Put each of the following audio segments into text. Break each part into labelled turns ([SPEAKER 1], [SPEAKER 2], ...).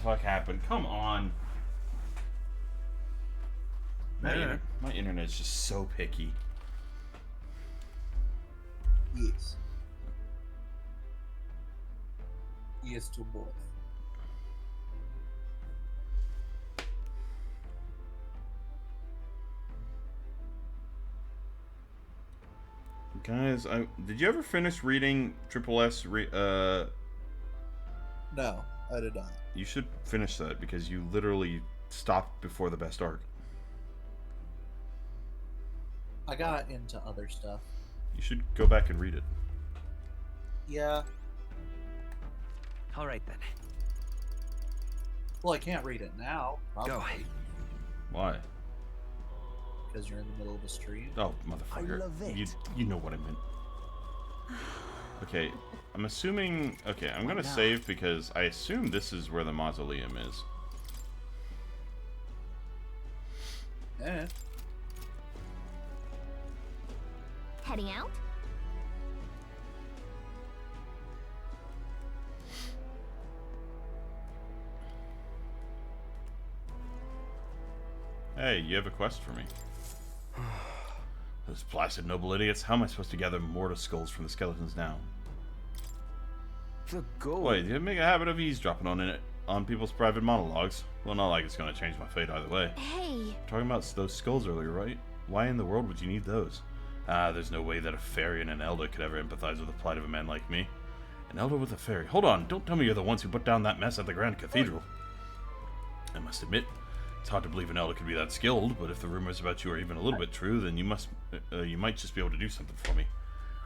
[SPEAKER 1] Fuck happened? Come on. My internet's just so picky.
[SPEAKER 2] Yes. Yes to both.
[SPEAKER 1] Guys, did you ever finish reading Triple S?
[SPEAKER 2] No, I did not.
[SPEAKER 1] You should finish that because you literally stopped before the best arc.
[SPEAKER 2] I got into other stuff.
[SPEAKER 1] You should go back and read it.
[SPEAKER 2] Yeah.
[SPEAKER 3] All right then.
[SPEAKER 2] Well, I can't read it now. Probably.
[SPEAKER 3] Go.
[SPEAKER 1] Why?
[SPEAKER 2] Because you're in the middle of the stream.
[SPEAKER 1] Oh, motherfucker.
[SPEAKER 3] I love it.
[SPEAKER 1] You know what I meant. Okay, I'm assuming... Okay, I'm gonna save because I assume this is where the mausoleum is.
[SPEAKER 2] Eh.
[SPEAKER 4] Heading out?
[SPEAKER 1] Hey, you have a quest for me. Those placid noble idiots. How am I supposed to gather mortis skulls from the skeletons now?
[SPEAKER 3] The gold.
[SPEAKER 1] Wait, you make a habit of eavesdropping on people's private monologues. Well, not like it's gonna change my fate either way.
[SPEAKER 4] Hey.
[SPEAKER 1] Talking about those skulls earlier, right? Why in the world would you need those? There's no way that a fairy and an elder could ever empathize with the plight of a man like me. An elder with a fairy. Hold on, don't tell me you're the ones who put down that mess at the Grand Cathedral. I must admit, it's hard to believe an elder could be that skilled, but if the rumors about you are even a little bit true, then you might just be able to do something for me.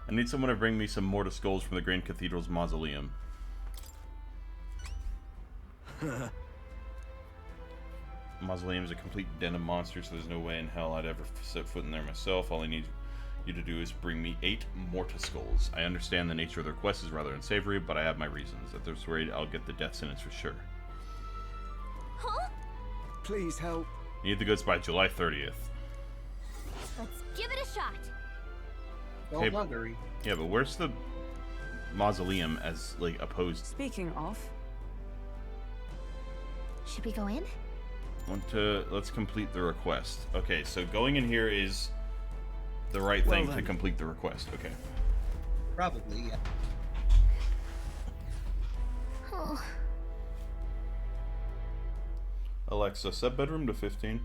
[SPEAKER 1] I need someone to bring me some mortis skulls from the Grand Cathedral's mausoleum. Mausoleum is a complete den of monsters, so there's no way in hell I'd ever set foot in there myself. All I need you to do is bring me 8 mortis skulls. I understand the nature of their quest is rather unsavory, but I have my reasons. If there's worried, I'll get the death sentence for sure.
[SPEAKER 4] Huh?
[SPEAKER 3] Please help.
[SPEAKER 1] You need the goods by July 30th.
[SPEAKER 4] Let's give it a shot.
[SPEAKER 1] Okay,
[SPEAKER 2] Buggery.
[SPEAKER 1] yeah, but where's the mausoleum as, like, opposed?
[SPEAKER 5] Speaking of,
[SPEAKER 4] Should we go in?
[SPEAKER 1] Let's complete the request. Okay, so going in here is the right thing to complete the request. Okay.
[SPEAKER 2] Probably, yeah.
[SPEAKER 4] Oh.
[SPEAKER 1] Alexa, set bedroom to 15.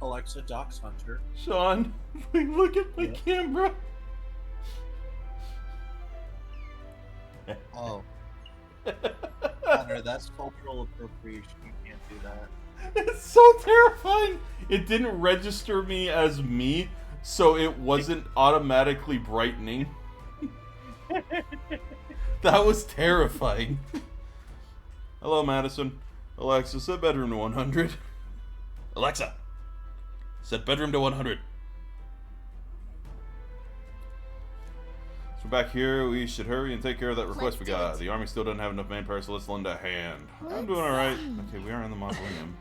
[SPEAKER 2] Alexa, Docs Hunter.
[SPEAKER 1] Sean, look at my camera.
[SPEAKER 2] Oh. Hunter, that's cultural appropriation. You can't do that.
[SPEAKER 1] It's so terrifying. It didn't register me as me, so it wasn't automatically brightening. That was terrifying. Hello, Madison. Alexa, set bedroom to 100. Alexa, set bedroom to 100. So we're back here. We should hurry and take care of that request we got. The army still doesn't have enough manpower, so let's lend a hand. I'm doing alright. Okay, we are in the mausoleum.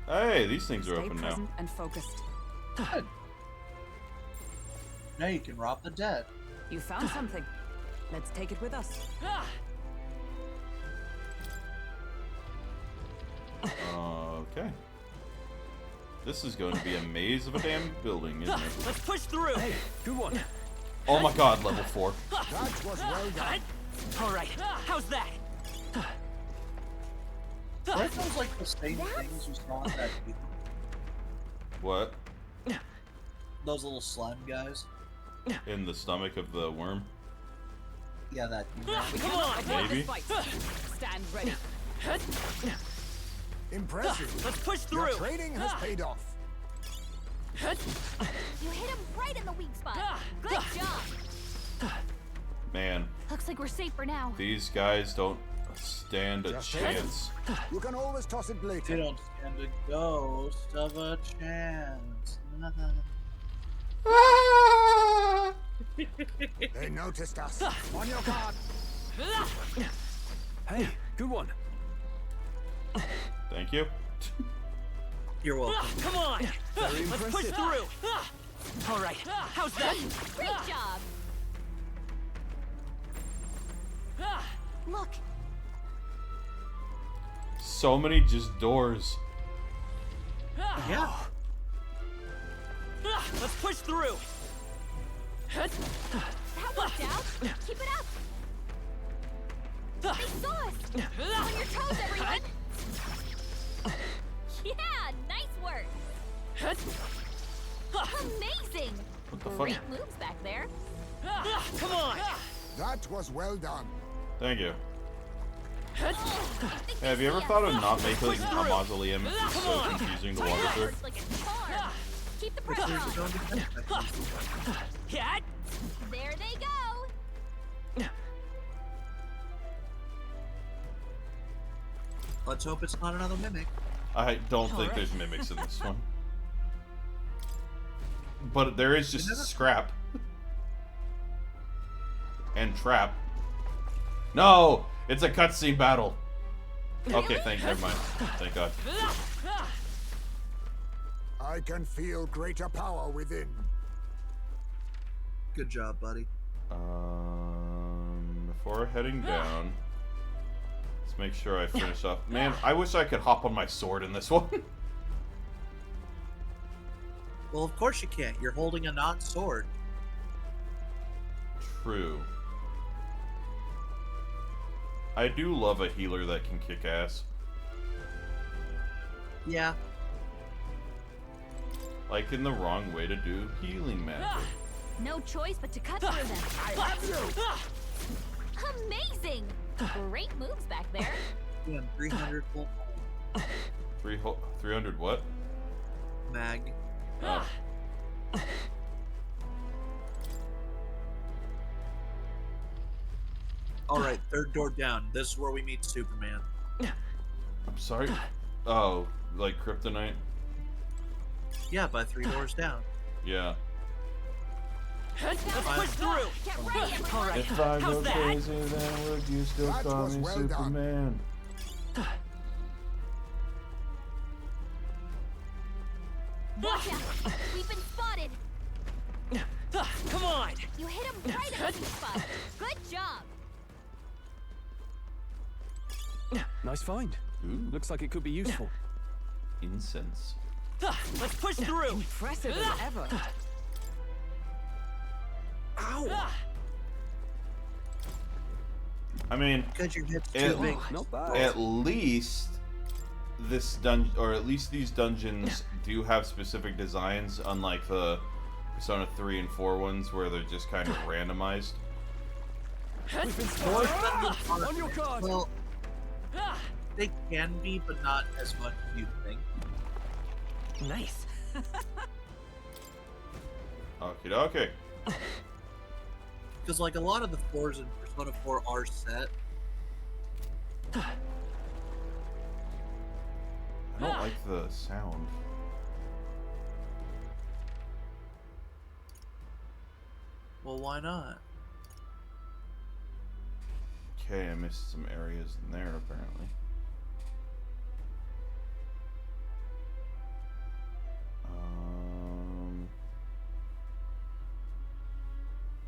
[SPEAKER 1] Hey, these things are
[SPEAKER 5] stay
[SPEAKER 1] open
[SPEAKER 5] present
[SPEAKER 1] now.
[SPEAKER 5] and focused.
[SPEAKER 2] Good. Now you can rob the dead.
[SPEAKER 5] You found something. Let's take it with us.
[SPEAKER 1] Okay. This is going to be a maze of a damn building, isn't it?
[SPEAKER 3] Let's push through. Hey, good one.
[SPEAKER 1] Oh my god, level 4.
[SPEAKER 3] That was well done. All right, how's that?
[SPEAKER 2] That sounds like the same things you saw in that video.
[SPEAKER 1] What?
[SPEAKER 2] Those little slime guys.
[SPEAKER 1] In the stomach of the worm?
[SPEAKER 2] Yeah, that.
[SPEAKER 3] Come on,
[SPEAKER 1] Maybe?
[SPEAKER 5] Stand ready.
[SPEAKER 6] Impressive.
[SPEAKER 3] let's push
[SPEAKER 6] Your
[SPEAKER 3] through.
[SPEAKER 6] training has paid off.
[SPEAKER 4] You hit him right in the weak spot. Good job.
[SPEAKER 1] Man,
[SPEAKER 4] Looks like we're safe for now.
[SPEAKER 1] these guys don't stand a
[SPEAKER 6] Just
[SPEAKER 1] chance.
[SPEAKER 6] You can always toss it
[SPEAKER 2] They
[SPEAKER 6] later.
[SPEAKER 2] don't stand a ghost of a chance.
[SPEAKER 6] They noticed us. On your guard.
[SPEAKER 3] Hey, good one.
[SPEAKER 1] Thank you.
[SPEAKER 2] You're welcome.
[SPEAKER 3] Come on, let's push through. All right. How's that?
[SPEAKER 4] Great job. Look,
[SPEAKER 1] So many just doors.
[SPEAKER 2] Yeah.
[SPEAKER 3] Let's push through.
[SPEAKER 4] that worked out. Keep it up. They saw us. On your toes, everyone. Yeah, nice work. Amazing.
[SPEAKER 1] What the fuck?
[SPEAKER 4] Great moves back there.
[SPEAKER 3] Come on.
[SPEAKER 6] That was well done.
[SPEAKER 1] Thank you.
[SPEAKER 4] I think
[SPEAKER 1] Hey, have
[SPEAKER 4] they
[SPEAKER 1] you ever
[SPEAKER 4] see
[SPEAKER 1] thought
[SPEAKER 4] us.
[SPEAKER 1] of not making a mausoleum? It's so confusing to walk through.
[SPEAKER 4] Works like a charm. Keep the pressure
[SPEAKER 2] There's his
[SPEAKER 4] on.
[SPEAKER 2] own defense mechanism.
[SPEAKER 3] Cat.
[SPEAKER 4] There they go.
[SPEAKER 2] Let's hope it's not another mimic.
[SPEAKER 1] I don't think
[SPEAKER 3] Alright.
[SPEAKER 1] there's mimics in this one. But there is just scrap. And trap. No! It's a cutscene battle! Okay, never mind. Thank God.
[SPEAKER 6] I can feel greater power within.
[SPEAKER 2] Good job, buddy.
[SPEAKER 1] Before heading down, let's make sure I finish off. Man, I wish I could hop on my sword in this one.
[SPEAKER 2] Well, of course you can't. You're holding a non-sword.
[SPEAKER 1] True. I do love a healer that can kick ass.
[SPEAKER 2] Yeah.
[SPEAKER 1] Like in the wrong way to do healing magic.
[SPEAKER 4] No choice but to cut through them.
[SPEAKER 6] I have you.
[SPEAKER 4] Amazing. Great moves back there.
[SPEAKER 2] Doing 300 full
[SPEAKER 1] 300 what?
[SPEAKER 2] mag.
[SPEAKER 1] Oh.
[SPEAKER 2] Alright, third door down. This is where we meet Superman.
[SPEAKER 1] I'm sorry. Oh, like kryptonite?
[SPEAKER 2] Yeah, by 3 doors down.
[SPEAKER 1] Yeah.
[SPEAKER 3] Let's push through.
[SPEAKER 4] Get ready, everyone.
[SPEAKER 3] All right.
[SPEAKER 1] If I go
[SPEAKER 3] How's that?
[SPEAKER 1] crazy, then would you still
[SPEAKER 6] That
[SPEAKER 1] call
[SPEAKER 6] was
[SPEAKER 1] me
[SPEAKER 6] well done.
[SPEAKER 1] Superman?
[SPEAKER 4] Watch out. We've been spotted.
[SPEAKER 3] Come on.
[SPEAKER 4] You hit him right at the spot. Good job.
[SPEAKER 7] Nice find.
[SPEAKER 1] Ooh,
[SPEAKER 7] Looks like it could be useful.
[SPEAKER 1] incense.
[SPEAKER 3] Let's push through.
[SPEAKER 5] Impressive as ever.
[SPEAKER 7] Ow!
[SPEAKER 1] I mean,
[SPEAKER 2] Because your hit's
[SPEAKER 1] It-
[SPEAKER 2] too big.
[SPEAKER 7] Not bad.
[SPEAKER 1] at least this dungeon, or at least these dungeons, do have specific designs, unlike the Persona 3 and 4 ones, where they're just kind of randomized.
[SPEAKER 7] We've been spotted. On your guard.
[SPEAKER 2] Well, they can be, but not as much as you think.
[SPEAKER 3] Nice.
[SPEAKER 1] Okay, okay.
[SPEAKER 2] Because, like, a lot of the floors in Persona 4 are set.
[SPEAKER 1] I don't like the sound.
[SPEAKER 2] Well, why not?
[SPEAKER 1] Okay, I missed some areas in there, apparently.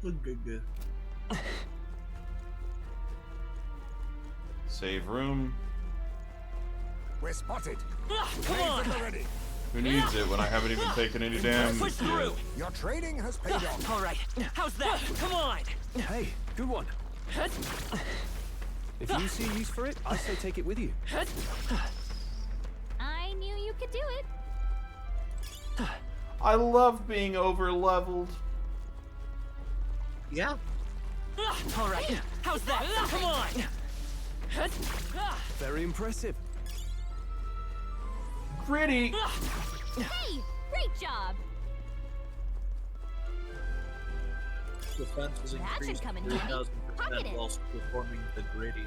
[SPEAKER 2] Good.
[SPEAKER 1] Save room.
[SPEAKER 6] We're spotted.
[SPEAKER 3] Come on.
[SPEAKER 6] Already.
[SPEAKER 1] Who needs it when I haven't even taken any damage
[SPEAKER 3] Push through.
[SPEAKER 1] yet?
[SPEAKER 6] Your training has paid off.
[SPEAKER 3] All right. How's that? Come on.
[SPEAKER 7] Hey, good one. If you see use for it, I say take it with you.
[SPEAKER 4] I knew you could do it.
[SPEAKER 1] I love being over-leveled.
[SPEAKER 2] Yeah.
[SPEAKER 3] All right. How's that? Come on.
[SPEAKER 7] Very impressive.
[SPEAKER 1] Gritty.
[SPEAKER 4] Hey, great job.
[SPEAKER 2] Defense is
[SPEAKER 4] That should
[SPEAKER 2] increased
[SPEAKER 4] come in handy.
[SPEAKER 2] 3,000%
[SPEAKER 4] Pocket it.
[SPEAKER 2] whilst performing the gritty.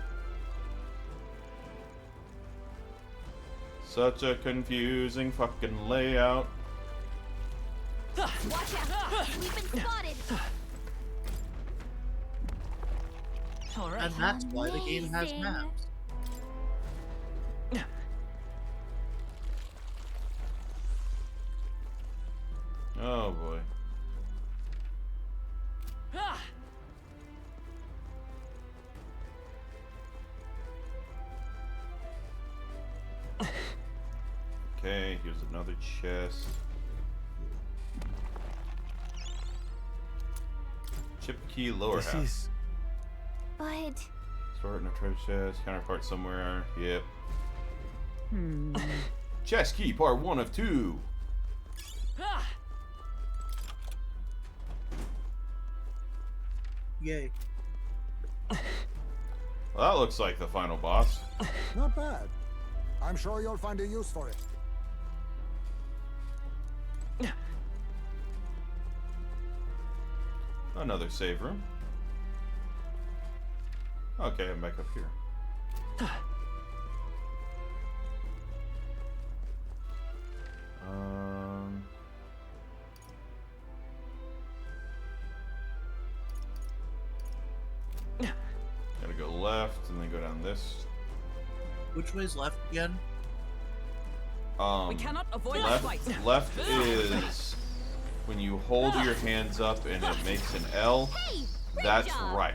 [SPEAKER 1] Such a confusing fucking layout.
[SPEAKER 4] Watch out. We've been spotted.
[SPEAKER 3] All right.
[SPEAKER 2] And that's why the game has
[SPEAKER 4] Amazing.
[SPEAKER 2] maps.
[SPEAKER 1] Oh boy. Okay, here's another chest. Chip key lower
[SPEAKER 8] This
[SPEAKER 1] half.
[SPEAKER 8] is...
[SPEAKER 4] But
[SPEAKER 1] Store it in a treasure chest. Counterpart somewhere. Yep.
[SPEAKER 5] Hmm.
[SPEAKER 1] Chest key, part 1 of 2.
[SPEAKER 2] Yay.
[SPEAKER 1] Well, that looks like the final boss.
[SPEAKER 6] Not bad. I'm sure you'll find a use for it.
[SPEAKER 1] Another save room. Okay, I'm back up here. Um, gotta go left and then go down this.
[SPEAKER 2] Which way's left again?
[SPEAKER 5] We cannot avoid the fight.
[SPEAKER 1] Left is when you hold your hands up and it makes an L.
[SPEAKER 4] hey, great
[SPEAKER 1] That's
[SPEAKER 4] job.
[SPEAKER 1] right.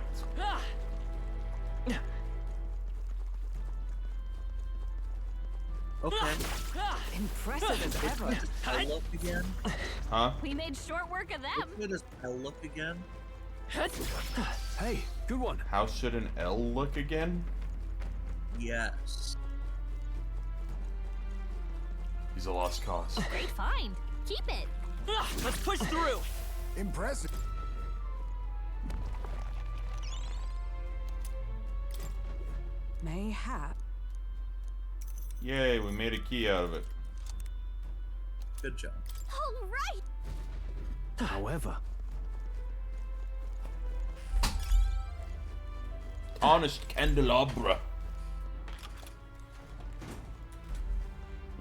[SPEAKER 2] Okay.
[SPEAKER 5] Impressive as ever.
[SPEAKER 2] Does I look again?
[SPEAKER 1] Huh?
[SPEAKER 4] We made short work of them.
[SPEAKER 2] Which way does I look again?
[SPEAKER 8] Hey, good one.
[SPEAKER 1] How should an L look again?
[SPEAKER 2] Yes.
[SPEAKER 1] He's a lost cause.
[SPEAKER 4] Great find. Keep it.
[SPEAKER 3] Let's push through.
[SPEAKER 6] Impressive.
[SPEAKER 5] Mayhap.
[SPEAKER 1] Yay, we made a key out of it.
[SPEAKER 2] Good job.
[SPEAKER 4] All right.
[SPEAKER 8] However,
[SPEAKER 1] Tarnished candelabra.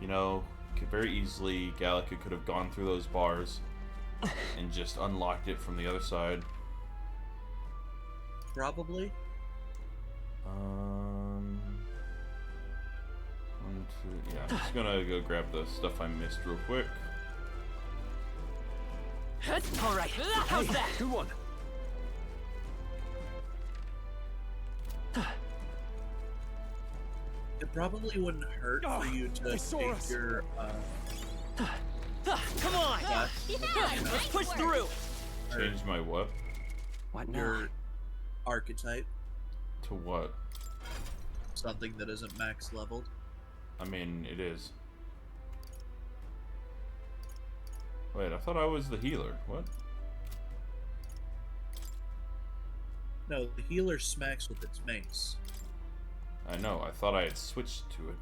[SPEAKER 1] You know, very easily Gallica could have gone through those bars and just unlocked it from the other side.
[SPEAKER 2] Probably.
[SPEAKER 1] One, two, yeah, I'm just gonna go grab the stuff I missed real quick.
[SPEAKER 3] All right. How's that?
[SPEAKER 8] good one.
[SPEAKER 2] It probably wouldn't hurt for you to
[SPEAKER 6] they saw
[SPEAKER 2] take
[SPEAKER 6] us.
[SPEAKER 2] your
[SPEAKER 3] Come on.
[SPEAKER 4] Yeah,
[SPEAKER 3] Let's
[SPEAKER 4] nice
[SPEAKER 3] push
[SPEAKER 4] work.
[SPEAKER 3] through.
[SPEAKER 1] Change my what?
[SPEAKER 8] What now?
[SPEAKER 2] your archetype,
[SPEAKER 1] To what?
[SPEAKER 2] something that isn't max leveled.
[SPEAKER 1] I mean, it is. Wait, I thought I was the healer. What?
[SPEAKER 2] No, the healer smacks with its mace.
[SPEAKER 1] I know, I thought I had switched to it.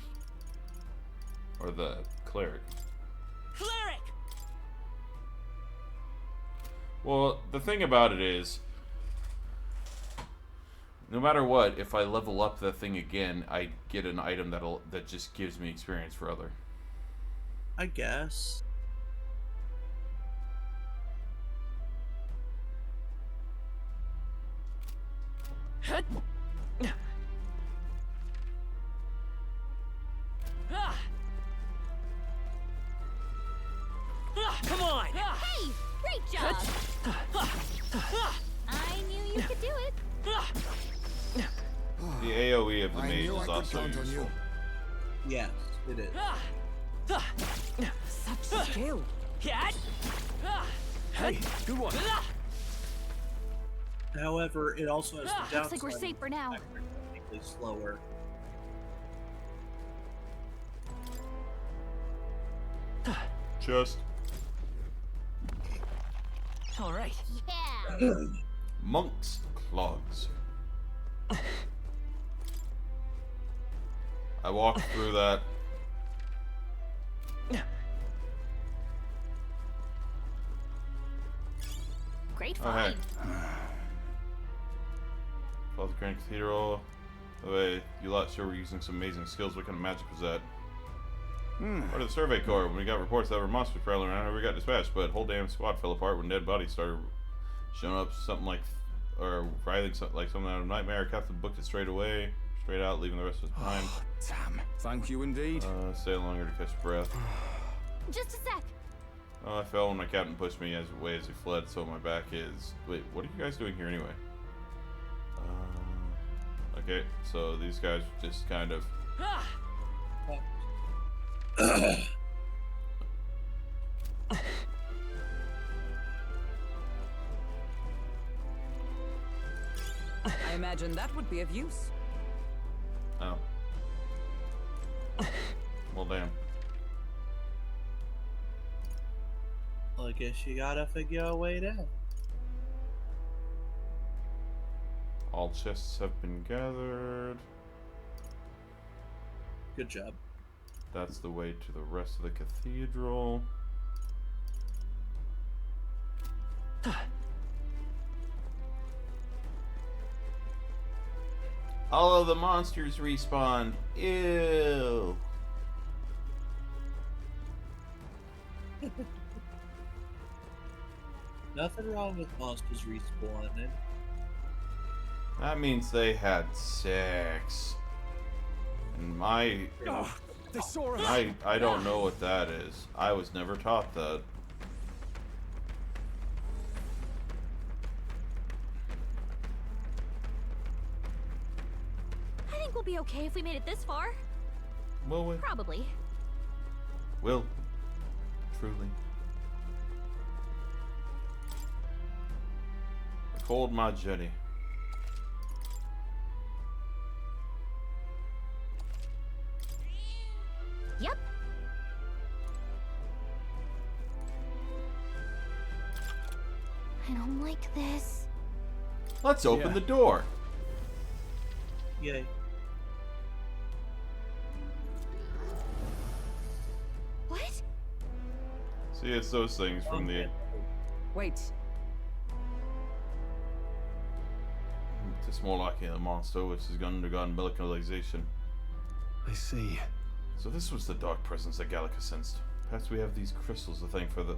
[SPEAKER 1] Or the cleric.
[SPEAKER 3] Cleric.
[SPEAKER 1] Well, the thing about it is, no matter what, if I level up the thing again, I get an item that just gives me experience for other.
[SPEAKER 2] I guess.
[SPEAKER 3] Come on.
[SPEAKER 4] Hey, great job. I knew you could do it.
[SPEAKER 1] The AoE of the
[SPEAKER 6] I
[SPEAKER 1] mage
[SPEAKER 6] knew I
[SPEAKER 1] is
[SPEAKER 6] could
[SPEAKER 1] also
[SPEAKER 6] count on
[SPEAKER 1] useful.
[SPEAKER 6] you.
[SPEAKER 2] Yes, it is.
[SPEAKER 5] Such skill.
[SPEAKER 8] Hey, good one.
[SPEAKER 2] However, it also has the downside.
[SPEAKER 4] Looks like we're safe for now.
[SPEAKER 2] Technically slower.
[SPEAKER 1] Just
[SPEAKER 3] All right.
[SPEAKER 4] Yeah.
[SPEAKER 1] monk's clogs. I walked through that.
[SPEAKER 4] Great
[SPEAKER 1] Oh, hey.
[SPEAKER 4] find.
[SPEAKER 1] Fall the Grand Cathedral. By the way, you lot sure were using some amazing skills. What kind of magic was that? Part of the Survey Corps. When we got reports that were monsters prowling around, we got dispatched, but whole damn squad fell apart when dead bodies started showing up. Something like, or writhing like something out of a nightmare. Captain booked it straight out, leaving the rest of us behind.
[SPEAKER 8] Damn. Thank you indeed.
[SPEAKER 1] Stay longer to catch breath.
[SPEAKER 4] Just a sec.
[SPEAKER 1] Oh, I fell when my captain pushed me away as he fled, so my back is... Wait, what are you guys doing here anyway? Okay, so these guys just kind of...
[SPEAKER 3] I imagine that would be of use.
[SPEAKER 5] Oh. Well, damn.
[SPEAKER 2] Well, I guess you gotta figure a way there.
[SPEAKER 5] All chests have been gathered.
[SPEAKER 2] Good job.
[SPEAKER 5] That's the way to the rest of the cathedral. All of the monsters respawned. Ew.
[SPEAKER 2] Nothing wrong with monsters respawning.
[SPEAKER 5] That means they had sex. And my...
[SPEAKER 8] Oh, they saw us.
[SPEAKER 5] I don't know what that is. I was never taught that.
[SPEAKER 4] I think we'll be okay if we made it this far.
[SPEAKER 5] Will we?
[SPEAKER 4] Probably.
[SPEAKER 5] Will. Truly. Record my journey.
[SPEAKER 4] Yep. I don't like this.
[SPEAKER 5] Let's open
[SPEAKER 8] Yeah.
[SPEAKER 5] the door.
[SPEAKER 2] Yay.
[SPEAKER 4] What?
[SPEAKER 5] See, it's those things from the...
[SPEAKER 3] Wait.
[SPEAKER 5] It's more like a monster which has undergone militarization.
[SPEAKER 8] I see.
[SPEAKER 5] So this was the dark presence that Gallica sensed. Perhaps we have these crystals to thank for the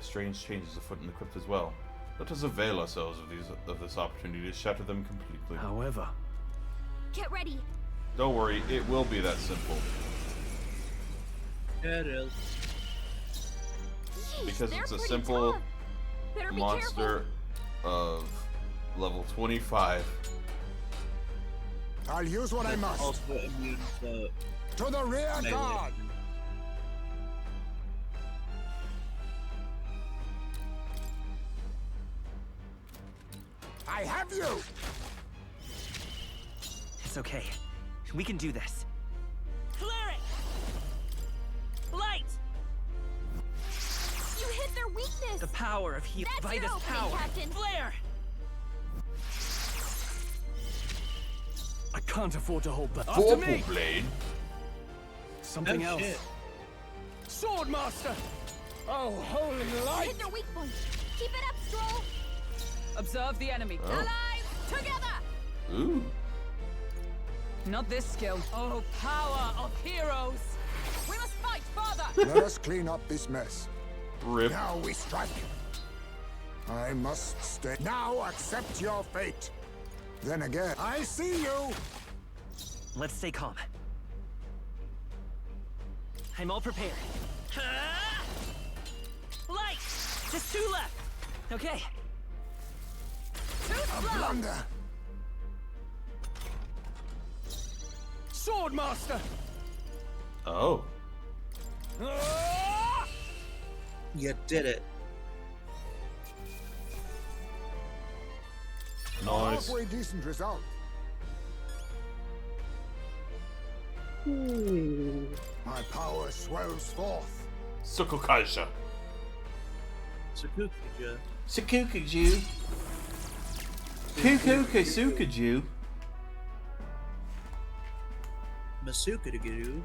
[SPEAKER 5] strange changes afoot in the crypt as well. Let us avail ourselves of this opportunity to shatter them completely.
[SPEAKER 8] However,
[SPEAKER 4] Get ready.
[SPEAKER 5] Don't worry, it will be that simple.
[SPEAKER 2] Yeah, it is.
[SPEAKER 4] Yeesh,
[SPEAKER 5] Because
[SPEAKER 4] they're
[SPEAKER 5] it's a
[SPEAKER 4] pretty
[SPEAKER 5] simple
[SPEAKER 4] tough. Better be
[SPEAKER 5] monster of level 25.
[SPEAKER 6] I'll use what I must.
[SPEAKER 2] Also immune to
[SPEAKER 6] To the rear
[SPEAKER 2] melee.
[SPEAKER 6] guard! I have you!
[SPEAKER 3] It's okay. We can do this. Clear it! Light!
[SPEAKER 4] You hit their weakness.
[SPEAKER 3] The power of heat.
[SPEAKER 4] That's your
[SPEAKER 3] Vitus
[SPEAKER 4] opening,
[SPEAKER 3] power.
[SPEAKER 4] Captain.
[SPEAKER 3] Flare!
[SPEAKER 8] I can't afford to hold back. After
[SPEAKER 5] Vorpal
[SPEAKER 8] me!
[SPEAKER 5] Blade?
[SPEAKER 8] Something
[SPEAKER 2] Oh,
[SPEAKER 8] else.
[SPEAKER 2] shit.
[SPEAKER 8] Sword Master! Oh, holy
[SPEAKER 4] You
[SPEAKER 8] light!
[SPEAKER 4] hit their weak point. Keep it up, Strohl.
[SPEAKER 3] Observe the enemy.
[SPEAKER 5] Oh.
[SPEAKER 4] Allies, together.
[SPEAKER 5] Ooh.
[SPEAKER 3] Not this skill. Oh, power of heroes! We must fight, father!
[SPEAKER 6] Let us clean up this mess.
[SPEAKER 5] Rip.
[SPEAKER 6] Now we strike. I must stay. Now accept your fate. Then again, I see you.
[SPEAKER 3] Let's stay calm. I'm all prepared. Light! Just 2 left! Okay. Too
[SPEAKER 6] A
[SPEAKER 3] slow!
[SPEAKER 6] blunder.
[SPEAKER 8] Sword Master!
[SPEAKER 5] Oh.
[SPEAKER 8] Ah!
[SPEAKER 2] You did it.
[SPEAKER 5] Nice.
[SPEAKER 6] Halfway decent result. My power swells forth.
[SPEAKER 5] Sukukaisha.
[SPEAKER 2] Sakukuja.
[SPEAKER 5] Sakukaju. Kukukasukaju.
[SPEAKER 2] Masukadaguru.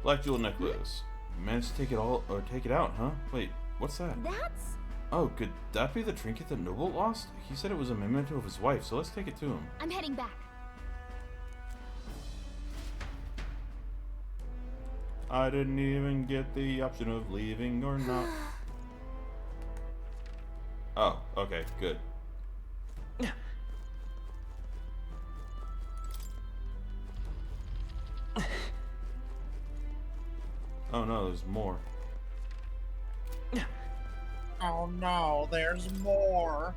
[SPEAKER 5] Black jewel necklace. You managed to take it all, or take it out, huh? Wait, what's that?
[SPEAKER 4] That's...
[SPEAKER 5] Oh, could that be the trinket that Noble lost? He said it was a memento of his wife, so let's take it to him.
[SPEAKER 4] I'm heading back.
[SPEAKER 5] I didn't even get the option of leaving or not. Oh, okay, good. Oh no, there's more.
[SPEAKER 2] Oh no, there's more.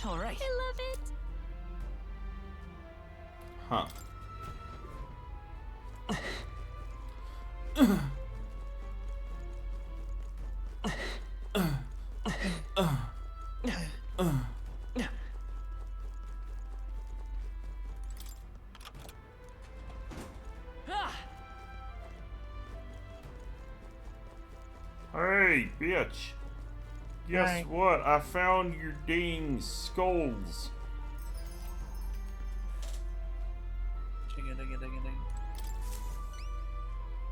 [SPEAKER 3] All right.
[SPEAKER 4] I love it.
[SPEAKER 5] Huh. Hey, bitch. Guess
[SPEAKER 2] Right.
[SPEAKER 5] what? I found your dang skulls.
[SPEAKER 2] Ching-a-ding-a-ding-a-ding.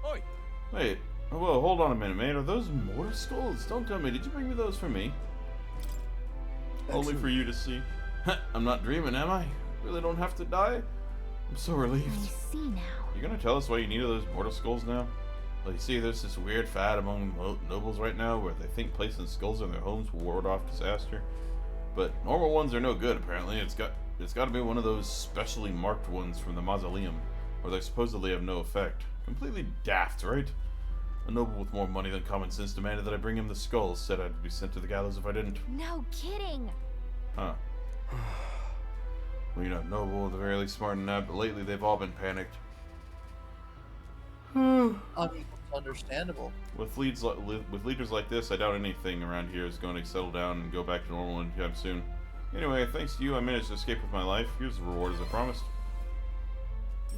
[SPEAKER 8] Oi!
[SPEAKER 5] Wait, well, hold on a minute, man. Are those mortar skulls? Don't tell me. Did you bring me those for me? Only for you to see. I'm not dreaming, am I? Really don't have to die? I'm so
[SPEAKER 4] I
[SPEAKER 5] relieved.
[SPEAKER 4] see now.
[SPEAKER 5] You gonna tell us why you needed those mortar skulls now? Well, you see, there's this weird fad among nobles right now where they think placing skulls in their homes will ward off disaster. But normal ones are no good, apparently. It's got to be one of those specially marked ones from the mausoleum, where they supposedly have no effect. Completely daft, right? A noble with more money than common sense demanded that I bring him the skulls, said I'd be sent to the gallows if I didn't.
[SPEAKER 4] No kidding.
[SPEAKER 5] Huh. Well, you're not noble, at the very least smart enough, but lately they've all been panicked.
[SPEAKER 2] I mean, it's understandable.
[SPEAKER 5] With leaders like this, I doubt anything around here is going to settle down and go back to normal anytime soon. Anyway, thanks to you, I managed to escape with my life. Here's the reward as I promised.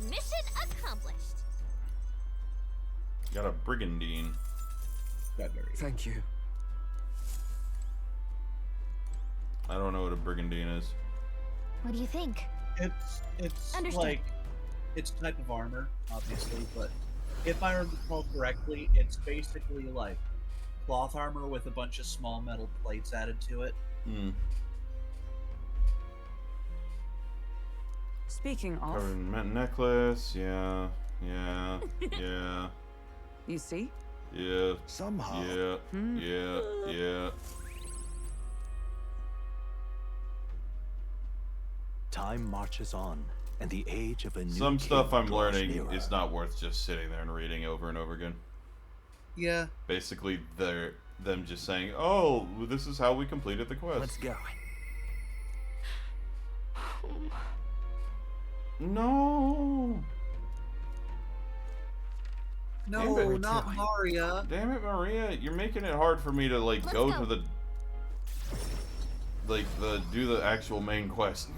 [SPEAKER 4] Mission accomplished.
[SPEAKER 5] Got a brigandine.
[SPEAKER 8] Thank you.
[SPEAKER 5] I don't know what a brigandine is.
[SPEAKER 4] What do you think?
[SPEAKER 2] It's
[SPEAKER 4] Understood.
[SPEAKER 2] like it's a type of armor, obviously, but if I recall correctly, it's basically like cloth armor with a bunch of small metal plates added to it.
[SPEAKER 5] Hmm.
[SPEAKER 3] Speaking of,
[SPEAKER 5] Covered in necklace. Yeah. Yeah. Yeah.
[SPEAKER 3] you see?
[SPEAKER 5] Yeah.
[SPEAKER 6] Somehow.
[SPEAKER 5] Yeah.
[SPEAKER 3] Hmm.
[SPEAKER 5] Yeah. Yeah.
[SPEAKER 9] Time marches on, and the age of a new
[SPEAKER 5] Some stuff
[SPEAKER 9] king
[SPEAKER 5] I'm
[SPEAKER 9] draws
[SPEAKER 5] learning
[SPEAKER 9] nearer.
[SPEAKER 5] is not worth just sitting there and reading over and over again.
[SPEAKER 2] Yeah.
[SPEAKER 5] Basically, them just saying, "Oh, this is how we completed the quest."
[SPEAKER 9] Let's go.
[SPEAKER 5] No.
[SPEAKER 2] No,
[SPEAKER 5] Damn it.
[SPEAKER 2] not Maria.
[SPEAKER 5] Damn it, Maria! You're making it hard for me to like
[SPEAKER 4] Let's
[SPEAKER 5] go
[SPEAKER 4] go.
[SPEAKER 5] to the do the actual main quest.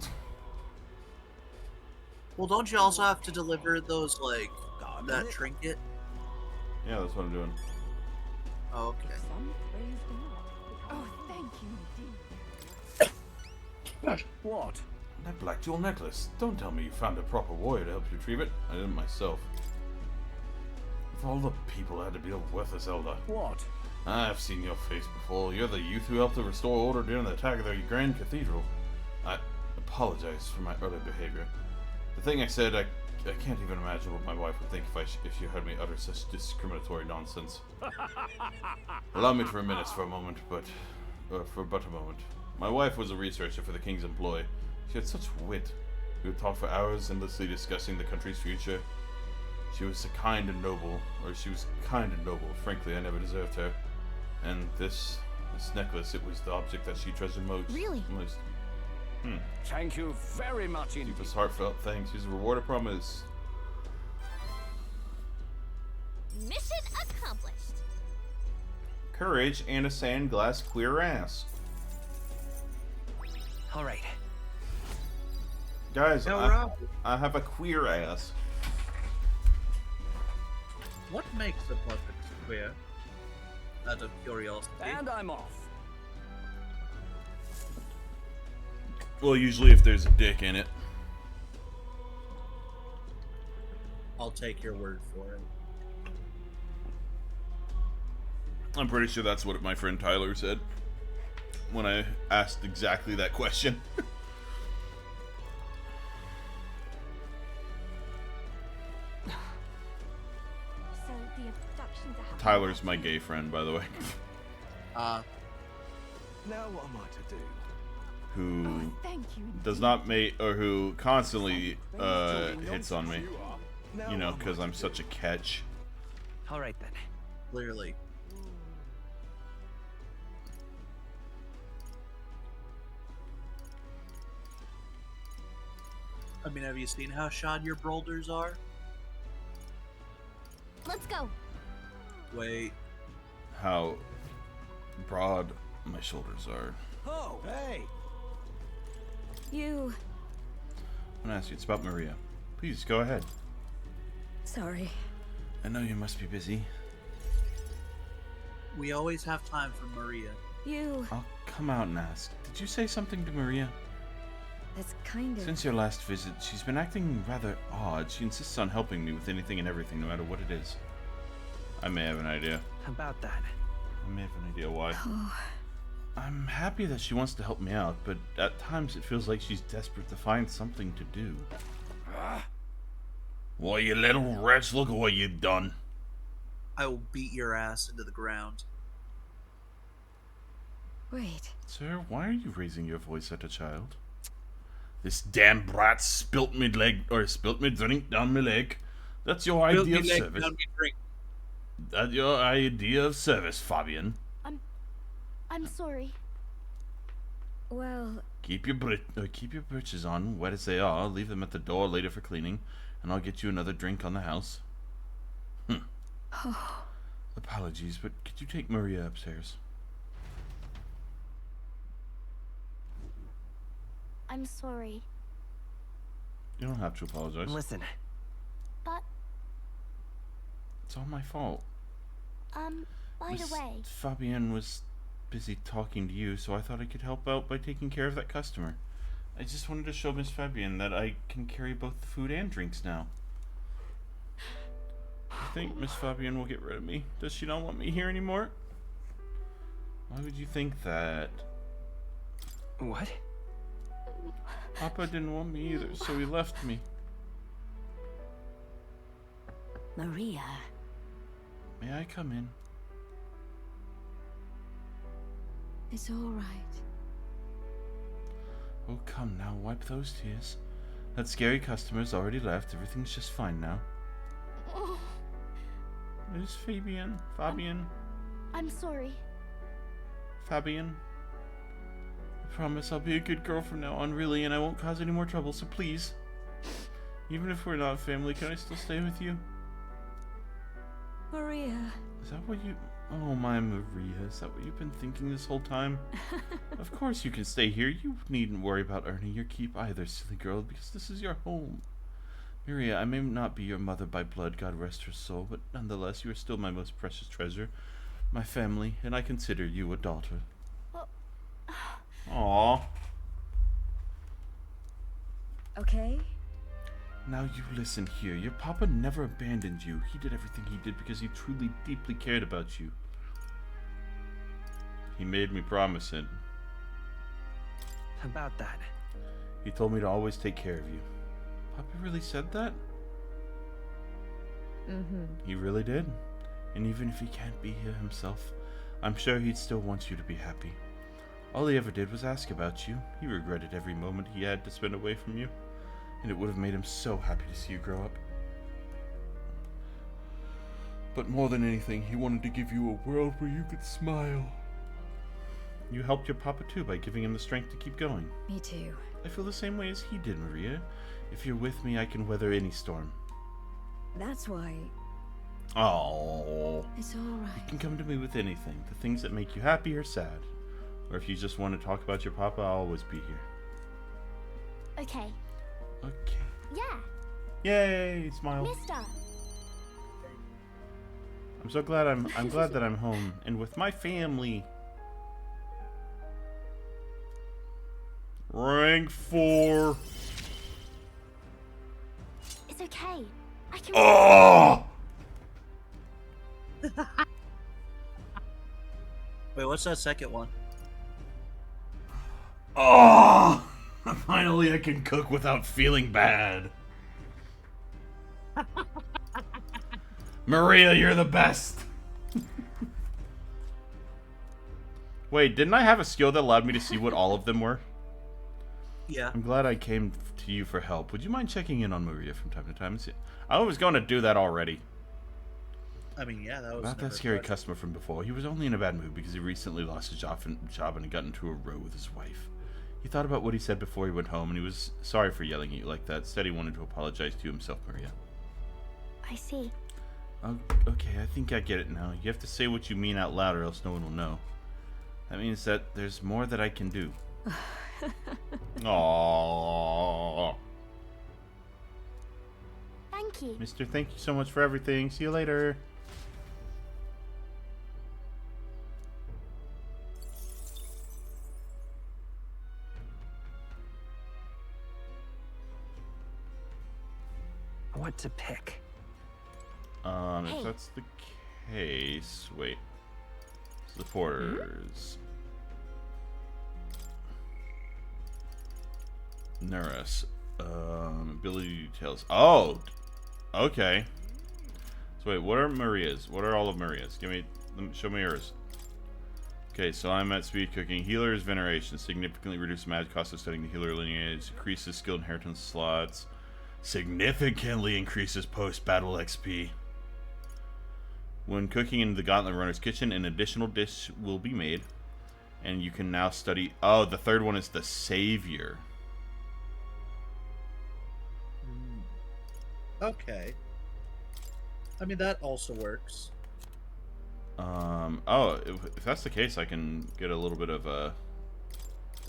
[SPEAKER 2] Well, don't you also have to deliver those like that trinket?
[SPEAKER 5] Yeah, that's what I'm doing.
[SPEAKER 2] Oh, okay.
[SPEAKER 3] Some praise the Lord. Oh, thank you indeed.
[SPEAKER 8] What?
[SPEAKER 5] That black jewel necklace. Don't tell me you found a proper warrior to help you retrieve it. I didn't myself. Of all the people, I had to be a worthless elder.
[SPEAKER 8] What?
[SPEAKER 5] I've seen your face before. You're the youth who helped to restore order during the attack of the Grand Cathedral. I apologize for my early behavior. The thing I said, I can't even imagine what my wife would think if she heard me utter such discriminatory nonsense. Allow me to reminisce for a moment, but a moment. My wife was a researcher for the king's employ. She had such wit. We would talk for hours, endlessly discussing the country's future. She was kind and noble. Frankly, I never deserved her. And this necklace, it was the object that she treasured most.
[SPEAKER 4] Really?
[SPEAKER 8] Thank you very much indeed.
[SPEAKER 5] Deepest heartfelt thanks. Here's a reward I promise.
[SPEAKER 4] Mission accomplished.
[SPEAKER 5] Courage and a sand glass queer ass.
[SPEAKER 9] All right.
[SPEAKER 5] Guys,
[SPEAKER 2] No, Rob.
[SPEAKER 5] I have a queer ass.
[SPEAKER 2] What makes a perfect square? Out of curiosity.
[SPEAKER 8] And I'm off.
[SPEAKER 5] Well, usually if there's a dick in it.
[SPEAKER 2] I'll take your word for it.
[SPEAKER 5] I'm pretty sure that's what my friend Tyler said when I asked exactly that question.
[SPEAKER 4] So the abductions are happening.
[SPEAKER 5] Tyler's my gay friend, by the way,
[SPEAKER 2] Uh,
[SPEAKER 9] Now what am I to do?
[SPEAKER 5] who
[SPEAKER 3] Thank you.
[SPEAKER 5] does not mate or who constantly hits on me.
[SPEAKER 9] Now
[SPEAKER 5] You know,
[SPEAKER 9] what am
[SPEAKER 5] because
[SPEAKER 9] I
[SPEAKER 5] I'm
[SPEAKER 9] to
[SPEAKER 5] such a catch.
[SPEAKER 9] do? All right then.
[SPEAKER 2] clearly. Have you seen how shod your boulders are?
[SPEAKER 4] Let's go.
[SPEAKER 2] Wait.
[SPEAKER 1] how broad my shoulders are.
[SPEAKER 8] Oh, hey!
[SPEAKER 4] You...
[SPEAKER 1] I'm gonna ask you. It's about Maria. Please, go ahead.
[SPEAKER 4] Sorry.
[SPEAKER 1] I know you must be busy.
[SPEAKER 2] We always have time for Maria.
[SPEAKER 4] You...
[SPEAKER 1] I'll come out and ask. Did you say something to Maria?
[SPEAKER 4] That's kind of...
[SPEAKER 1] Since your last visit, she's been acting rather odd. She insists on helping me with anything and everything, no matter what it is. I may have an idea.
[SPEAKER 9] About that.
[SPEAKER 1] I may have an idea why.
[SPEAKER 4] Oh.
[SPEAKER 1] I'm happy that she wants to help me out, but at times it feels like she's desperate to find something to do. Well, you little wretch, look at what you've done.
[SPEAKER 2] I will beat your ass into the ground.
[SPEAKER 4] Wait.
[SPEAKER 1] Sir, why are you raising your voice at a child? This damn brat spilt me drink down my leg. That's your idea of service. That's your idea of service, Fabian.
[SPEAKER 4] I'm sorry. Well...
[SPEAKER 1] Keep your britches on, wet as they are. Leave them at the door later for cleaning, and I'll get you another drink on the house. Apologies, but could you take Maria upstairs?
[SPEAKER 4] I'm sorry.
[SPEAKER 1] You don't have to apologize.
[SPEAKER 9] Listen,
[SPEAKER 4] But,
[SPEAKER 1] It's all my fault.
[SPEAKER 4] by the way...
[SPEAKER 1] Fabienne was busy talking to you, so I thought I could help out by taking care of that customer. I just wanted to show Miss Fabienne that I can carry both the food and drinks now. You think Miss Fabienne will get rid of me? Does she not want me here anymore? Why would you think that?
[SPEAKER 9] what?
[SPEAKER 1] Papa didn't want me either, so he left me.
[SPEAKER 4] Maria...
[SPEAKER 1] May I come in?
[SPEAKER 4] It's all right.
[SPEAKER 1] Oh, come now, wipe those tears. That scary customer's already left. Everything's just fine now. Where's Fabienne?
[SPEAKER 4] I'm sorry.
[SPEAKER 1] Fabienne? I promise I'll be a good girl from now on, really, and I won't cause any more trouble, so please. Even if we're not family, can I still stay with you?
[SPEAKER 4] Maria...
[SPEAKER 1] Is that what you... Oh, my Maria, is that what you've been thinking this whole time? Of course you can stay here. You needn't worry about earning your keep either, silly girl, because this is your home. Maria, I may not be your mother by blood, God rest her soul, but nonetheless, you are still my most precious treasure, my family, and I consider you a daughter. Aww.
[SPEAKER 4] Okay?
[SPEAKER 1] Now you listen here. Your papa never abandoned you. He did everything he did because he truly, deeply cared about you. He made me promise it.
[SPEAKER 9] About that.
[SPEAKER 1] He told me to always take care of you. Papa really said that?
[SPEAKER 4] Mm-hmm.
[SPEAKER 1] He really did. And even if he can't be here himself, I'm sure he'd still want you to be happy. All he ever did was ask about you. He regretted every moment he had to spend away from you. And it would have made him so happy to see you grow up. But more than anything, he wanted to give you a world where you could smile. You helped your papa too by giving him the strength to keep going.
[SPEAKER 4] Me too.
[SPEAKER 1] I feel the same way as he did, Maria. If you're with me, I can weather any storm.
[SPEAKER 4] That's why...
[SPEAKER 1] Oh.
[SPEAKER 4] It's all right.
[SPEAKER 1] You can come to me with anything. The things that make you happy or sad. Or if you just want to talk about your papa, I'll always be here.
[SPEAKER 4] Okay.
[SPEAKER 1] Okay.
[SPEAKER 4] Yeah.
[SPEAKER 1] Yay! Smile.
[SPEAKER 4] Mister.
[SPEAKER 1] I'm so glad I'm glad that I'm home and with my family. Rank 4.
[SPEAKER 4] It's okay. I can...
[SPEAKER 1] Oh!
[SPEAKER 2] Wait, what's that second one?
[SPEAKER 1] Oh! Finally, I can cook without feeling bad. Maria, you're the best. Wait, didn't I have a skill that allowed me to see what all of them were?
[SPEAKER 2] Yeah.
[SPEAKER 1] I'm glad I came to you for help. Would you mind checking in on Maria from time to time? I was going to do that already.
[SPEAKER 2] I mean, yeah, that was...
[SPEAKER 1] About that scary customer from before, he was only in a bad mood because he recently lost his job and he got into a row with his wife. He thought about what he said before he went home, and he was sorry for yelling at you like that. Said he wanted to apologize to you himself, Maria.
[SPEAKER 4] I see.
[SPEAKER 1] Okay, I think I get it now. You have to say what you mean out loud or else no one will know. That means that there's more that I can do. Aww.
[SPEAKER 4] Thank you.
[SPEAKER 1] Mister, thank you so much for everything. See you later.
[SPEAKER 9] What to pick?
[SPEAKER 1] If that's the case, wait. Supporters. Nurse. Ability details. Oh! Okay. So wait, what are Maria's? What are all of Maria's? Show me yours. Okay, so I'm at speed cooking. Healer's veneration. Significantly reduces magic cost of studying the healer lineage. Increases skill inheritance slots. Significantly increases post-battle XP. When cooking in the Gauntlet Runner's kitchen, an additional dish will be made. And you can now study... Oh, the third one is the Savior.
[SPEAKER 2] Okay. I mean, that also works.
[SPEAKER 1] Oh, if that's the case, I can get a little bit of a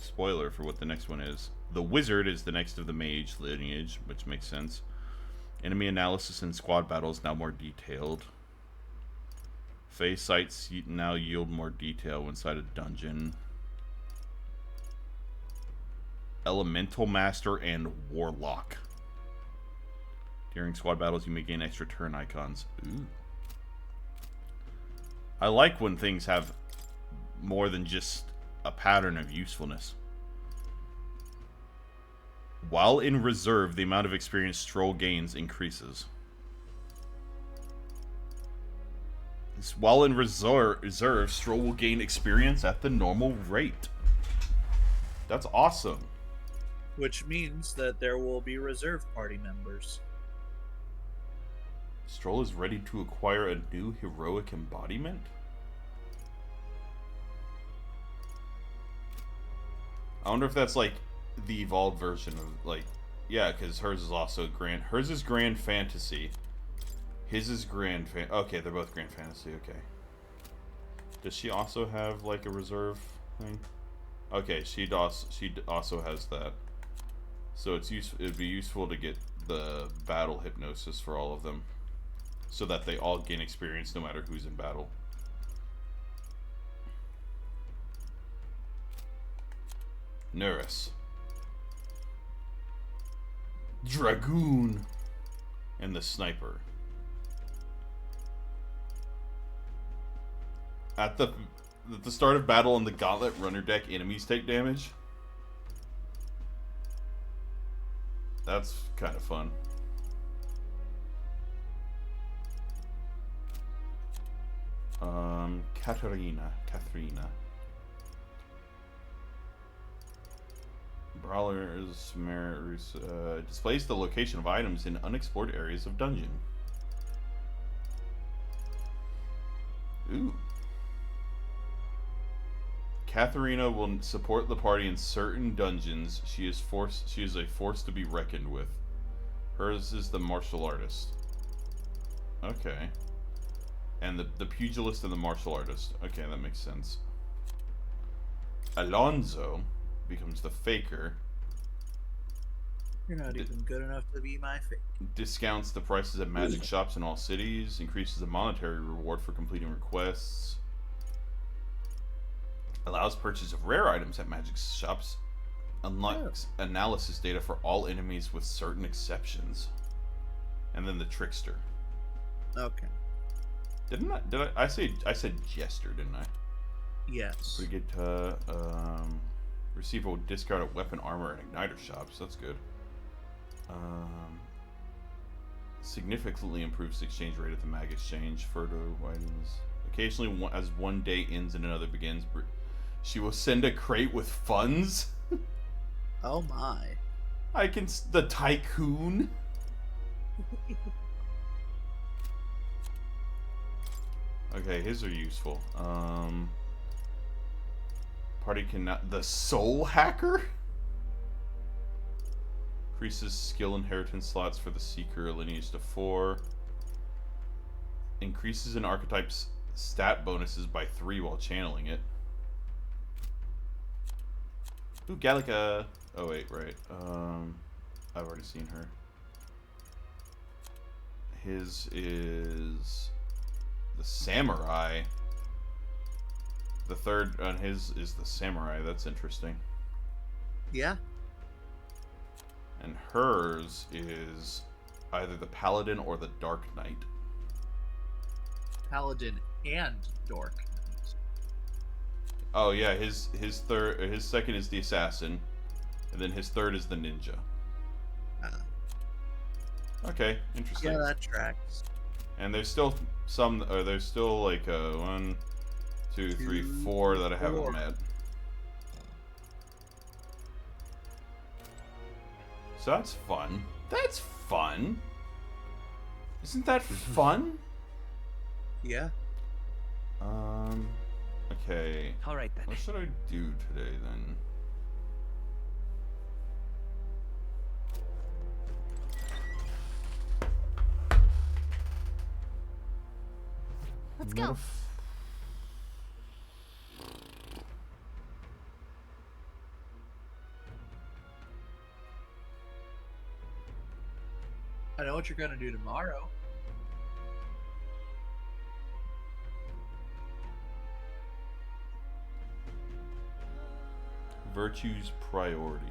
[SPEAKER 1] spoiler for what the next one is. The Wizard is the next of the Mage lineage, which makes sense. Enemy analysis in squad battles now more detailed. Phase sights now yield more detail inside a dungeon. Elemental Master and Warlock. During squad battles, you may gain extra turn icons. Ooh. I like when things have more than just a pattern of usefulness. While in reserve, the amount of experience Strohl gains increases. While in reserve, Strohl will gain experience at the normal rate. That's awesome.
[SPEAKER 2] Which means that there will be reserve party members.
[SPEAKER 1] Strohl is ready to acquire a new heroic embodiment? I wonder if that's like the evolved version of like... Yeah, because hers is also grand... Hers is Grand Fantasy. His is Grand Fan... Okay, they're both Grand Fantasy, okay. Does she also have like a reserve thing? Okay, she also has that. So it'd be useful to get the battle hypnosis for all of them. So that they all gain experience no matter who's in battle. Nurse. Dragoon. And the Sniper. At the start of battle in the Gauntlet Runner deck, enemies take damage. That's kind of fun. Katharina. Brawlers displays the location of items in unexplored areas of dungeon. Ooh. Katharina will support the party in certain dungeons. She is a force to be reckoned with. Hers is the martial artist. Okay. And the pugilist and the martial artist. Okay, that makes sense. Alonso becomes the faker.
[SPEAKER 2] You're not even good enough to be my fake.
[SPEAKER 1] Discounts the prices at magic shops in all cities. Increases the monetary reward for completing requests. Allows purchase of rare items at magic shops. Unlocks analysis data for all enemies with certain exceptions. And then the trickster.
[SPEAKER 2] Okay.
[SPEAKER 1] I said jester, didn't I?
[SPEAKER 2] Yes.
[SPEAKER 1] We get receive a discard of weapon, armor, and igniter shops. That's good. Significantly improves the exchange rate at the mag exchange. Further items. Occasionally, as one day ends and another begins, she will send a crate with funds.
[SPEAKER 2] Oh my!
[SPEAKER 1] The tycoon. Okay, his are useful. Party cannot... The Soul Hacker? Increases skill inheritance slots for the Seeker lineage to 4.
[SPEAKER 5] increases an archetype's stat bonuses by 3 while channeling it. Ooh, Gallica. Oh wait, right. I've already seen her. His is the Samurai. The third on his is the Samurai. That's interesting.
[SPEAKER 2] Yeah.
[SPEAKER 5] And hers is either the Paladin or the Dark Knight.
[SPEAKER 2] Paladin and Dork.
[SPEAKER 5] Oh yeah, his second is the Assassin, and then his third is the Ninja. Okay, interesting.
[SPEAKER 2] Yeah, that tracks.
[SPEAKER 5] And there's still some, or there's still like 1, 2, 3, 4 that I haven't met. So that's fun. That's fun. Isn't that fun?
[SPEAKER 2] Yeah.
[SPEAKER 5] Okay.
[SPEAKER 7] All right then.
[SPEAKER 5] What should I do today then?
[SPEAKER 4] Let's go.
[SPEAKER 2] I know what you're gonna do tomorrow.
[SPEAKER 5] Virtue's priority.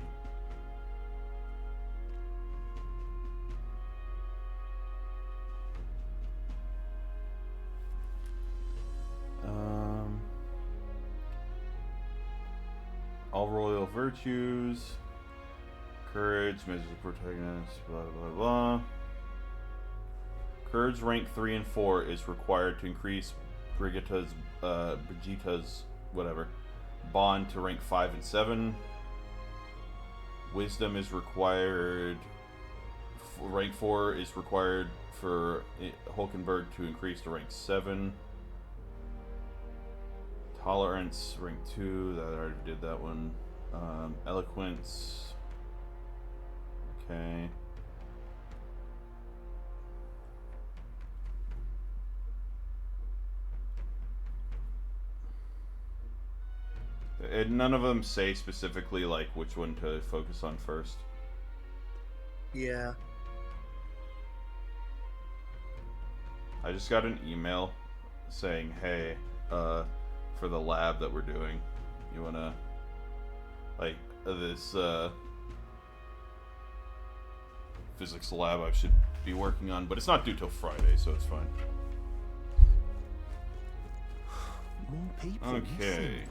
[SPEAKER 5] All royal virtues. Courage, measures of protagonist, blah blah blah. Courage rank 3 and 4 is required to increase Brigitta's whatever bond to rank 5 and 7. Wisdom is required. Rank 4 is required for Hulkenberg to increase to rank 7. Tolerance, rank 2. That I already did that one. Eloquence. Okay. And none of them say specifically like which one to focus on first.
[SPEAKER 2] Yeah.
[SPEAKER 5] I just got an email saying, hey, for the lab that we're doing, you wanna, like, this, physics lab I should be working on, but it's not due till Friday, so it's fine.
[SPEAKER 9] More people.
[SPEAKER 5] Okay.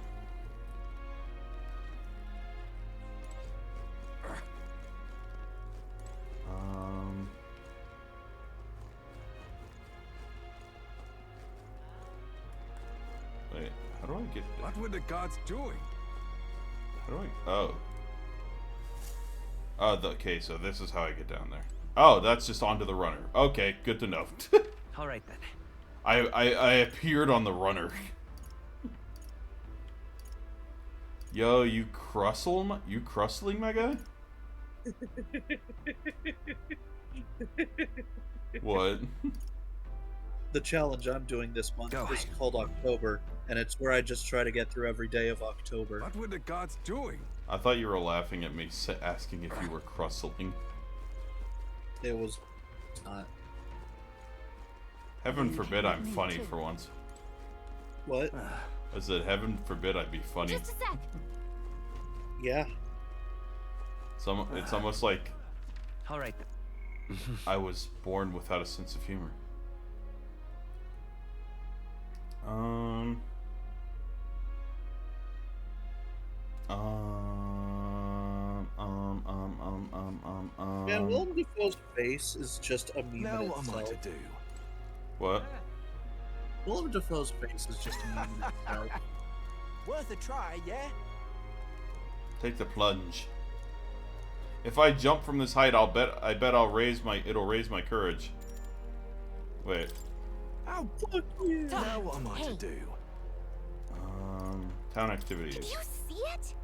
[SPEAKER 5] Wait, how do I get there?
[SPEAKER 6] What were the gods doing?
[SPEAKER 5] How do I... Oh. Okay, so this is how I get down there. Oh, that's just onto the runner. Okay, good to know.
[SPEAKER 7] All right then.
[SPEAKER 5] I appeared on the runner. Yo, you crustling my guy? What?
[SPEAKER 2] The challenge I'm doing this month is called October, and it's where I just try to get through every day of October.
[SPEAKER 6] What were the gods doing?
[SPEAKER 5] I thought you were laughing at me asking if you were crustling.
[SPEAKER 2] It was not.
[SPEAKER 5] Heaven forbid I'm funny for once.
[SPEAKER 2] What?
[SPEAKER 5] I said, heaven forbid I'd be funny.
[SPEAKER 4] Just a sec.
[SPEAKER 2] Yeah.
[SPEAKER 5] It's almost like
[SPEAKER 7] All right then.
[SPEAKER 5] I was born without a sense of humor.
[SPEAKER 2] Yeah, Willem Dafoe's face is just a meme
[SPEAKER 9] Now
[SPEAKER 2] in
[SPEAKER 9] what am I
[SPEAKER 2] itself.
[SPEAKER 9] to do?
[SPEAKER 5] What?
[SPEAKER 2] Willem Dafoe's face is just a meme in itself.
[SPEAKER 10] Worth a try, yeah?
[SPEAKER 5] Take the plunge. If I jump from this height, I bet it'll raise my courage. Wait.
[SPEAKER 2] Oh, fuck you!
[SPEAKER 9] Now what am I to do?
[SPEAKER 5] Town activities.
[SPEAKER 4] Can you see it?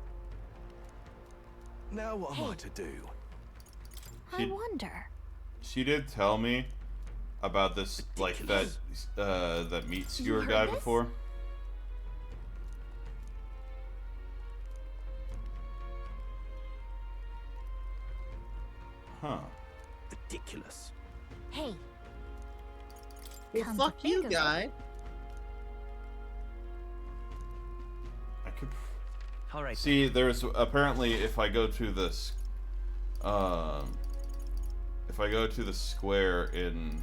[SPEAKER 9] Now what am I to do?
[SPEAKER 4] I wonder.
[SPEAKER 5] She did tell me about this, like, that meat skewer
[SPEAKER 4] heard
[SPEAKER 5] guy
[SPEAKER 4] this?
[SPEAKER 5] before? Huh.
[SPEAKER 9] Ridiculous.
[SPEAKER 4] Hey,
[SPEAKER 2] Well,
[SPEAKER 4] Come
[SPEAKER 2] fuck
[SPEAKER 4] to
[SPEAKER 2] you,
[SPEAKER 4] think of it.
[SPEAKER 2] guy.
[SPEAKER 5] I could
[SPEAKER 9] All right.
[SPEAKER 5] see. There's apparently, if I go to this, if I go to the square in,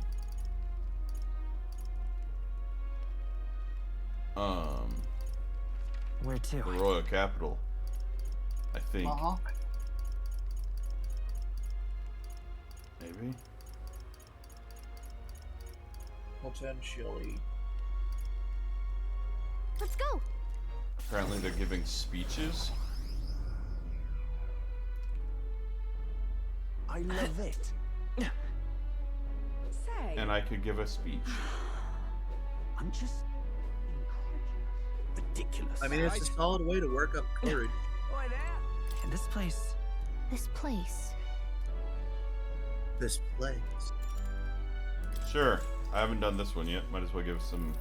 [SPEAKER 10] Where to?
[SPEAKER 5] the royal capital, I think
[SPEAKER 2] Uh-huh.
[SPEAKER 5] maybe.
[SPEAKER 2] Potentially.
[SPEAKER 4] let's go.
[SPEAKER 5] Apparently, they're giving speeches.
[SPEAKER 10] I love it.
[SPEAKER 3] Say,
[SPEAKER 5] And I could give a speech.
[SPEAKER 10] I'm just
[SPEAKER 9] Ridiculous.
[SPEAKER 2] I mean, it's a solid way to work up courage.
[SPEAKER 10] in this place.
[SPEAKER 4] This place.
[SPEAKER 2] This place.
[SPEAKER 5] Sure. I haven't done this one yet. Might as well give some.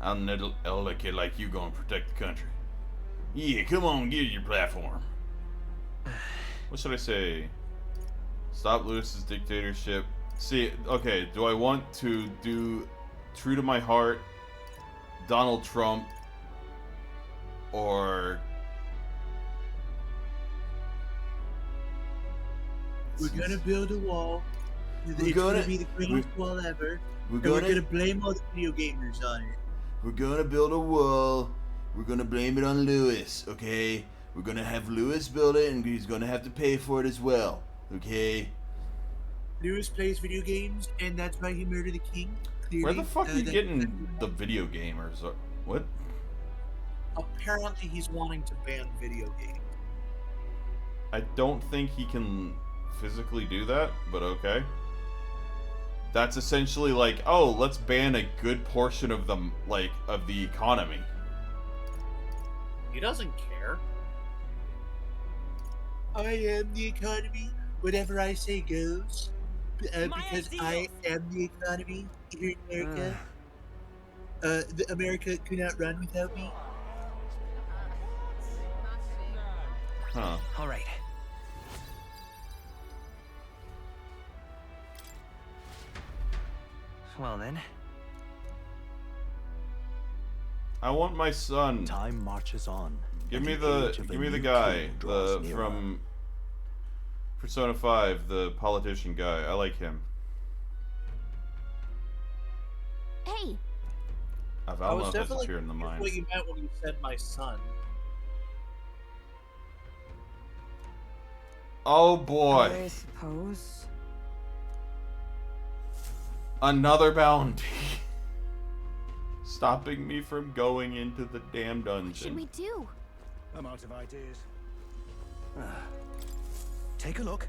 [SPEAKER 5] I'm an elder kid like you gonna protect the country. Yeah, come on, get your platform. What should I say? Stop Lewis's dictatorship. See, okay, do I want to do true to my heart, Donald Trump, or
[SPEAKER 2] We're gonna build a wall. It's
[SPEAKER 5] gonna-
[SPEAKER 2] gonna be the greatest wall ever.
[SPEAKER 5] we're
[SPEAKER 2] And we're gonna blame all the video gamers on it.
[SPEAKER 5] We're gonna build a wall. We're gonna blame it on Lewis, okay? We're gonna have Lewis build it, and he's gonna have to pay for it as well, okay?
[SPEAKER 2] Lewis plays video games, and that's why he murdered the king. Clearly,
[SPEAKER 5] Where the fuck are you
[SPEAKER 2] that-
[SPEAKER 5] getting the video gamers? What?
[SPEAKER 2] Apparently, he's wanting to ban video games.
[SPEAKER 5] I don't think he can physically do that, but okay. That's essentially like, oh, let's ban a good portion of the of the economy.
[SPEAKER 2] He doesn't care. I am the economy. Whatever I say goes. Because I am the economy here in America. America could not run without me.
[SPEAKER 5] Huh.
[SPEAKER 10] All right. Well then,
[SPEAKER 5] I want my son.
[SPEAKER 9] Time marches on.
[SPEAKER 5] Give
[SPEAKER 9] and
[SPEAKER 5] me
[SPEAKER 9] age of a
[SPEAKER 5] give me the
[SPEAKER 9] new
[SPEAKER 5] guy,
[SPEAKER 9] king draws
[SPEAKER 5] the
[SPEAKER 9] nearer.
[SPEAKER 5] from Persona 5, the politician guy. I like him.
[SPEAKER 4] Hey,
[SPEAKER 5] I
[SPEAKER 2] I
[SPEAKER 5] don't know
[SPEAKER 2] was
[SPEAKER 5] if that's
[SPEAKER 2] definitely
[SPEAKER 5] appeared in the
[SPEAKER 2] confused
[SPEAKER 5] mind.
[SPEAKER 2] what you meant when you said my son.
[SPEAKER 5] Oh boy.
[SPEAKER 3] I suppose.
[SPEAKER 5] Another bounty. Stopping me from going into the damn
[SPEAKER 4] what should
[SPEAKER 5] dungeon.
[SPEAKER 4] we do?
[SPEAKER 6] I'm out of ideas.
[SPEAKER 10] take a look.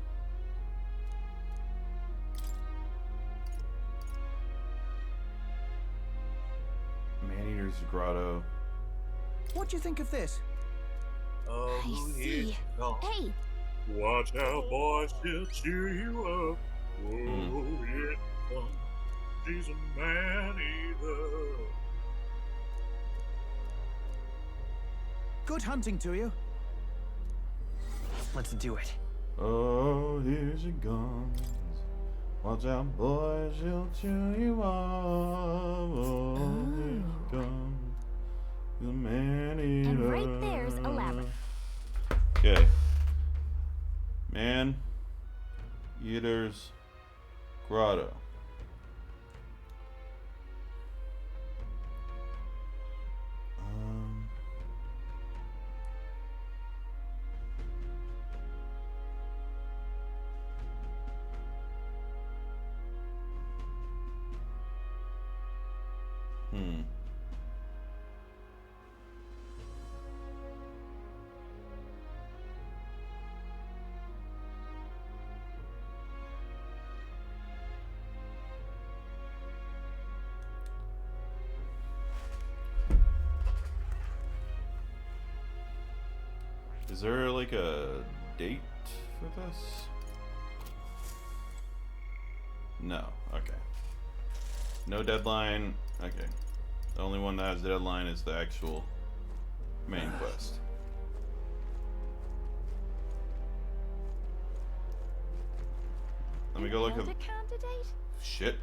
[SPEAKER 5] Maneater's Grotto.
[SPEAKER 10] What do you think of this?
[SPEAKER 2] Oh,
[SPEAKER 4] I
[SPEAKER 2] who is
[SPEAKER 4] see.
[SPEAKER 2] God?
[SPEAKER 4] Hey,
[SPEAKER 2] Watch out, boys, she'll cheer you up. Oh, here she comes. She's a man-eater.
[SPEAKER 10] Good hunting to you. Let's do it.
[SPEAKER 5] Oh, here she comes. Watch out, boys, she'll chew you up. Oh, here she comes. The man eater.
[SPEAKER 4] and right there's a labyrinth.
[SPEAKER 5] Okay. Man Eater's Grotto. Um. Hmm. Is there like a date for this? No. Okay. No deadline. Okay. The only one that has a deadline is the actual main quest. Let me go look at...
[SPEAKER 4] Elder candidate?
[SPEAKER 5] Shit.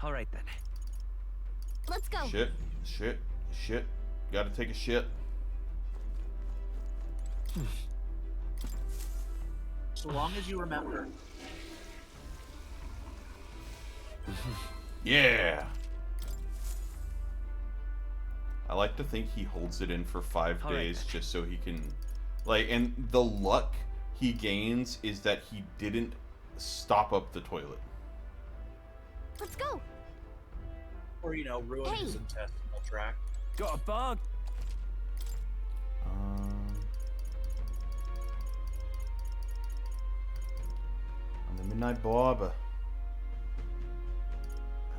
[SPEAKER 10] All right then.
[SPEAKER 4] Let's go.
[SPEAKER 5] Shit. Gotta take a shit.
[SPEAKER 2] So long as you remember.
[SPEAKER 5] Yeah. I like to think he holds it in for 5
[SPEAKER 10] All right,
[SPEAKER 5] days
[SPEAKER 10] then.
[SPEAKER 5] just so he can, like, and the luck he gains is that he didn't stop up the toilet.
[SPEAKER 4] Let's go.
[SPEAKER 2] Or, you know, ruin his intestinal tract.
[SPEAKER 8] Got a bug.
[SPEAKER 5] On the Midnight Barber.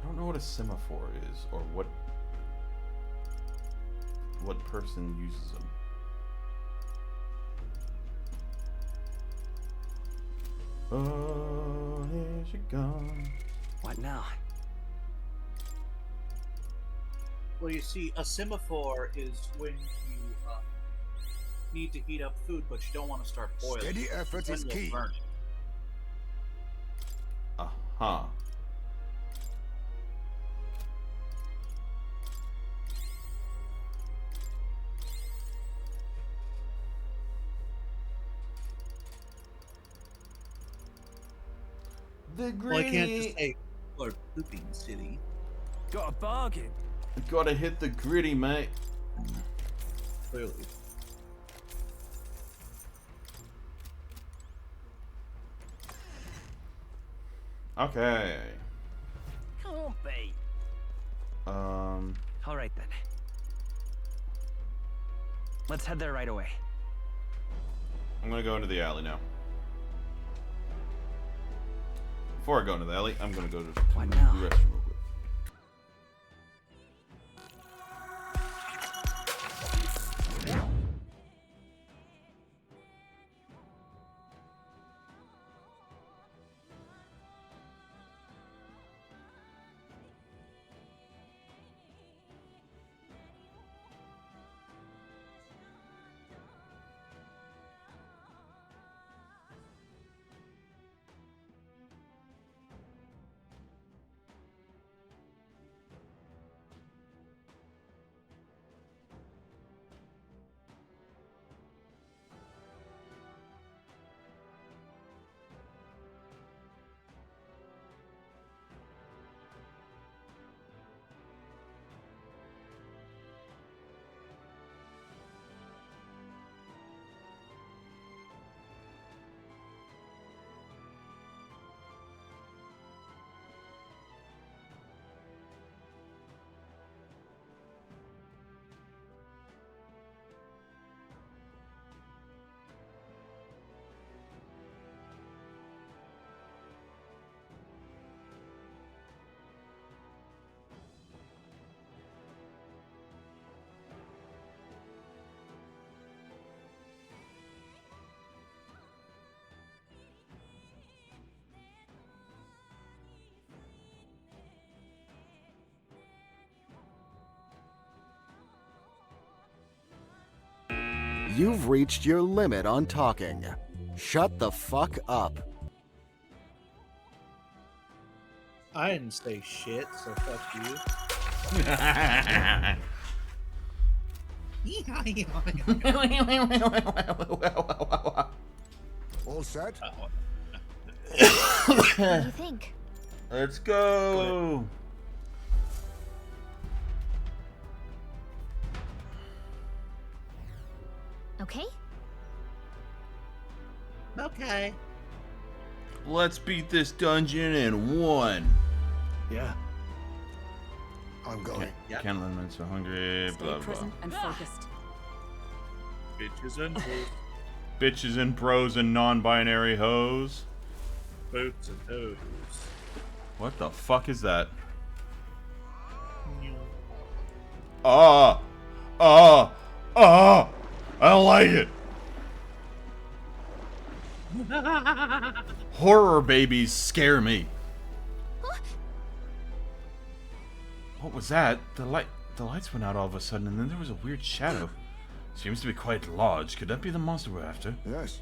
[SPEAKER 5] I don't know what a semaphore is, or what person uses them. Oh, here she comes.
[SPEAKER 10] What now?
[SPEAKER 2] Well, you see, a semaphore is when you need to heat up food, but you don't want to start boiling.
[SPEAKER 6] Steady effort is
[SPEAKER 2] Then you'll
[SPEAKER 6] key.
[SPEAKER 2] burn it.
[SPEAKER 5] Uh-huh. The
[SPEAKER 2] Well, I can't
[SPEAKER 5] gritty.
[SPEAKER 2] just say, or pooping city.
[SPEAKER 8] Got a bargain.
[SPEAKER 5] Gotta hit the gritty, mate.
[SPEAKER 2] Clearly.
[SPEAKER 5] Okay.
[SPEAKER 8] Can't be.
[SPEAKER 10] All right then. Let's head there right away.
[SPEAKER 5] I'm gonna go into the alley now. Before I go into the alley, I'm gonna go to
[SPEAKER 10] What now?
[SPEAKER 5] the restroom real quick.
[SPEAKER 11] You've reached your limit on talking. Shut the fuck up.
[SPEAKER 2] I didn't say shit, so fuck you.
[SPEAKER 6] All set?
[SPEAKER 4] What do you think?
[SPEAKER 5] Let's go.
[SPEAKER 4] Okay?
[SPEAKER 2] Okay.
[SPEAKER 5] Let's beat this dungeon in one.
[SPEAKER 10] Yeah.
[SPEAKER 6] I'm going.
[SPEAKER 2] Yeah.
[SPEAKER 5] Can't let men so hungry.
[SPEAKER 3] Stay
[SPEAKER 5] Blah blah.
[SPEAKER 3] present and focused.
[SPEAKER 2] Bitches and hoes.
[SPEAKER 5] Bitches and bros and non-binary hoes.
[SPEAKER 2] Boots and hoes.
[SPEAKER 5] What the fuck is that? Ah! Ah! Ah! I don't like it.
[SPEAKER 1] Horror babies scare me. What was that? The lights went out all of a sudden, and then there was a weird shadow. Seems to be quite large. Could that be the monster we're after?
[SPEAKER 6] Yes.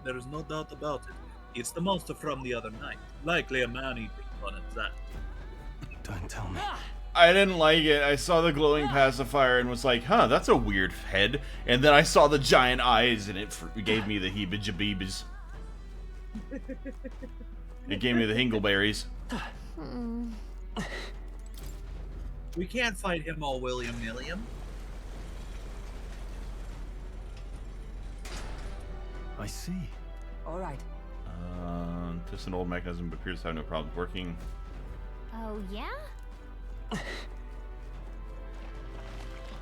[SPEAKER 2] There is no doubt about it. It's the monster from the other night. Likely a man-eating one at that.
[SPEAKER 9] Don't tell me.
[SPEAKER 1] I didn't like it. I saw the glowing pacifier and was like, huh, that's a weird head. And then I saw the giant eyes, and it gave me the heebie-jabeebs. It gave me the hingleberries.
[SPEAKER 2] We can't fight him all william-nilliam.
[SPEAKER 9] I see.
[SPEAKER 3] All right.
[SPEAKER 1] Just an old mechanism, but appears to have no problems working.
[SPEAKER 4] Oh, yeah?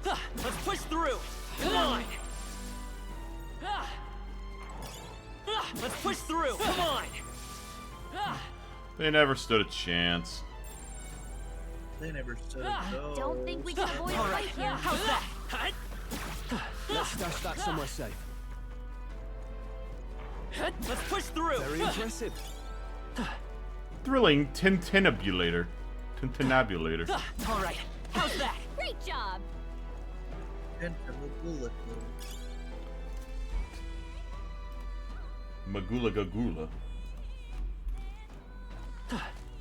[SPEAKER 7] Let's push through. Come on. Let's push through. Come on.
[SPEAKER 1] They never stood a chance.
[SPEAKER 2] They never stood.
[SPEAKER 4] Don't think we can avoid a fight here.
[SPEAKER 7] How's that?
[SPEAKER 8] Let's stash that somewhere safe.
[SPEAKER 7] Let's push through.
[SPEAKER 8] Very impressive.
[SPEAKER 1] Thrilling tintinabulator. Tintinabulator.
[SPEAKER 7] All right. How's that?
[SPEAKER 4] Great job.
[SPEAKER 1] Magula Gagula.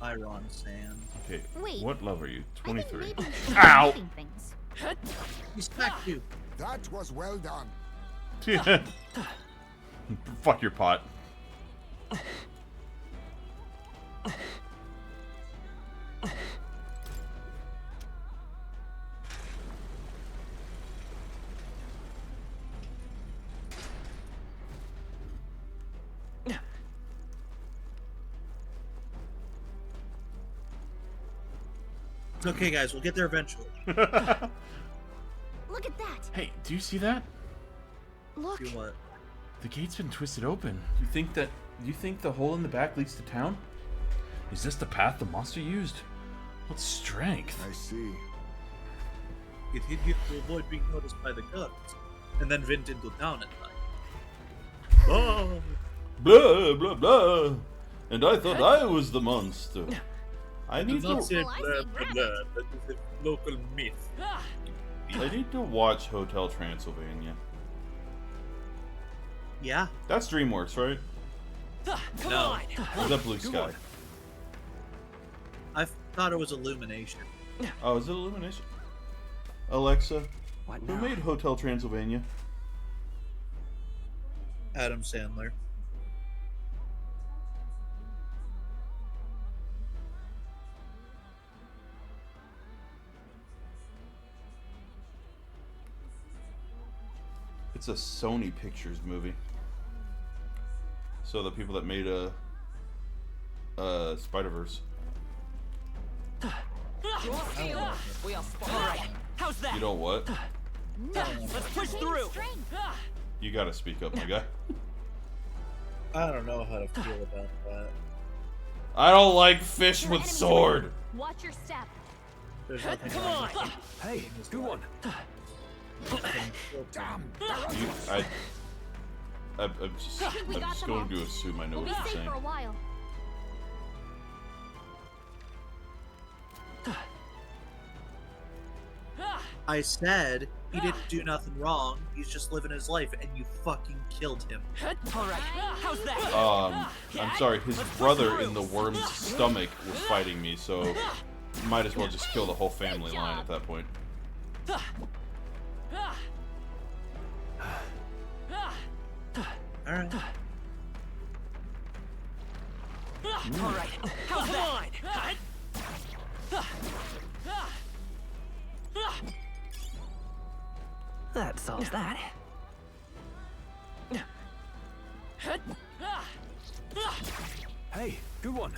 [SPEAKER 2] Iron Sand.
[SPEAKER 1] Okay,
[SPEAKER 4] Wait.
[SPEAKER 1] what level are you?
[SPEAKER 4] I think
[SPEAKER 1] 23.
[SPEAKER 4] maybe we should
[SPEAKER 1] Ow!
[SPEAKER 4] be things.
[SPEAKER 2] He smacked you.
[SPEAKER 6] That was well done.
[SPEAKER 1] Fuck your pot.
[SPEAKER 2] It's okay, guys. We'll get there eventually.
[SPEAKER 4] Look at that.
[SPEAKER 1] Hey, do you see that?
[SPEAKER 4] Look.
[SPEAKER 2] Do what?
[SPEAKER 1] The gate's been twisted open. You think the hole in the back leads to town? Is this the path the monster used? What strength?
[SPEAKER 6] I see.
[SPEAKER 2] It hid here to avoid being noticed by the guards, and then went into town at night. Oh!
[SPEAKER 5] Blah, blah, blah. And I thought I was the monster. I
[SPEAKER 2] Do
[SPEAKER 5] need
[SPEAKER 2] not
[SPEAKER 5] to,
[SPEAKER 2] say
[SPEAKER 4] Well, I
[SPEAKER 2] blah,
[SPEAKER 4] say
[SPEAKER 2] blah,
[SPEAKER 4] rabbit.
[SPEAKER 2] blah. That is a local myth.
[SPEAKER 5] I need to watch Hotel Transylvania.
[SPEAKER 2] Yeah?
[SPEAKER 5] That's DreamWorks, right?
[SPEAKER 7] Come
[SPEAKER 2] No.
[SPEAKER 7] on.
[SPEAKER 5] Or is that Blue Sky?
[SPEAKER 2] I thought it was Illumination.
[SPEAKER 5] Oh, is it Illumination? Alexa,
[SPEAKER 10] What
[SPEAKER 5] who
[SPEAKER 10] now?
[SPEAKER 5] made Hotel Transylvania?
[SPEAKER 2] Adam Sandler.
[SPEAKER 5] It's a Sony Pictures movie. So the people that made Spider-Verse.
[SPEAKER 3] We are spot.
[SPEAKER 7] All right. How's that?
[SPEAKER 5] You know what?
[SPEAKER 7] Let's push
[SPEAKER 4] Gain
[SPEAKER 7] through.
[SPEAKER 4] strength.
[SPEAKER 5] You gotta speak up, my guy.
[SPEAKER 2] I don't know how to feel about that.
[SPEAKER 5] I don't like fish
[SPEAKER 4] Your
[SPEAKER 5] with
[SPEAKER 4] enemies
[SPEAKER 5] sword.
[SPEAKER 4] ahead. Watch your step.
[SPEAKER 2] There's nothing
[SPEAKER 7] Come
[SPEAKER 2] wrong
[SPEAKER 7] on.
[SPEAKER 2] with
[SPEAKER 8] Hey, good one.
[SPEAKER 6] Damn.
[SPEAKER 5] I'm just going to assume I know
[SPEAKER 4] We'll be
[SPEAKER 5] what you're
[SPEAKER 4] safe
[SPEAKER 5] saying.
[SPEAKER 4] for a while.
[SPEAKER 2] I said he didn't do nothing wrong. He's just living his life, and you fucking killed him.
[SPEAKER 7] All right. How's that?
[SPEAKER 5] I'm sorry, his brother in the worm's stomach was fighting me, so might as well just kill the whole family line at that point.
[SPEAKER 2] Alright.
[SPEAKER 7] All right. How's that?
[SPEAKER 10] That solves that.
[SPEAKER 8] Hey, good one.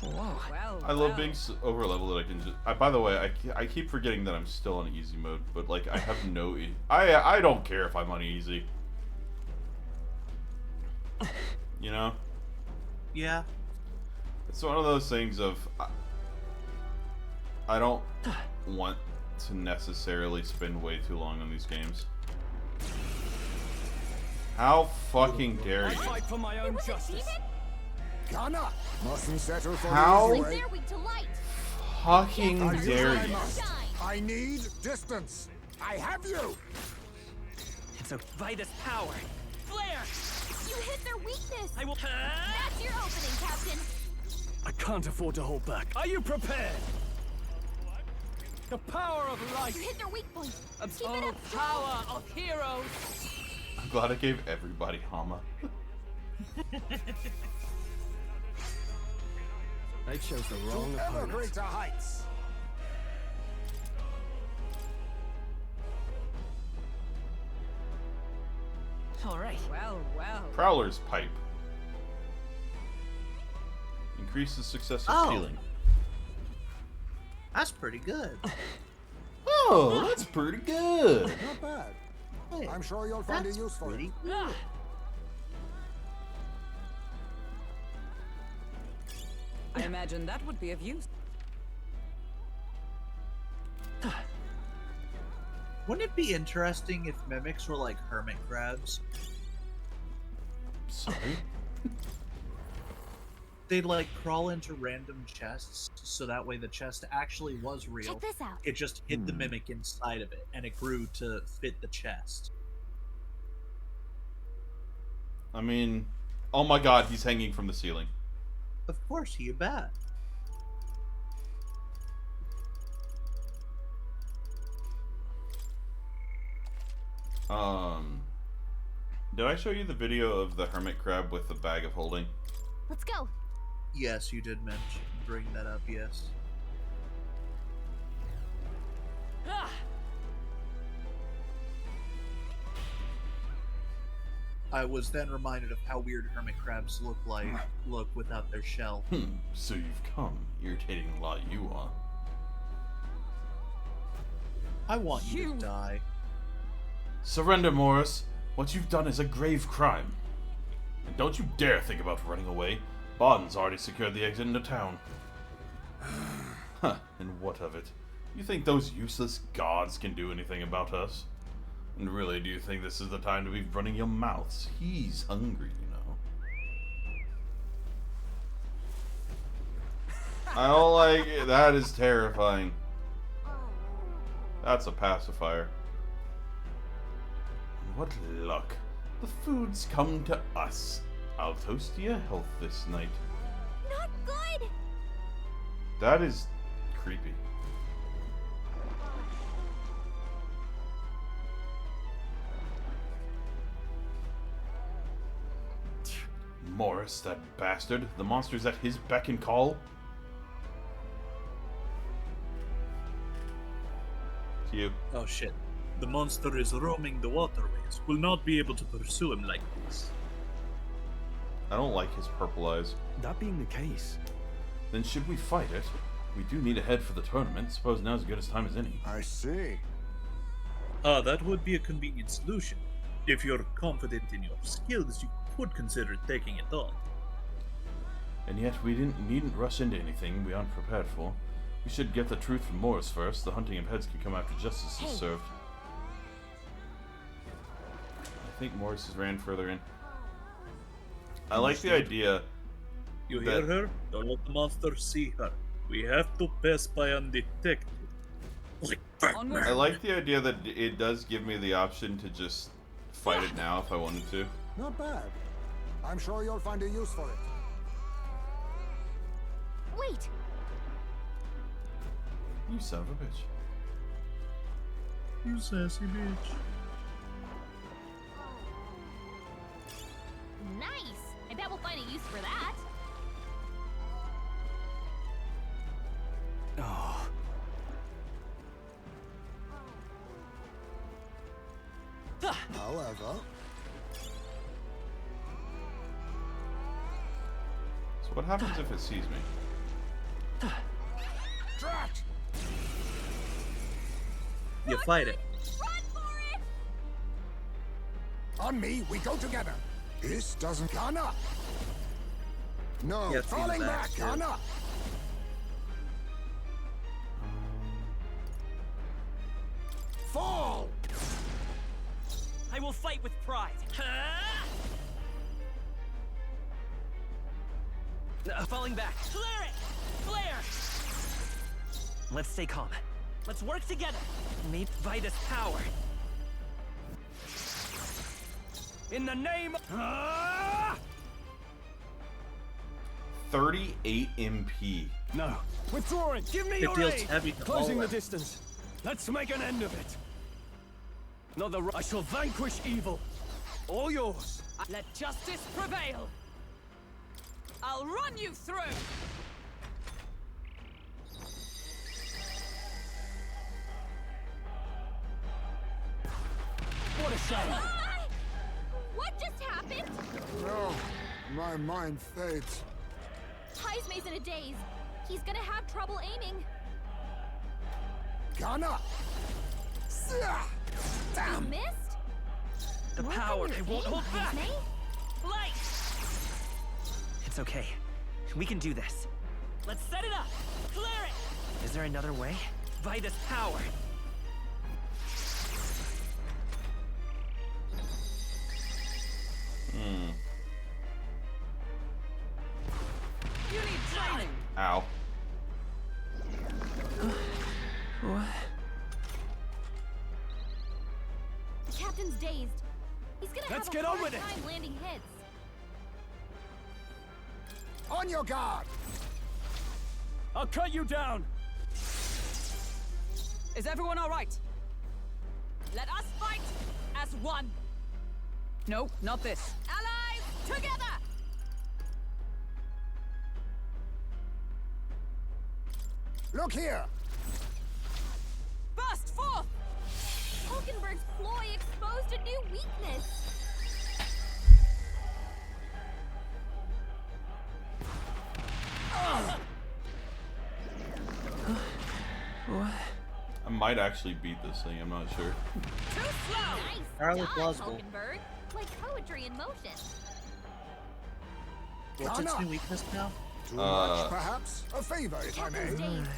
[SPEAKER 10] Whoa.
[SPEAKER 3] Well,
[SPEAKER 5] I love being over leveled that I can just. By the way, I keep forgetting that I'm still on easy mode, but like I have no. I don't care if I'm on easy. You know,
[SPEAKER 2] Yeah.
[SPEAKER 5] it's one of those things of I don't want to necessarily spend way too long on these games. How fucking dare
[SPEAKER 8] I
[SPEAKER 5] you?
[SPEAKER 8] fight for my own justice.
[SPEAKER 6] Gunner! Mustn't settle for
[SPEAKER 5] How?
[SPEAKER 6] the easy
[SPEAKER 4] Like
[SPEAKER 6] way.
[SPEAKER 4] they're weak to light.
[SPEAKER 5] Fucking
[SPEAKER 6] I use
[SPEAKER 5] dare
[SPEAKER 6] what I
[SPEAKER 5] you?
[SPEAKER 6] must. I need distance. I have you!
[SPEAKER 10] So by this power, flare!
[SPEAKER 4] You hit their weakness.
[SPEAKER 10] I will.
[SPEAKER 4] That's your opening, Captain.
[SPEAKER 8] I can't afford to hold back. Are you prepared? The power of light.
[SPEAKER 4] You hit their weak point. Keep it
[SPEAKER 3] Oh,
[SPEAKER 4] up.
[SPEAKER 3] power of heroes!
[SPEAKER 5] I'm glad I gave everybody Hama.
[SPEAKER 8] They chose the wrong
[SPEAKER 6] To ever
[SPEAKER 8] opponent.
[SPEAKER 6] greater heights.
[SPEAKER 10] All right.
[SPEAKER 3] Well, well.
[SPEAKER 5] Prowler's Pipe. Increases success of
[SPEAKER 2] Oh.
[SPEAKER 5] stealing.
[SPEAKER 2] That's pretty good.
[SPEAKER 5] Oh, that's pretty good.
[SPEAKER 6] Not bad.
[SPEAKER 2] Hey,
[SPEAKER 6] I'm sure you'll find a
[SPEAKER 2] that's
[SPEAKER 6] use for
[SPEAKER 2] pretty
[SPEAKER 6] it.
[SPEAKER 2] good.
[SPEAKER 3] I imagine that would be of use.
[SPEAKER 2] Wouldn't it be interesting if mimics were like hermit crabs?
[SPEAKER 5] Sorry.
[SPEAKER 2] They'd like crawl into random chests, so that way the chest actually was real.
[SPEAKER 4] Check this out.
[SPEAKER 2] It just hid the mimic inside of it, and it grew to fit the chest.
[SPEAKER 5] I mean, oh my god, he's hanging from the ceiling.
[SPEAKER 2] Of course, he a bat.
[SPEAKER 5] Did I show you the video of the hermit crab with the bag of holding?
[SPEAKER 4] Let's go.
[SPEAKER 2] Yes, you did bring that up, yes.
[SPEAKER 3] Ah!
[SPEAKER 2] I was then reminded of how weird hermit crabs look without their shell.
[SPEAKER 5] So you've come. Irritating lot you are.
[SPEAKER 2] I want you to die.
[SPEAKER 5] Surrender, Morris. What you've done is a grave crime. And don't you dare think about running away. Barton's already secured the exit into town. Huh, and what of it? You think those useless gods can do anything about us? And really, do you think this is the time to be running your mouths? He's hungry, you know. I don't like it. That is terrifying. That's a pacifier. What luck. The food's come to us. I'll toast to your health this night.
[SPEAKER 4] Not good.
[SPEAKER 5] That is creepy. Morris, that bastard. The monster's at his beck and call. To you.
[SPEAKER 2] Oh shit. The monster is roaming the waterways. Will not be able to pursue him like this.
[SPEAKER 5] I don't like his purple eyes.
[SPEAKER 9] That being the case,
[SPEAKER 5] Then should we fight it? We do need a head for the tournament. Suppose now's as good a time as any.
[SPEAKER 6] I see.
[SPEAKER 2] That would be a convenient solution. If you're confident in your skills, you could consider taking it on.
[SPEAKER 5] And yet we needn't rush into anything we aren't prepared for. We should get the truth from Morris first. The hunting of heads can come after justice is served. I think Morris has ran further in. I like the idea.
[SPEAKER 2] You
[SPEAKER 5] that-
[SPEAKER 2] hear her? Don't let the monster see her. We have to pass by undetected. Like Batman.
[SPEAKER 5] I like the idea that it does give me the option to just fight it now if I wanted to.
[SPEAKER 6] Not bad. I'm sure you'll find a use for it.
[SPEAKER 4] Wait.
[SPEAKER 5] You son of a bitch.
[SPEAKER 2] You sassy bitch.
[SPEAKER 4] Nice. I bet we'll find a use for that.
[SPEAKER 9] oh,
[SPEAKER 6] However,
[SPEAKER 5] So what happens if it sees me?
[SPEAKER 6] drat!
[SPEAKER 2] You fight it.
[SPEAKER 4] Run for it.
[SPEAKER 6] On me, we go together. This doesn't gun up. No,
[SPEAKER 2] Yeah, it
[SPEAKER 6] falling
[SPEAKER 2] seems
[SPEAKER 6] back,
[SPEAKER 2] that,
[SPEAKER 6] gun
[SPEAKER 2] yeah.
[SPEAKER 6] up. Fall!
[SPEAKER 10] I will fight with pride. Falling back. Flare it! Flare! Let's stay calm. Let's work together. Maybe by this power.
[SPEAKER 8] In the name.
[SPEAKER 5] 38 MP.
[SPEAKER 8] No. Withdrawing. Give me
[SPEAKER 2] It
[SPEAKER 8] your
[SPEAKER 2] feels
[SPEAKER 8] aid.
[SPEAKER 2] heavy to
[SPEAKER 8] Closing
[SPEAKER 2] all
[SPEAKER 8] the
[SPEAKER 2] of it.
[SPEAKER 8] distance. Let's make an end of it. Not the. I shall vanquish evil. All yours.
[SPEAKER 3] Let justice prevail. I'll run you through.
[SPEAKER 8] What a shame.
[SPEAKER 4] What just happened?
[SPEAKER 6] No, my mind fades.
[SPEAKER 4] Heisenberg's in a daze. He's gonna have trouble aiming.
[SPEAKER 6] Gunner! Damn!
[SPEAKER 4] You missed?
[SPEAKER 10] The
[SPEAKER 4] Work
[SPEAKER 10] power.
[SPEAKER 4] on your
[SPEAKER 10] I won't
[SPEAKER 4] aim,
[SPEAKER 10] hold back.
[SPEAKER 4] Heismay.
[SPEAKER 10] Light! It's okay. We can do this. Let's set it up. Clear it! Is there another way? By this power.
[SPEAKER 3] You need training.
[SPEAKER 5] Ow.
[SPEAKER 10] What?
[SPEAKER 4] The captain's dazed. He's gonna
[SPEAKER 8] Let's
[SPEAKER 4] have
[SPEAKER 8] get
[SPEAKER 4] a
[SPEAKER 8] on
[SPEAKER 4] hard
[SPEAKER 8] with it.
[SPEAKER 4] time landing hits.
[SPEAKER 6] On your guard!
[SPEAKER 8] I'll cut you down.
[SPEAKER 3] Is everyone all right? Let us fight as one. No, not this. Allies, together!
[SPEAKER 6] Look here!
[SPEAKER 3] Burst forth!
[SPEAKER 4] Hulkenberg's ploy exposed a new weakness.
[SPEAKER 10] What?
[SPEAKER 5] I might actually beat this thing, I'm not sure.
[SPEAKER 3] Too slow!
[SPEAKER 4] Nice
[SPEAKER 2] Entirely
[SPEAKER 4] dodge,
[SPEAKER 2] plausible.
[SPEAKER 4] Hulkenberg. Like poetry in motion.
[SPEAKER 2] What's its
[SPEAKER 6] Gunner!
[SPEAKER 2] new weakness now?
[SPEAKER 6] Too much, perhaps? A favor, if I may.
[SPEAKER 4] Captain's dazed.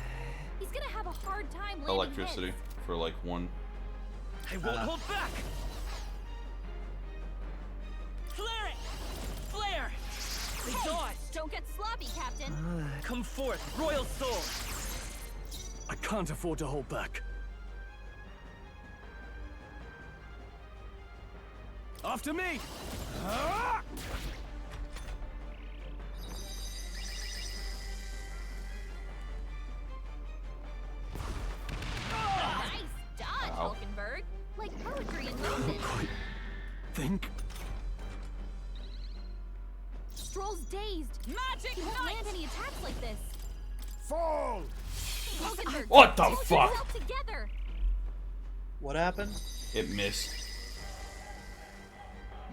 [SPEAKER 4] He's gonna have a hard time landing
[SPEAKER 5] Electricity
[SPEAKER 4] hits.
[SPEAKER 5] for like one.
[SPEAKER 10] I won't hold back. Flare it! Flare! They
[SPEAKER 4] Hey,
[SPEAKER 10] dodge.
[SPEAKER 4] don't get sloppy, Captain.
[SPEAKER 10] Come forth, royal soul.
[SPEAKER 8] I can't afford to hold back. After me! Ah!
[SPEAKER 4] Nice dodge,
[SPEAKER 5] Ow.
[SPEAKER 4] Hulkenberg. Like poetry in motion.
[SPEAKER 8] Quite think.
[SPEAKER 4] Strohl's dazed.
[SPEAKER 3] Magic
[SPEAKER 4] He won't
[SPEAKER 3] Knight!
[SPEAKER 4] land any attacks like this.
[SPEAKER 6] Fall!
[SPEAKER 4] Hulkenberg,
[SPEAKER 5] What the
[SPEAKER 4] hold
[SPEAKER 5] fuck?
[SPEAKER 4] yourself together.
[SPEAKER 2] What happened?
[SPEAKER 5] It missed.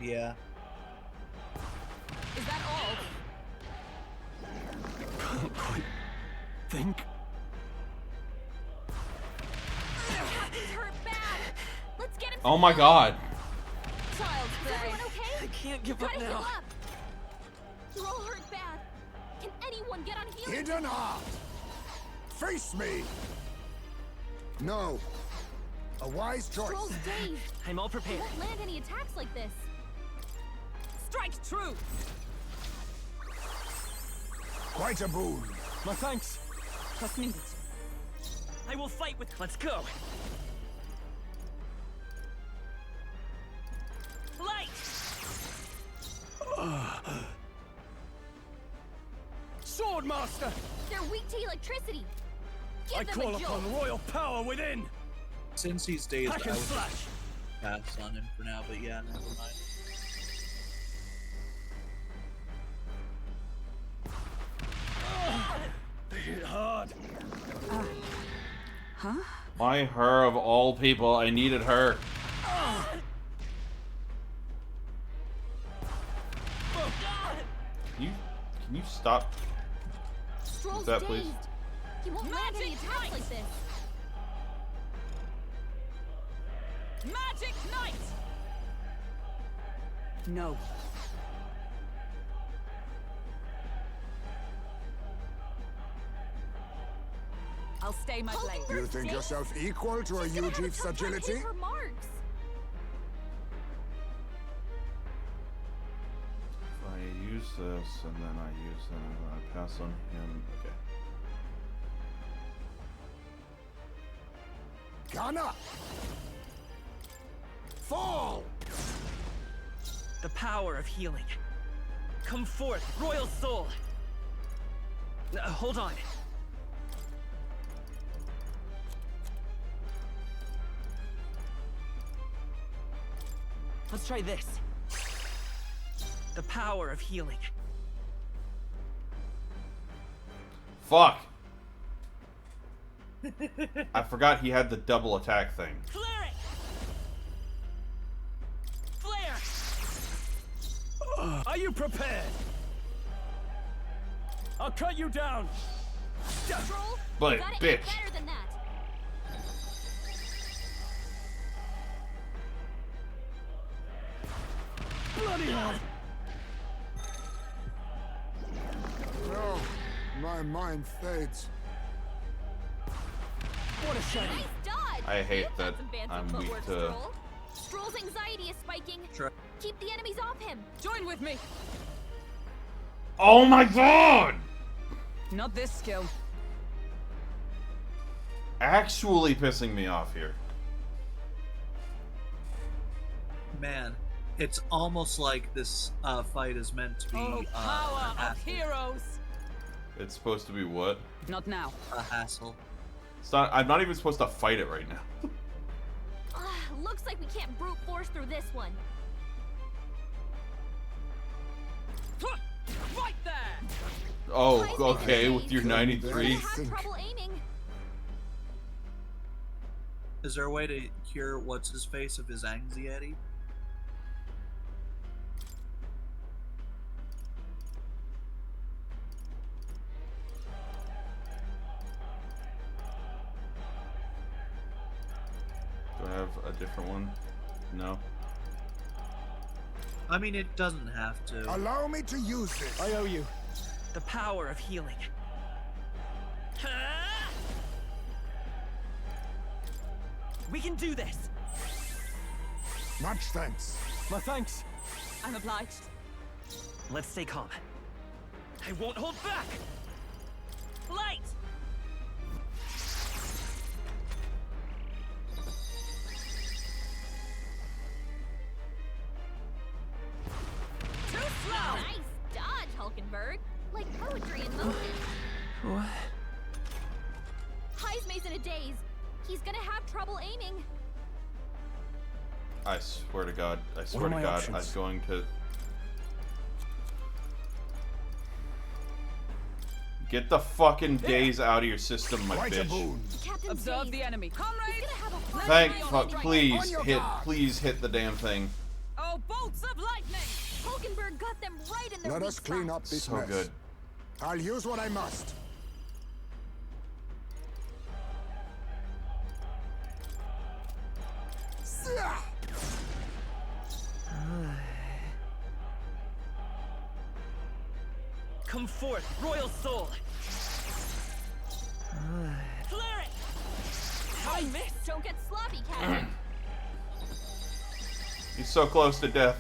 [SPEAKER 2] Yeah.
[SPEAKER 3] Is that all?
[SPEAKER 8] Can't quite think.
[SPEAKER 4] Captain's hurt bad. Let's get him.
[SPEAKER 5] Oh my god.
[SPEAKER 4] Child's play. Is everyone okay?
[SPEAKER 10] I can't give
[SPEAKER 4] Try
[SPEAKER 10] up
[SPEAKER 4] to heal
[SPEAKER 10] now.
[SPEAKER 4] up. You're all hurt bad. Can anyone get on healing?
[SPEAKER 6] Hidden heart! Face me! No. A wise choice.
[SPEAKER 4] Strohl's dazed.
[SPEAKER 10] I'm all
[SPEAKER 4] He
[SPEAKER 10] prepared.
[SPEAKER 4] won't land any attacks like this.
[SPEAKER 3] Strike true!
[SPEAKER 6] Quite a boon.
[SPEAKER 8] My thanks.
[SPEAKER 3] Trust me.
[SPEAKER 10] I will fight with. Let's go. Light!
[SPEAKER 8] Swordmaster!
[SPEAKER 4] They're weak to electricity. Give
[SPEAKER 8] I
[SPEAKER 4] them
[SPEAKER 8] call
[SPEAKER 4] a jolt.
[SPEAKER 8] upon royal power within.
[SPEAKER 2] Since he's dazed,
[SPEAKER 8] Hack
[SPEAKER 2] I
[SPEAKER 8] and
[SPEAKER 2] would
[SPEAKER 8] slash.
[SPEAKER 2] pass on him for now, but yeah, never mind.
[SPEAKER 8] They hit hard.
[SPEAKER 5] Why her of all people? I needed her. Can you stop?
[SPEAKER 4] Strohl's
[SPEAKER 5] that,
[SPEAKER 4] dazed.
[SPEAKER 5] please?
[SPEAKER 4] He won't land any
[SPEAKER 3] Magic
[SPEAKER 4] attacks
[SPEAKER 3] Knight.
[SPEAKER 4] like this.
[SPEAKER 3] Magic Knight! No. I'll stay my blade.
[SPEAKER 6] You think yourself equal to a Yuji's agility?
[SPEAKER 4] Her marks.
[SPEAKER 5] If I use this and then I use that, and I pass on him. Okay.
[SPEAKER 6] Gunner! Fall!
[SPEAKER 10] The power of healing. Come forth, royal soul. Hold on. Let's try this. The power of healing.
[SPEAKER 5] Fuck! I forgot he had the double attack thing.
[SPEAKER 10] Clear it! Flare!
[SPEAKER 8] Are you prepared? I'll cut you down.
[SPEAKER 4] Strohl,
[SPEAKER 5] But,
[SPEAKER 4] you gotta
[SPEAKER 5] bitch.
[SPEAKER 4] eat better than that.
[SPEAKER 8] Bloody hell!
[SPEAKER 6] No, my mind fades.
[SPEAKER 8] What a shame.
[SPEAKER 4] Nice dodge.
[SPEAKER 5] I hate
[SPEAKER 4] You've got
[SPEAKER 5] that
[SPEAKER 4] some fancy
[SPEAKER 5] I'm weak
[SPEAKER 4] footwork,
[SPEAKER 5] to-
[SPEAKER 4] Strohl. Strohl's anxiety is spiking.
[SPEAKER 2] Sure.
[SPEAKER 4] Keep the enemies off him.
[SPEAKER 3] Join with me.
[SPEAKER 5] Oh my god!
[SPEAKER 3] Not this skill.
[SPEAKER 5] Actually pissing me off here.
[SPEAKER 2] Man, it's almost like this fight is meant to be
[SPEAKER 3] Oh, power
[SPEAKER 2] a
[SPEAKER 3] of
[SPEAKER 2] hassle.
[SPEAKER 3] heroes.
[SPEAKER 5] It's supposed to be what?
[SPEAKER 3] Not now.
[SPEAKER 2] A hassle.
[SPEAKER 5] It's not. I'm not even supposed to fight it right now.
[SPEAKER 4] Looks like we can't brute force through this one.
[SPEAKER 3] Right there.
[SPEAKER 5] Oh,
[SPEAKER 4] Heisenberg,
[SPEAKER 5] okay, with your
[SPEAKER 4] you're
[SPEAKER 5] 93.
[SPEAKER 4] gonna have trouble aiming.
[SPEAKER 2] Is there a way to cure what's his face of his anxiety?
[SPEAKER 5] Do I have a different one? No.
[SPEAKER 2] I mean, it doesn't have to.
[SPEAKER 6] Allow me to use this.
[SPEAKER 8] I owe you.
[SPEAKER 10] The power of healing. We can do this.
[SPEAKER 6] Much thanks.
[SPEAKER 8] My thanks.
[SPEAKER 3] I'm obliged.
[SPEAKER 10] Let's stay calm. I won't hold back. Light.
[SPEAKER 3] Too slow.
[SPEAKER 4] Nice dodge, Hulkenberg. Like poetry in motion.
[SPEAKER 10] What?
[SPEAKER 4] Heismay's in a daze. He's gonna have trouble aiming.
[SPEAKER 5] I swear to God. I swear
[SPEAKER 8] are
[SPEAKER 5] to
[SPEAKER 8] my
[SPEAKER 5] God.
[SPEAKER 8] options?
[SPEAKER 5] I'm going to. Get the fucking days out of your system, my
[SPEAKER 6] Quite a
[SPEAKER 5] bitch.
[SPEAKER 6] boon.
[SPEAKER 4] Captain
[SPEAKER 3] Observe the
[SPEAKER 4] Daze.
[SPEAKER 3] enemy. Comrades.
[SPEAKER 4] He's gonna have a hard
[SPEAKER 5] Thank
[SPEAKER 4] time
[SPEAKER 5] fuck,
[SPEAKER 4] aiming.
[SPEAKER 5] please
[SPEAKER 6] On your
[SPEAKER 5] hit,
[SPEAKER 6] guard.
[SPEAKER 5] please hit the damn thing.
[SPEAKER 3] Oh, bolts of lightning.
[SPEAKER 4] Hulkenberg got them right in their
[SPEAKER 6] Let
[SPEAKER 4] weak
[SPEAKER 6] us clean
[SPEAKER 4] spot.
[SPEAKER 6] up this
[SPEAKER 5] So
[SPEAKER 6] mess.
[SPEAKER 5] good.
[SPEAKER 6] I'll use what I must.
[SPEAKER 10] Come forth, royal soul. Flare it. I missed.
[SPEAKER 4] Don't get sloppy, Captain.
[SPEAKER 5] He's so close to death.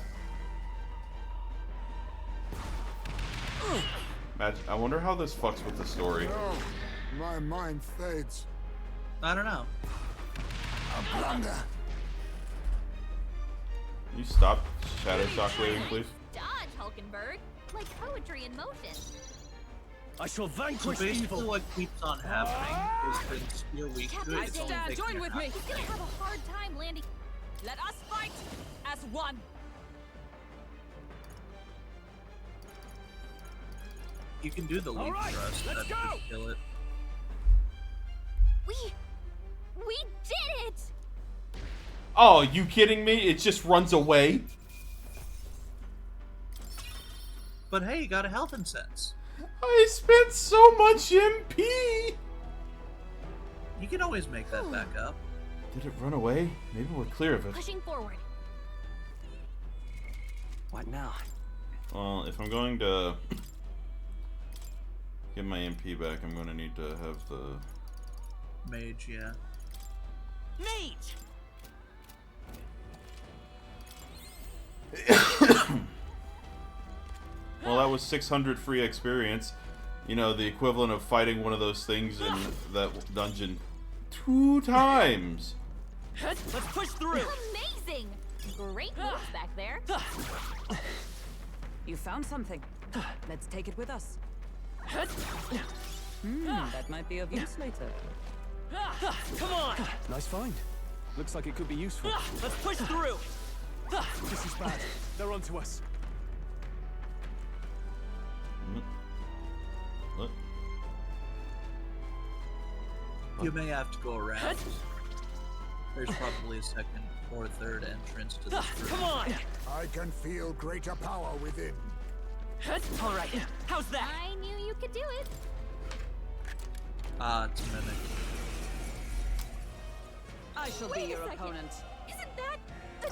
[SPEAKER 5] Imagine, I wonder how this fucks with the story.
[SPEAKER 6] No, my mind fades.
[SPEAKER 2] I don't know.
[SPEAKER 6] A blunder.
[SPEAKER 5] Can you stop shadow shockwaving, please?
[SPEAKER 4] Dodge, Hulkenberg. Like poetry in motion.
[SPEAKER 8] I shall
[SPEAKER 2] So
[SPEAKER 8] vanquish
[SPEAKER 2] basically,
[SPEAKER 8] evil.
[SPEAKER 2] what keeps on happening is that you're weak to
[SPEAKER 4] Captain
[SPEAKER 2] it. It's only
[SPEAKER 3] Stand,
[SPEAKER 2] taking
[SPEAKER 3] join
[SPEAKER 2] your
[SPEAKER 3] with me.
[SPEAKER 4] He's gonna have a hard time landing.
[SPEAKER 3] Let us fight as one.
[SPEAKER 2] You can do the leap
[SPEAKER 8] right,
[SPEAKER 2] thrust.
[SPEAKER 8] let's
[SPEAKER 2] That
[SPEAKER 8] go.
[SPEAKER 2] should kill it.
[SPEAKER 4] We did it!
[SPEAKER 5] Oh, you kidding me? It just runs away?
[SPEAKER 2] But hey, you got a health and sense.
[SPEAKER 5] I spent so much MP!
[SPEAKER 2] You can always make that back up.
[SPEAKER 5] Did it run away? Maybe we're clear of it.
[SPEAKER 4] Pushing forward.
[SPEAKER 10] What now?
[SPEAKER 5] Well, if I'm going to get my MP back, I'm going to need to have the
[SPEAKER 2] Mage, yeah.
[SPEAKER 10] Mage!
[SPEAKER 5] Well, that was 600 free experience. You know, the equivalent of fighting one of those things in that dungeon 2 times.
[SPEAKER 10] Let's push through.
[SPEAKER 4] Amazing! Great moves back there.
[SPEAKER 3] You found something. Let's take it with us. That might be of use later.
[SPEAKER 10] Come on!
[SPEAKER 8] Nice find. Looks like it could be useful.
[SPEAKER 10] Let's push through.
[SPEAKER 8] This is bad. They're onto us.
[SPEAKER 5] What?
[SPEAKER 2] You may have to go around. There's probably a second or third entrance to this room.
[SPEAKER 10] Come on!
[SPEAKER 6] I can feel greater power within.
[SPEAKER 10] All right. How's that?
[SPEAKER 4] I knew you could do it.
[SPEAKER 2] It's a mimic.
[SPEAKER 3] I shall
[SPEAKER 4] Wait
[SPEAKER 3] be
[SPEAKER 4] a
[SPEAKER 3] your
[SPEAKER 4] second.
[SPEAKER 3] opponent.
[SPEAKER 4] Isn't that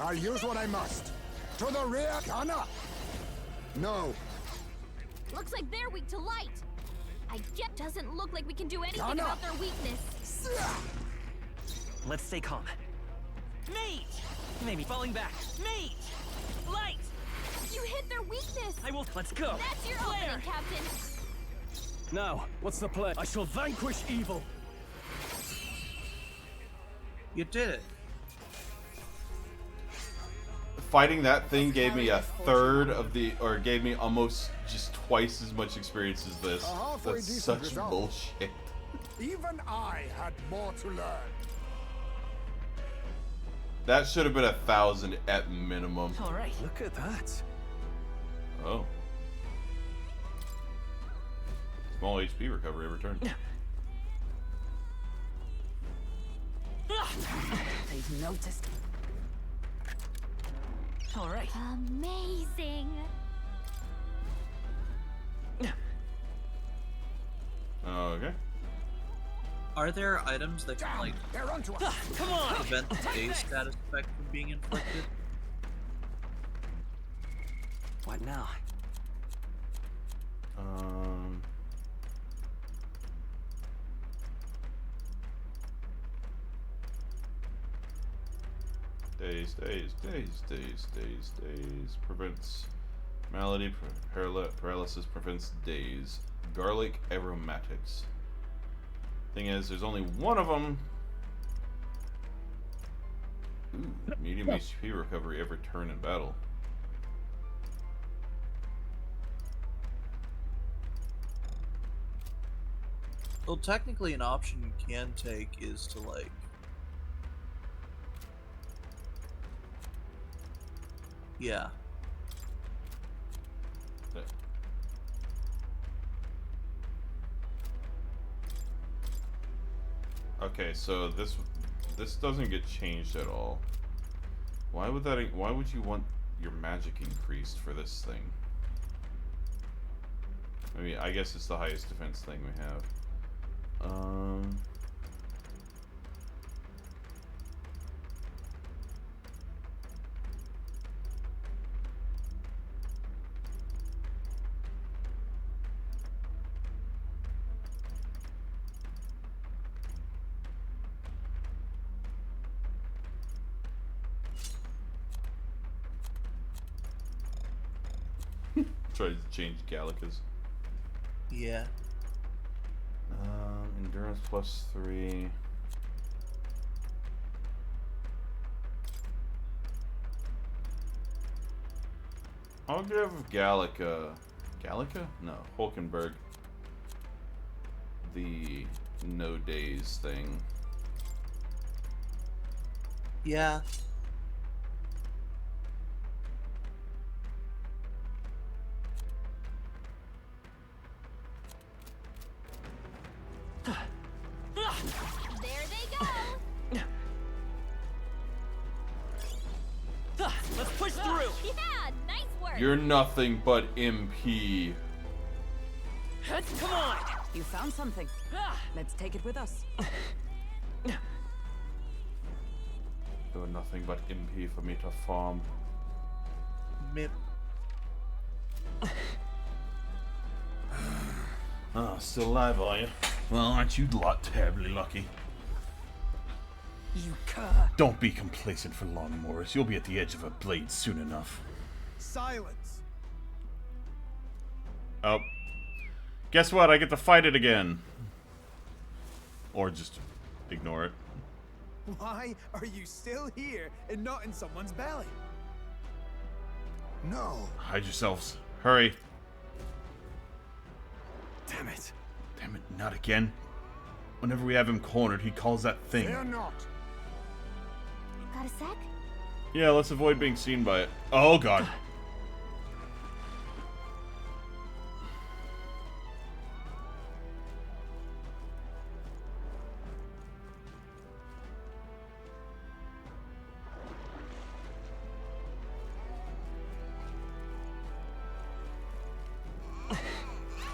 [SPEAKER 6] I'll use what I must. To the rear, gunner! No.
[SPEAKER 4] Looks like they're weak to light. I get doesn't look like we can do anything
[SPEAKER 6] Gunner!
[SPEAKER 4] about their weakness.
[SPEAKER 10] Let's stay calm. Mage! Maybe falling back. Mage! Light!
[SPEAKER 4] You hit their weakness.
[SPEAKER 10] I will. Let's go.
[SPEAKER 4] That's your
[SPEAKER 10] Flare!
[SPEAKER 4] opening, Captain.
[SPEAKER 8] Now, what's the plan? I shall vanquish evil.
[SPEAKER 2] You did it.
[SPEAKER 5] Fighting that thing gave me a third of the, or gave me almost just twice as much experience as this.
[SPEAKER 6] A halfway
[SPEAKER 5] That's
[SPEAKER 6] decent
[SPEAKER 5] such
[SPEAKER 6] result.
[SPEAKER 5] bullshit.
[SPEAKER 6] Even I had more to learn.
[SPEAKER 5] That should have been 1,000 at minimum.
[SPEAKER 10] All right.
[SPEAKER 8] Look at that.
[SPEAKER 5] Oh. Small HP recovery every turn.
[SPEAKER 3] They've noticed.
[SPEAKER 10] All right.
[SPEAKER 4] Amazing.
[SPEAKER 5] Okay.
[SPEAKER 2] Are there items that can, like,
[SPEAKER 6] They're onto us.
[SPEAKER 10] Come on!
[SPEAKER 2] prevent the phase status effect from being inflicted?
[SPEAKER 10] What now?
[SPEAKER 5] Days. Prevents malady, paralysis, prevents days. Garlic aromatics. Thing is, there's only one of them. Ooh, medium HP recovery every turn in battle.
[SPEAKER 2] Well, technically, an option you can take is to, like, yeah.
[SPEAKER 5] Okay, so this doesn't get changed at all. Why would that? Why would you want your magic increased for this thing? I mean, I guess it's the highest defense thing we have. Try to change Gallica's.
[SPEAKER 2] Yeah.
[SPEAKER 5] Endurance +3. I'll give Gallica. Gallica? No, Hulkenberg. The no days thing.
[SPEAKER 2] Yeah.
[SPEAKER 4] There they go.
[SPEAKER 10] Let's push through.
[SPEAKER 4] Yeah, nice work.
[SPEAKER 5] You're nothing but MP.
[SPEAKER 10] Come on!
[SPEAKER 3] You found something. Let's take it with us.
[SPEAKER 5] You're nothing but MP for me to farm.
[SPEAKER 2] Mip.
[SPEAKER 1] Oh, still alive, are you? Well, aren't you terribly lucky?
[SPEAKER 10] You cur.
[SPEAKER 1] Don't be complacent for long, Morris. You'll be at the edge of a blade soon enough.
[SPEAKER 8] Silence.
[SPEAKER 1] Oh. Guess what? I get to fight it again. Or just ignore it.
[SPEAKER 8] Why are you still here and not in someone's belly?
[SPEAKER 6] No.
[SPEAKER 1] Hide yourselves. Hurry.
[SPEAKER 8] Damn it.
[SPEAKER 1] Damn it, not again. Whenever we have him cornered, he calls that thing.
[SPEAKER 6] Fear not.
[SPEAKER 4] Got a sec?
[SPEAKER 1] Yeah, let's avoid being seen by it. Oh, God.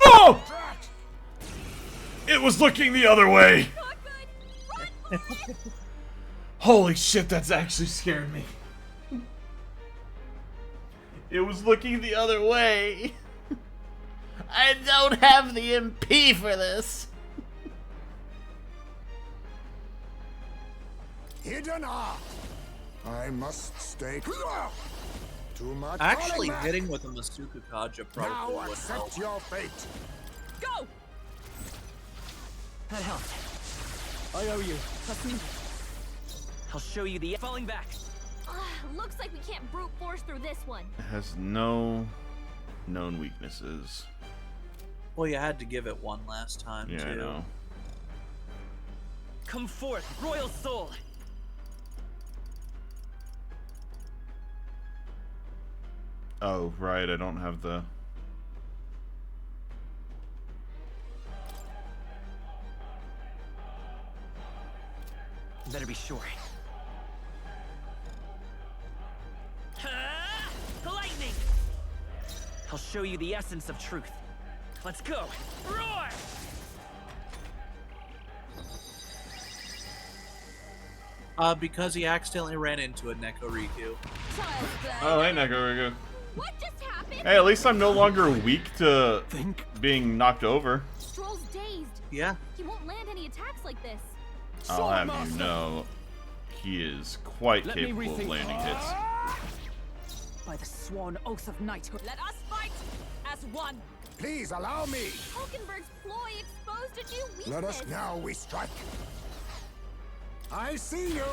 [SPEAKER 1] Oh! It was looking the other way. Holy shit, that's actually scared me. It was looking the other way. I don't have the MP for this.
[SPEAKER 6] Hidden art. I must stay. Too much.
[SPEAKER 2] Actually,
[SPEAKER 6] falling back.
[SPEAKER 2] hitting with a Masuka Kaja probably
[SPEAKER 6] Now
[SPEAKER 2] would help.
[SPEAKER 6] accept your fate.
[SPEAKER 3] Go!
[SPEAKER 10] That helped.
[SPEAKER 8] I owe you.
[SPEAKER 3] Trust me.
[SPEAKER 10] I'll show you the falling back.
[SPEAKER 4] Looks like we can't brute force through this one.
[SPEAKER 1] It has no known weaknesses.
[SPEAKER 2] Well, you had to give it one last time,
[SPEAKER 1] Yeah,
[SPEAKER 2] too.
[SPEAKER 1] I know.
[SPEAKER 10] Come forth, royal soul.
[SPEAKER 1] Oh, right, I don't have the...
[SPEAKER 10] Better be sure. Lightning! I'll show you the essence of truth. Let's go. Roar!
[SPEAKER 2] Because he accidentally ran into a Nekoriku.
[SPEAKER 1] Oh, hey, Negorigo.
[SPEAKER 4] What just happened?
[SPEAKER 1] Hey, at least I'm no longer weak to being knocked over.
[SPEAKER 4] Strohl's dazed.
[SPEAKER 2] Yeah.
[SPEAKER 4] He won't land any attacks like this.
[SPEAKER 1] I'll have you know, he is quite capable of landing hits.
[SPEAKER 3] By the sworn oath of knighthood. Let us fight as one.
[SPEAKER 6] Please allow me.
[SPEAKER 4] Hulkenberg's ploy exposed a new weakness.
[SPEAKER 6] Let us now we strike. I see you.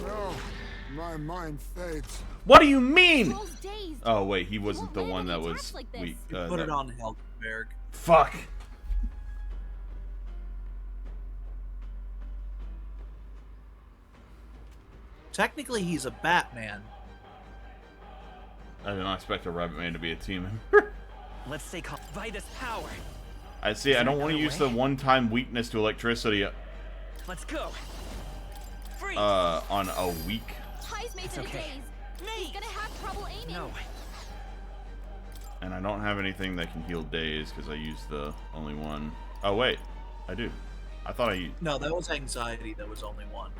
[SPEAKER 6] No, my mind fades.
[SPEAKER 1] What do you mean?
[SPEAKER 4] Strohl's dazed.
[SPEAKER 1] Oh, wait, he wasn't
[SPEAKER 4] won't
[SPEAKER 1] the
[SPEAKER 4] land
[SPEAKER 1] one that
[SPEAKER 4] any
[SPEAKER 1] was
[SPEAKER 4] attacks like this.
[SPEAKER 1] weak.
[SPEAKER 2] You put it on Hulkenberg.
[SPEAKER 1] Fuck.
[SPEAKER 2] Technically, he's a Batman.
[SPEAKER 1] I did not expect a Rabbit Man to be a team member.
[SPEAKER 10] Let's stay calm. By this power.
[SPEAKER 1] I see, I don't want to
[SPEAKER 10] another
[SPEAKER 1] use
[SPEAKER 10] way?
[SPEAKER 1] the one-time weakness to electricity
[SPEAKER 10] Let's go. Freeze!
[SPEAKER 1] on a weak.
[SPEAKER 4] Heis made
[SPEAKER 10] It's
[SPEAKER 4] it a
[SPEAKER 10] okay.
[SPEAKER 4] daze. He's gonna have trouble aiming.
[SPEAKER 10] No.
[SPEAKER 1] And I don't have anything that can heal days because I used the only one. Oh, wait. I do. I thought I used...
[SPEAKER 2] No, that was anxiety. That was only one.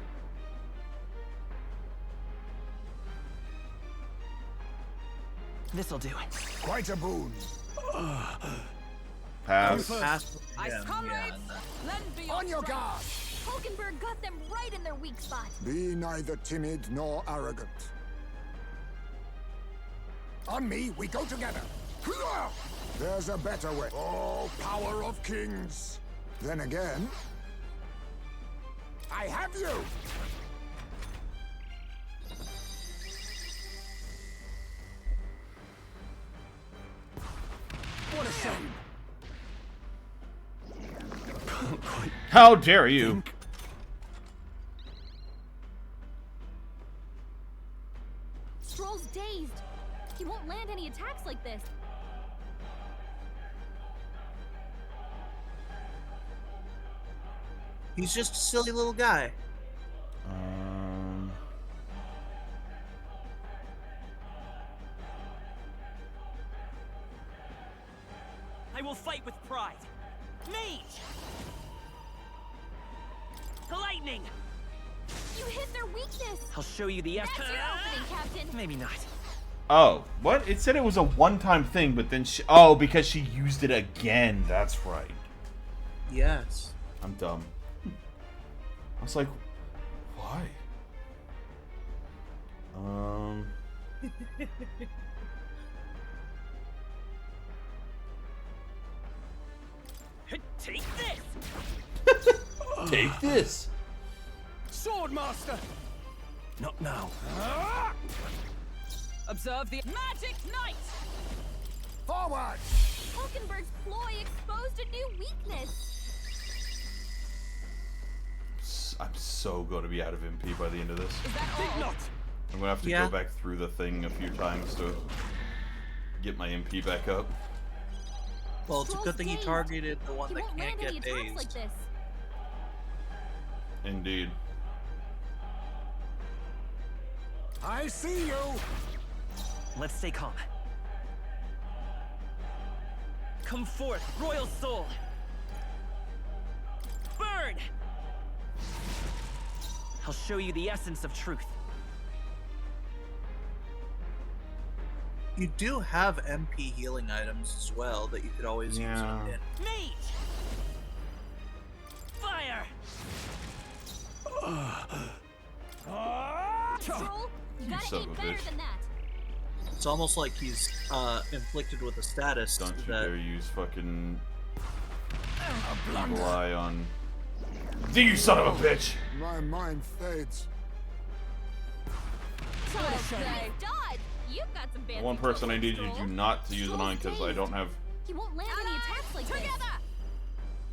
[SPEAKER 10] This'll do.
[SPEAKER 6] Quite a boon.
[SPEAKER 1] Pass.
[SPEAKER 2] Pass
[SPEAKER 3] Ice
[SPEAKER 2] again,
[SPEAKER 3] comrades,
[SPEAKER 2] yeah,
[SPEAKER 3] lend me
[SPEAKER 6] On your
[SPEAKER 3] strength.
[SPEAKER 6] guard.
[SPEAKER 4] Hulkenberg got them right in their weak spot.
[SPEAKER 6] Be neither timid nor arrogant. On me, we go together. There's a better way. Oh, power of kings. Then again, I have you.
[SPEAKER 8] What a shame.
[SPEAKER 1] How dare you?
[SPEAKER 4] Strohl's dazed. He won't land any attacks like this.
[SPEAKER 2] He's just a silly little guy.
[SPEAKER 10] I will fight with pride. Mage! Lightning!
[SPEAKER 4] You hit their weakness.
[SPEAKER 10] I'll show you the
[SPEAKER 4] That's your opening, Captain.
[SPEAKER 10] Maybe not.
[SPEAKER 1] Oh, what? It said it was a one-time thing, but then she... Oh, because she used it again. That's right.
[SPEAKER 2] Yes.
[SPEAKER 1] I'm dumb. I was like, why?
[SPEAKER 10] Take this!
[SPEAKER 1] Take this!
[SPEAKER 8] Swordmaster!
[SPEAKER 9] Not now.
[SPEAKER 3] Observe the magic knight.
[SPEAKER 6] Forward!
[SPEAKER 4] Hulkenberg's ploy exposed a new weakness.
[SPEAKER 1] I'm so going to be out of MP by the end of this.
[SPEAKER 3] Is that
[SPEAKER 8] Think
[SPEAKER 3] all?
[SPEAKER 8] not!
[SPEAKER 1] I'm going to have to
[SPEAKER 2] Yeah.
[SPEAKER 1] go back through the thing a few times to get my MP back up.
[SPEAKER 2] Well, it's a good thing he
[SPEAKER 4] Strohl's
[SPEAKER 2] targeted the one
[SPEAKER 4] He
[SPEAKER 2] that
[SPEAKER 4] won't
[SPEAKER 2] can't
[SPEAKER 4] land any
[SPEAKER 2] get
[SPEAKER 4] attacks
[SPEAKER 2] dazed.
[SPEAKER 4] like this.
[SPEAKER 1] Indeed.
[SPEAKER 6] I see you!
[SPEAKER 10] Let's stay calm. Come forth, royal soul! Burn! I'll show you the essence of truth.
[SPEAKER 2] You do have MP healing items as well that you could always use.
[SPEAKER 1] Yeah.
[SPEAKER 2] In.
[SPEAKER 10] Mage! Fire!
[SPEAKER 4] Strohl, you gotta
[SPEAKER 1] son
[SPEAKER 4] aim
[SPEAKER 1] of a
[SPEAKER 4] better
[SPEAKER 1] bitch.
[SPEAKER 4] than that.
[SPEAKER 2] It's almost like he's inflicted with a status
[SPEAKER 1] Don't you
[SPEAKER 2] that
[SPEAKER 1] dare use fucking evil eye on... You son of a bitch!
[SPEAKER 6] My mind fades.
[SPEAKER 4] Nice dodge. You've got some fancy
[SPEAKER 1] One person I
[SPEAKER 4] tools,
[SPEAKER 1] need you
[SPEAKER 4] Strohl.
[SPEAKER 1] not to use it on because I don't have...
[SPEAKER 4] He won't land any attacks like
[SPEAKER 3] Together.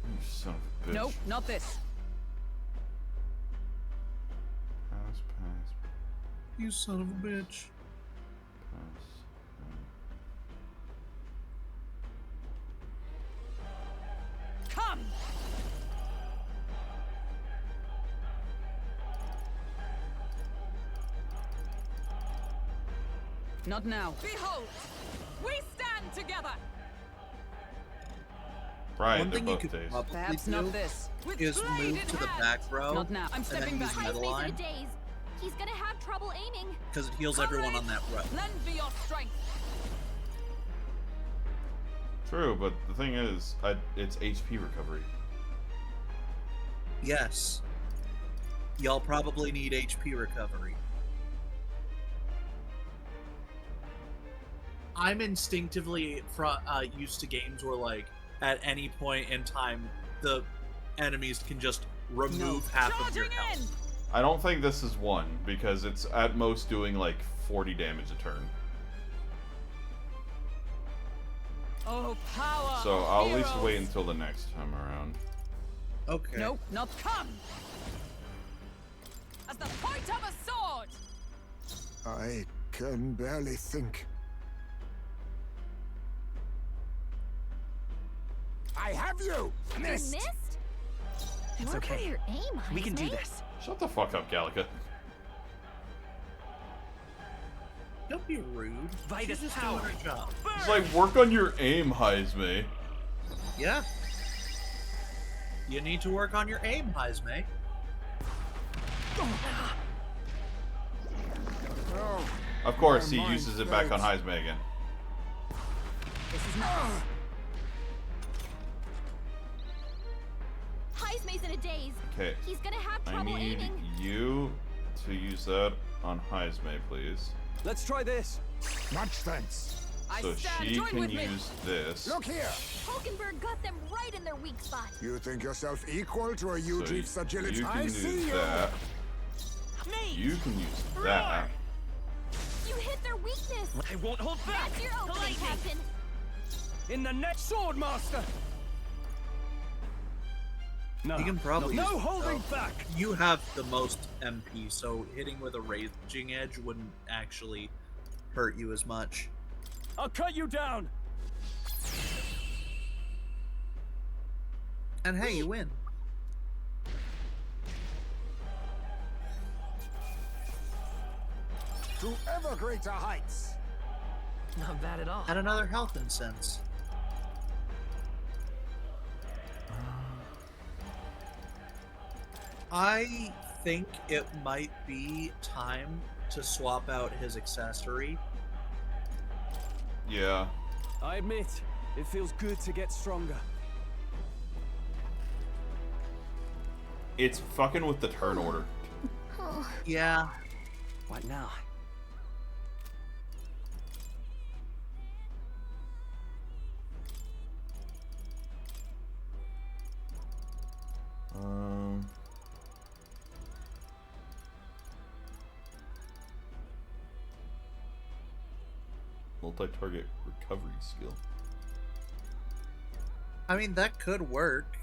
[SPEAKER 1] You son of a bitch.
[SPEAKER 3] Nope, not this.
[SPEAKER 1] Pass, pass,
[SPEAKER 2] you son of a bitch.
[SPEAKER 1] pass.
[SPEAKER 3] Come. Not now. Behold, we stand together.
[SPEAKER 1] Right,
[SPEAKER 2] One
[SPEAKER 1] they're
[SPEAKER 2] thing you
[SPEAKER 1] both
[SPEAKER 2] could
[SPEAKER 1] dazed.
[SPEAKER 2] probably
[SPEAKER 3] Perhaps
[SPEAKER 2] do
[SPEAKER 3] not this. With
[SPEAKER 2] is
[SPEAKER 3] blade
[SPEAKER 2] move
[SPEAKER 3] in
[SPEAKER 2] to the
[SPEAKER 3] hand.
[SPEAKER 2] back row
[SPEAKER 3] Not now. I'm
[SPEAKER 2] and
[SPEAKER 3] stepping
[SPEAKER 2] then use
[SPEAKER 3] back.
[SPEAKER 2] metal
[SPEAKER 4] Heisman's in a
[SPEAKER 2] line
[SPEAKER 4] daze. He's gonna have trouble aiming.
[SPEAKER 2] because it heals everyone on that row.
[SPEAKER 3] Lend me your strength.
[SPEAKER 1] True, but the thing is, it's HP recovery.
[SPEAKER 2] Yes. Y'all probably need HP recovery. I'm instinctively used to games where, like, at any point in time, the enemies can just remove half of your
[SPEAKER 3] Charging
[SPEAKER 2] health.
[SPEAKER 3] in.
[SPEAKER 1] I don't think this is one, because it's at most doing like 40 damage a turn.
[SPEAKER 3] Oh, power.
[SPEAKER 1] So I'll at least
[SPEAKER 3] heroes.
[SPEAKER 1] wait until the next time around.
[SPEAKER 2] Okay.
[SPEAKER 3] Nope, not come. As the point of a sword.
[SPEAKER 6] I can barely think. I have you!
[SPEAKER 4] You missed?
[SPEAKER 10] It's
[SPEAKER 4] Work on
[SPEAKER 10] okay.
[SPEAKER 4] your aim,
[SPEAKER 10] We can do
[SPEAKER 4] Heisman.
[SPEAKER 10] this.
[SPEAKER 1] Shut the fuck up, Gallica.
[SPEAKER 2] Don't be rude.
[SPEAKER 10] By
[SPEAKER 2] She's
[SPEAKER 10] this
[SPEAKER 2] just
[SPEAKER 10] power.
[SPEAKER 2] doing her job.
[SPEAKER 1] It's like, work on your aim, Heisme.
[SPEAKER 2] Yeah. You need to work on your aim, Heisme.
[SPEAKER 6] Oh,
[SPEAKER 1] Of course,
[SPEAKER 6] My
[SPEAKER 1] he
[SPEAKER 6] mind
[SPEAKER 1] uses it back on
[SPEAKER 6] fades.
[SPEAKER 1] Heisme again.
[SPEAKER 3] This is nothing.
[SPEAKER 4] Heisman's in a daze.
[SPEAKER 1] Okay,
[SPEAKER 4] He's gonna have
[SPEAKER 1] I
[SPEAKER 4] trouble
[SPEAKER 1] need
[SPEAKER 4] aiming.
[SPEAKER 1] you to use that on Heisme, please.
[SPEAKER 8] Let's try this.
[SPEAKER 6] much thanks.
[SPEAKER 3] I
[SPEAKER 1] So
[SPEAKER 3] stand.
[SPEAKER 1] she
[SPEAKER 3] Join
[SPEAKER 1] can
[SPEAKER 3] with me.
[SPEAKER 1] use this.
[SPEAKER 6] Look here!
[SPEAKER 4] Hulkenberg got them right in their weak spot.
[SPEAKER 6] You think yourself equal to a
[SPEAKER 1] So
[SPEAKER 6] Ujief's agility?
[SPEAKER 1] you
[SPEAKER 6] I
[SPEAKER 1] can
[SPEAKER 6] see
[SPEAKER 1] use
[SPEAKER 6] you!
[SPEAKER 1] that.
[SPEAKER 10] Me!
[SPEAKER 1] You can use that.
[SPEAKER 4] You hit their weakness.
[SPEAKER 10] I won't hold back!
[SPEAKER 4] That's your opening,
[SPEAKER 10] Lightning!
[SPEAKER 4] Captain.
[SPEAKER 8] In the next Swordmaster! No,
[SPEAKER 2] You can probably
[SPEAKER 8] no,
[SPEAKER 2] use
[SPEAKER 8] no
[SPEAKER 2] it,
[SPEAKER 8] holding
[SPEAKER 2] though.
[SPEAKER 8] back!
[SPEAKER 2] You have the most MP, so hitting with a raging edge wouldn't actually hurt you as much.
[SPEAKER 8] I'll cut you down!
[SPEAKER 2] And hey, you win.
[SPEAKER 6] To ever greater heights!
[SPEAKER 10] Not bad at all.
[SPEAKER 2] And another health incense. I think it might be time to swap out his accessory
[SPEAKER 5] Yeah.
[SPEAKER 8] I admit, it feels good to get stronger.
[SPEAKER 5] It's fucking with the turn order.
[SPEAKER 2] Yeah.
[SPEAKER 10] What now?
[SPEAKER 5] Multi-target recovery skill.
[SPEAKER 2] I mean, that could work.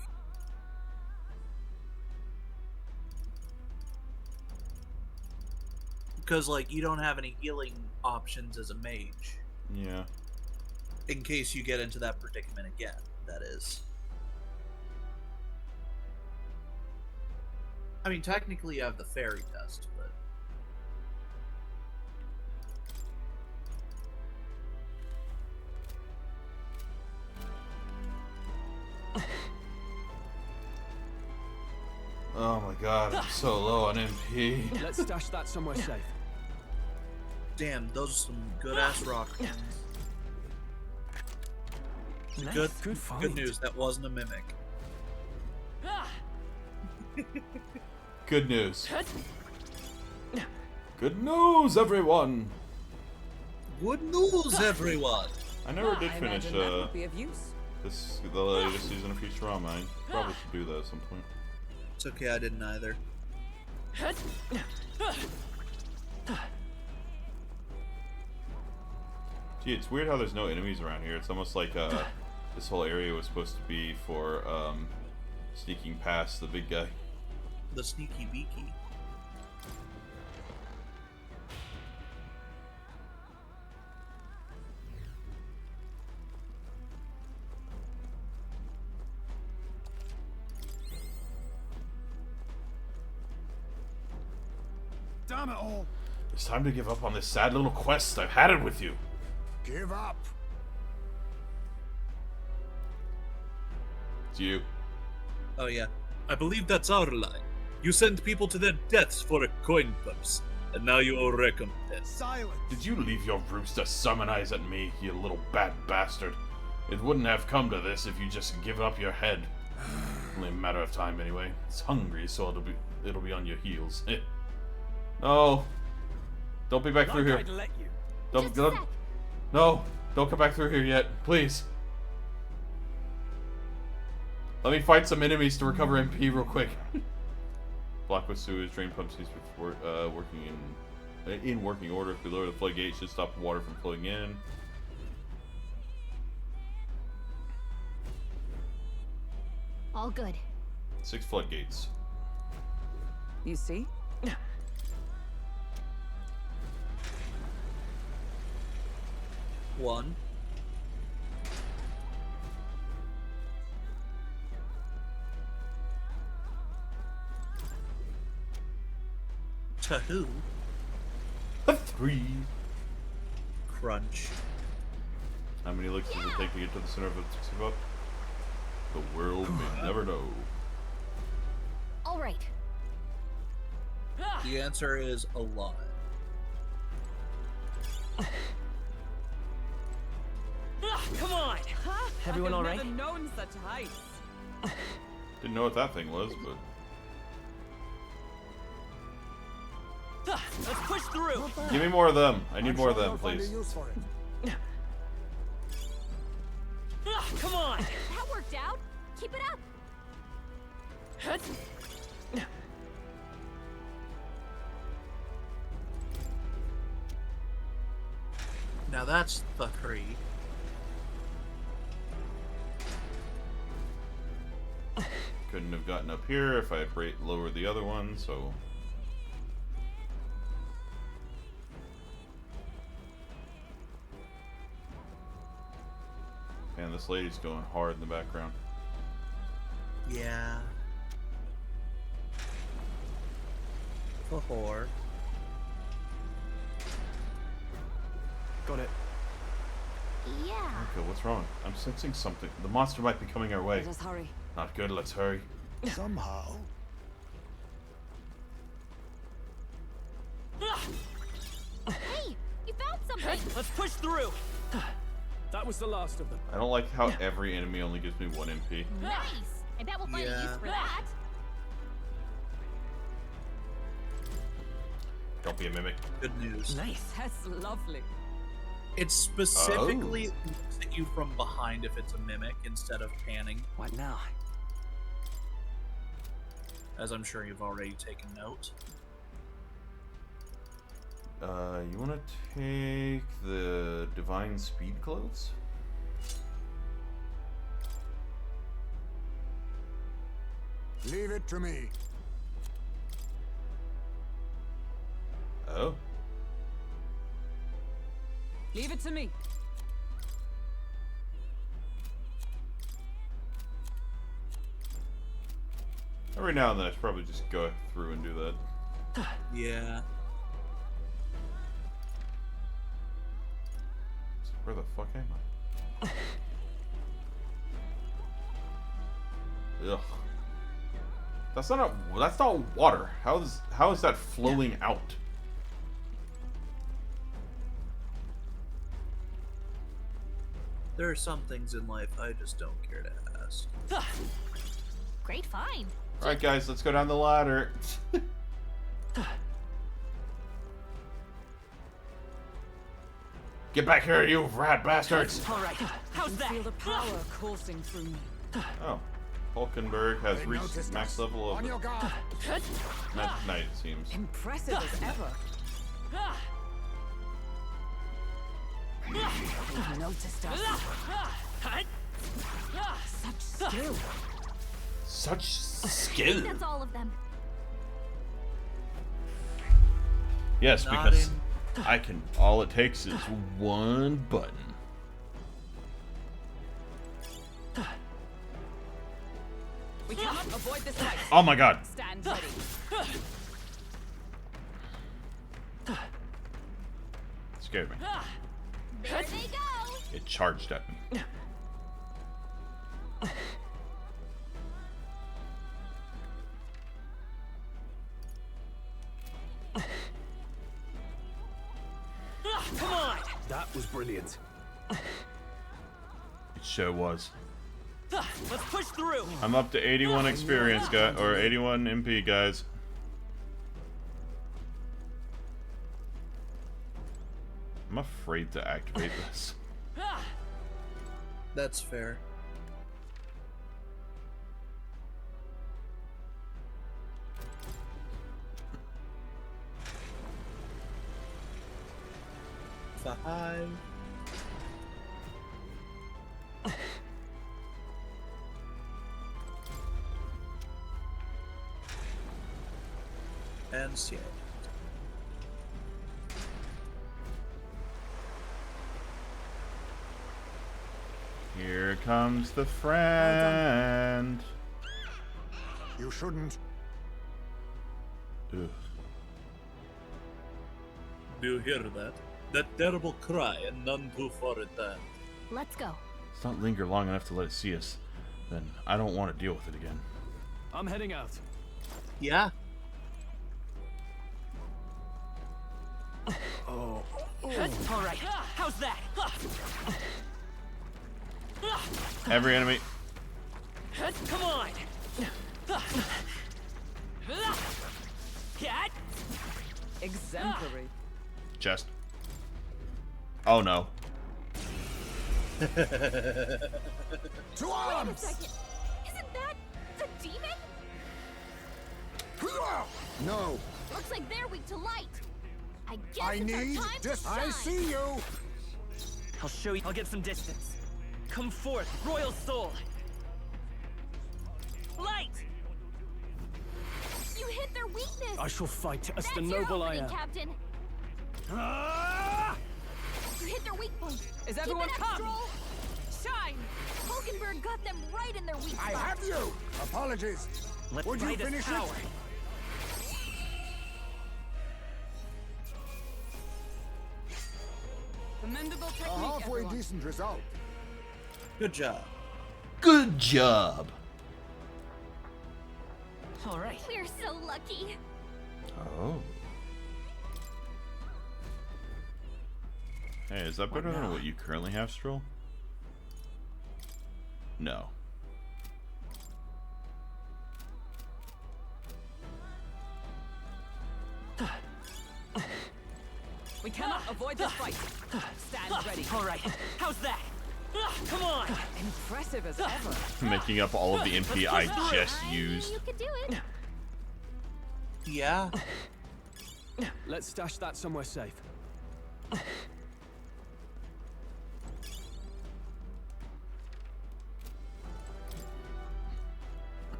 [SPEAKER 2] Because, like, you don't have any healing options as a mage.
[SPEAKER 5] Yeah.
[SPEAKER 2] In case you get into that predicament again, that is. I mean, technically you have the fairy test, but...
[SPEAKER 5] Oh my god, I'm so low on MP.
[SPEAKER 8] Let's stash that somewhere safe.
[SPEAKER 2] Damn, those are some good-ass rock ones.
[SPEAKER 10] Nice.
[SPEAKER 2] Good news, that wasn't a mimic.
[SPEAKER 5] Good news. Good news, everyone!
[SPEAKER 2] Good news, everyone!
[SPEAKER 5] I never did finish
[SPEAKER 3] imagine that would be of use.
[SPEAKER 5] the latest season of Futurama. I probably should do that at some point.
[SPEAKER 2] It's okay, I didn't either.
[SPEAKER 5] Gee, it's weird how there's no enemies around here. It's almost like this whole area was supposed to be for sneaking past the big guy.
[SPEAKER 2] The sneaky beaky.
[SPEAKER 6] Damn it all!
[SPEAKER 5] It's time to give up on this sad little quest. I've had it with you.
[SPEAKER 6] Give up!
[SPEAKER 5] It's you.
[SPEAKER 2] Oh yeah. I believe that's our line. You send people to their deaths for a coin purse, and now you owe recompense.
[SPEAKER 6] Silence!
[SPEAKER 5] Did you leave your roost to summon eyes at me, you little bad bastard? It wouldn't have come to this if you just give up your head. Only a matter of time anyway. It's hungry, so it'll be on your heels. No. Don't be back through here.
[SPEAKER 8] I'd let you.
[SPEAKER 5] Don't, no, don't come back through here yet, please. Let me fight some enemies to recover MP real quick. Block with sewage, drain pumps used before working in working order. If we lower the floodgate, it should stop the water from flowing in.
[SPEAKER 4] All good.
[SPEAKER 5] 6 floodgates.
[SPEAKER 3] You see?
[SPEAKER 2] One. To who?
[SPEAKER 5] 3.
[SPEAKER 2] Crunch.
[SPEAKER 5] How many licks does it take to get to the center of a Tuxedo? The world may never know.
[SPEAKER 4] All right.
[SPEAKER 2] The answer is a lot.
[SPEAKER 10] Come on! Everyone all right?
[SPEAKER 3] I've never known such heights.
[SPEAKER 5] Didn't know what that thing was, but
[SPEAKER 10] Let's push through!
[SPEAKER 5] give me more of them. I need
[SPEAKER 6] I'm
[SPEAKER 5] more of
[SPEAKER 6] sure
[SPEAKER 5] them,
[SPEAKER 6] you'll find a
[SPEAKER 5] please.
[SPEAKER 6] use for it.
[SPEAKER 10] Come on!
[SPEAKER 4] That worked out. Keep it up.
[SPEAKER 2] Now that's the 3.
[SPEAKER 5] Couldn't have gotten up here if I had lowered the other one, so... Man, this lady's going hard in the background.
[SPEAKER 2] Yeah. The whore.
[SPEAKER 8] Got it.
[SPEAKER 4] Yeah.
[SPEAKER 5] Okay, what's wrong? I'm sensing something. The monster might be coming our way.
[SPEAKER 3] Let us hurry.
[SPEAKER 5] Not good, let's hurry.
[SPEAKER 6] Somehow.
[SPEAKER 4] Hey, you found something.
[SPEAKER 10] Let's push through!
[SPEAKER 8] That was the last of them.
[SPEAKER 5] I don't like how every enemy only gives me 1 MP.
[SPEAKER 4] Nice. I bet we'll find a use for that.
[SPEAKER 5] Don't be a mimic.
[SPEAKER 2] Good news.
[SPEAKER 10] Nice.
[SPEAKER 3] That's lovely.
[SPEAKER 2] It specifically looks at you from behind if it's a mimic instead of panning,
[SPEAKER 10] What now?
[SPEAKER 2] as I'm sure you've already taken note.
[SPEAKER 5] You want to take the Divine Speed Clothes?
[SPEAKER 6] Leave it to me.
[SPEAKER 5] Oh.
[SPEAKER 3] Leave it to me.
[SPEAKER 5] Every now and then I should probably just go through and do that.
[SPEAKER 2] Yeah.
[SPEAKER 5] So where the fuck am I? Ugh. That's not water. How is that flowing out?
[SPEAKER 2] There are some things in life I just don't care to ask.
[SPEAKER 4] Great find.
[SPEAKER 5] Alright guys, let's go down the ladder. Get back here, you rat bastards!
[SPEAKER 10] Alright, how's that?
[SPEAKER 3] Feel the power coursing through me.
[SPEAKER 5] Oh. Hulkenberg has
[SPEAKER 6] They
[SPEAKER 5] reached
[SPEAKER 6] noticed
[SPEAKER 5] max
[SPEAKER 6] us.
[SPEAKER 5] level of
[SPEAKER 6] On your guard.
[SPEAKER 5] night, it seems.
[SPEAKER 3] Impressive as ever. You've noticed us. Such skill.
[SPEAKER 5] Such
[SPEAKER 4] I
[SPEAKER 5] skill!
[SPEAKER 4] think that's all of them.
[SPEAKER 1] Yes,
[SPEAKER 2] Not
[SPEAKER 1] because
[SPEAKER 2] in-
[SPEAKER 1] I can. All it takes is one button.
[SPEAKER 3] We cannot avoid this fight.
[SPEAKER 1] Oh my god!
[SPEAKER 3] Stand ready.
[SPEAKER 1] Scared me.
[SPEAKER 4] There they go.
[SPEAKER 1] It charged at me.
[SPEAKER 10] Come on!
[SPEAKER 8] That was brilliant.
[SPEAKER 1] It sure was.
[SPEAKER 10] Let's push through!
[SPEAKER 1] I'm up to 81 experience, guys, or 81 MP, guys. I'm afraid to activate this.
[SPEAKER 2] That's fair. Five. And see it.
[SPEAKER 1] Here comes the friend.
[SPEAKER 6] You shouldn't.
[SPEAKER 1] Ugh.
[SPEAKER 2] Do you hear that? That terrible cry, and none too far at that.
[SPEAKER 4] Let's go.
[SPEAKER 1] Let's not linger long enough to let it see us. Then I don't want to deal with it again.
[SPEAKER 8] I'm heading out.
[SPEAKER 2] Yeah.
[SPEAKER 8] Oh.
[SPEAKER 10] Alright, how's that?
[SPEAKER 1] Every enemy.
[SPEAKER 10] Come on! Cat!
[SPEAKER 3] Exemplary.
[SPEAKER 1] Chest. Oh no.
[SPEAKER 6] To
[SPEAKER 4] Wait a
[SPEAKER 6] arms!
[SPEAKER 4] second. Isn't that the demon?
[SPEAKER 6] No,
[SPEAKER 4] Looks like they're weak to light. I guess
[SPEAKER 6] I
[SPEAKER 4] it's
[SPEAKER 6] need
[SPEAKER 4] our time
[SPEAKER 6] this.
[SPEAKER 4] to shine.
[SPEAKER 6] I see you.
[SPEAKER 10] I'll show you. I'll get some distance. Come forth, royal soul! Light!
[SPEAKER 4] You hit their weakness.
[SPEAKER 8] I shall fight as
[SPEAKER 4] That's
[SPEAKER 8] the
[SPEAKER 4] your
[SPEAKER 8] noble I
[SPEAKER 4] opening,
[SPEAKER 8] am.
[SPEAKER 4] Captain.
[SPEAKER 8] Ah!
[SPEAKER 4] You hit their weak point.
[SPEAKER 3] Is
[SPEAKER 4] Keep
[SPEAKER 3] everyone
[SPEAKER 4] it up,
[SPEAKER 3] come?
[SPEAKER 4] Strohl.
[SPEAKER 3] Shine.
[SPEAKER 4] Hulkenberg got them right in their weak
[SPEAKER 6] I
[SPEAKER 4] spot.
[SPEAKER 6] have you. Apologies.
[SPEAKER 10] Let's
[SPEAKER 6] Would
[SPEAKER 10] try
[SPEAKER 6] you
[SPEAKER 10] this
[SPEAKER 6] finish
[SPEAKER 10] power.
[SPEAKER 6] it?
[SPEAKER 3] Commendable
[SPEAKER 6] A
[SPEAKER 3] technique,
[SPEAKER 6] halfway
[SPEAKER 3] everyone.
[SPEAKER 6] decent result.
[SPEAKER 2] Good job.
[SPEAKER 1] Good job.
[SPEAKER 10] Alright.
[SPEAKER 4] We're so lucky.
[SPEAKER 1] Oh. Hey, is that better than what you currently have, Strohl? No.
[SPEAKER 3] We cannot avoid this fight. Stand ready.
[SPEAKER 10] All right. How's that? Come on.
[SPEAKER 3] Impressive as ever.
[SPEAKER 1] Making up all of the MP I just used.
[SPEAKER 4] You could do it.
[SPEAKER 2] Yeah.
[SPEAKER 8] Let's stash that somewhere safe.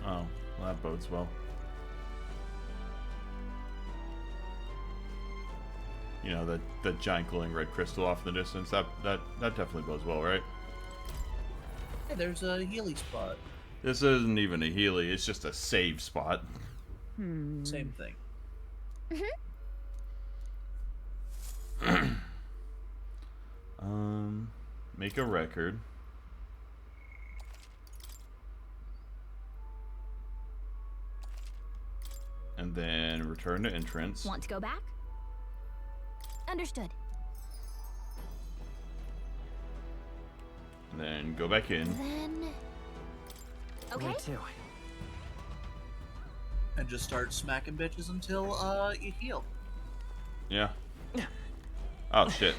[SPEAKER 1] Oh, well, that bodes well. You know, that giant glowing red crystal off in the distance, that definitely bodes well, right?
[SPEAKER 2] Hey, there's a Healy spot.
[SPEAKER 1] This isn't even a Healy, it's just a save spot.
[SPEAKER 2] Same thing.
[SPEAKER 1] Make a record. And then return to entrance.
[SPEAKER 4] Want to go back? Understood.
[SPEAKER 1] And then go back in.
[SPEAKER 4] Then... Okay.
[SPEAKER 10] Where to?
[SPEAKER 2] And just start smacking bitches until you heal.
[SPEAKER 1] Yeah. Oh shit.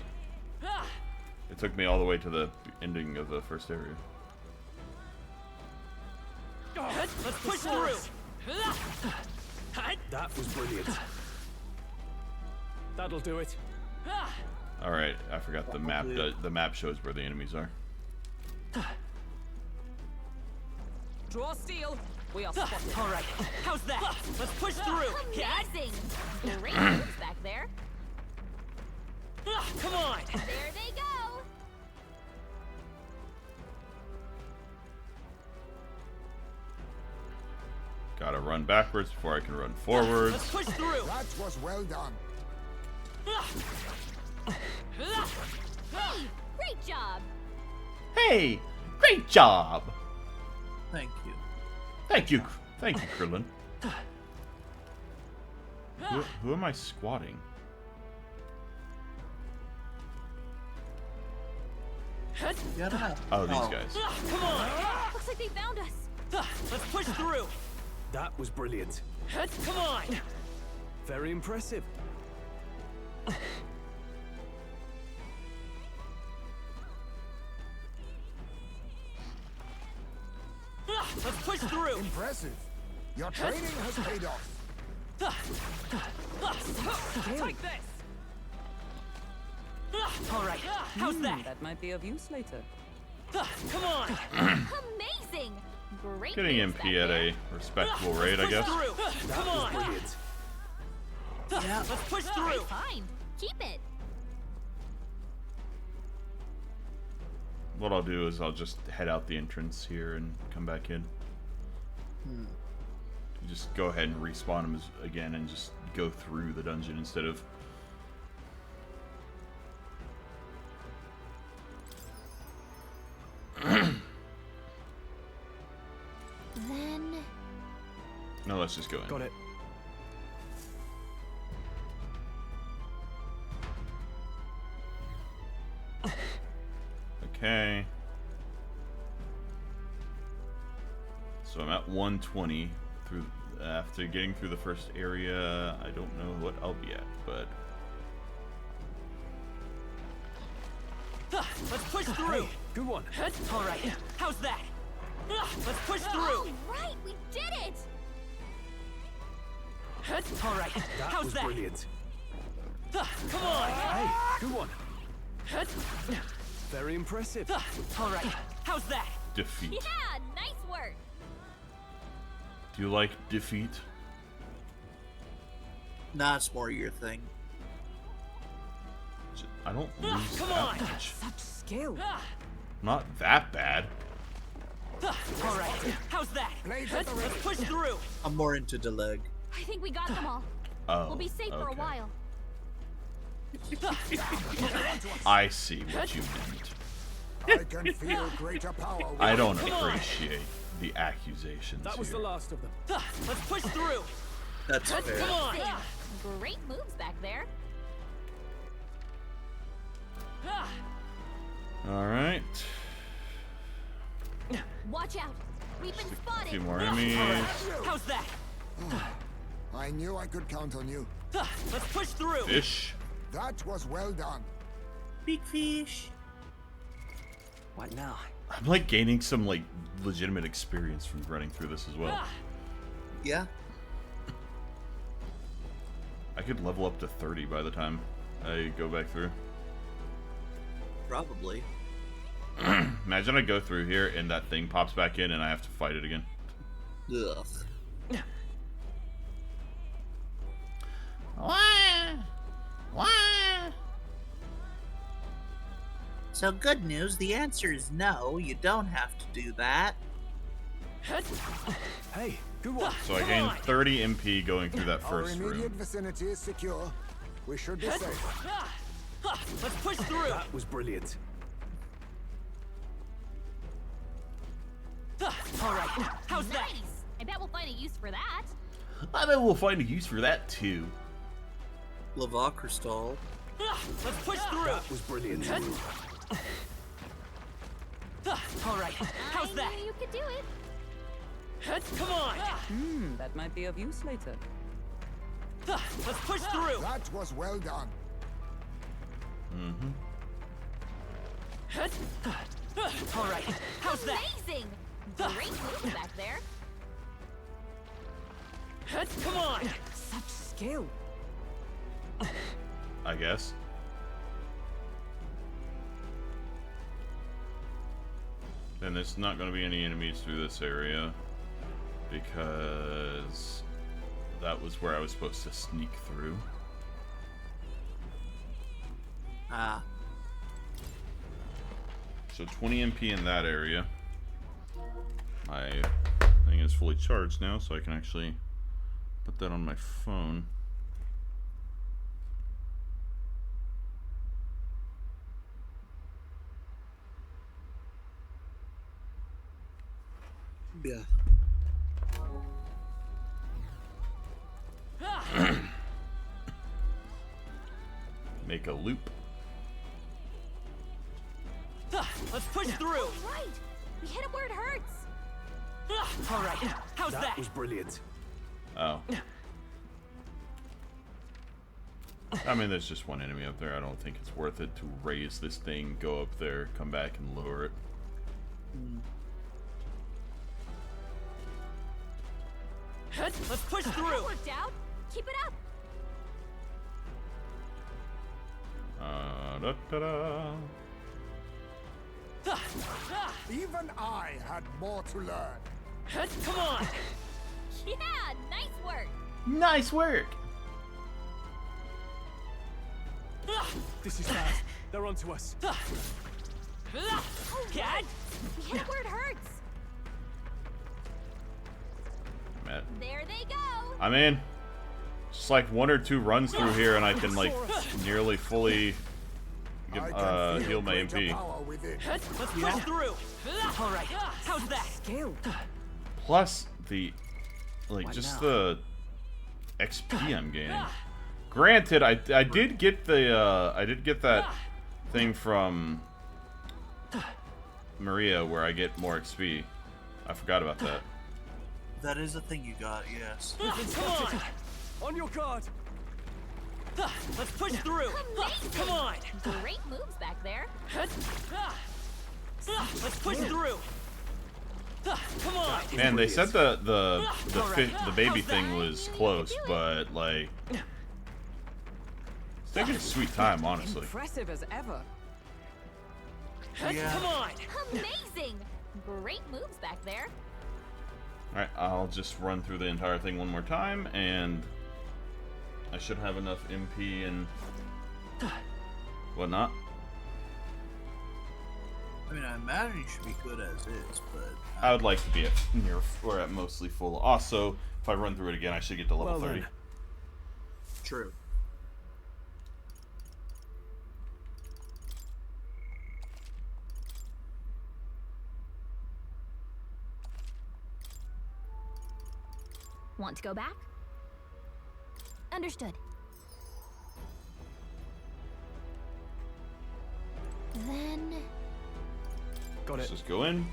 [SPEAKER 1] It took me all the way to the ending of the first area.
[SPEAKER 10] Let's push through.
[SPEAKER 8] That was brilliant. That'll do it.
[SPEAKER 1] All right, I forgot the map. The map shows where the enemies are.
[SPEAKER 3] Draw steel. We are spotted.
[SPEAKER 10] All right. How's that? Let's push through.
[SPEAKER 4] Amazing. Great moves back there.
[SPEAKER 10] Come on.
[SPEAKER 4] There they go.
[SPEAKER 1] Gotta run backwards before I can run forwards.
[SPEAKER 10] Let's push through.
[SPEAKER 6] That was well done.
[SPEAKER 4] Hey, great job.
[SPEAKER 1] Hey, great job.
[SPEAKER 2] Thank you.
[SPEAKER 1] Thank you, Krillin. Who am I squatting?
[SPEAKER 2] Yeah, I don't know.
[SPEAKER 1] Oh, these guys.
[SPEAKER 10] Come on.
[SPEAKER 4] Looks like they found us.
[SPEAKER 10] Let's push through.
[SPEAKER 8] That was brilliant.
[SPEAKER 10] Come on.
[SPEAKER 8] Very impressive.
[SPEAKER 10] Let's push through.
[SPEAKER 6] Impressive. Your training has paid off.
[SPEAKER 3] Take this.
[SPEAKER 10] All right. How's that?
[SPEAKER 3] That might be of use later.
[SPEAKER 10] Come on.
[SPEAKER 4] Amazing. Great
[SPEAKER 1] Getting
[SPEAKER 4] moves
[SPEAKER 1] MP
[SPEAKER 4] back
[SPEAKER 1] at
[SPEAKER 4] there.
[SPEAKER 1] a respectable rate, I guess.
[SPEAKER 10] Come on.
[SPEAKER 8] Brilliant.
[SPEAKER 10] Let's push
[SPEAKER 4] All right,
[SPEAKER 10] through.
[SPEAKER 4] fine. Keep it.
[SPEAKER 1] What I'll do is I'll just head out the entrance here and come back in. Just go ahead and respawn them again and just go through the dungeon instead of...
[SPEAKER 4] Then...
[SPEAKER 1] No, let's just go in.
[SPEAKER 8] Got it.
[SPEAKER 1] Okay. So I'm at 120 through after getting through the first area. I don't know what I'll be at, but
[SPEAKER 10] Let's push through.
[SPEAKER 8] Good one.
[SPEAKER 10] All right. How's that? Let's push through.
[SPEAKER 4] All right, we did it.
[SPEAKER 10] All right.
[SPEAKER 8] That
[SPEAKER 10] How's
[SPEAKER 8] was
[SPEAKER 10] that?
[SPEAKER 8] brilliant.
[SPEAKER 10] Come on.
[SPEAKER 8] Hey, good one. Very impressive.
[SPEAKER 10] All right. How's that?
[SPEAKER 1] defeat.
[SPEAKER 4] Yeah, nice work.
[SPEAKER 1] Do you like defeat?
[SPEAKER 2] Nah, it's more your thing.
[SPEAKER 1] I don't lose
[SPEAKER 10] Come
[SPEAKER 1] that
[SPEAKER 10] on.
[SPEAKER 1] much.
[SPEAKER 3] Such skill.
[SPEAKER 1] Not that bad.
[SPEAKER 10] All right. How's that? Let's push through.
[SPEAKER 2] I'm more into Deleg.
[SPEAKER 4] I think we got them all.
[SPEAKER 1] Oh,
[SPEAKER 4] We'll be safe for a
[SPEAKER 1] okay.
[SPEAKER 4] while.
[SPEAKER 1] I see what you meant.
[SPEAKER 6] I can feel greater power.
[SPEAKER 1] I don't appreciate the accusations
[SPEAKER 8] That was
[SPEAKER 1] here.
[SPEAKER 8] the last of them.
[SPEAKER 10] Let's push through.
[SPEAKER 2] That's fair.
[SPEAKER 10] Come on.
[SPEAKER 4] Great moves back there.
[SPEAKER 1] All right.
[SPEAKER 4] Watch out. We've been
[SPEAKER 1] A
[SPEAKER 4] spotted.
[SPEAKER 1] few more enemies.
[SPEAKER 10] How's that?
[SPEAKER 6] I knew I could count on you.
[SPEAKER 10] Let's push through.
[SPEAKER 1] Fish.
[SPEAKER 6] That was well done.
[SPEAKER 2] Big fish.
[SPEAKER 10] What now?
[SPEAKER 1] I'm like gaining some like legitimate experience from running through this as well.
[SPEAKER 2] Yeah.
[SPEAKER 1] I could level up to 30 by the time I go back through.
[SPEAKER 2] Probably.
[SPEAKER 1] Imagine I go through here and that thing pops back in and I have to fight it again.
[SPEAKER 2] Ugh. So good news, the answer is no, you don't have to do that.
[SPEAKER 8] Hey, good one.
[SPEAKER 1] So I gained 30 MP going through that
[SPEAKER 6] Our
[SPEAKER 1] first
[SPEAKER 6] immediate
[SPEAKER 1] room.
[SPEAKER 6] vicinity is secure. We should be safe.
[SPEAKER 10] Let's push through.
[SPEAKER 8] That was brilliant.
[SPEAKER 10] All right. How's that?
[SPEAKER 4] Nice. I bet we'll find a use for that.
[SPEAKER 1] I bet we'll find a use for that too.
[SPEAKER 2] Lava crystal.
[SPEAKER 10] Let's push through.
[SPEAKER 8] That was brilliant.
[SPEAKER 10] All right. How's
[SPEAKER 4] I
[SPEAKER 10] that?
[SPEAKER 4] knew you could do it.
[SPEAKER 10] Come on.
[SPEAKER 3] That might be of use later.
[SPEAKER 10] Let's push through.
[SPEAKER 6] That was well done.
[SPEAKER 1] Mm-hmm.
[SPEAKER 10] All right. How's that?
[SPEAKER 4] Amazing. Great moves back there.
[SPEAKER 10] Come on.
[SPEAKER 3] Such skill.
[SPEAKER 1] I guess. Then there's not going to be any enemies through this area because that was where I was supposed to sneak through.
[SPEAKER 2] Ah.
[SPEAKER 1] So 20 MP in that area. My thing is fully charged now, so I can actually put that on my phone.
[SPEAKER 2] Yeah.
[SPEAKER 1] Make a loop.
[SPEAKER 10] Let's push through.
[SPEAKER 4] Right. We hit him where it hurts.
[SPEAKER 10] All right. How's
[SPEAKER 8] That
[SPEAKER 10] that?
[SPEAKER 8] was brilliant.
[SPEAKER 1] Oh. I mean, there's just one enemy up there. I don't think it's worth it to raise this thing, go up there, come back and lower it.
[SPEAKER 10] Let's push
[SPEAKER 4] That
[SPEAKER 10] through.
[SPEAKER 4] worked out. Keep it up.
[SPEAKER 1] Da-da-da.
[SPEAKER 6] Even I had more to learn.
[SPEAKER 10] Come on.
[SPEAKER 4] Yeah, nice work.
[SPEAKER 1] Nice work!
[SPEAKER 8] This is bad. They're onto us.
[SPEAKER 10] Dad.
[SPEAKER 4] We hit him where it hurts.
[SPEAKER 1] Matt.
[SPEAKER 4] There they go.
[SPEAKER 1] I'm in. Just like one or two runs through here and I can like nearly fully get,
[SPEAKER 6] I can feel
[SPEAKER 1] heal my
[SPEAKER 6] greater
[SPEAKER 1] MP.
[SPEAKER 6] power within.
[SPEAKER 10] Let's push through. All right. How's that?
[SPEAKER 3] Skill.
[SPEAKER 1] Plus the like
[SPEAKER 10] What
[SPEAKER 1] just
[SPEAKER 10] now?
[SPEAKER 1] the XP I'm gaining. Granted, I did get the I did get that thing from Maria where I get more XP. I forgot about that.
[SPEAKER 2] That is a thing you got, yes.
[SPEAKER 10] Come on.
[SPEAKER 8] On your guard.
[SPEAKER 10] Let's push through.
[SPEAKER 4] Amazing.
[SPEAKER 10] Come on.
[SPEAKER 4] Great moves back there.
[SPEAKER 10] Let's push through. Come on.
[SPEAKER 1] Man, they said the baby thing was close, but like it's taking a sweet time, honestly.
[SPEAKER 3] Impressive as ever.
[SPEAKER 2] Yeah.
[SPEAKER 10] Come on.
[SPEAKER 4] Amazing. Great moves back there.
[SPEAKER 1] Alright, I'll just run through the entire thing one more time, and I should have enough MP and whatnot.
[SPEAKER 2] I mean, I imagine you should be good as is, but
[SPEAKER 1] I would like to be at near or at mostly full. Also, if I run through it again, I should get to level
[SPEAKER 8] Well
[SPEAKER 1] 30.
[SPEAKER 8] then.
[SPEAKER 2] true.
[SPEAKER 4] Want to go back? Understood.
[SPEAKER 8] Got
[SPEAKER 5] Let's
[SPEAKER 8] it.
[SPEAKER 5] just go in.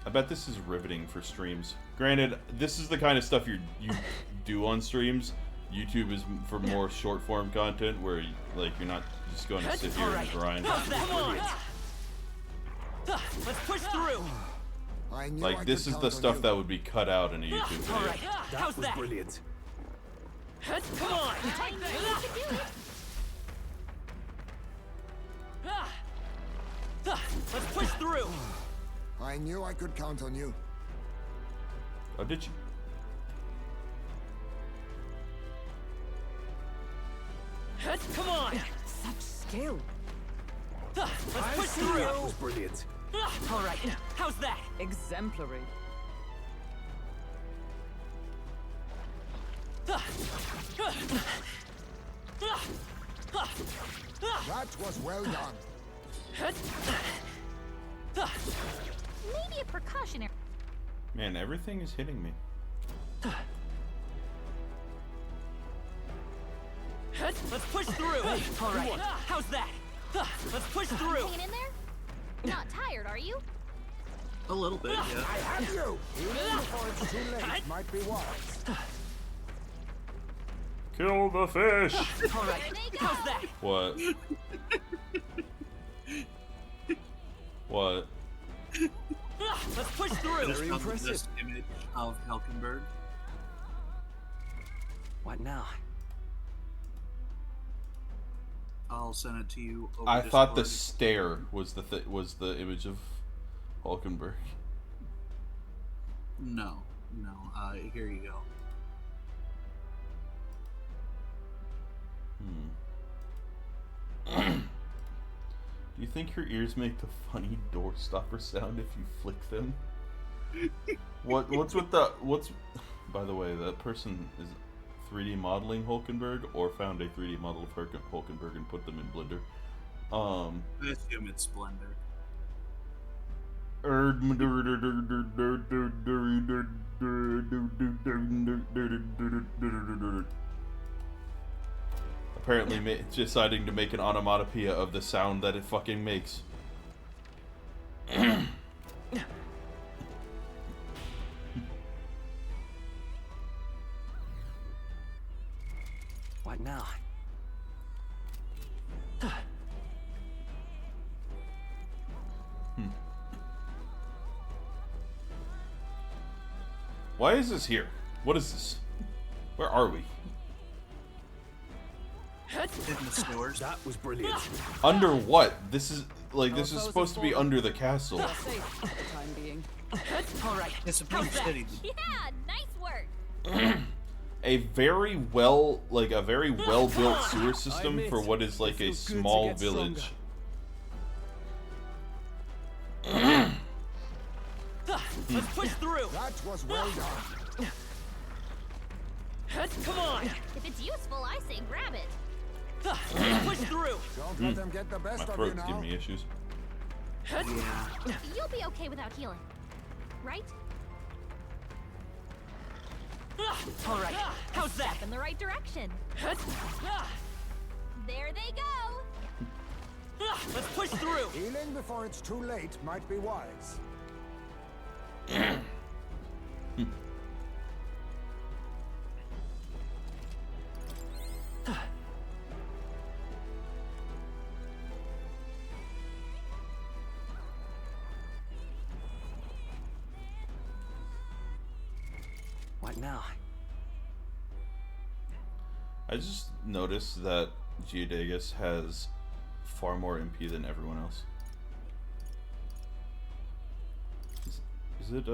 [SPEAKER 5] I bet this is riveting for streams. Granted, this is the kind of stuff you do on streams. YouTube is for more short form content where like you're not just going to sit here and grind.
[SPEAKER 10] Let's push through.
[SPEAKER 6] I knew I
[SPEAKER 5] Like
[SPEAKER 6] could
[SPEAKER 5] this is
[SPEAKER 6] count
[SPEAKER 5] the
[SPEAKER 6] on
[SPEAKER 5] stuff
[SPEAKER 6] you.
[SPEAKER 5] that would be cut out in a YouTube video.
[SPEAKER 10] All right. How's
[SPEAKER 8] Was
[SPEAKER 10] that?
[SPEAKER 8] brilliant.
[SPEAKER 10] Come on.
[SPEAKER 4] I knew you could do it.
[SPEAKER 10] Let's push through.
[SPEAKER 6] I knew I could count on you.
[SPEAKER 5] Oh, did you?
[SPEAKER 10] Come on.
[SPEAKER 3] Such skill.
[SPEAKER 10] Let's push through.
[SPEAKER 8] That was brilliant.
[SPEAKER 10] All right. How's that?
[SPEAKER 3] Exemplary.
[SPEAKER 6] That was well done.
[SPEAKER 4] Maybe a precautionary.
[SPEAKER 5] Man, everything is hitting me.
[SPEAKER 10] Let's push through. All right. How's that? Let's push through.
[SPEAKER 4] Hanging in there? Not tired, are you?
[SPEAKER 2] A little bit, yeah.
[SPEAKER 6] I have you! Even before it's too late might be wise.
[SPEAKER 5] Kill the fish!
[SPEAKER 10] All right. How's that?
[SPEAKER 5] What? What?
[SPEAKER 10] Let's push through.
[SPEAKER 2] Just found this image of Heisenberg.
[SPEAKER 10] What now?
[SPEAKER 2] I'll send it to you. Over
[SPEAKER 5] I thought the
[SPEAKER 2] Discord.
[SPEAKER 5] stare was the image of Hulkenberg.
[SPEAKER 2] No. Here you go.
[SPEAKER 5] Do you think your ears make the funny door stopper sound if you flick them? What's with the what's? By the way, that person is 3D modeling Hulkenberg or found a 3D model of Hulkenberg and put them in Blender.
[SPEAKER 2] I assume it's Splendor.
[SPEAKER 5] Apparently deciding to make an onomatopoeia of the sound that it fucking makes.
[SPEAKER 10] What now?
[SPEAKER 5] Why is this here? What is this? Where are we?
[SPEAKER 2] In the sewers.
[SPEAKER 8] That was brilliant.
[SPEAKER 5] Under what? This is like this is supposed to be under the castle.
[SPEAKER 3] Safe for the time being.
[SPEAKER 10] All right.
[SPEAKER 2] It's a big city.
[SPEAKER 4] Yeah, nice work.
[SPEAKER 5] A very well built sewer system for what is like a small village.
[SPEAKER 10] Let's push through.
[SPEAKER 6] That was well done.
[SPEAKER 10] Come on.
[SPEAKER 4] If it's useful, I say grab it.
[SPEAKER 10] Let's push through.
[SPEAKER 6] Don't let them get the
[SPEAKER 5] My
[SPEAKER 6] best of you
[SPEAKER 5] throat's
[SPEAKER 6] now.
[SPEAKER 5] giving me issues.
[SPEAKER 2] Yeah.
[SPEAKER 4] You'll be okay without healing, right?
[SPEAKER 10] All right. How's that?
[SPEAKER 4] Step in the right direction. There they go.
[SPEAKER 10] Let's push through.
[SPEAKER 6] Healing before it's too late might be wise.
[SPEAKER 10] What now?
[SPEAKER 5] I just noticed that Geodagus has far more MP than everyone else. Is it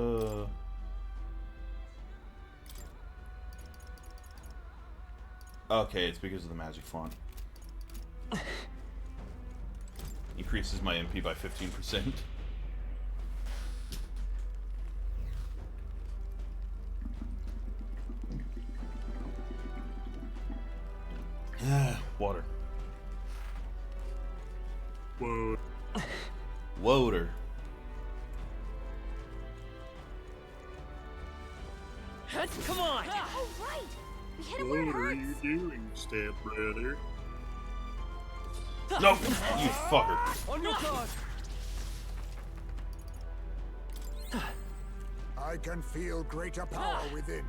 [SPEAKER 5] okay, it's because of the magic font. Increases my MP by 15%. Water.
[SPEAKER 2] Whoa.
[SPEAKER 5] Water.
[SPEAKER 8] Come on!
[SPEAKER 4] Oh, right! We hit him where it
[SPEAKER 2] What are you
[SPEAKER 4] hurts!
[SPEAKER 2] doing, stepbrother?
[SPEAKER 5] No, you fucker.
[SPEAKER 8] On your guard!
[SPEAKER 6] I can feel greater power within.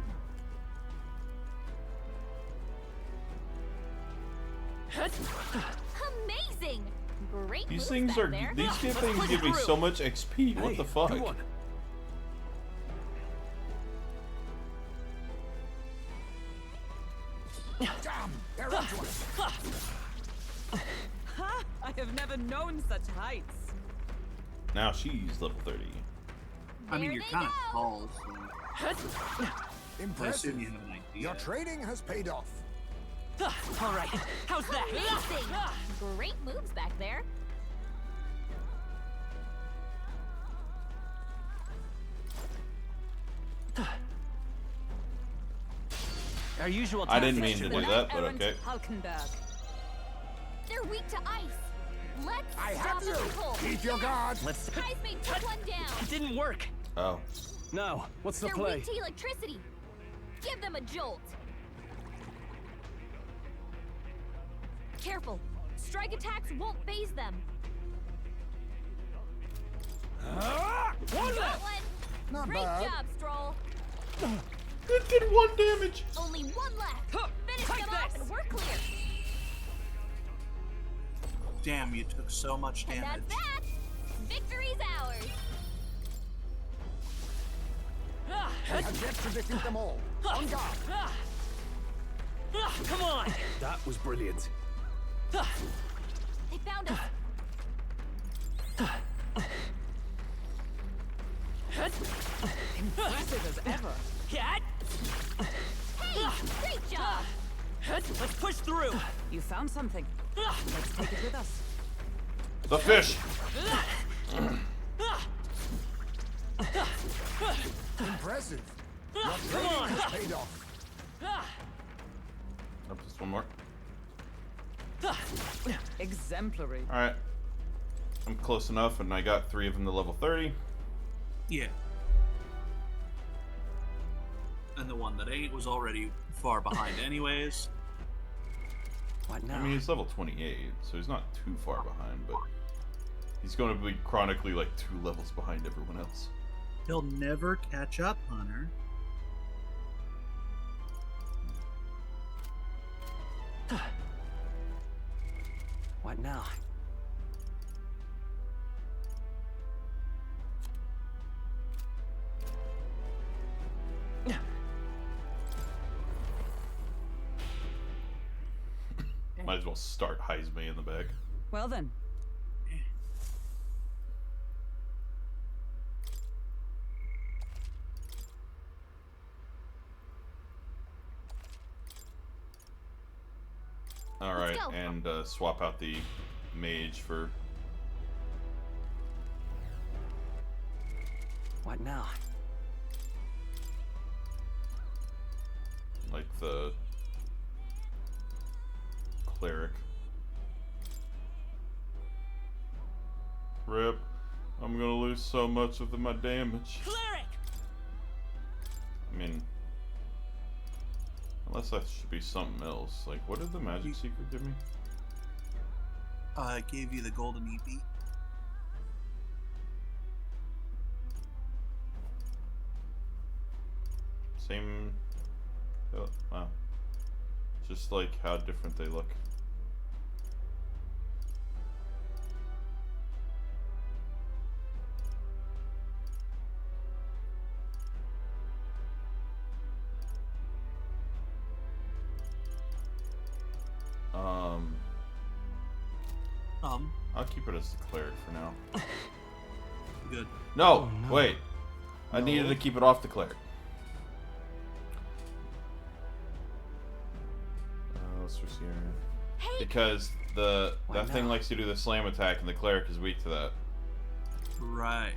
[SPEAKER 4] Amazing! Great
[SPEAKER 5] These
[SPEAKER 4] moves
[SPEAKER 5] things
[SPEAKER 4] back
[SPEAKER 5] are
[SPEAKER 4] there.
[SPEAKER 5] these things give me so much XP. What the fuck?
[SPEAKER 8] Come on.
[SPEAKER 6] Damn, they're into us.
[SPEAKER 3] Ha! I have never known such heights.
[SPEAKER 5] Now she's level 30.
[SPEAKER 2] I mean,
[SPEAKER 4] There
[SPEAKER 2] you're
[SPEAKER 4] they
[SPEAKER 2] kind of
[SPEAKER 4] go.
[SPEAKER 2] tall, so I
[SPEAKER 6] Impressive.
[SPEAKER 2] assume you have an idea.
[SPEAKER 6] Your training has paid off.
[SPEAKER 10] All right, how's that?
[SPEAKER 4] Amazing! Great moves back there.
[SPEAKER 10] Our usual
[SPEAKER 5] I didn't
[SPEAKER 10] tactics
[SPEAKER 5] mean to
[SPEAKER 10] should
[SPEAKER 5] do
[SPEAKER 10] work.
[SPEAKER 5] that, but okay.
[SPEAKER 3] Halkenberg.
[SPEAKER 4] They're weak to ice. Let's
[SPEAKER 6] I
[SPEAKER 4] stop
[SPEAKER 6] have
[SPEAKER 4] the
[SPEAKER 6] you.
[SPEAKER 4] pull.
[SPEAKER 6] Keep your guard.
[SPEAKER 10] Let's.
[SPEAKER 4] Heisman took one down.
[SPEAKER 10] It didn't work.
[SPEAKER 5] Oh.
[SPEAKER 8] Now, what's the
[SPEAKER 4] They're
[SPEAKER 8] play?
[SPEAKER 4] weak to electricity. Give them a jolt. Careful. Strike attacks won't phase them.
[SPEAKER 8] One
[SPEAKER 4] Got
[SPEAKER 8] left!
[SPEAKER 4] one.
[SPEAKER 6] Not
[SPEAKER 4] Great
[SPEAKER 6] bad.
[SPEAKER 4] job, Strohl.
[SPEAKER 5] It did 1 damage.
[SPEAKER 4] Only one left. Finish
[SPEAKER 3] Take
[SPEAKER 4] them off
[SPEAKER 3] this.
[SPEAKER 4] and we're clear.
[SPEAKER 2] Damn, you took so much
[SPEAKER 4] And
[SPEAKER 2] damage.
[SPEAKER 4] that's that. Victory's ours.
[SPEAKER 6] I have yet to defeat them all. On guard.
[SPEAKER 10] Come on!
[SPEAKER 8] That was brilliant.
[SPEAKER 4] They found us.
[SPEAKER 3] Impressive as ever.
[SPEAKER 10] Cat!
[SPEAKER 4] Hey, great job.
[SPEAKER 10] Let's push through!
[SPEAKER 3] You found something. Let's take it with us.
[SPEAKER 5] The fish.
[SPEAKER 6] Impressive. Your
[SPEAKER 10] Come
[SPEAKER 6] training
[SPEAKER 10] on!
[SPEAKER 6] has paid off.
[SPEAKER 5] Oh, just one more.
[SPEAKER 3] Exemplary.
[SPEAKER 5] All right. I'm close enough, and I got 3 of them to level 30.
[SPEAKER 2] Yeah. And the one that ain't was already far behind anyways.
[SPEAKER 10] What now?
[SPEAKER 5] I mean, he's level 28, so he's not too far behind, but he's going to be chronically like 2 levels behind everyone else.
[SPEAKER 2] He'll never catch up, Hunter.
[SPEAKER 10] What now?
[SPEAKER 5] Might as well start Heisman in the back.
[SPEAKER 3] Well then.
[SPEAKER 5] All
[SPEAKER 4] Let's
[SPEAKER 5] right,
[SPEAKER 4] go.
[SPEAKER 5] and swap out the mage for
[SPEAKER 10] What now?
[SPEAKER 5] like the cleric. Rip. I'm gonna lose so much of my damage.
[SPEAKER 10] Cleric!
[SPEAKER 5] I mean, unless that should be something else. Like, what did the magic secret give me?
[SPEAKER 2] I gave you the golden EP.
[SPEAKER 5] Same. Oh, wow. Just like how different they look. I'll keep it as the cleric for now.
[SPEAKER 2] Good.
[SPEAKER 5] No, wait. I needed to keep it off the cleric. Let's just see here. Because that thing likes to do the slam attack, and the cleric is weak to that.
[SPEAKER 2] Right.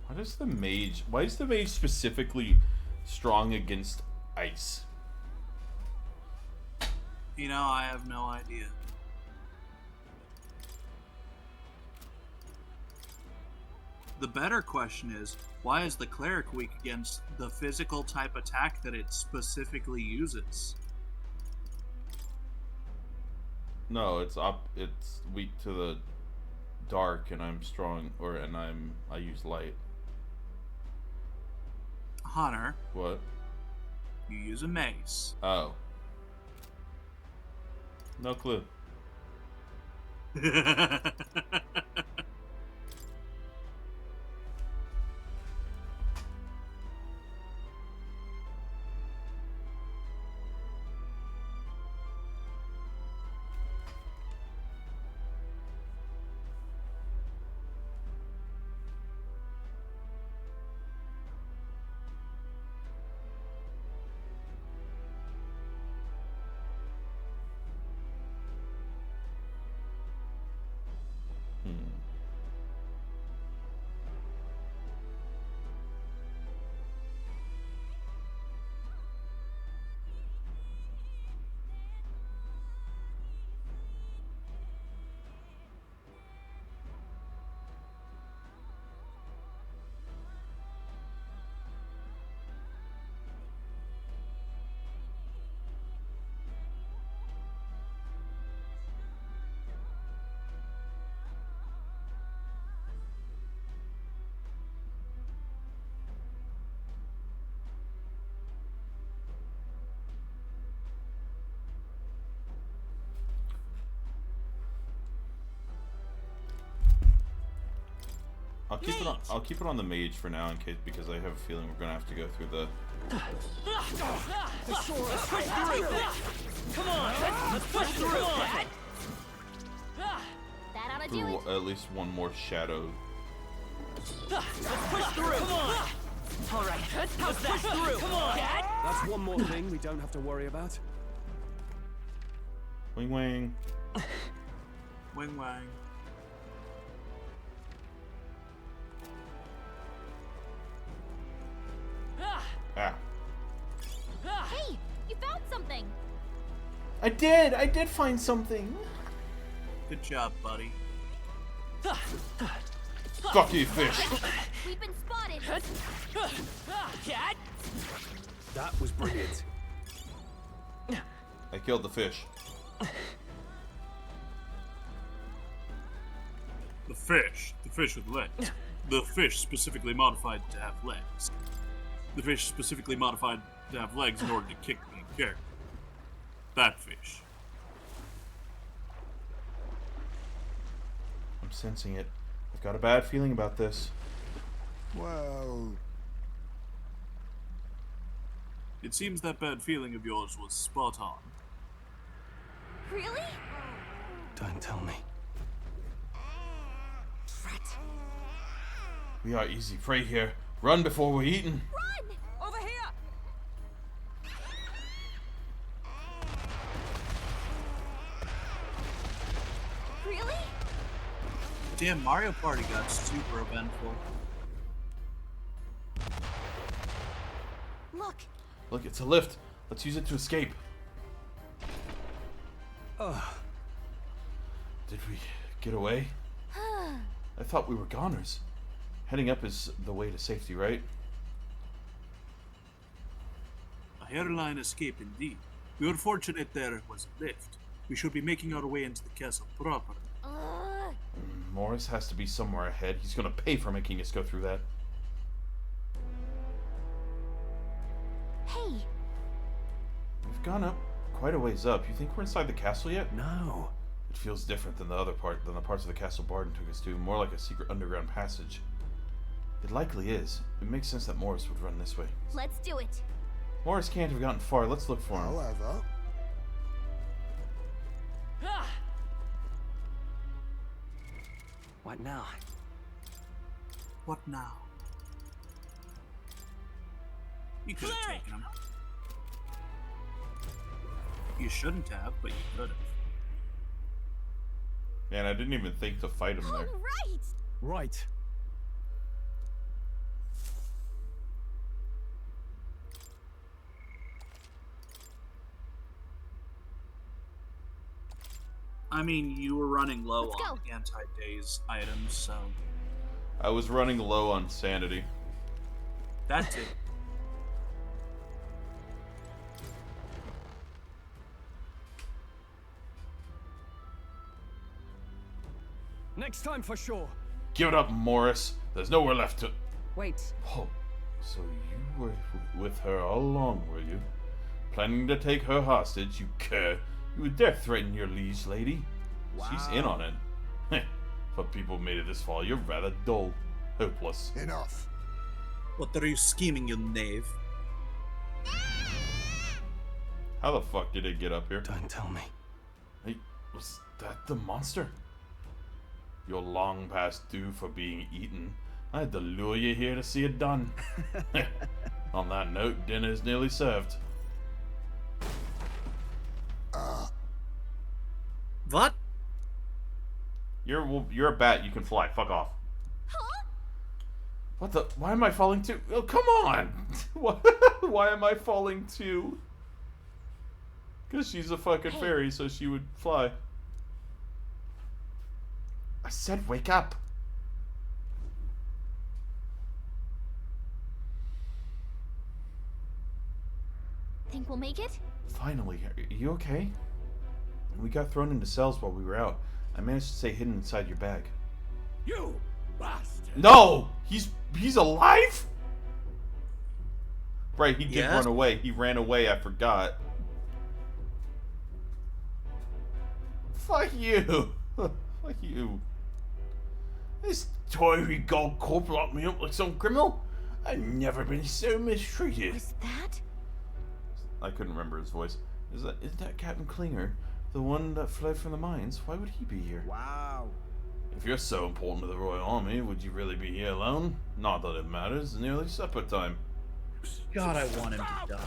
[SPEAKER 5] Why Why is the mage specifically strong against ice?
[SPEAKER 2] You know, I have no idea. The better question is, why is the cleric weak against the physical type attack that it specifically uses?
[SPEAKER 5] No, it's weak to the dark, and I'm strong, I use light.
[SPEAKER 2] Hunter.
[SPEAKER 5] What?
[SPEAKER 2] You use a mace.
[SPEAKER 5] Oh. No clue. I'll keep it on the mage for now, in case, because I have a feeling we're gonna have to go through the.
[SPEAKER 10] Come on, let's push through.
[SPEAKER 4] That ought to do it.
[SPEAKER 5] At least one more shadow.
[SPEAKER 10] Let's push through. Come on. All right, let's push through. Come on.
[SPEAKER 8] That's one more thing we don't have to worry about.
[SPEAKER 5] Wing wing.
[SPEAKER 2] Wing wang.
[SPEAKER 5] Ah.
[SPEAKER 4] Hey, you found something.
[SPEAKER 5] I did find something.
[SPEAKER 2] Good job, buddy.
[SPEAKER 5] Fuck you, fish.
[SPEAKER 4] We've been spotted.
[SPEAKER 8] That was brilliant.
[SPEAKER 5] I killed the fish.
[SPEAKER 2] The fish with legs. The fish specifically modified to have legs. The fish specifically modified to have legs in order to kick me in character. That fish.
[SPEAKER 5] I'm sensing it. I've got a bad feeling about this.
[SPEAKER 6] Well,
[SPEAKER 2] It seems that bad feeling of yours was spot on.
[SPEAKER 4] Really?
[SPEAKER 9] Don't tell me.
[SPEAKER 5] We are easy prey here. Run before we're eaten.
[SPEAKER 4] Run!
[SPEAKER 3] Over here!
[SPEAKER 4] Really?
[SPEAKER 2] Damn, Mario Party got super eventful.
[SPEAKER 4] Look,
[SPEAKER 5] Look, it's a lift. Let's use it to escape. Did we get away? I thought we were goners. Heading up is the way to safety, right?
[SPEAKER 2] A hairline escape indeed. We were fortunate there was a lift. We should be making our way into the castle proper.
[SPEAKER 5] Morris has to be somewhere ahead. He's gonna pay for making us go through that.
[SPEAKER 4] hey,
[SPEAKER 5] We've gone up quite a ways up. You think we're inside the castle yet?
[SPEAKER 9] No.
[SPEAKER 5] It feels different than the parts of the castle Barden took us to. More like a secret underground passage. It likely is. It makes sense that Morris would run this way.
[SPEAKER 4] let's do it.
[SPEAKER 5] Morris can't have gotten far. Let's look for him.
[SPEAKER 6] however,
[SPEAKER 10] What now?
[SPEAKER 2] What now? You could have taken him. You shouldn't have, but you could have.
[SPEAKER 5] Man, I didn't even think to fight him
[SPEAKER 4] All
[SPEAKER 5] there.
[SPEAKER 4] right.
[SPEAKER 8] Right.
[SPEAKER 2] I mean, you were running low
[SPEAKER 4] Let's
[SPEAKER 2] on
[SPEAKER 4] go.
[SPEAKER 2] anti-daze items, so
[SPEAKER 5] I was running low on sanity.
[SPEAKER 2] that's it.
[SPEAKER 8] Next time for sure.
[SPEAKER 5] Give it up, Morris. There's nowhere left to...
[SPEAKER 3] Wait.
[SPEAKER 5] Oh, so you were with her all along, were you? Planning to take her hostage, you cur. You would dare threaten your liege lady? She's in on it. But people made it this far. You're rather dull. Hopeless.
[SPEAKER 6] Enough.
[SPEAKER 2] What are you scheming, you knave?
[SPEAKER 5] How the fuck did it get up here?
[SPEAKER 9] Don't tell me.
[SPEAKER 5] Hey, was that the monster? You're long past due for being eaten. I had to lure you here to see it done. On that note, dinner is nearly served.
[SPEAKER 2] What?
[SPEAKER 5] You're a bat. You can fly. Fuck off.
[SPEAKER 4] Huh?
[SPEAKER 5] What the? Why am I falling too? Oh, come on! Why am I falling too? Because she's a fucking fairy, so she would fly. I said wake up.
[SPEAKER 4] Think we'll make it?
[SPEAKER 5] Finally, are you okay? We got thrown into cells while we were out. I managed to stay hidden inside your bag.
[SPEAKER 8] You bastard!
[SPEAKER 5] No! He's alive? Right, he did
[SPEAKER 2] Yes.
[SPEAKER 5] run away. He ran away, I forgot. Fuck you. Fuck you. This toy gold corp locked me up like some criminal. I've never been so mistreated.
[SPEAKER 4] Was that?
[SPEAKER 5] I couldn't remember his voice. Isn't that Captain Klinger? The one that fled from the mines? Why would he be here?
[SPEAKER 7] Wow.
[SPEAKER 5] If you're so important to the Royal Army, would you really be here alone? Not that it matters. It's nearly supper time.
[SPEAKER 2] God, I want him to die.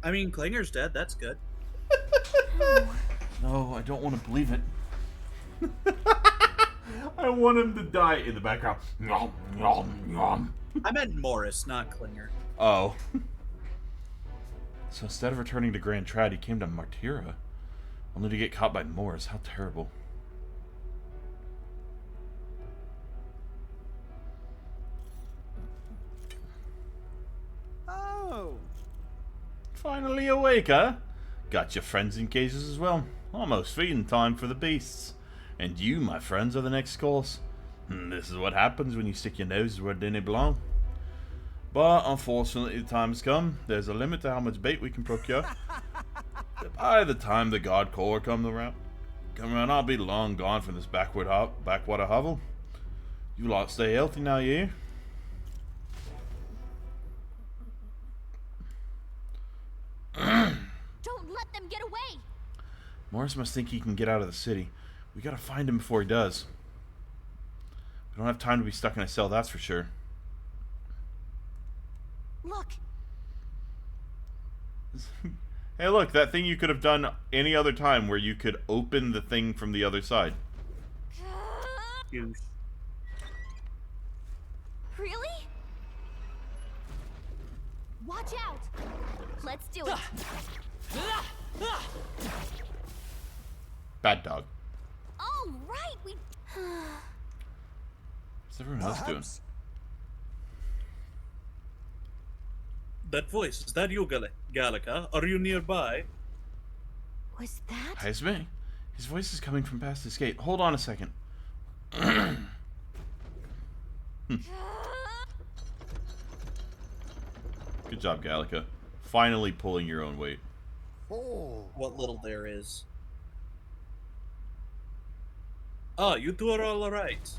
[SPEAKER 2] I mean, Klinger's dead. That's good.
[SPEAKER 5] No, I don't want to believe it. I want him to die in the background. Nom, nom, nom.
[SPEAKER 2] I meant Morris, not Klinger.
[SPEAKER 5] Oh. So instead of returning to Grand Trad, he came to Martyra, only to get caught by Morris. How terrible.
[SPEAKER 7] Oh.
[SPEAKER 5] Finally awake, huh? Got your friends in cages as well. Almost feeding time for the beasts. And you, my friends, are the next course. This is what happens when you stick your noses where it didn't belong. But unfortunately, the time has come. There's a limit to how much bait we can procure. By the time the God Corps come around, I'll be long gone from this backwater hovel. You lot stay healthy now, you.
[SPEAKER 4] Don't let them get away!
[SPEAKER 5] Morris must think he can get out of the city. We gotta find him before he does. We don't have time to be stuck in a cell, that's for sure.
[SPEAKER 4] Look!
[SPEAKER 5] Hey, look, that thing you could have done any other time where you could open the thing from the other side.
[SPEAKER 2] Douche.
[SPEAKER 4] Really? Watch out! Let's do it!
[SPEAKER 5] Bad dog.
[SPEAKER 4] All right, we...
[SPEAKER 5] What's everyone else doing?
[SPEAKER 2] That voice, is that you, Gallica? Are you nearby?
[SPEAKER 4] Was that?
[SPEAKER 5] Hi, it's me. His voice is coming from past this gate. Hold on a second. Good job, Gallica. Finally pulling your own weight.
[SPEAKER 6] Oh.
[SPEAKER 2] What little there is. Ah, you two are all alright.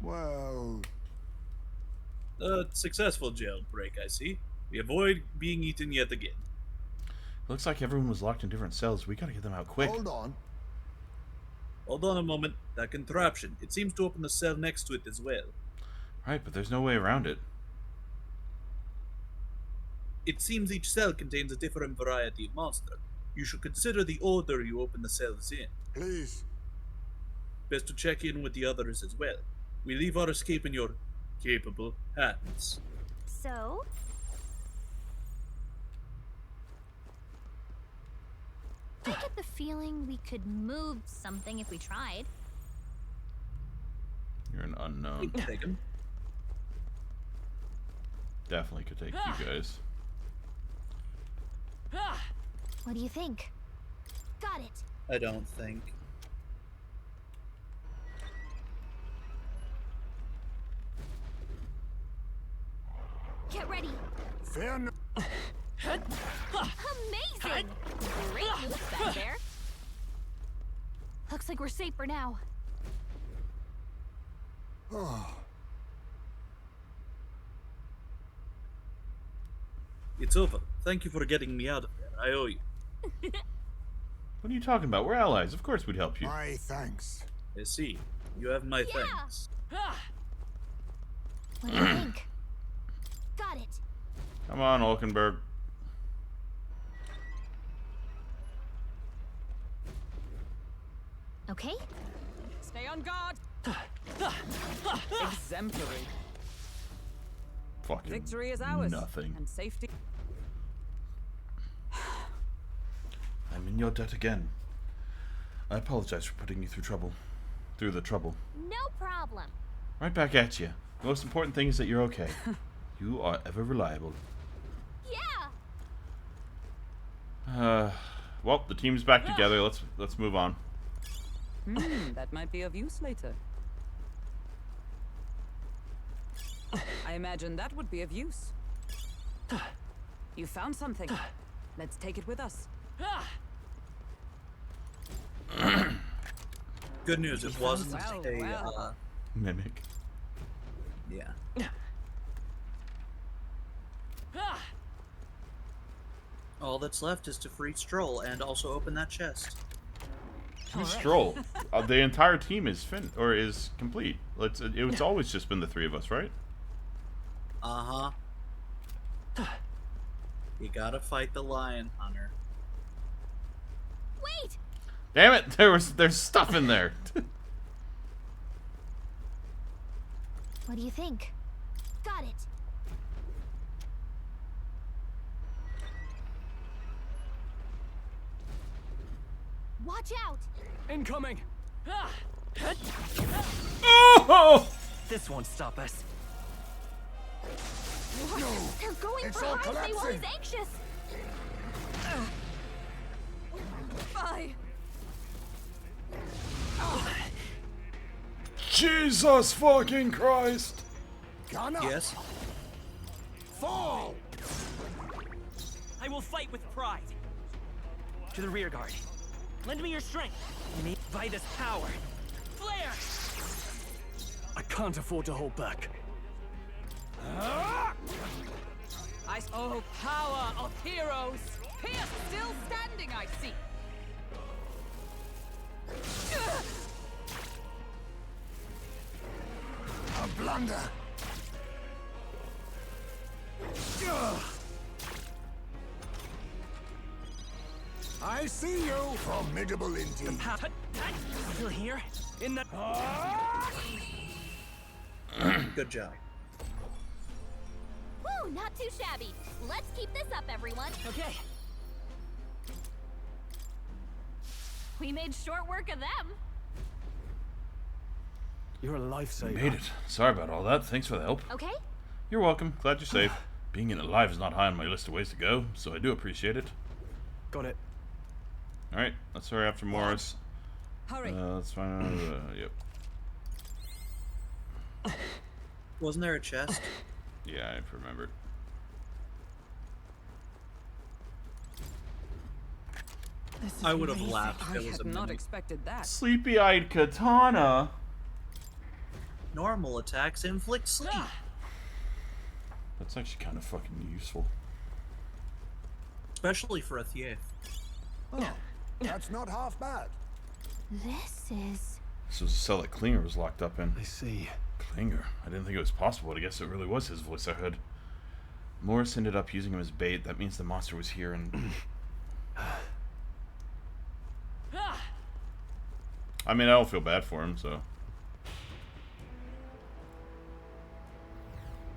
[SPEAKER 6] Well,
[SPEAKER 2] Successful jailbreak, I see. We avoid being eaten yet again.
[SPEAKER 5] Looks like everyone was locked in different cells. We gotta get them out quick.
[SPEAKER 6] hold on.
[SPEAKER 2] Hold on a moment. That contraption. It seems to open the cell next to it as well.
[SPEAKER 5] Right, but there's no way around it.
[SPEAKER 2] It seems each cell contains a different variety of monster. You should consider the order you open the cells in.
[SPEAKER 6] Please.
[SPEAKER 2] Best to check in with the others as well. We leave our escape in your capable hands.
[SPEAKER 4] So? I get the feeling we could move something if we tried.
[SPEAKER 1] You're an unknown.
[SPEAKER 2] Take him.
[SPEAKER 1] Definitely could take you guys.
[SPEAKER 4] What do you think? Got it.
[SPEAKER 2] I don't think.
[SPEAKER 4] Get ready.
[SPEAKER 6] Fear no.
[SPEAKER 4] Amazing! Great moves back there. Looks like we're safe for now.
[SPEAKER 6] Oh,
[SPEAKER 2] It's over. Thank you for getting me out of there. I owe you.
[SPEAKER 1] What are you talking about? We're allies. Of course we'd help you.
[SPEAKER 6] my thanks.
[SPEAKER 2] I see. You have my thanks.
[SPEAKER 4] What do you think? Got it.
[SPEAKER 1] Come on, Olkenberg.
[SPEAKER 4] Okay.
[SPEAKER 3] Stay on guard. Exemplary.
[SPEAKER 1] Fucking
[SPEAKER 3] Victory is ours.
[SPEAKER 1] nothing.
[SPEAKER 3] And safety.
[SPEAKER 1] I'm in your debt again. I apologize for putting you through trouble. Through the trouble.
[SPEAKER 4] No problem.
[SPEAKER 1] Right back at you. The most important thing is that you're okay. You are ever reliable.
[SPEAKER 4] Yeah.
[SPEAKER 1] Well, the team's back together. Let's move on.
[SPEAKER 3] That might be of use later. I imagine that would be of use. You found something. Let's take it with us.
[SPEAKER 2] Good news, it wasn't
[SPEAKER 3] Well.
[SPEAKER 1] Mimic.
[SPEAKER 2] yeah. All that's left is to free Strohl and also open that chest.
[SPEAKER 1] Who's Stroll? The entire team is is complete. It's always just been the three of us, right?
[SPEAKER 2] Uh-huh. You gotta fight the lion hunter.
[SPEAKER 4] Wait.
[SPEAKER 1] Damn it! There's stuff in there.
[SPEAKER 4] What do you think? Got it. Watch out.
[SPEAKER 8] Incoming!
[SPEAKER 1] Oh!
[SPEAKER 10] This won't stop us.
[SPEAKER 4] They're going
[SPEAKER 6] It's
[SPEAKER 4] for
[SPEAKER 6] all
[SPEAKER 4] Heisenberg while he's
[SPEAKER 6] collapsing.
[SPEAKER 4] anxious. Bye.
[SPEAKER 1] Jesus fucking Christ!
[SPEAKER 6] Gunner,
[SPEAKER 2] Yes?
[SPEAKER 6] fall!
[SPEAKER 10] I will fight with pride. To the rear guard. Lend me your strength. By this power. Flare!
[SPEAKER 8] I can't afford to hold back.
[SPEAKER 3] Oh, power of heroes! Pierce still standing, I see.
[SPEAKER 6] A blunder. I see you. Formidable indeed.
[SPEAKER 10] Still here?
[SPEAKER 8] In the...
[SPEAKER 2] Good job.
[SPEAKER 4] Woo, not too shabby. Let's keep this up, everyone.
[SPEAKER 10] Okay.
[SPEAKER 4] We made short work of them.
[SPEAKER 8] You're a lifesaver.
[SPEAKER 1] Made it. Sorry about all that. Thanks for the help.
[SPEAKER 4] Okay?
[SPEAKER 1] You're welcome. Glad you're safe. Being alive is not high on my list of ways to go, so I do appreciate it.
[SPEAKER 8] Got it.
[SPEAKER 1] Alright, let's hurry after Morris.
[SPEAKER 3] Hurry.
[SPEAKER 1] Let's find out. Yep.
[SPEAKER 2] Wasn't there a chest?
[SPEAKER 1] Yeah, I remembered.
[SPEAKER 2] I would have laughed if
[SPEAKER 3] I
[SPEAKER 2] it was
[SPEAKER 3] had
[SPEAKER 2] a
[SPEAKER 3] not
[SPEAKER 2] mimic.
[SPEAKER 3] expected that.
[SPEAKER 1] Sleepy-eyed katana.
[SPEAKER 2] Normal attacks inflict sleep.
[SPEAKER 1] That's actually kind of fucking useful.
[SPEAKER 2] Especially for a thief.
[SPEAKER 6] Oh, that's not half bad.
[SPEAKER 4] This is...
[SPEAKER 1] This was a cell that Klinger was locked up in.
[SPEAKER 8] I see.
[SPEAKER 1] Klinger? I didn't think it was possible, but I guess it really was his voice I heard. Morris ended up using him as bait. That means the monster was here and... I mean, I don't feel bad for him, so...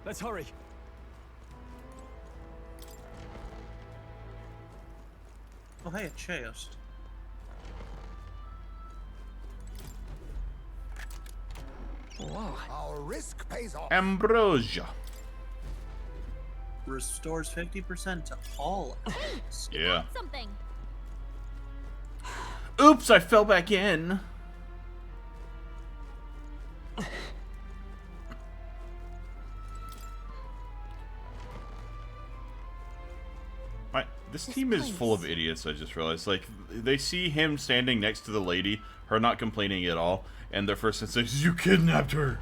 [SPEAKER 8] Let's hurry.
[SPEAKER 2] Oh, hey, a chest.
[SPEAKER 10] Whoa.
[SPEAKER 6] Our risk pays off.
[SPEAKER 1] Ambrosia.
[SPEAKER 2] Restores 50% to all items.
[SPEAKER 1] Yeah.
[SPEAKER 4] Something.
[SPEAKER 1] Oops, I fell back in. This team is full of idiots, I just realized. Like, they see him standing next to the lady, her not complaining at all, and their first instinct is, you kidnapped her!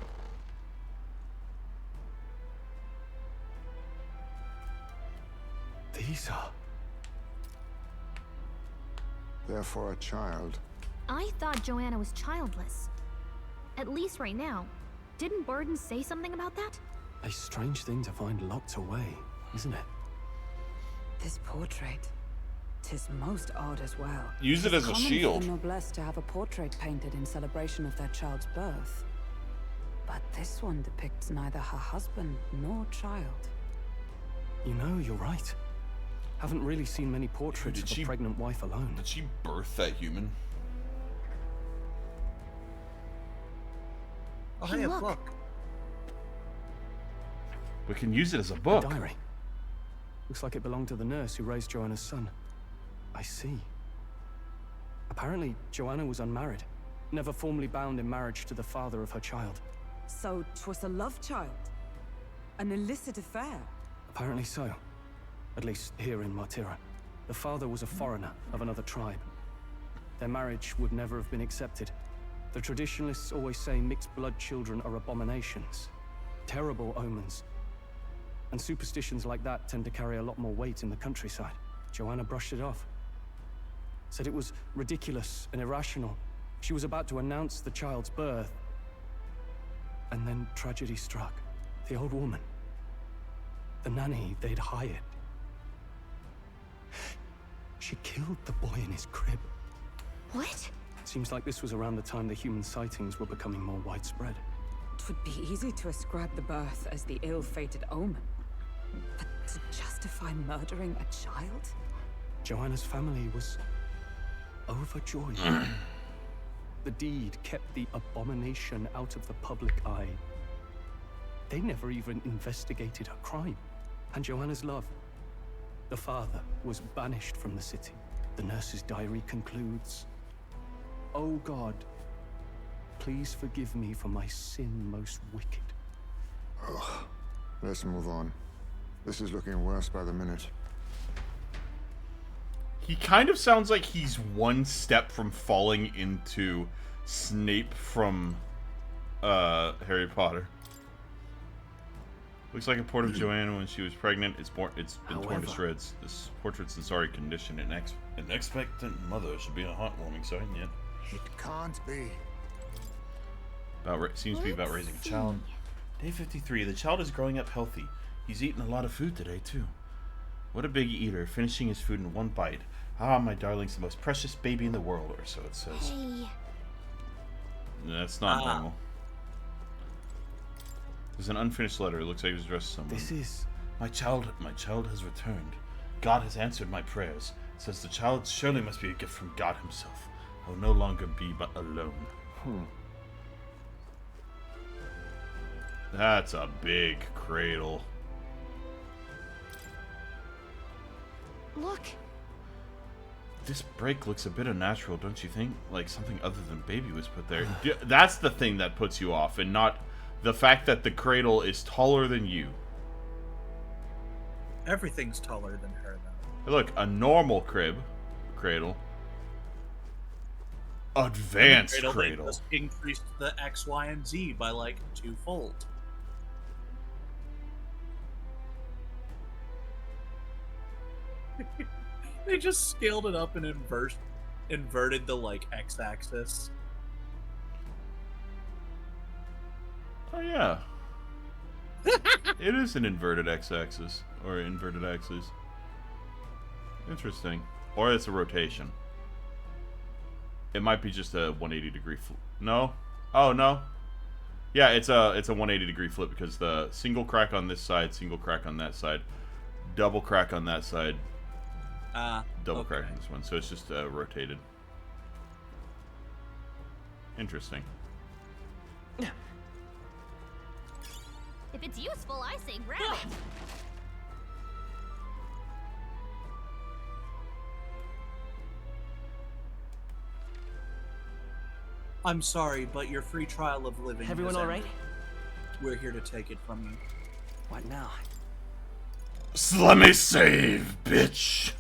[SPEAKER 8] These are...
[SPEAKER 6] Therefore, a child.
[SPEAKER 4] I thought Joanna was childless. At least right now. Didn't Burden say something about that?
[SPEAKER 8] A strange thing to find locked away, isn't it?
[SPEAKER 3] This portrait. 'Tis most odd as well.
[SPEAKER 1] Use it as a shield.
[SPEAKER 3] It's common for the noblesse to have a portrait painted in celebration of their child's birth. But this one depicts neither her husband nor child.
[SPEAKER 8] You know, you're right. Haven't really seen many portraits of a pregnant wife alone.
[SPEAKER 5] Did she birth that human?
[SPEAKER 2] Oh, hey, a book.
[SPEAKER 1] We can use it as a book.
[SPEAKER 8] A diary. Looks like it belonged to the nurse who raised Joanna's son. I see. Apparently, Joanna was unmarried, never formally bound in marriage to the father of her child.
[SPEAKER 3] So 'twas a love child? An illicit affair?
[SPEAKER 8] Apparently so. At least here in Martira. The father was a foreigner of another tribe. Their marriage would never have been accepted. The traditionalists always say mixed blood children are abominations. Terrible omens. And superstitions like that tend to carry a lot more weight in the countryside. Joanna brushed it off. Said it was ridiculous and irrational. She was about to announce the child's birth. And then tragedy struck. The old woman. The nanny they'd hired. She killed the boy in his crib.
[SPEAKER 4] What?
[SPEAKER 8] Seems like this was around the time the human sightings were becoming more widespread.
[SPEAKER 3] It would be easy to ascribe the birth as the ill-fated omen. But to justify murdering a child?
[SPEAKER 8] Joanna's family was overjoyed. The deed kept the abomination out of the public eye. They never even investigated her crime. And Joanna's love. The father was banished from the city. The nurse's diary concludes, "O God, please forgive me for my sin most wicked."
[SPEAKER 6] Ugh. Let's move on. This is looking worse by the minute.
[SPEAKER 1] He kind of sounds like he's one step from falling into Snape from Harry Potter. Looks like a port of Joanna when she was pregnant. It's been torn to shreds. This portrait's in sorry condition. An expectant mother should be a heartwarming sight, yet
[SPEAKER 6] It can't be.
[SPEAKER 1] seems to be about raising a child. Day 53. The child is growing up healthy. He's eaten a lot of food today, too. What a big eater, finishing his food in one bite. Ah, my darling's the most precious baby in the world, or so it says.
[SPEAKER 4] Hey.
[SPEAKER 1] That's not normal. There's an unfinished letter. It looks like it was addressed to someone.
[SPEAKER 8] This is...
[SPEAKER 1] My child has returned. God has answered my prayers. It says the child surely must be a gift from God himself. I will no longer be but alone. That's a big cradle.
[SPEAKER 4] Look.
[SPEAKER 1] This break looks a bit unnatural, don't you think? Like something other than baby was put there. That's the thing that puts you off, and not the fact that the cradle is taller than you.
[SPEAKER 2] Everything's taller than her, though.
[SPEAKER 1] Look, a normal cradle. Advanced cradle.
[SPEAKER 2] Just increased the X, Y, and Z by like 2-fold. They just scaled it up and inverted the like X-axis.
[SPEAKER 1] Oh yeah. It is an inverted X-axis or inverted axis. Interesting. Or it's a rotation. It might be just a 180 degree flip. No? Oh no. Yeah, it's a 180 degree flip because the single crack on this side, single crack on that side, double crack on that side, double crack on this one. So it's just rotated. Interesting.
[SPEAKER 4] If it's useful, I say grab it.
[SPEAKER 7] I'm sorry, but your free trial of living.
[SPEAKER 10] Everyone
[SPEAKER 7] has
[SPEAKER 10] all right?
[SPEAKER 7] ended. We're here to take it from you.
[SPEAKER 10] What now?
[SPEAKER 1] So let me save, bitch.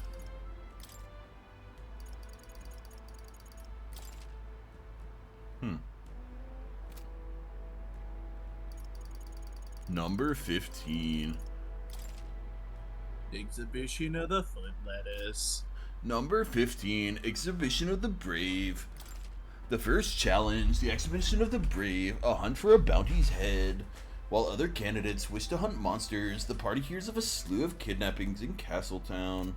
[SPEAKER 1] Number 15.
[SPEAKER 2] Exhibition of the foot lettuce.
[SPEAKER 1] Number 15, Exhibition of the Brave. The first challenge, the Exhibition of the Brave, a hunt for a bounty's head. While other candidates wish to hunt monsters, the party hears of a slew of kidnappings in Castletown.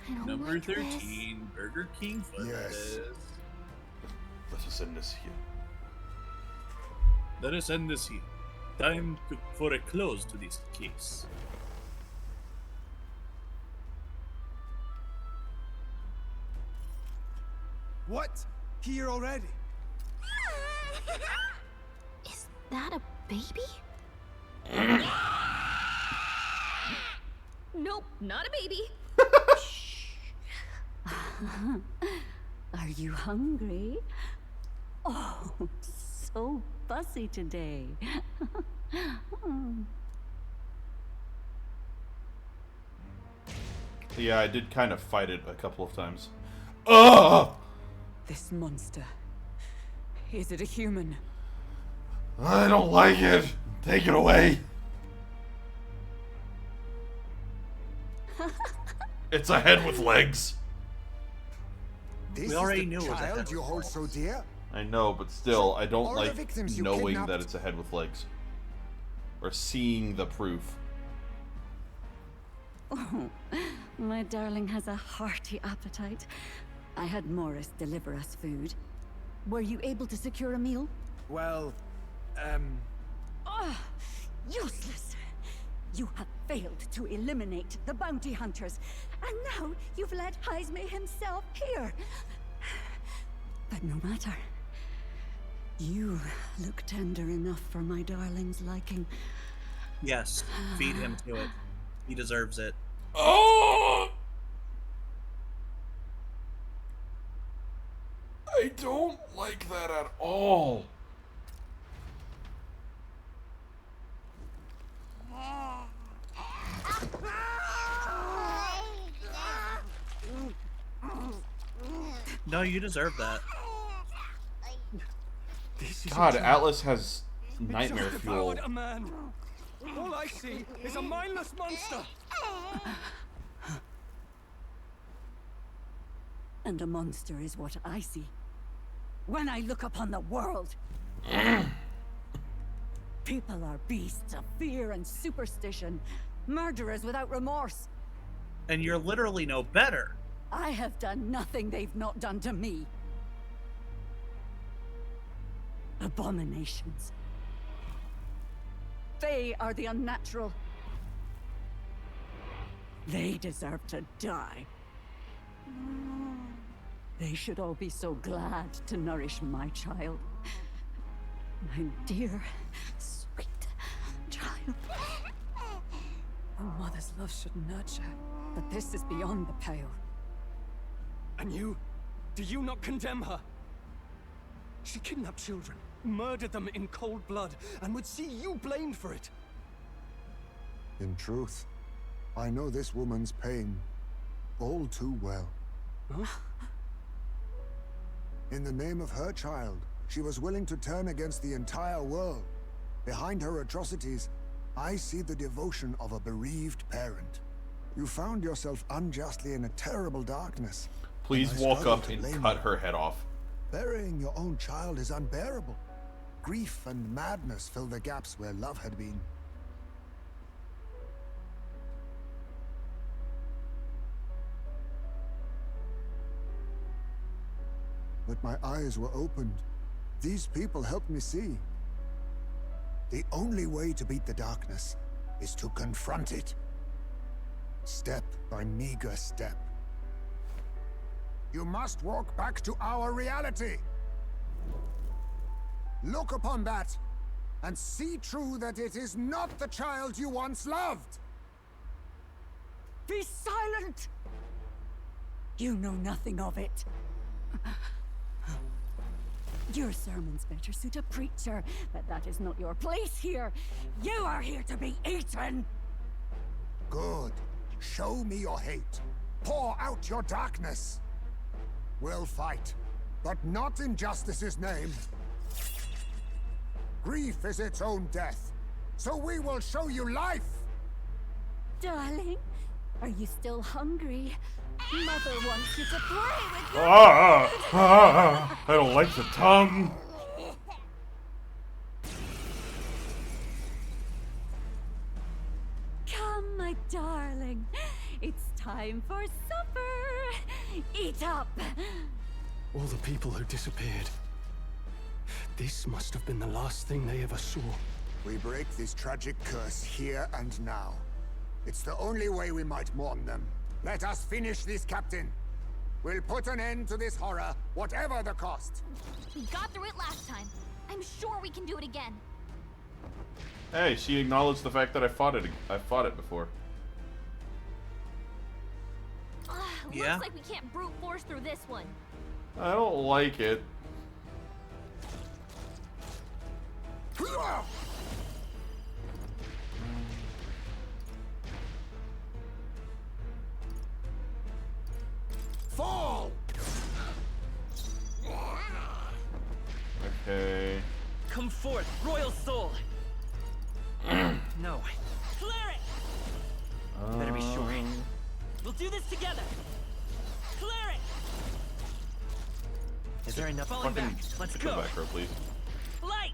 [SPEAKER 4] I don't
[SPEAKER 2] Number
[SPEAKER 4] like
[SPEAKER 2] 13, Burger King foot lettuce.
[SPEAKER 1] Let us end this here.
[SPEAKER 2] Let us end this here. Time for a close to this case.
[SPEAKER 12] What? Here already?
[SPEAKER 4] Is that a baby? Nope, not a baby.
[SPEAKER 13] Are you hungry? Oh, so fussy today.
[SPEAKER 5] Yeah, I did kind of fight it a couple of times. Ugh!
[SPEAKER 3] This monster. Is it a human?
[SPEAKER 1] I don't like it. Take it away. It's a head with legs.
[SPEAKER 6] This
[SPEAKER 7] We already
[SPEAKER 6] is
[SPEAKER 7] knew
[SPEAKER 6] the
[SPEAKER 7] it was a
[SPEAKER 6] child
[SPEAKER 7] head
[SPEAKER 6] you
[SPEAKER 7] with
[SPEAKER 6] hold
[SPEAKER 7] legs.
[SPEAKER 6] so dear?
[SPEAKER 5] I know, but still, I don't
[SPEAKER 6] all the
[SPEAKER 5] like
[SPEAKER 6] victims you
[SPEAKER 5] knowing
[SPEAKER 6] kidnapped-
[SPEAKER 5] that it's a head with legs. Or seeing the proof.
[SPEAKER 13] Oh, my darling has a hearty appetite. I had Morris deliver us food. Were you able to secure a meal?
[SPEAKER 12] Well,
[SPEAKER 13] Oh, useless! You have failed to eliminate the bounty hunters, and now you've led Heisme himself here. But no matter. You look tender enough for my darling's liking.
[SPEAKER 7] Yes, feed him to it. He deserves it.
[SPEAKER 1] Oh! I don't like that at all.
[SPEAKER 7] No, you deserve that.
[SPEAKER 12] this is
[SPEAKER 5] God,
[SPEAKER 12] a child.
[SPEAKER 5] Atlas has
[SPEAKER 12] It
[SPEAKER 5] nightmare
[SPEAKER 12] just
[SPEAKER 5] fuel.
[SPEAKER 12] devoured a man. All I see is a mindless monster.
[SPEAKER 13] And a monster is what I see when I look upon the world. People are beasts of fear and superstition, murderers without remorse.
[SPEAKER 7] And you're literally no better.
[SPEAKER 13] I have done nothing they've not done to me. Abominations. They are the unnatural. They deserve to die. They should all be so glad to nourish my child. My dear, sweet child.
[SPEAKER 3] A mother's love should nurture, but this is beyond the pale.
[SPEAKER 12] And you? Do you not condemn her? She kidnapped children, murdered them in cold blood, and would see you blamed for it.
[SPEAKER 6] In truth, I know this woman's pain all too well.
[SPEAKER 12] Huh?
[SPEAKER 6] In the name of her child, she was willing to turn against the entire world. Behind her atrocities, I see the devotion of a bereaved parent. You found yourself unjustly in a terrible darkness.
[SPEAKER 5] Please
[SPEAKER 6] and I
[SPEAKER 5] walk
[SPEAKER 6] struggle
[SPEAKER 5] up
[SPEAKER 6] to
[SPEAKER 5] and
[SPEAKER 6] blame
[SPEAKER 5] cut
[SPEAKER 6] you.
[SPEAKER 5] her head off.
[SPEAKER 6] Burying your own child is unbearable. Grief and madness fill the gaps where love had been. But my eyes were opened. These people helped me see. The only way to beat the darkness is to confront it. Step by meager step. You must walk back to our reality. Look upon that, and see true that it is not the child you once loved.
[SPEAKER 13] Be silent! You know nothing of it. Your sermons better suit a preacher, but that is not your place here. You are here to be eaten!
[SPEAKER 6] Good. Show me your hate. Pour out your darkness. We'll fight, but not in justice's name. Grief is its own death, so we will show you life!
[SPEAKER 13] Darling, are you still hungry? Mother wants you to play with your
[SPEAKER 1] I don't like the tongue.
[SPEAKER 13] Come, my darling. It's time for supper. Eat up.
[SPEAKER 8] All the people who disappeared. This must have been the last thing they ever saw.
[SPEAKER 6] We break this tragic curse here and now. It's the only way we might mourn them. Let us finish this, Captain. We'll put an end to this horror, whatever the cost.
[SPEAKER 4] We got through it last time. I'm sure we can do it again.
[SPEAKER 5] Hey, she acknowledged the fact that I fought it before.
[SPEAKER 4] Looks like we can't brute force through this one.
[SPEAKER 5] I don't like it.
[SPEAKER 6] Fall!
[SPEAKER 5] Okay.
[SPEAKER 10] Come forth, royal soul. No. Clear it. Better be sure. We'll do this together. Clear it. Is there enough? Falling back. Let's go.
[SPEAKER 5] Back row, please.
[SPEAKER 10] Light.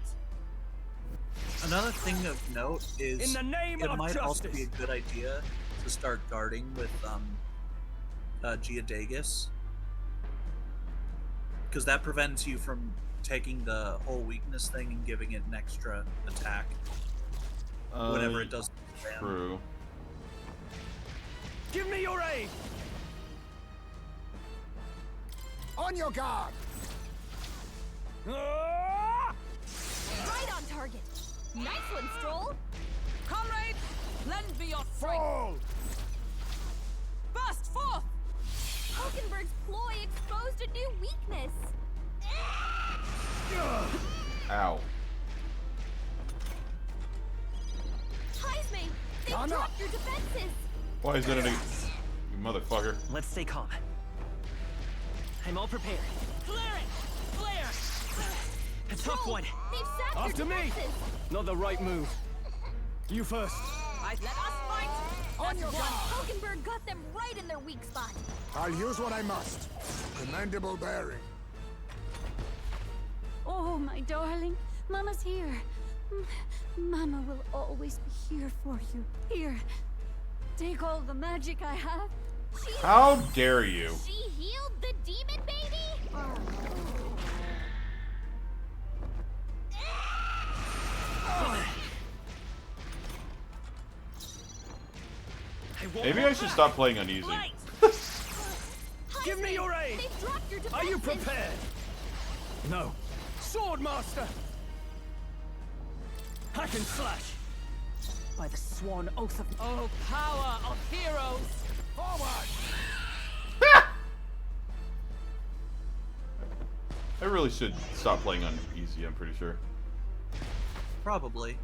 [SPEAKER 2] Another thing of note is
[SPEAKER 12] In the name
[SPEAKER 2] it
[SPEAKER 12] of
[SPEAKER 2] might also
[SPEAKER 12] justice.
[SPEAKER 2] be a good idea to start guarding with Geodagus, because that prevents you from taking the whole weakness thing and giving it an extra attack whenever it does.
[SPEAKER 5] True.
[SPEAKER 12] Give me your aid!
[SPEAKER 6] On your guard!
[SPEAKER 12] Ah!
[SPEAKER 4] Right on target. Nice one, Strohl.
[SPEAKER 3] Comrades, lend me your strength.
[SPEAKER 6] Fall!
[SPEAKER 3] Burst forth!
[SPEAKER 4] Heisenberg's ploy exposed a new weakness.
[SPEAKER 5] Ow.
[SPEAKER 4] Heisme, they've
[SPEAKER 6] Anna!
[SPEAKER 4] dropped your defenses.
[SPEAKER 5] Why is that you motherfucker?
[SPEAKER 10] Let's stay calm. I'm all prepared. Clear it. Flare. A tough one.
[SPEAKER 4] They've sapped
[SPEAKER 12] After
[SPEAKER 4] your
[SPEAKER 12] me!
[SPEAKER 4] defenses.
[SPEAKER 8] Not the right move. You first.
[SPEAKER 3] Let us fight.
[SPEAKER 6] On your guard!
[SPEAKER 4] Heisenberg got them right in their weak spot.
[SPEAKER 6] I'll use what I must. Commendable bearing.
[SPEAKER 13] Oh, my darling. Mama's here. Mama will always be here for you. Here. Take all the magic I have.
[SPEAKER 5] How dare you?
[SPEAKER 4] She healed the demon baby?
[SPEAKER 5] Maybe I should stop playing uneasy.
[SPEAKER 12] Give me your aid!
[SPEAKER 4] They've dropped your
[SPEAKER 12] Are you
[SPEAKER 4] defenses.
[SPEAKER 12] prepared? No. Sword Master! Hack and slash!
[SPEAKER 3] By the sworn oath of... Oh, power of heroes!
[SPEAKER 6] Forward!
[SPEAKER 5] I really should stop playing uneasy, I'm pretty sure.
[SPEAKER 2] Probably.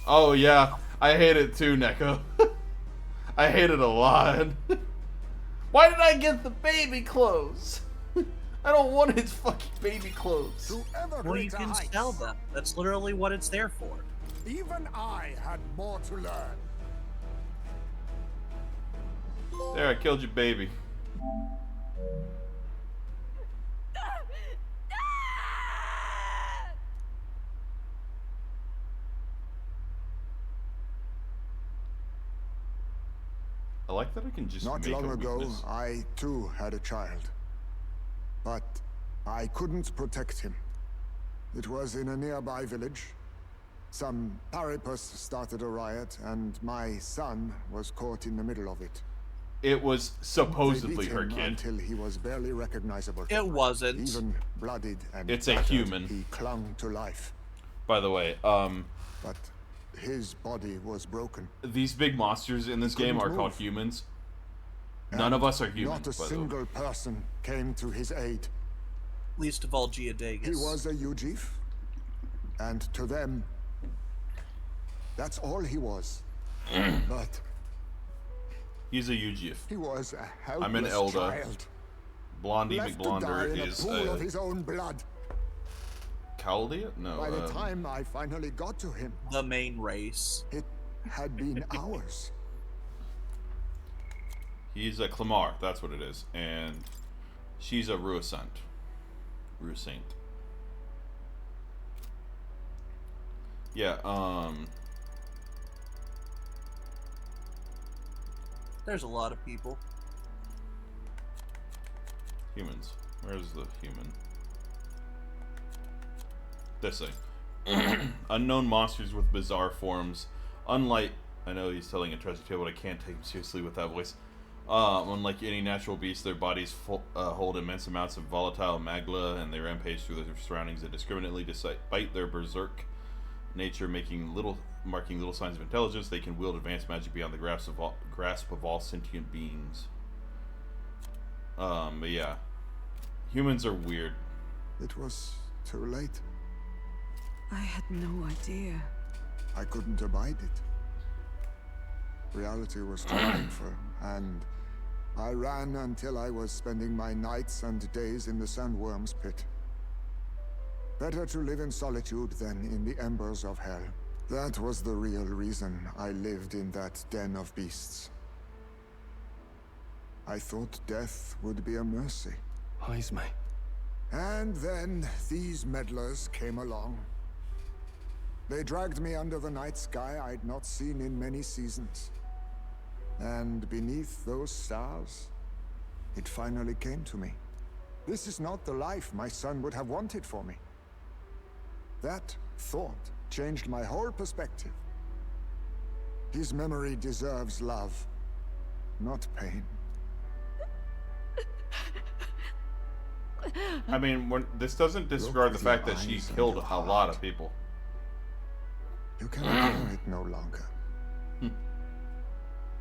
[SPEAKER 5] Oh yeah, I hate it too, Neko. I hate it a lot. Why did I get the baby clothes? I don't want his fucking baby clothes.
[SPEAKER 6] To ever
[SPEAKER 2] Well, you
[SPEAKER 6] greater
[SPEAKER 2] can
[SPEAKER 6] heights.
[SPEAKER 2] sell them. That's literally what it's there for.
[SPEAKER 6] Even I had more to learn.
[SPEAKER 5] There, I killed your baby. I like that I can just
[SPEAKER 6] Not
[SPEAKER 5] make
[SPEAKER 6] long
[SPEAKER 5] a
[SPEAKER 6] ago,
[SPEAKER 5] weakness.
[SPEAKER 6] I too had a child. But I couldn't protect him. It was in a nearby village. Some paripus started a riot, and my son was caught in the middle of it.
[SPEAKER 5] It was
[SPEAKER 6] They
[SPEAKER 5] supposedly
[SPEAKER 6] beat
[SPEAKER 5] her
[SPEAKER 6] him
[SPEAKER 5] kid.
[SPEAKER 6] until he was barely recognizable.
[SPEAKER 2] It wasn't.
[SPEAKER 6] Even bloodied and
[SPEAKER 5] It's a
[SPEAKER 6] battered,
[SPEAKER 5] human.
[SPEAKER 6] He clung to life.
[SPEAKER 5] By the way,
[SPEAKER 6] But his body was broken.
[SPEAKER 5] these big monsters in this
[SPEAKER 6] He
[SPEAKER 5] game
[SPEAKER 6] couldn't
[SPEAKER 5] are called
[SPEAKER 6] move.
[SPEAKER 5] humans. None of us are humans,
[SPEAKER 6] Not a
[SPEAKER 5] by the way.
[SPEAKER 6] single person came to his aid.
[SPEAKER 2] Least of all Geodagus.
[SPEAKER 6] He was a Ujif, and to them, that's all he was. But
[SPEAKER 5] He's a Ujif.
[SPEAKER 6] he was a helpless
[SPEAKER 5] I'm an Elda.
[SPEAKER 6] child,
[SPEAKER 5] Blondie
[SPEAKER 6] left to die
[SPEAKER 5] McBlonder
[SPEAKER 6] in
[SPEAKER 5] is
[SPEAKER 6] a pool of his own blood.
[SPEAKER 5] Chaldea? No.
[SPEAKER 6] By the time I finally got to him,
[SPEAKER 2] The main race.
[SPEAKER 6] it had been hours.
[SPEAKER 5] He's a Clamar, that's what it is. And she's a Ruisant. Ruisant. Yeah,
[SPEAKER 2] There's a lot of people.
[SPEAKER 5] humans. Where's the human? This thing. Unknown monsters with bizarre forms. Unlike, I know he's telling a treasure tale, but I can't take him seriously with that voice. Unlike any natural beast, their bodies hold immense amounts of volatile magma, and they rampage through their surroundings indiscriminately. Despite their berserk nature marking little signs of intelligence, they can wield advanced magic beyond the grasp of all sentient beings. But yeah. Humans are weird.
[SPEAKER 6] It was too late.
[SPEAKER 3] I had no idea.
[SPEAKER 6] I couldn't abide it. Reality was too painful, and I ran until I was spending my nights and days in the sandworm's pit. Better to live in solitude than in the embers of hell. That was the real reason I lived in that den of beasts. I thought death would be a mercy.
[SPEAKER 8] Heisme.
[SPEAKER 6] And then these meddlers came along. They dragged me under the night sky I'd not seen in many seasons. And beneath those stars, it finally came to me. This is not the life my son would have wanted for me. That thought changed my whole perspective. His memory deserves love, not pain.
[SPEAKER 5] I mean, this doesn't disregard the fact that she killed a lot of people.
[SPEAKER 6] You can ignore it no longer.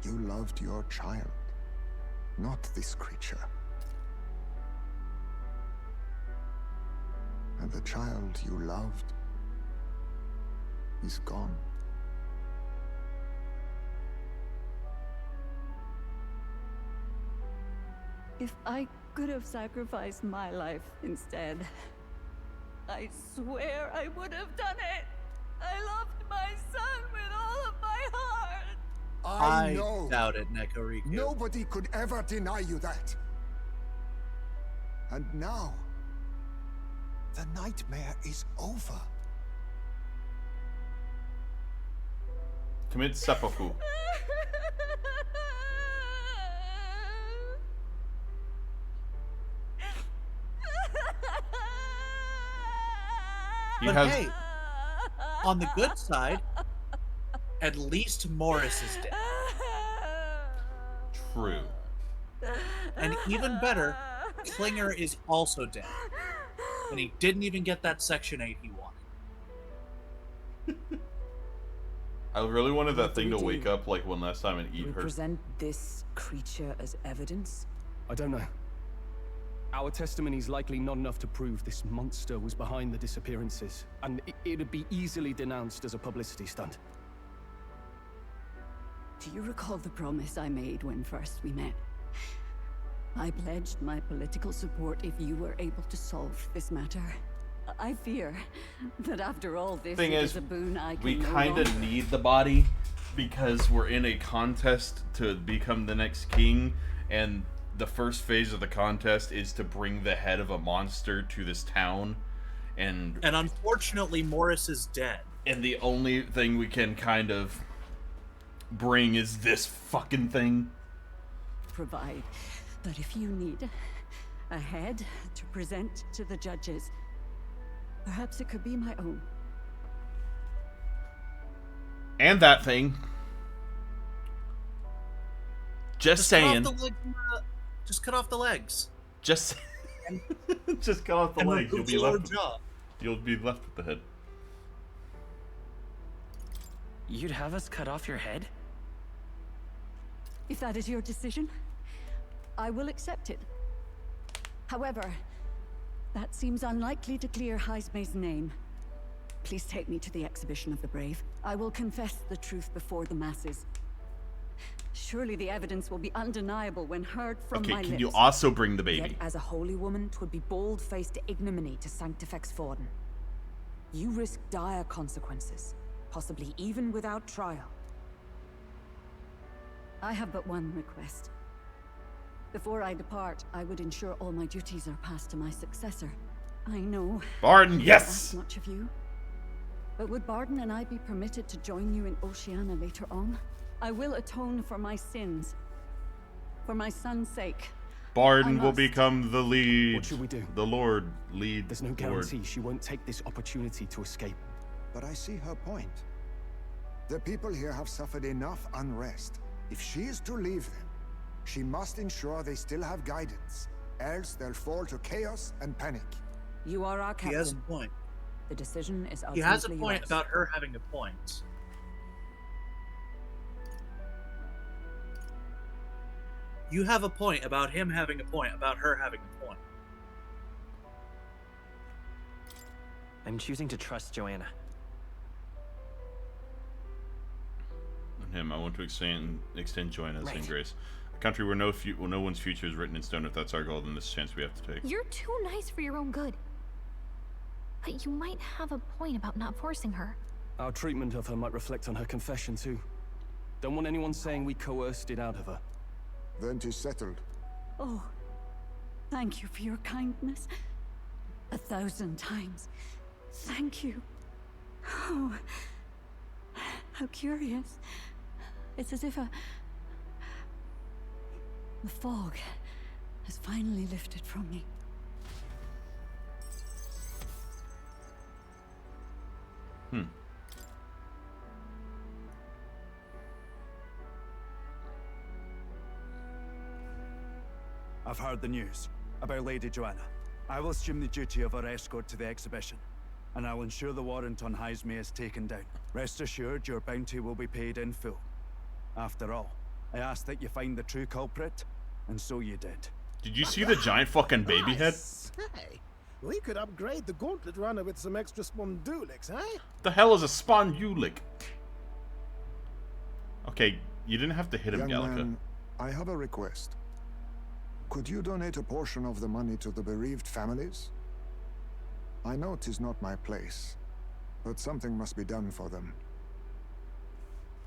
[SPEAKER 6] You loved your child, not this creature. And the child you loved is gone.
[SPEAKER 13] If I could have sacrificed my life instead, I swear I would have done it. I loved my son with all of my heart.
[SPEAKER 6] I know.
[SPEAKER 2] Doubt it, Nekoriku.
[SPEAKER 6] Nobody could ever deny you that. And now, the nightmare is over.
[SPEAKER 5] Commit seppuku.
[SPEAKER 2] But hey, on the good side, at least Morris is dead.
[SPEAKER 5] True.
[SPEAKER 2] And even better, Klinger is also dead. And he didn't even get that Section 8 he wanted.
[SPEAKER 5] I really wanted that thing to wake up like one last time and eat
[SPEAKER 3] We
[SPEAKER 5] her.
[SPEAKER 3] present this creature as evidence?
[SPEAKER 8] I don't know. Our testimony's likely not enough to prove this monster was behind the disappearances, and it'd be easily denounced as a publicity stunt.
[SPEAKER 13] Do you recall the promise I made when first we met? I pledged my political support if you were able to solve this matter. I fear that after all this,
[SPEAKER 5] Thing
[SPEAKER 13] it
[SPEAKER 5] is,
[SPEAKER 13] a boon I can
[SPEAKER 5] we
[SPEAKER 13] no
[SPEAKER 5] kind of
[SPEAKER 13] longer-
[SPEAKER 5] need the body because we're in a contest to become the next king, and the first phase of the contest is to bring the head of a monster to this town, and
[SPEAKER 2] unfortunately Morris is dead.
[SPEAKER 5] And the only thing we can kind of bring is this fucking thing.
[SPEAKER 13] provide. But if you need a head to present to the judges, perhaps it could be my own.
[SPEAKER 5] And that thing. Just saying.
[SPEAKER 2] Just cut off the legs.
[SPEAKER 5] Just just cut off the
[SPEAKER 2] And
[SPEAKER 5] legs.
[SPEAKER 2] remove the lower jaw.
[SPEAKER 5] You'll be left with the head.
[SPEAKER 10] You'd have us cut off your head?
[SPEAKER 13] If that is your decision, I will accept it. However, that seems unlikely to clear Heisme's name. Please take me to the exhibition of the brave. I will confess the truth before the masses. Surely the evidence will be undeniable when heard from my
[SPEAKER 1] Okay,
[SPEAKER 13] lips.
[SPEAKER 1] can you also bring the baby?
[SPEAKER 3] Yet, as a holy woman, 'twould be bald-faced ignominy to Sanctifex Forden. You risk dire consequences, possibly even without trial.
[SPEAKER 13] I have but one request. Before I depart, I would ensure all my duties are passed to my successor. I know.
[SPEAKER 1] Barden,
[SPEAKER 13] I
[SPEAKER 1] yes!
[SPEAKER 13] don't ask much of you. But would Barden and I be permitted to join you in Oceania later on? I will atone for my sins. For my son's sake.
[SPEAKER 1] Barden
[SPEAKER 13] I
[SPEAKER 1] will
[SPEAKER 13] must.
[SPEAKER 1] become the lead.
[SPEAKER 8] What should we do?
[SPEAKER 1] The Lord lead.
[SPEAKER 8] There's no guarantee she won't take this opportunity to escape.
[SPEAKER 6] But I see her point. The people here have suffered enough unrest. If she is to leave them, she must ensure they still have guidance. Else they'll fall to chaos and panic.
[SPEAKER 3] You are our
[SPEAKER 2] He
[SPEAKER 3] captain.
[SPEAKER 2] has a point.
[SPEAKER 3] The decision is ultimately
[SPEAKER 2] He has a point
[SPEAKER 3] yours.
[SPEAKER 2] about her having a point. You have a point about him having a point about her having a point.
[SPEAKER 10] I'm choosing to trust Joanna.
[SPEAKER 1] And him, I want to extend Joanna's
[SPEAKER 10] Right.
[SPEAKER 1] in grace. A country where no one's future is written in stone. If that's our goal, then this is a chance we have to take.
[SPEAKER 4] You're too nice for your own good. But you might have a point about not forcing her.
[SPEAKER 8] Our treatment of her might reflect on her confession too. Don't want anyone saying we coerced it out of her.
[SPEAKER 6] Then 'tis settled.
[SPEAKER 13] Oh, thank you for your kindness. 1,000 times. Thank you. Oh, how curious. It's as if the fog has finally lifted from me.
[SPEAKER 9] I've heard the news about Lady Joanna. I will assume the duty of her escort to the exhibition, and I will ensure the warrant on Heisme is taken down. Rest assured, your bounty will be paid in full. After all, I asked that you find the true culprit, and so you did.
[SPEAKER 1] Did you see the giant fucking baby head?
[SPEAKER 7] Hey, we could upgrade the gauntlet runner with some extra spondulics, eh?
[SPEAKER 1] The hell is a spondulic? Okay, you didn't have to hit him,
[SPEAKER 6] Young
[SPEAKER 1] Gallica.
[SPEAKER 6] man, I have a request. Could you donate a portion of the money to the bereaved families? I know 'tis not my place, but something must be done for them.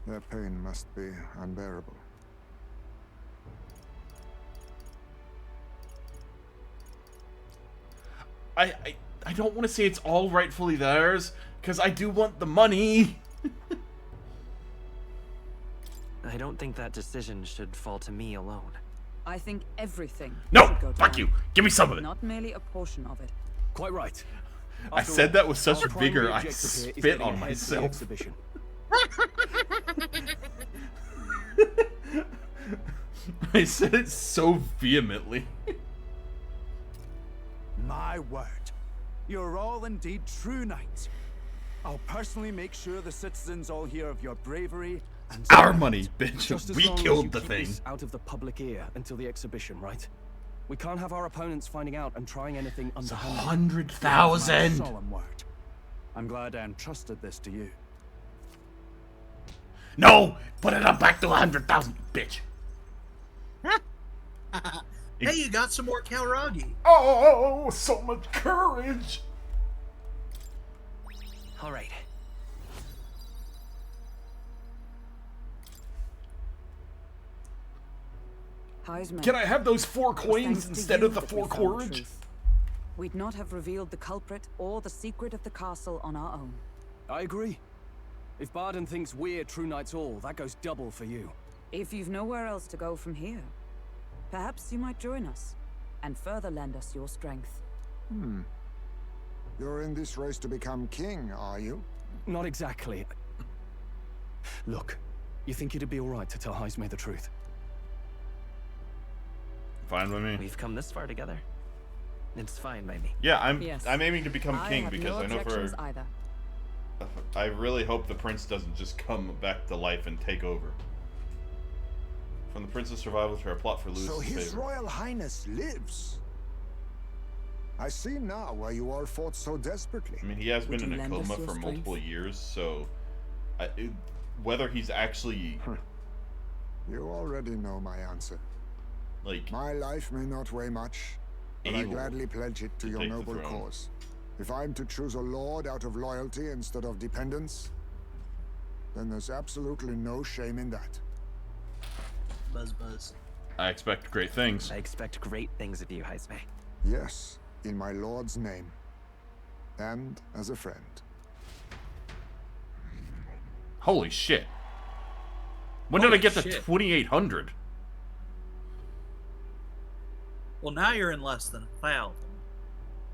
[SPEAKER 6] Their pain must be unbearable.
[SPEAKER 1] I don't want to say it's all rightfully theirs, because I do want the money.
[SPEAKER 10] I don't think that decision should fall to me alone.
[SPEAKER 3] I think everything
[SPEAKER 1] No!
[SPEAKER 3] should go to
[SPEAKER 1] Fuck
[SPEAKER 3] them,
[SPEAKER 1] you! Give me some of it!
[SPEAKER 3] not merely a portion of it.
[SPEAKER 8] Quite right.
[SPEAKER 1] I
[SPEAKER 8] After
[SPEAKER 1] said
[SPEAKER 8] all,
[SPEAKER 1] that with such
[SPEAKER 8] our primary
[SPEAKER 1] vigor, I
[SPEAKER 8] objective here is
[SPEAKER 1] spit
[SPEAKER 8] getting
[SPEAKER 1] on
[SPEAKER 8] ahead to the
[SPEAKER 1] myself.
[SPEAKER 8] exhibition.
[SPEAKER 1] I said it so vehemently.
[SPEAKER 9] My word. You're all indeed true knights. I'll personally make sure the citizens all hear of your bravery and
[SPEAKER 1] Our
[SPEAKER 9] spirit.
[SPEAKER 1] money, bitch.
[SPEAKER 8] Just as
[SPEAKER 1] We
[SPEAKER 8] long as
[SPEAKER 1] killed
[SPEAKER 8] you
[SPEAKER 1] the
[SPEAKER 8] keep
[SPEAKER 1] thing.
[SPEAKER 8] this out of the public ear until the exhibition, right? We can't have our opponents finding out and trying anything
[SPEAKER 1] It's
[SPEAKER 8] underhand.
[SPEAKER 1] 100,000.
[SPEAKER 9] My solemn word. I'm glad I entrusted this to you.
[SPEAKER 1] No! Put it up back to 100,000, bitch.
[SPEAKER 2] Hey, you got some more Kalragi.
[SPEAKER 1] Oh, so much courage.
[SPEAKER 10] All right.
[SPEAKER 3] Heisman,
[SPEAKER 1] Can I have those 4
[SPEAKER 3] it's
[SPEAKER 1] coins
[SPEAKER 3] thanks to
[SPEAKER 1] instead
[SPEAKER 3] you
[SPEAKER 1] of the
[SPEAKER 3] that we
[SPEAKER 1] 4
[SPEAKER 3] found the
[SPEAKER 1] courage?
[SPEAKER 3] truth. We'd not have revealed the culprit or the secret of the castle on our own.
[SPEAKER 8] I agree. If Barden thinks we're true knights all, that goes double for you.
[SPEAKER 3] If you've nowhere else to go from here, perhaps you might join us and further lend us your strength.
[SPEAKER 6] You're in this race to become king, are you?
[SPEAKER 8] Not exactly. Look, you think it'd be alright to tell Heisme the truth?
[SPEAKER 1] Fine with me.
[SPEAKER 10] We've come this far together. It's fine by me.
[SPEAKER 1] Yeah,
[SPEAKER 3] Yes.
[SPEAKER 1] I'm aiming to become
[SPEAKER 3] I
[SPEAKER 1] king
[SPEAKER 3] have
[SPEAKER 1] because
[SPEAKER 3] no
[SPEAKER 1] I know for
[SPEAKER 3] objections either.
[SPEAKER 5] I really hope the prince doesn't just come back to life and take over. From the prince's survival to our plot for Louis's
[SPEAKER 6] So His
[SPEAKER 5] favor.
[SPEAKER 6] Royal Highness lives. I see now why you all fought so desperately.
[SPEAKER 5] I mean, he has
[SPEAKER 6] Would
[SPEAKER 5] been in
[SPEAKER 6] you
[SPEAKER 5] a
[SPEAKER 6] lend us
[SPEAKER 5] coma
[SPEAKER 6] your
[SPEAKER 5] for
[SPEAKER 6] strength?
[SPEAKER 5] multiple years, so whether he's actually
[SPEAKER 6] You already know my answer.
[SPEAKER 5] like
[SPEAKER 6] My life may not weigh much, but I
[SPEAKER 5] able
[SPEAKER 6] gladly pledge it to your
[SPEAKER 5] take the
[SPEAKER 6] noble
[SPEAKER 5] throne.
[SPEAKER 6] cause. If I'm to choose a lord out of loyalty instead of dependence, then there's absolutely no shame in that.
[SPEAKER 2] Buzz, buzz.
[SPEAKER 5] I expect great things.
[SPEAKER 10] I expect great things of you, Heisme.
[SPEAKER 6] Yes, in my lord's name, and as a friend.
[SPEAKER 5] Holy shit. When did I get to
[SPEAKER 2] shit.
[SPEAKER 5] 2,800?
[SPEAKER 2] Well, now you're in less than 1,000.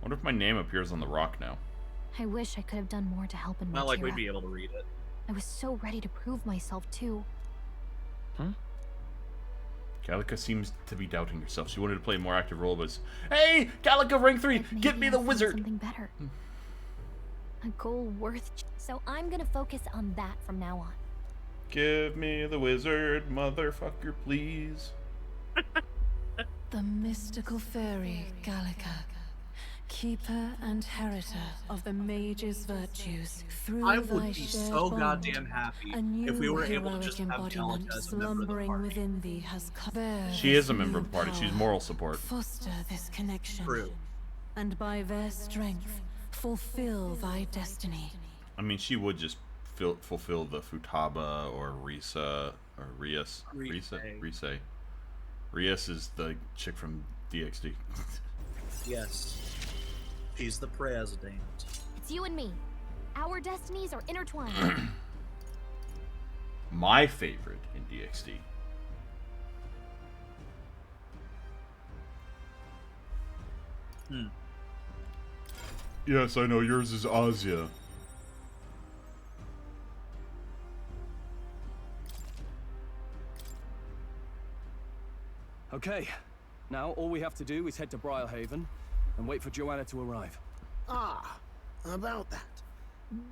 [SPEAKER 5] Wonder if my name appears on the rock now.
[SPEAKER 4] I wish I could have done more to help in
[SPEAKER 2] Not like we'd
[SPEAKER 4] Matira.
[SPEAKER 2] be able to read it.
[SPEAKER 4] I was so ready to prove myself, too.
[SPEAKER 5] Calica seems to be doubting herself. She wanted to play a more active role, but it's, hey, Calica rank 3, get me the wizard.
[SPEAKER 4] Something better. A goal worth... So I'm gonna focus on that from now on.
[SPEAKER 5] Give me the wizard, motherfucker, please.
[SPEAKER 3] The mystical fairy, Gallica, keeper and heritor of the mage's virtues. Through
[SPEAKER 2] I would
[SPEAKER 3] thy
[SPEAKER 2] be
[SPEAKER 3] shared
[SPEAKER 2] so
[SPEAKER 3] bond,
[SPEAKER 2] goddamn happy
[SPEAKER 3] a new
[SPEAKER 2] if we were able to
[SPEAKER 3] heroic
[SPEAKER 2] just have
[SPEAKER 3] embodiment
[SPEAKER 2] Gallica as a member of the
[SPEAKER 3] slumbering
[SPEAKER 2] party.
[SPEAKER 3] within thee has come.
[SPEAKER 5] She is a member of the party. She's moral support.
[SPEAKER 3] Foster this connection.
[SPEAKER 2] True.
[SPEAKER 3] And by their strength, fulfill thy destiny.
[SPEAKER 5] I mean, she would just fulfill the Futaba or Risa or Rias. Risa. Rias is the chick from DxD.
[SPEAKER 2] Yes. She's the president.
[SPEAKER 4] It's you and me. Our destinies are intertwined.
[SPEAKER 5] My favorite in DxD. Yes, I know yours is Azia.
[SPEAKER 8] Okay, now all we have to do is head to Briarhaven and wait for Joanna to arrive.
[SPEAKER 7] Ah, about that.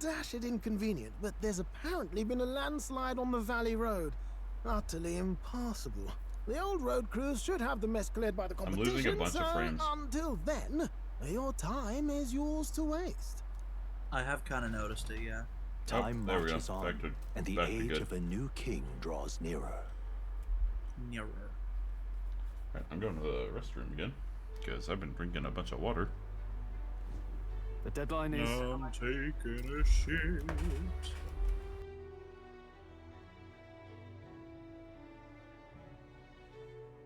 [SPEAKER 7] Dash it inconvenient, but there's apparently been a landslide on the Valley Road. Utterly impassable. The old road crews should have the mess cleared by the
[SPEAKER 5] I'm
[SPEAKER 7] competition,
[SPEAKER 5] losing a bunch
[SPEAKER 7] so
[SPEAKER 5] of frames.
[SPEAKER 7] until then, your time is yours to waste.
[SPEAKER 2] I have kind of noticed it, yeah.
[SPEAKER 14] Time
[SPEAKER 5] there we go.
[SPEAKER 14] marches on,
[SPEAKER 5] Back to-
[SPEAKER 14] and the
[SPEAKER 5] back to
[SPEAKER 14] age
[SPEAKER 5] good.
[SPEAKER 14] of a new king draws nearer.
[SPEAKER 2] Nearer.
[SPEAKER 5] Right, I'm going to the restroom again because I've been drinking a bunch of water.
[SPEAKER 8] The deadline is...
[SPEAKER 2] I'm taking a shit.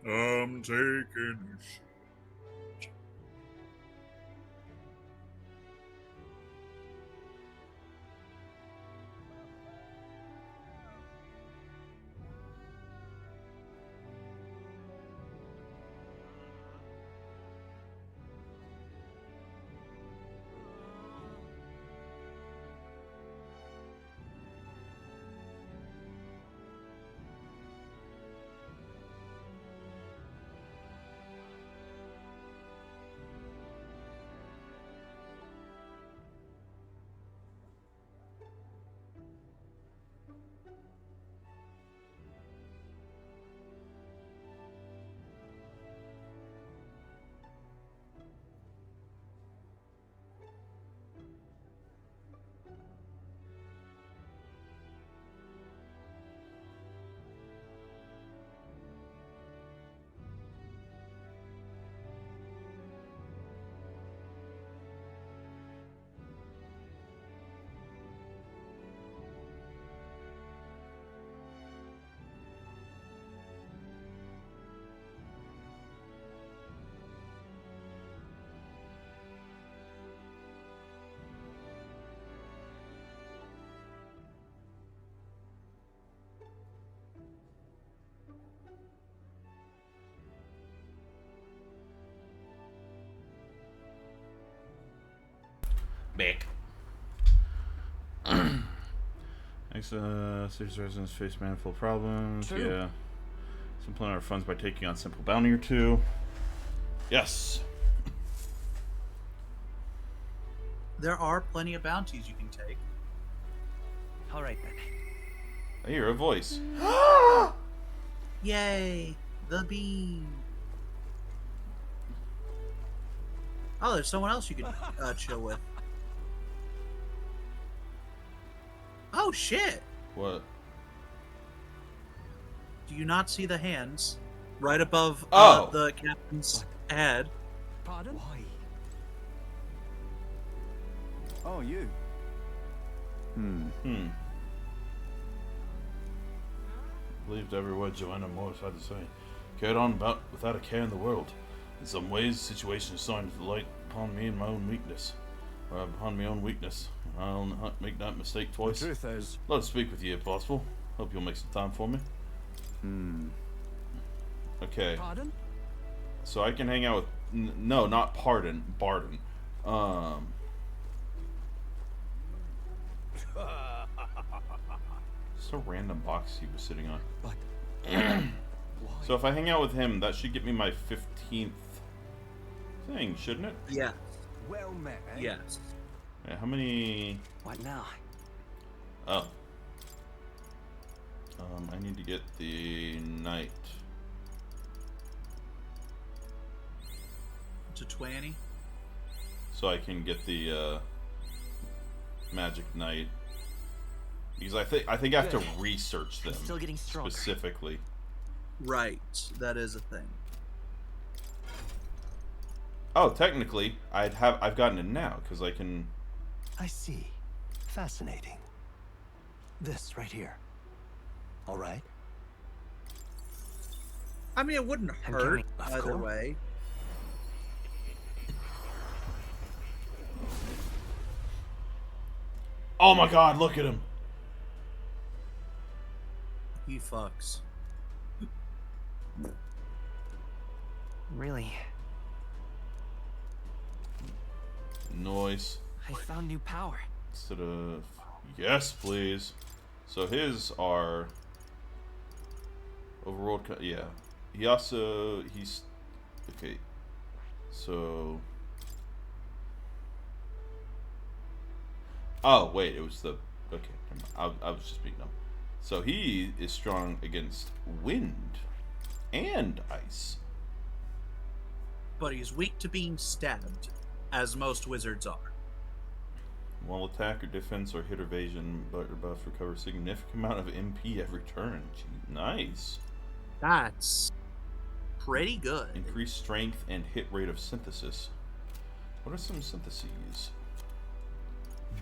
[SPEAKER 2] I'm taking a shit.
[SPEAKER 5] Back. Next, city's residents face manifold problems.
[SPEAKER 8] True.
[SPEAKER 5] Yeah. Supplement our funds by taking on simple bounty or two. Yes.
[SPEAKER 2] There are plenty of bounties you can take.
[SPEAKER 10] All right then.
[SPEAKER 5] I hear a voice.
[SPEAKER 15] Yay! The beam. Oh, there's someone else you can chill with. Oh shit!
[SPEAKER 5] What?
[SPEAKER 15] Do you not see the hands right above the captain's head?
[SPEAKER 12] Pardon?
[SPEAKER 8] Why?
[SPEAKER 9] Oh, you.
[SPEAKER 5] Believed every word Joanna Morris had to say. Carried on about without a care in the world. In some ways, the situation is starting to light upon me and my own weakness. Or upon my own weakness. I'll not make that mistake twice.
[SPEAKER 9] The truth is...
[SPEAKER 5] Let's speak with you if possible. Hope you'll make some time for me. Okay.
[SPEAKER 12] Pardon?
[SPEAKER 5] So I can hang out with... no, not Pardon. Barden. Just a random box he was sitting on.
[SPEAKER 8] But...
[SPEAKER 5] So if I hang out with him, that should get me my 15th thing, shouldn't it?
[SPEAKER 15] Yeah.
[SPEAKER 9] Well met, eh?
[SPEAKER 15] Yes.
[SPEAKER 5] Yeah, how many...
[SPEAKER 10] What now?
[SPEAKER 5] Oh. I need to get the knight.
[SPEAKER 15] To 20.
[SPEAKER 5] So I can get the magic knight. Because I think I have to research them
[SPEAKER 10] Still getting stronger.
[SPEAKER 5] specifically.
[SPEAKER 15] Right. That is a thing.
[SPEAKER 5] Oh, technically, I've gotten it now because I can.
[SPEAKER 14] I see. Fascinating. This right here. All right.
[SPEAKER 15] I mean, it wouldn't hurt either
[SPEAKER 14] course.
[SPEAKER 15] way.
[SPEAKER 5] Oh my God! Look at him.
[SPEAKER 15] He fucks.
[SPEAKER 10] Really?
[SPEAKER 5] Noise.
[SPEAKER 10] I found new power.
[SPEAKER 5] Instead of yes, please. So his are overworld. Yeah. He's okay. So. Oh wait, it was the okay. I was just being dumb. So he is strong against wind and ice.
[SPEAKER 15] But he's weak to being stabbed, as most wizards are.
[SPEAKER 5] While attack or defense or hit or evasion buff recover a significant amount of MP every turn. Gee, nice.
[SPEAKER 15] That's pretty good.
[SPEAKER 5] Increased strength and hit rate of synthesis. What are some syntheses?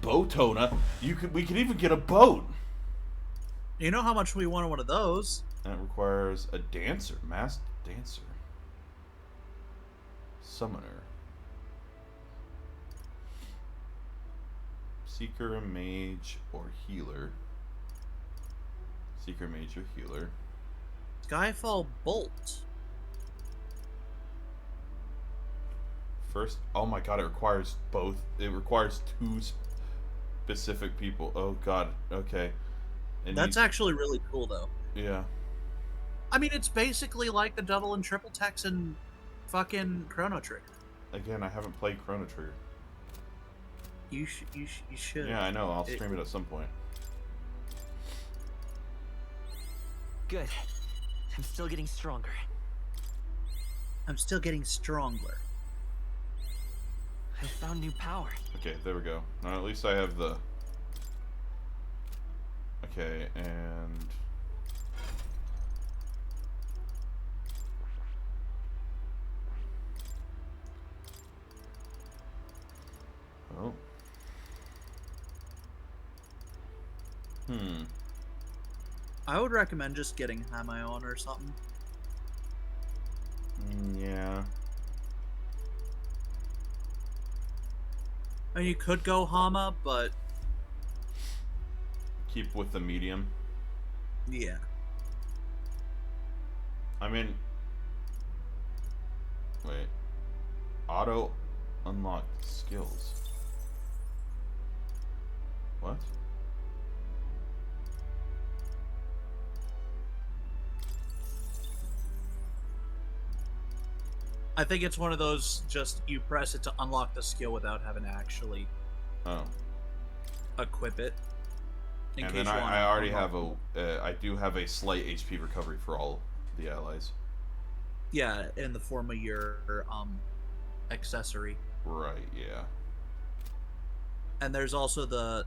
[SPEAKER 5] Boatona. We could even get a boat.
[SPEAKER 15] You know how much we wanted one of those?
[SPEAKER 5] And it requires a dancer, masked dancer, summoner, seeker, mage, or healer. Seeker, mage, or healer.
[SPEAKER 15] Skyfall Bolt.
[SPEAKER 5] First, oh my God! It requires both. It requires two specific people. Oh God. Okay. And
[SPEAKER 15] That's actually really cool, though.
[SPEAKER 5] Yeah.
[SPEAKER 15] I mean, it's basically like the double and triple text in fucking Chrono Trigger.
[SPEAKER 5] Again, I haven't played Chrono Trigger.
[SPEAKER 15] You should.
[SPEAKER 5] Yeah, I know. I'll stream it at some point.
[SPEAKER 10] Good. I'm still getting stronger.
[SPEAKER 15] I'm still getting stronger.
[SPEAKER 10] I found new power.
[SPEAKER 5] Okay, there we go. Now at least I have the... Okay, and... Oh.
[SPEAKER 15] I would recommend just getting Hamion or something.
[SPEAKER 5] Yeah.
[SPEAKER 15] I mean, you could go Hama, but...
[SPEAKER 5] Keep with the medium.
[SPEAKER 15] Yeah.
[SPEAKER 5] I mean... Wait. Auto unlocked skills. What?
[SPEAKER 15] I think it's one of those, just you press it to unlock the skill without having to actually
[SPEAKER 5] Oh.
[SPEAKER 15] equip it. In
[SPEAKER 5] And
[SPEAKER 15] case
[SPEAKER 5] then
[SPEAKER 15] you want
[SPEAKER 5] I already have I do have a slight HP recovery for all the allies.
[SPEAKER 15] Yeah, in the form of your accessory.
[SPEAKER 5] Right, yeah.
[SPEAKER 15] And there's also the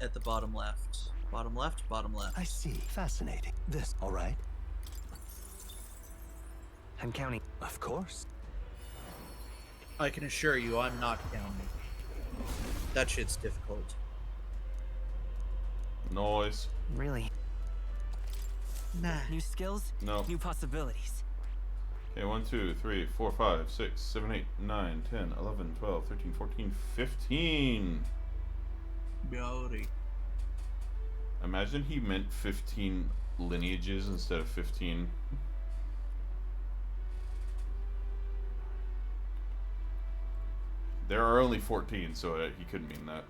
[SPEAKER 15] at the bottom left. Bottom left, bottom left.
[SPEAKER 14] I see. Fascinating. This, all right?
[SPEAKER 10] I'm counting.
[SPEAKER 14] Of course.
[SPEAKER 15] I can assure you I'm not counting. That shit's difficult.
[SPEAKER 5] Noise.
[SPEAKER 10] Really?
[SPEAKER 15] Nah.
[SPEAKER 10] New skills?
[SPEAKER 5] No.
[SPEAKER 10] New possibilities.
[SPEAKER 5] Okay, 1, 2, 3, 4, 5, 6, 7, 8, 9, 10, 11, 12, 13, 14, 15.
[SPEAKER 15] Beauty.
[SPEAKER 5] Imagine he meant 15 lineages instead of 15. There are only 14, so he couldn't mean that.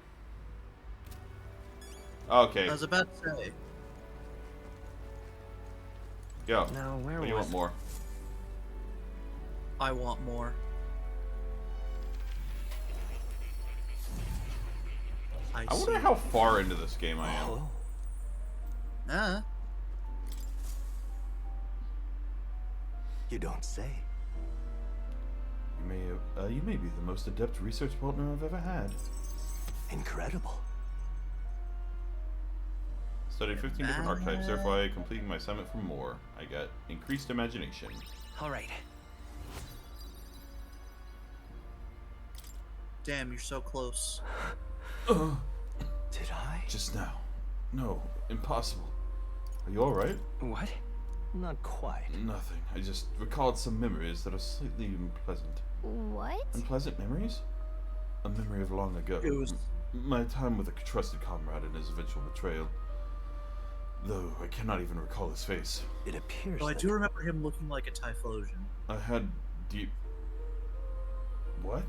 [SPEAKER 5] Okay.
[SPEAKER 15] I was about to say.
[SPEAKER 5] Go.
[SPEAKER 10] Now, where
[SPEAKER 5] What do you want more?
[SPEAKER 15] I want more.
[SPEAKER 5] I wonder how far into this game I am.
[SPEAKER 14] You don't say.
[SPEAKER 5] You may be the most adept research partner I've ever had.
[SPEAKER 14] Incredible.
[SPEAKER 5] Studied 15 different archetypes, therefore completing my assignment for more. I got increased imagination.
[SPEAKER 10] All right.
[SPEAKER 15] Damn, you're so close.
[SPEAKER 14] Did I?
[SPEAKER 5] Just now. No, impossible. Are you alright?
[SPEAKER 10] What?
[SPEAKER 14] Not quite.
[SPEAKER 5] Nothing. I just recalled some memories that are slightly unpleasant.
[SPEAKER 4] What?
[SPEAKER 5] Unpleasant memories? A memory of long ago.
[SPEAKER 15] It was
[SPEAKER 5] my time with a trusted comrade and his eventual betrayal. Though I cannot even recall his face.
[SPEAKER 14] It appears.
[SPEAKER 15] Oh, I do remember him looking like a Typhlosion.
[SPEAKER 5] I had deep. What?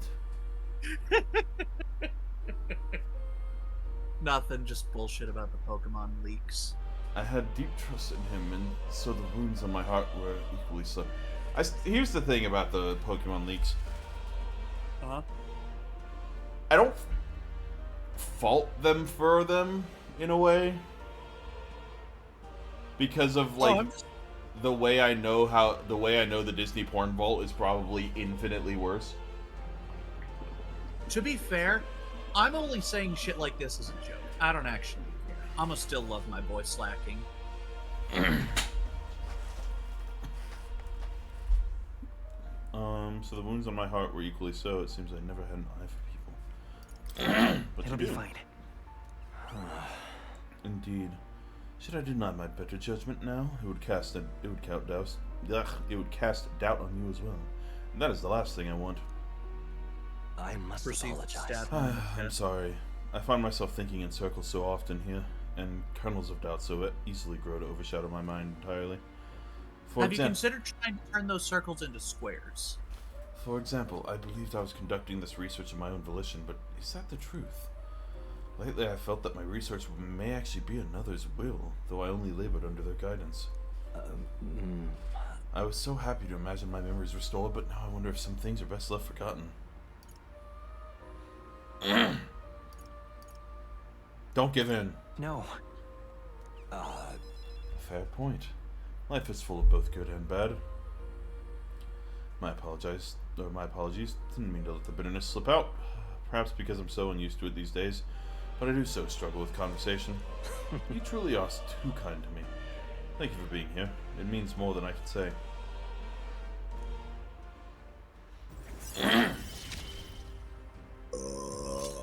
[SPEAKER 15] Nothing, just bullshit about the Pokemon leaks.
[SPEAKER 5] I had deep trust in him, and so the wounds on my heart were equally so. Here's the thing about the Pokemon leaks. I don't fault them for them in a way, because of like the way I know the Disney porn vault is probably infinitely worse.
[SPEAKER 15] To be fair, I'm only saying shit like this as a joke. I don't actually care. I'ma still love my boy slacking.
[SPEAKER 5] So the wounds on my heart were equally so. It seems I never had an eye for people. But
[SPEAKER 10] It'll be fine.
[SPEAKER 5] Indeed. Should I deny my better judgment now? It would cast doubt on you as well. And that is the last thing I want.
[SPEAKER 14] I must apologize.
[SPEAKER 5] I'm sorry. I find myself thinking in circles so often here, and kernels of doubt so easily grow to overshadow my mind entirely.
[SPEAKER 15] Have you considered trying to turn those circles into squares?
[SPEAKER 5] For example, I believed I was conducting this research of my own volition, but is that the truth? Lately I felt that my research may actually be another's will, though I only labored under their guidance. I was so happy to imagine my memories restored, but now I wonder if some things are best left forgotten. Don't give in.
[SPEAKER 10] No.
[SPEAKER 5] Fair point. Life is full of both good and bad. My apologies. Didn't mean to let the bitterness slip out. Perhaps because I'm so unused to it these days, but I do so struggle with conversation. You truly are too kind to me. Thank you for being here. It means more than I can say.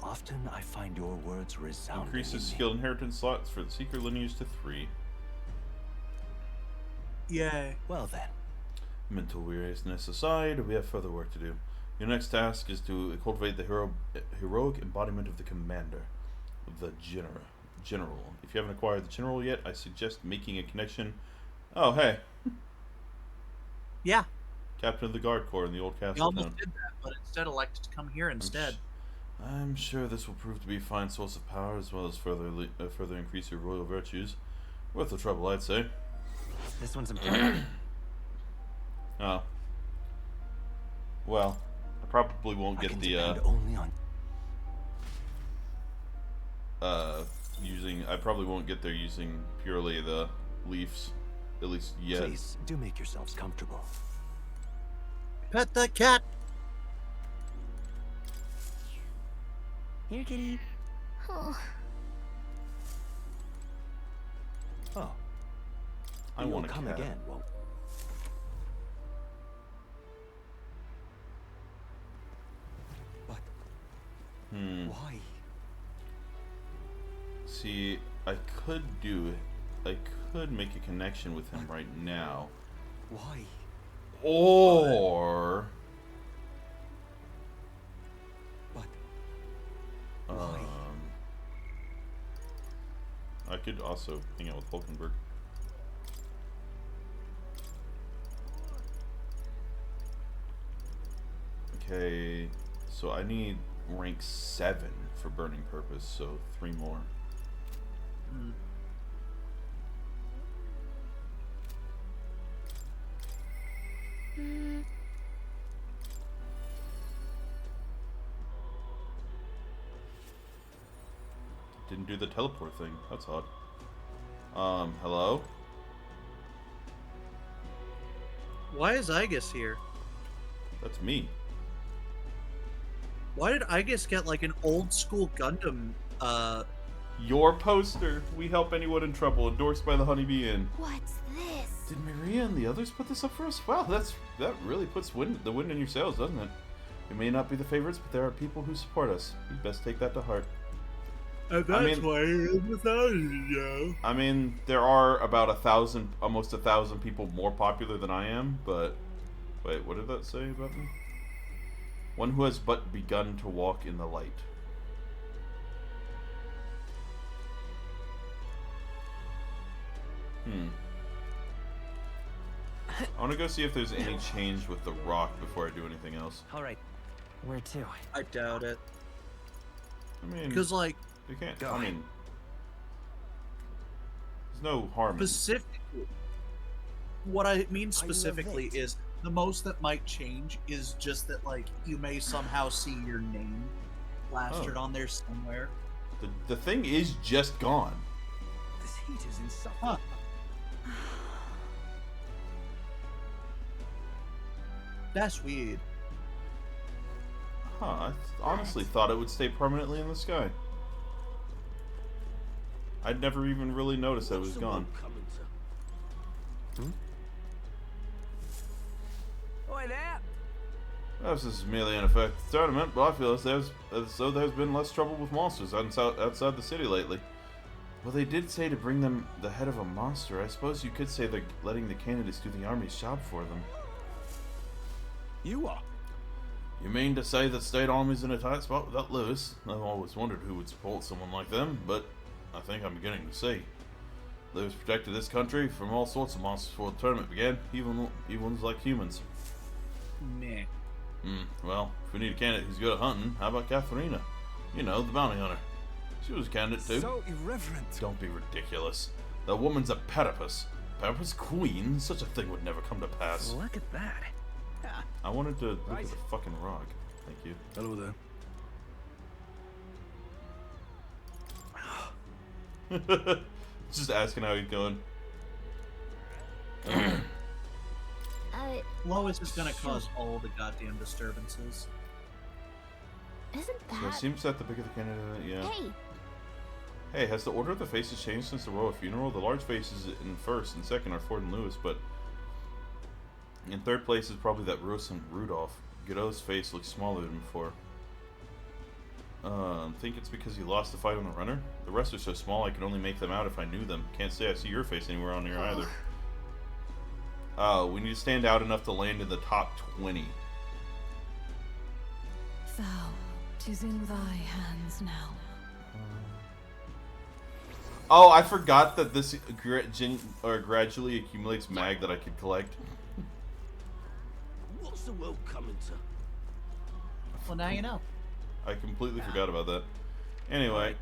[SPEAKER 14] Often I find your words resounding.
[SPEAKER 5] Increases skill inheritance slots for the Seeker lineage to 3.
[SPEAKER 15] Yay.
[SPEAKER 14] Well then.
[SPEAKER 5] Mental weariness aside, we have further work to do. Your next task is to cultivate the heroic embodiment of the commander, of the general. If you haven't acquired the general yet, I suggest making a connection. Oh, hey.
[SPEAKER 15] Yeah.
[SPEAKER 5] Captain of the Guard Corps in the old castle.
[SPEAKER 15] You almost did that, but instead elected to come here instead.
[SPEAKER 5] I'm sure this will prove to be a fine source of power, as well as further increase your royal virtues. Worth the trouble, I'd say.
[SPEAKER 10] This one's important.
[SPEAKER 5] Oh. Well, I probably won't get the
[SPEAKER 14] only on
[SPEAKER 5] use using. I probably won't get there using purely the leaves, at least yet.
[SPEAKER 14] Please do make yourselves comfortable.
[SPEAKER 15] Pet the cat.
[SPEAKER 10] Here, kitty.
[SPEAKER 4] Oh.
[SPEAKER 14] Oh.
[SPEAKER 5] I want to
[SPEAKER 14] come again, won't? But why?
[SPEAKER 5] See, I could do it. I could make a connection with him right now.
[SPEAKER 14] Why?
[SPEAKER 5] Or
[SPEAKER 14] But why?
[SPEAKER 5] I could also hang out with Hulkenberg. Okay, so I need rank 7 for burning purpose, so 3 more. Didn't do the teleport thing. That's odd. Hello?
[SPEAKER 15] Why is Igus here?
[SPEAKER 5] That's me.
[SPEAKER 15] Why did Igus get like an old school Gundam?
[SPEAKER 5] Your poster. We help anyone in trouble. Endorsed by the Honeybee Inn.
[SPEAKER 4] What's this?
[SPEAKER 5] Did Maria and the others put this up for us? Wow, that really puts the wind in your sails, doesn't it? We may not be the favorites, but there are people who support us. We best take that to heart.
[SPEAKER 15] And that's why you're in the thousands, yo.
[SPEAKER 5] I mean, there are about almost 1,000 people more popular than I am, but wait, what did that say about me? One who has but begun to walk in the light. I want to go see if there's any change with the rock before I do anything else.
[SPEAKER 10] All right, where to?
[SPEAKER 15] I doubt it.
[SPEAKER 5] I mean,
[SPEAKER 15] because like
[SPEAKER 5] you can't. I mean, there's no harm.
[SPEAKER 15] Specifically, what I mean specifically is the most that might change is just that like you may somehow see your name plastered on there somewhere.
[SPEAKER 5] The thing is just gone.
[SPEAKER 14] This heat is insufferable.
[SPEAKER 15] That's weird.
[SPEAKER 5] Huh, I honestly thought it would stay permanently in the sky. I'd never even really noticed that it was gone.
[SPEAKER 10] Oi there!
[SPEAKER 5] This is merely an effective tournament, but I feel as though there's been less trouble with monsters outside the city lately. Well, they did say to bring them the head of a monster. I suppose you could say they're letting the candidates do the army's job for them.
[SPEAKER 14] You are?
[SPEAKER 5] You mean to say the state army's in a tight spot without Lewis? I've always wondered who would support someone like them, but I think I'm beginning to see. Lewis protected this country from all sorts of monsters before the tournament began, even ones like humans.
[SPEAKER 15] Meh.
[SPEAKER 5] Well, if we need a candidate who's good at hunting, how about Katharina? You know, the bounty hunter. She was a candidate too.
[SPEAKER 14] So irreverent.
[SPEAKER 5] Don't be ridiculous. The woman's a platypus. Platypus queen? Such a thing would never come to pass.
[SPEAKER 10] Look at that.
[SPEAKER 5] I wanted to look at the fucking rock. Thank you.
[SPEAKER 14] Hello
[SPEAKER 5] there. Just asking how he's going.
[SPEAKER 15] Lois is gonna cause all the goddamn disturbances.
[SPEAKER 4] Isn't that...
[SPEAKER 5] So it seems that the bigger the candidate, yeah.
[SPEAKER 4] Hey!
[SPEAKER 5] Hey, has the order of the faces changed since the royal funeral? The large faces in first and second are Ford and Lewis, but in third place is probably that Russ and Rudolph. Godot's face looks smaller than before. Think it's because he lost the fight on the runner? The rest are so small I could only make them out if I knew them. Can't say I see your face anywhere on here either. We need to stand out enough to land in the top 20.
[SPEAKER 3] Thou, 'tis in thy hands now.
[SPEAKER 5] Oh, I forgot that this gradually accumulates mag that I could collect.
[SPEAKER 12] What's the world coming to?
[SPEAKER 15] Well, now you know.
[SPEAKER 5] I completely forgot about that. Anyway,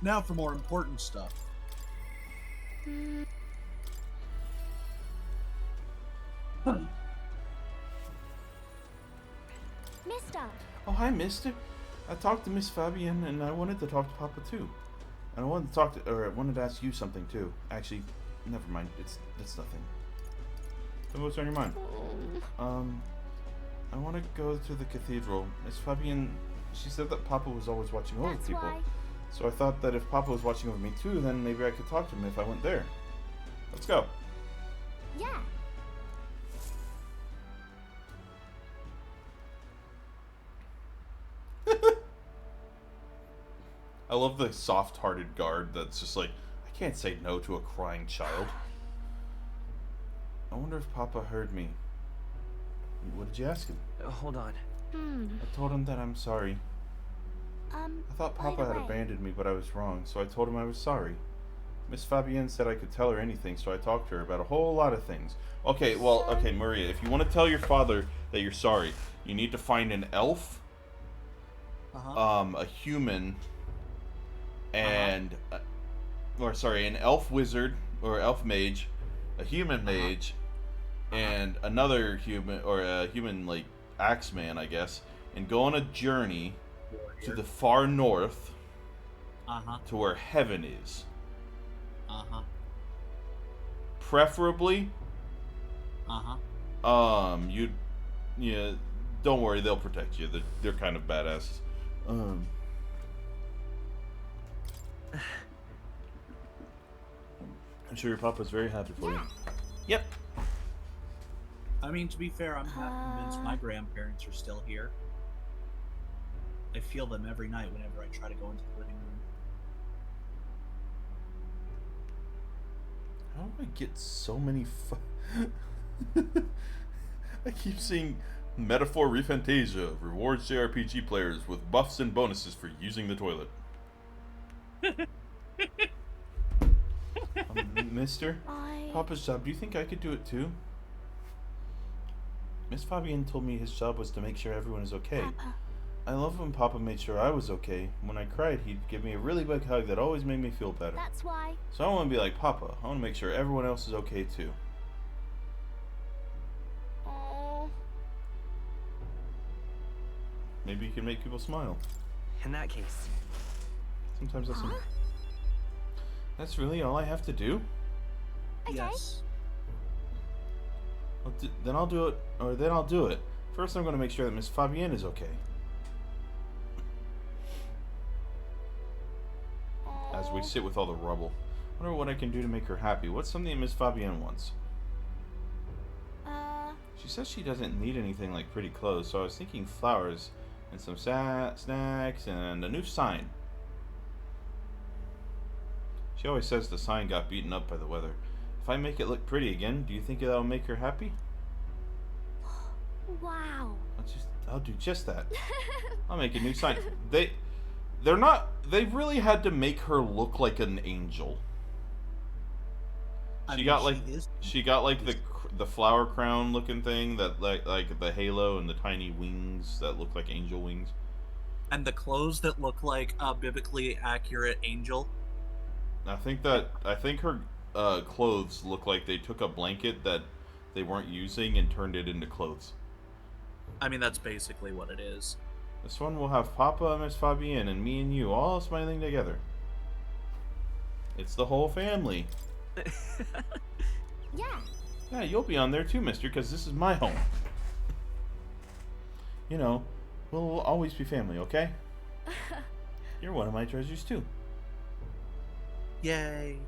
[SPEAKER 15] now for more important stuff.
[SPEAKER 4] Mister.
[SPEAKER 5] Oh, hi, mister. I talked to Miss Fabienne, and I wanted to talk to Papa too. And I wanted to I wanted to ask you something too. Actually, never mind. It's nothing. So what's on your mind? I want to go to the cathedral. Miss Fabienne, she said that Papa was always watching over people.
[SPEAKER 4] Why.
[SPEAKER 5] So I thought that if Papa was watching over me too, then maybe I could talk to him if I went there. Let's go.
[SPEAKER 4] Yeah.
[SPEAKER 5] I love the soft-hearted guard that's just like, I can't say no to a crying child. I wonder if Papa heard me. What did you ask him?
[SPEAKER 10] Hold on.
[SPEAKER 5] I told him that I'm sorry. I thought Papa had abandoned me, but I was wrong, so I told him I was sorry. Miss Fabienne said I could tell her anything, so I talked to her about a whole lot of things. Okay, well, okay, Maria, if you want to tell your father that you're sorry, you need to find an elf, a human, and, an elf wizard, or elf mage, a human mage, and another human, or a human, like, axeman, I guess, and go on a journey to the far north, to where heaven is. Preferably, yeah, don't worry, they'll protect you. They're kind of badasses. I'm sure your papa's very happy for you. Yep.
[SPEAKER 15] I mean, to be fair, I'm half convinced my grandparents are still here. I feel them every night whenever I try to go into the living room.
[SPEAKER 5] How do I get so many I keep seeing Metaphor ReFantazio rewards JRPG players with buffs and bonuses for using the toilet. Mister? Papa's job, do you think I could do it too? Miss Fabienne told me his job was to make sure everyone is okay.
[SPEAKER 4] Papa.
[SPEAKER 5] I love when Papa made sure I was okay. When I cried, he'd give me a really big hug that always made me feel better.
[SPEAKER 4] That's why.
[SPEAKER 5] So I want to be like Papa. I want to make sure everyone else is okay too. Maybe you can make people smile.
[SPEAKER 10] In that case.
[SPEAKER 5] Sometimes that's enough. That's really all I have to do?
[SPEAKER 4] Okay.
[SPEAKER 15] Yes.
[SPEAKER 5] Then I'll do it, or then I'll do it. First, I'm going to make sure that Miss Fabienne is okay. As we sit with all the rubble, I wonder what I can do to make her happy. What's something Miss Fabienne wants? She says she doesn't need anything like pretty clothes, so I was thinking flowers and some snacks and a new sign. She always says the sign got beaten up by the weather. If I make it look pretty again, do you think that'll make her happy?
[SPEAKER 4] Wow.
[SPEAKER 5] I'll do just that. I'll make a new sign. They really had to make her look like an angel. She got like the flower crown looking thing that like the halo and the tiny wings that look like angel wings.
[SPEAKER 15] And the clothes that look like a biblically accurate angel.
[SPEAKER 5] I think her clothes look like they took a blanket that they weren't using and turned it into clothes.
[SPEAKER 15] I mean, that's basically what it is.
[SPEAKER 5] This one will have Papa and Miss Fabienne and me and you all smiling together. It's the whole family.
[SPEAKER 4] Yeah.
[SPEAKER 5] Yeah, you'll be on there too, mister, because this is my home. You know, we'll always be family, okay? You're one of my treasures too.
[SPEAKER 15] Yay.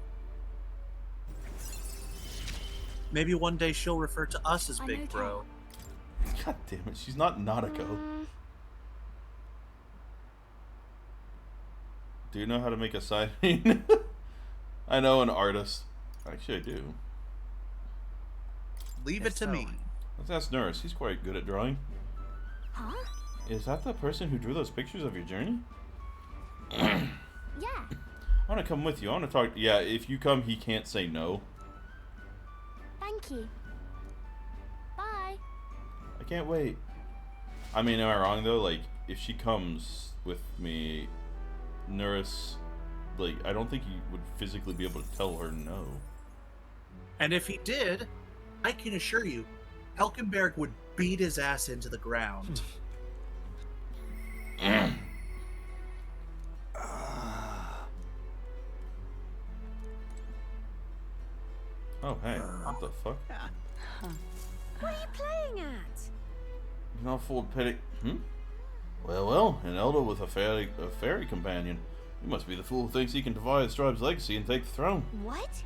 [SPEAKER 15] Maybe one day she'll refer to us as Big Bro.
[SPEAKER 5] God damn it, she's not Nanako. Do you know how to make a sign? I know an artist. Actually, I do.
[SPEAKER 15] Leave it to me.
[SPEAKER 5] Let's ask Nurse. He's quite good at drawing.
[SPEAKER 4] Huh?
[SPEAKER 5] Is that the person who drew those pictures of your journey?
[SPEAKER 4] Yeah.
[SPEAKER 5] I want to come with you. I want to talk. Yeah, if you come, he can't say no.
[SPEAKER 4] Thank you. Bye.
[SPEAKER 5] I can't wait. I mean, am I wrong though? Like, if she comes with me, Nurse, like, I don't think he would physically be able to tell her no.
[SPEAKER 15] And if he did, I can assure you, Heisenberg would beat his ass into the ground.
[SPEAKER 5] Oh, hey, what the fuck?
[SPEAKER 4] What are you playing at?
[SPEAKER 5] You're not full of pity. Well, an elder with a fairy companion. You must be the fool who thinks he can defy his tribe's legacy and take the throne.
[SPEAKER 4] What?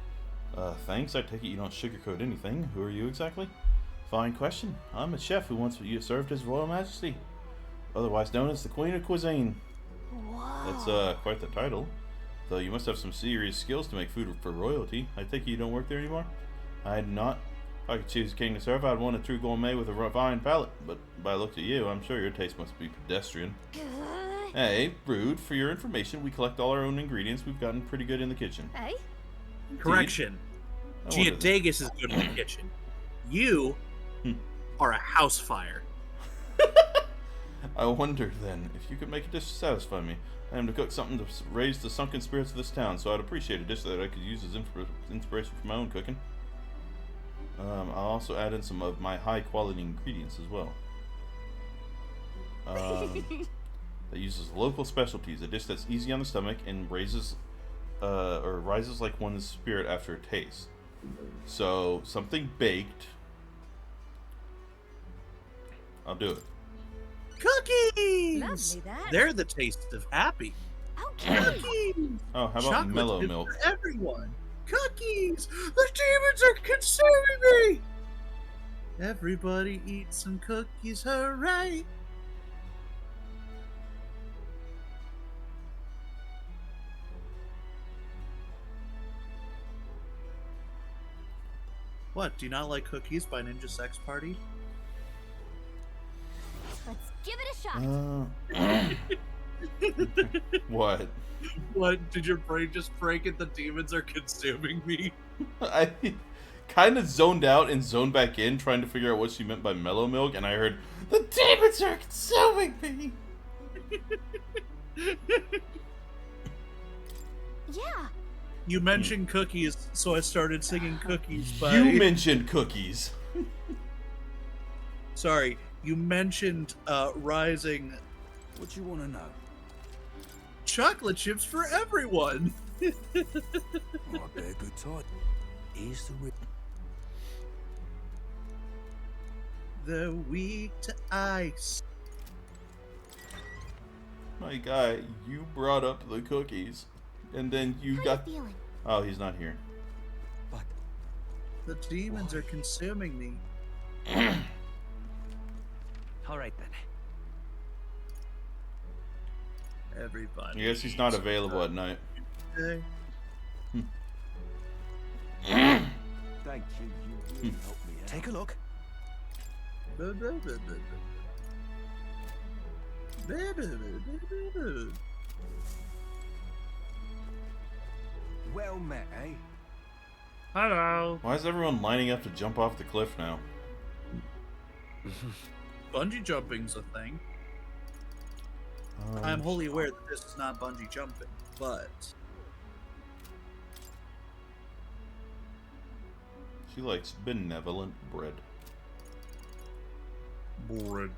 [SPEAKER 5] Thanks. I take it you don't sugarcoat anything. Who are you exactly? Fine question. I'm a chef who once served His Royal Majesty, otherwise known as the Queen of Cuisine.
[SPEAKER 4] Whoa.
[SPEAKER 5] That's quite the title. Though you must have some serious skills to make food for royalty. I take it you don't work there anymore? I do not. If I could choose a king to serve, I'd want a true gourmet with a refined palate. But by the look at you, I'm sure your taste must be pedestrian. Hey, rude. For your information, we collect all our own ingredients. We've gotten pretty good in the kitchen.
[SPEAKER 4] Hey?
[SPEAKER 2] Correction.
[SPEAKER 5] Oh, what is it?
[SPEAKER 2] Giandagus is good in the kitchen. You are a house fire.
[SPEAKER 5] I wonder, then, if you could make a dish to satisfy me. I am to cook something to raise the sunken spirits of this town, so I'd appreciate a dish that I could use as inspiration for my own cooking. I'll also add in some of my high-quality ingredients as well. That uses local specialties, a dish that's easy on the stomach and rises like one's spirit after a taste. So, something baked. I'll do it.
[SPEAKER 2] Cookies!
[SPEAKER 4] Lovely, that.
[SPEAKER 2] They're the taste of happy.
[SPEAKER 4] Okay.
[SPEAKER 2] Cookies!
[SPEAKER 5] Oh, how about
[SPEAKER 2] Chocolate
[SPEAKER 5] mellow
[SPEAKER 2] is
[SPEAKER 5] milk?
[SPEAKER 2] for everyone. Cookies! The demons are consuming me! Everybody eat some cookies, hooray! What, do you not like Cookies by Ninja Sex Party?
[SPEAKER 4] Let's give it a shot.
[SPEAKER 5] What?
[SPEAKER 2] What, did your brain just break it? The demons are consuming me?
[SPEAKER 5] I kind of zoned out and zoned back in trying to figure out what she meant by mellow milk, and I heard, the demons are consuming me!
[SPEAKER 4] Yeah.
[SPEAKER 2] You mentioned cookies, so I started singing Cookies by...
[SPEAKER 5] You mentioned cookies!
[SPEAKER 2] Sorry, you mentioned Rising...
[SPEAKER 14] What do you want to know?
[SPEAKER 2] Chocolate chips for everyone!
[SPEAKER 14] Oh, I bet a good time. Here's the rip.
[SPEAKER 2] They're weak to ice.
[SPEAKER 5] My guy, you brought up the cookies, and then you
[SPEAKER 4] How
[SPEAKER 5] got...
[SPEAKER 4] you feeling?
[SPEAKER 5] Oh, he's not here.
[SPEAKER 14] But
[SPEAKER 2] The demons are consuming me.
[SPEAKER 10] All right then.
[SPEAKER 2] Everybody.
[SPEAKER 5] I guess he's not available at night.
[SPEAKER 2] Okay.
[SPEAKER 14] thank you. You really helped me out.
[SPEAKER 12] Take a look.
[SPEAKER 14] Well met, eh?
[SPEAKER 2] Hello.
[SPEAKER 5] Why is everyone lining up to jump off the cliff now?
[SPEAKER 2] Bungee jumping's a thing. I'm wholly aware that this is not bungee jumping, but
[SPEAKER 5] She likes benevolent bread.
[SPEAKER 2] bread.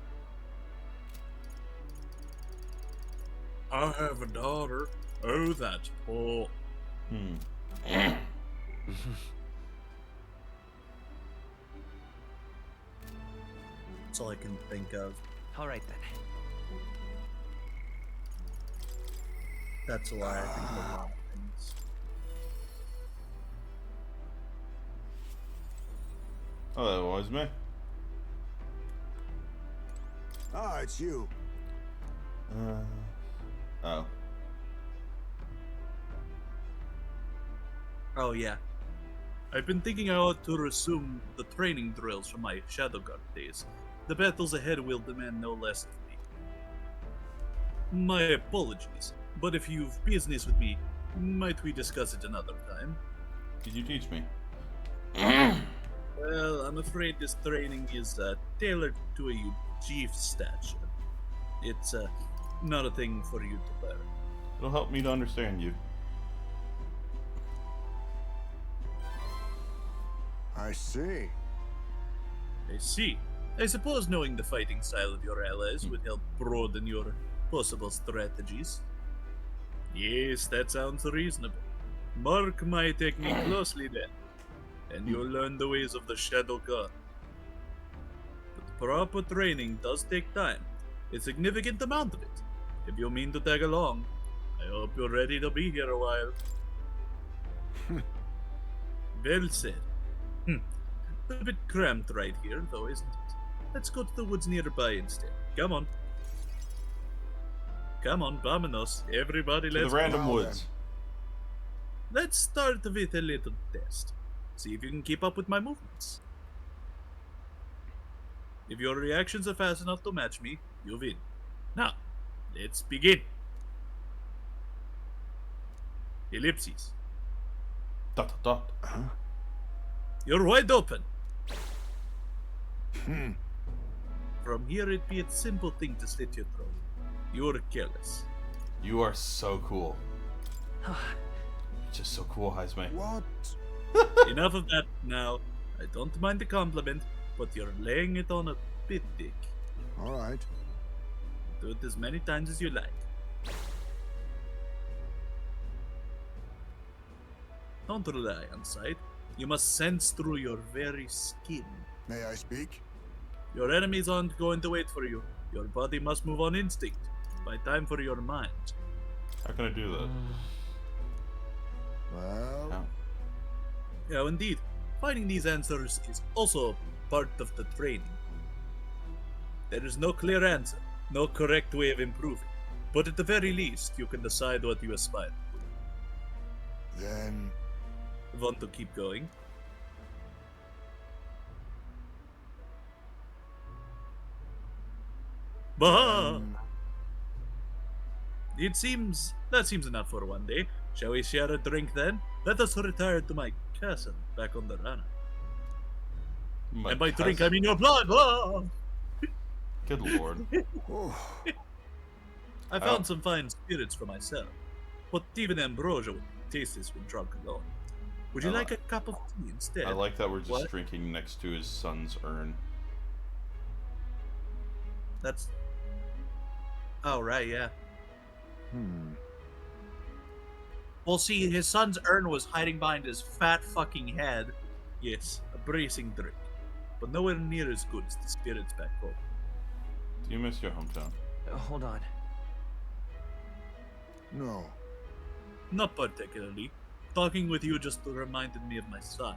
[SPEAKER 2] I have a daughter. Oh, that's poor. That's all I can think of.
[SPEAKER 10] All right then.
[SPEAKER 2] That's a lie. I think of a lot of things.
[SPEAKER 5] Oh, that was me.
[SPEAKER 6] Ah, it's you.
[SPEAKER 5] Oh.
[SPEAKER 2] Oh, yeah. I've been thinking I ought to resume the training drills from my Shadow Guard days. The battles ahead will demand no less of me. My apologies, but if you've business with me, might we discuss it another time?
[SPEAKER 5] Could you teach me?
[SPEAKER 2] Well, I'm afraid this training is tailored to a chief stature. It's not a thing for you to learn.
[SPEAKER 5] It'll help me to understand you.
[SPEAKER 6] I see.
[SPEAKER 2] I see. I suppose knowing the fighting style of your allies would help broaden your possible strategies. Yes, that sounds reasonable. Mark my technique closely then. and you'll learn the ways of the Shadow God. But proper training does take time, a significant amount of it. If you mean to tag along, I hope you're ready to be here a while. Well said. A bit cramped right here, though, isn't it? Let's go to the woods nearby instead. Come on. Come on, vamonos. Everybody,
[SPEAKER 5] To
[SPEAKER 2] let's
[SPEAKER 5] the random
[SPEAKER 2] go.
[SPEAKER 5] woods.
[SPEAKER 2] Let's start with a little test. See if you can keep up with my movements. If your reactions are fast enough to match me, you win. Now, let's begin. Ellipses.
[SPEAKER 5] Dot dot dot.
[SPEAKER 11] Huh?
[SPEAKER 2] You're wide open. From here, it'd be a simple thing to slit your throat. You're careless.
[SPEAKER 5] You are so cool. Just so cool, Heisman.
[SPEAKER 6] What?
[SPEAKER 2] Enough of that now. I don't mind the compliment, but you're laying it on a bit thick.
[SPEAKER 6] All right.
[SPEAKER 2] Do it as many times as you like. Don't rely on sight. You must sense through your very skin.
[SPEAKER 6] May I speak?
[SPEAKER 2] Your enemies aren't going to wait for you. Your body must move on instinct. By time for your mind.
[SPEAKER 5] How can I do that?
[SPEAKER 6] Well...
[SPEAKER 2] Yeah, indeed. Finding these answers is also part of the training. There is no clear answer, no correct way of improving. But at the very least, you can decide what you aspire to.
[SPEAKER 6] Then...
[SPEAKER 2] Want to keep going? Bah! That seems enough for one day. Shall we share a drink then? Let us retire to my castle back on the run. And by drink, I mean your blood! Ah!
[SPEAKER 5] Good lord.
[SPEAKER 2] I found some fine spirits for myself, but even ambrosia would taste this when drunk alone. Would you like a cup of tea instead?
[SPEAKER 5] I like that we're just
[SPEAKER 2] What?
[SPEAKER 5] drinking next to his son's urn.
[SPEAKER 2] That's... Oh, right, yeah. Well, see, his son's urn was hiding behind his fat fucking head. Yes, a bracing drink. But nowhere near as good as the spirits back home.
[SPEAKER 5] Do you miss your hometown?
[SPEAKER 10] Hold on.
[SPEAKER 6] No.
[SPEAKER 2] Not particularly. Talking with you just reminded me of my son.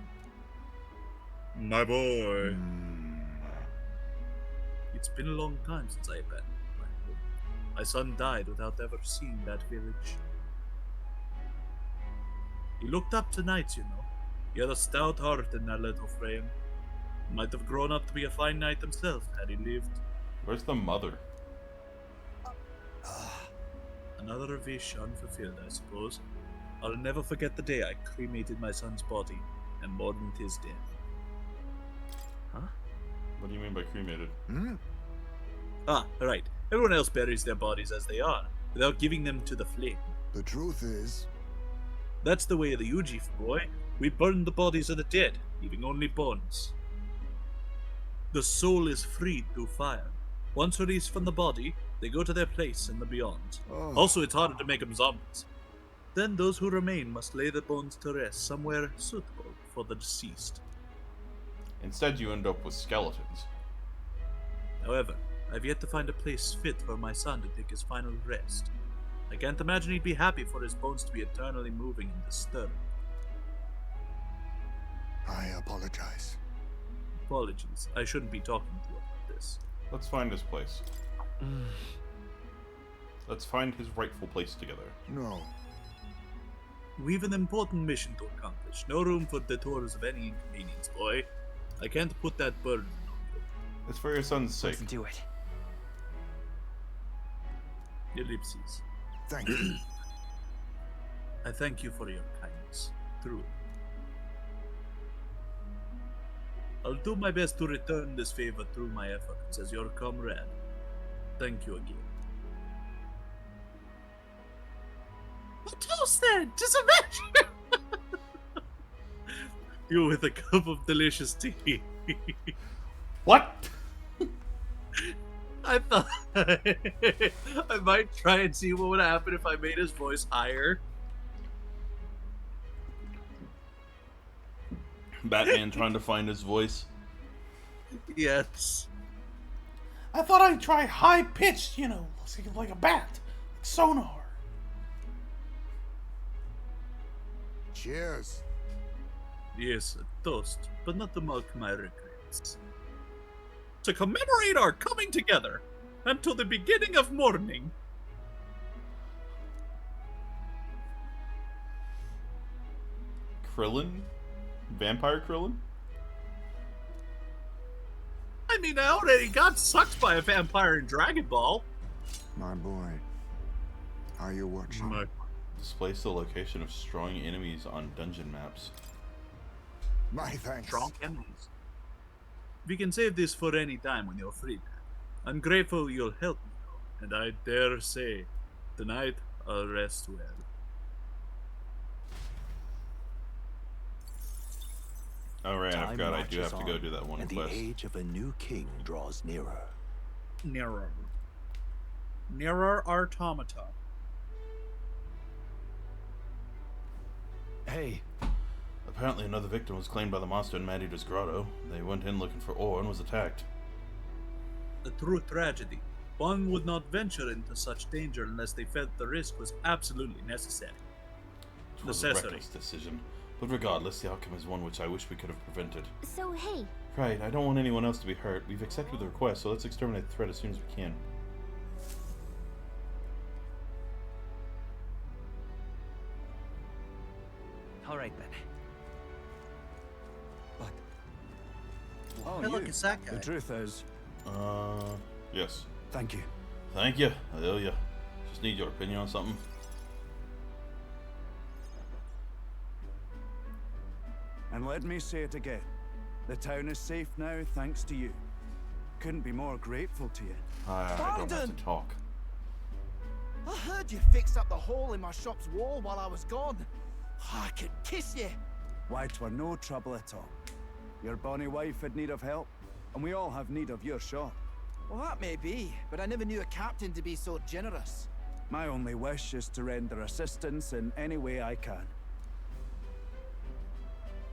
[SPEAKER 2] My boy. It's been a long time since I've been back home. My son died without ever seeing that village. He looked up to knights, you know. He had a stout heart in that little frame. Might have grown up to be a fine knight himself had he lived.
[SPEAKER 5] Where's the mother?
[SPEAKER 2] Another wish unfulfilled, I suppose. I'll never forget the day I cremated my son's body and mourned his death.
[SPEAKER 10] Huh?
[SPEAKER 5] What do you mean by cremated?
[SPEAKER 2] Ah, right. Everyone else buries their bodies as they are, without giving them to the flame.
[SPEAKER 6] The truth is...
[SPEAKER 2] That's the way of the Ujif, boy. We burn the bodies of the dead, leaving only bones. The soul is freed through fire. Once released from the body, they go to their place in the beyond. Also, it's harder to make them zombies. Then those who remain must lay the bones to rest somewhere suitable for the deceased.
[SPEAKER 5] Instead, you end up with skeletons.
[SPEAKER 2] However, I've yet to find a place fit for my son to take his final rest. I can't imagine he'd be happy for his bones to be eternally moving and disturbed.
[SPEAKER 6] I apologize.
[SPEAKER 2] Apologies, I shouldn't be talking to you about this.
[SPEAKER 5] Let's find his place. Let's find his rightful place together.
[SPEAKER 6] No.
[SPEAKER 2] We've an important mission to accomplish. No room for detours of any inconvenience, boy. I can't put that burden on you.
[SPEAKER 5] It's for your son's sake.
[SPEAKER 10] Let's do it.
[SPEAKER 2] Ellipses.
[SPEAKER 6] Thank you.
[SPEAKER 2] I thank you for your kindness. Truly. I'll do my best to return this favor through my efforts as your comrade. Thank you again. A toast then! Just imagine! You with a cup of delicious tea.
[SPEAKER 5] What?
[SPEAKER 2] I thought I might try and see what would happen if I made his voice higher.
[SPEAKER 5] Batman trying to find his voice.
[SPEAKER 2] Yes.
[SPEAKER 16] I thought I'd try high pitched, like a bat, like sonar.
[SPEAKER 6] Cheers.
[SPEAKER 2] Yes, a toast, but not to mark my regrets. To commemorate our coming together, until the beginning of morning.
[SPEAKER 5] Krillin? Vampire Krillin?
[SPEAKER 2] I mean, I already got sucked by a vampire in Dragon Ball.
[SPEAKER 6] My boy, are you watching?
[SPEAKER 5] Displays the location of strong enemies on dungeon maps.
[SPEAKER 6] My thanks.
[SPEAKER 2] Strong enemies. We can save this for any time when you're free. I'm grateful you'll help me, and I dare say, tonight I'll rest well.
[SPEAKER 5] Oh right, I
[SPEAKER 17] Time
[SPEAKER 5] forgot I do
[SPEAKER 17] marches
[SPEAKER 5] have to go
[SPEAKER 17] on,
[SPEAKER 5] do that one
[SPEAKER 17] and
[SPEAKER 5] quest.
[SPEAKER 17] the age of a new king draws nearer.
[SPEAKER 2] Nearer. Nearer Automata.
[SPEAKER 8] Hey.
[SPEAKER 5] Apparently another victim was claimed by the monster in Maneater's grotto. They went in looking for ore and was attacked.
[SPEAKER 2] A true tragedy. One would not venture into such danger unless they felt the risk was absolutely necessary.
[SPEAKER 5] It was a reckless decision. But regardless, the outcome is one which I wish we could have prevented.
[SPEAKER 4] So, hey.
[SPEAKER 5] Right, I don't want anyone else to be hurt. We've accepted the request, so let's exterminate the threat as soon as we can.
[SPEAKER 10] Alright then.
[SPEAKER 9] Oh,
[SPEAKER 2] Hey, look, it's that guy.
[SPEAKER 9] The truth is...
[SPEAKER 5] Yes.
[SPEAKER 9] Thank you.
[SPEAKER 5] Thank you. I owe you. Just need your opinion on something.
[SPEAKER 9] And let me say it again. The town is safe now thanks to you. Couldn't be more grateful to you.
[SPEAKER 5] I don't have to talk.
[SPEAKER 18] I heard you fixed up the hole in my shop's wall while I was gone. I could kiss you.
[SPEAKER 9] Why, 'twere no trouble at all. Your bonny wife had need of help, and we all have need of your shop.
[SPEAKER 18] Well, that may be, but I never knew a captain to be so generous.
[SPEAKER 9] My only wish is to render assistance in any way I can.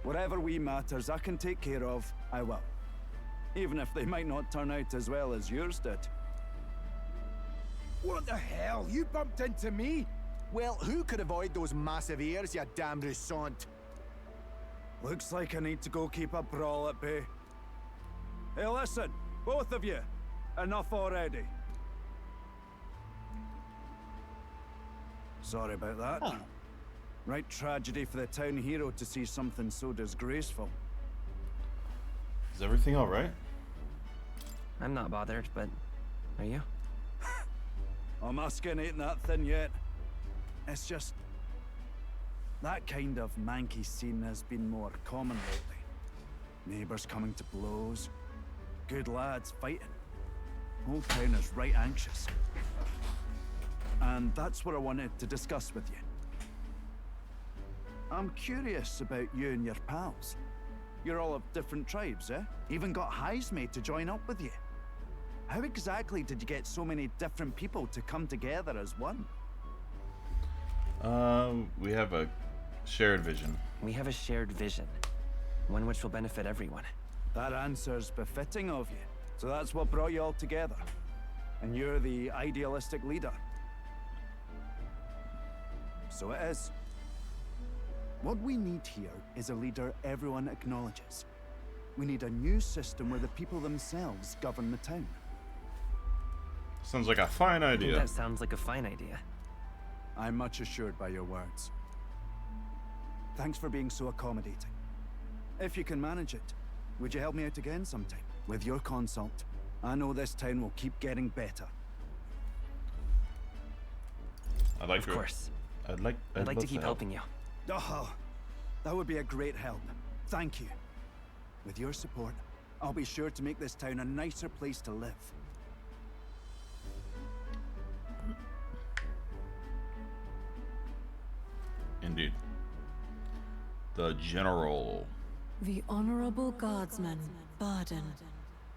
[SPEAKER 9] Whatever wee matters I can take care of, I will. Even if they might not turn out as well as yours did.
[SPEAKER 18] What the hell? You bumped into me?
[SPEAKER 19] Well, who could avoid those massive ears, you damn russant?
[SPEAKER 9] Looks like I need to go keep a brawl at bay. Hey, listen, both of you. Enough already. Sorry about that.
[SPEAKER 2] Huh.
[SPEAKER 9] Right tragedy for the town hero to see something so disgraceful.
[SPEAKER 5] Is everything alright?
[SPEAKER 10] I'm not bothered, but are you?
[SPEAKER 9] My skin ain't that thin yet. It's just... that kind of manky scene has been more common lately. Neighbours coming to blows. Good lads fighting. Whole town is right anxious. And that's what I wanted to discuss with you. I'm curious about you and your pals. You're all of different tribes, eh? Even got Heisenberg to join up with you. How exactly did you get so many different people to come together as one?
[SPEAKER 5] We have a shared vision.
[SPEAKER 10] We have a shared vision. One which will benefit everyone.
[SPEAKER 9] That answer's befitting of you. So that's what brought you all together. And you're the idealistic leader. So it is. What we need here is a leader everyone acknowledges. We need a new system where the people themselves govern the town.
[SPEAKER 5] Sounds like a fine idea.
[SPEAKER 10] That sounds like a fine idea.
[SPEAKER 9] I'm much assured by your words. Thanks for being so accommodating. If you can manage it, would you help me out again sometime? With your consult, I know this town will keep getting better.
[SPEAKER 5] I'd like
[SPEAKER 10] Of
[SPEAKER 5] to.
[SPEAKER 10] course.
[SPEAKER 5] I'd like
[SPEAKER 10] to
[SPEAKER 5] love
[SPEAKER 10] keep
[SPEAKER 5] help.
[SPEAKER 10] helping you.
[SPEAKER 9] Oh, that would be a great help. Thank you. With your support, I'll be sure to make this town a nicer place to live.
[SPEAKER 5] Indeed. The General.
[SPEAKER 3] The Honorable Guardsman, Barden.